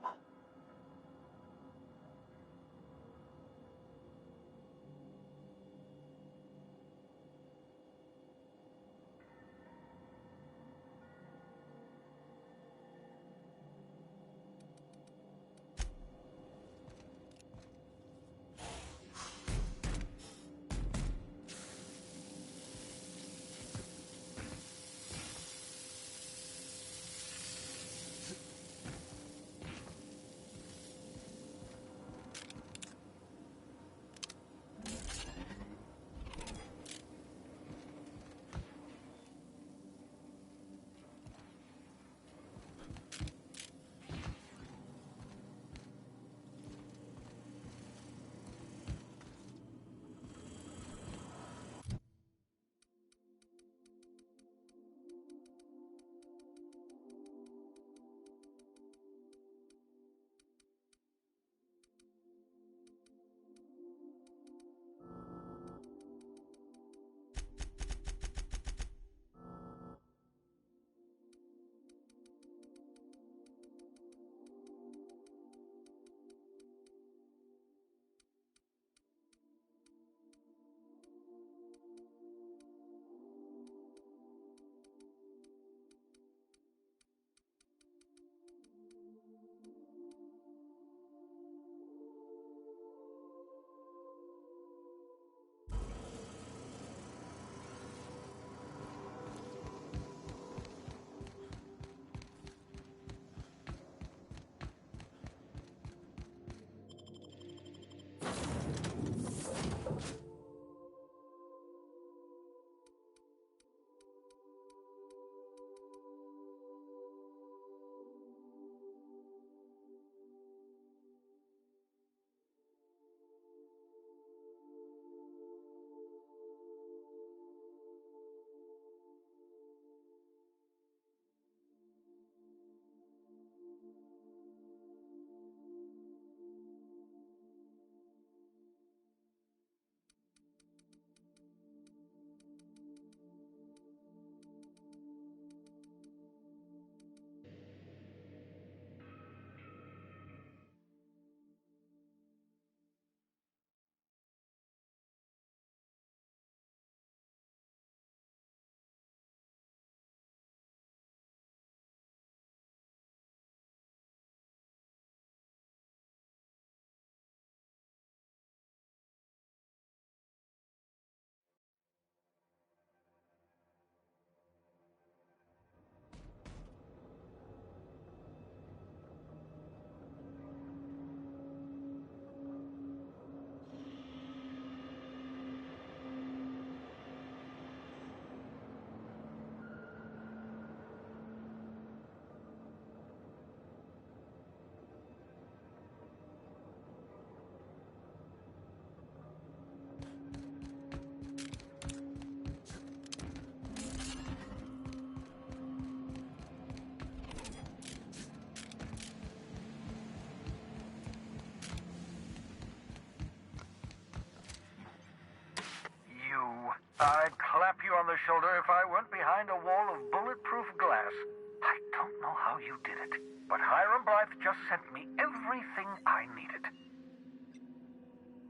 on the shoulder if I weren't behind a wall of bulletproof glass. I don't know how you did it, but Hiram Blythe just sent me everything I needed.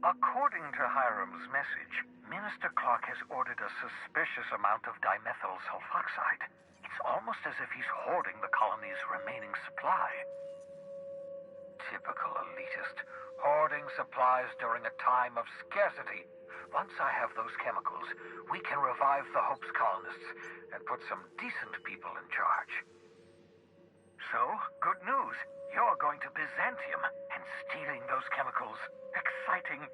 According to Hiram's message, Minister Clark has ordered a suspicious amount of dimethyl sulfoxide. It's almost as if he's hoarding the colony's remaining supply. Typical elitist, hoarding supplies during a time of scarcity. Once I have those chemicals, we can revive the Hope's colonists and put some decent people in charge. So, good news. You're going to Byzantium and stealing those chemicals. Exciting.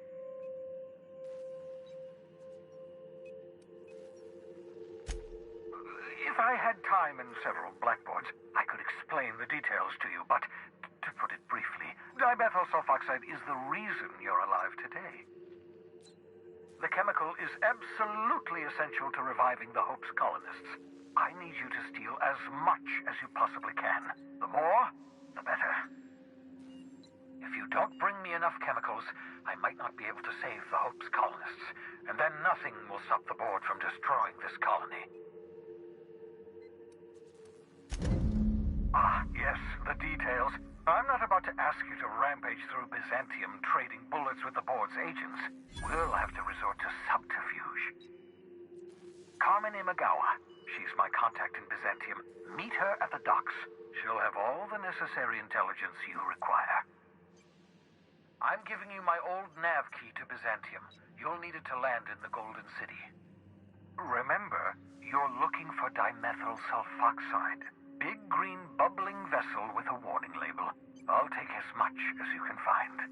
If I had time and several blackboards, I could explain the details to you, but to put it briefly, dimethyl sulfoxide is the reason you're alive today. The chemical is absolutely essential to reviving the Hope's colonists. I need you to steal as much as you possibly can. The more, the better. If you don't bring me enough chemicals, I might not be able to save the Hope's colonists, and then nothing will stop the board from destroying this colony. Ah, yes, the details. I'm not about to ask you to rampage through Byzantium trading bullets with the board's agents. We'll have to resort to subterfuge. Carmen Imagawa. She's my contact in Byzantium. Meet her at the docks. She'll have all the necessary intelligence you require. I'm giving you my old nav key to Byzantium. You'll need it to land in the Golden City. Remember, you're looking for dimethyl sulfoxide. Big green bubbling vessel with a warning label. I'll take as much as you can find.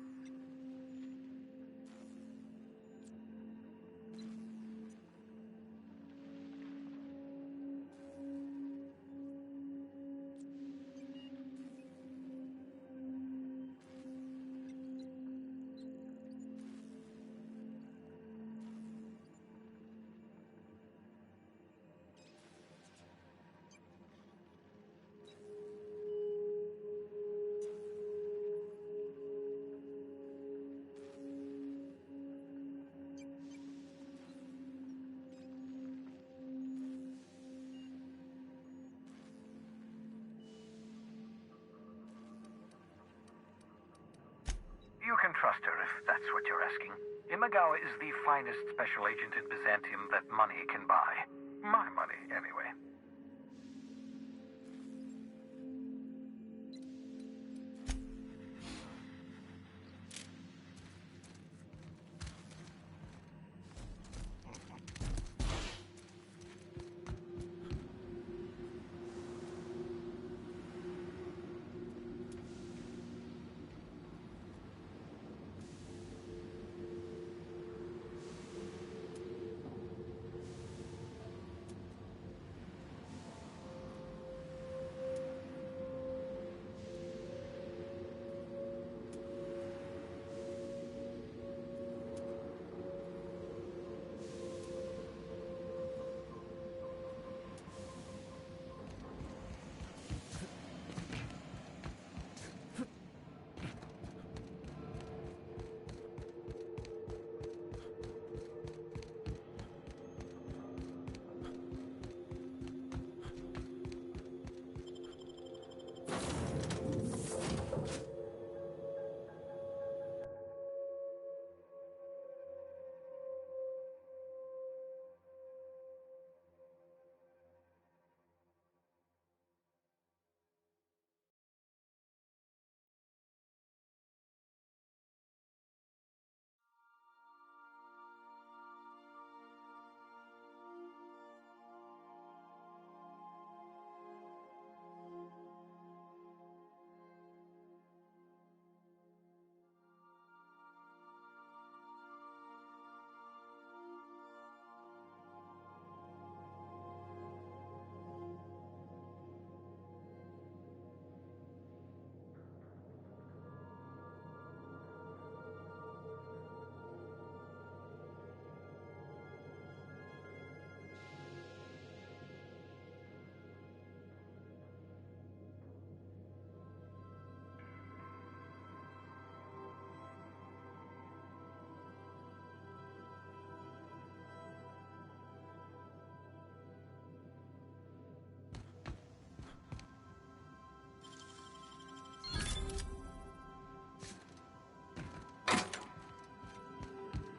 You can trust her if that's what you're asking. Imagawa is the finest special agent in Byzantium that money can buy. My money, anyway.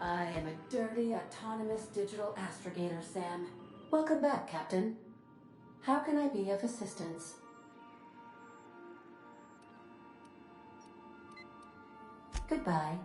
I am a dirty, autonomous digital astrogator, Sam. Welcome back, Captain. How can I be of assistance? Goodbye.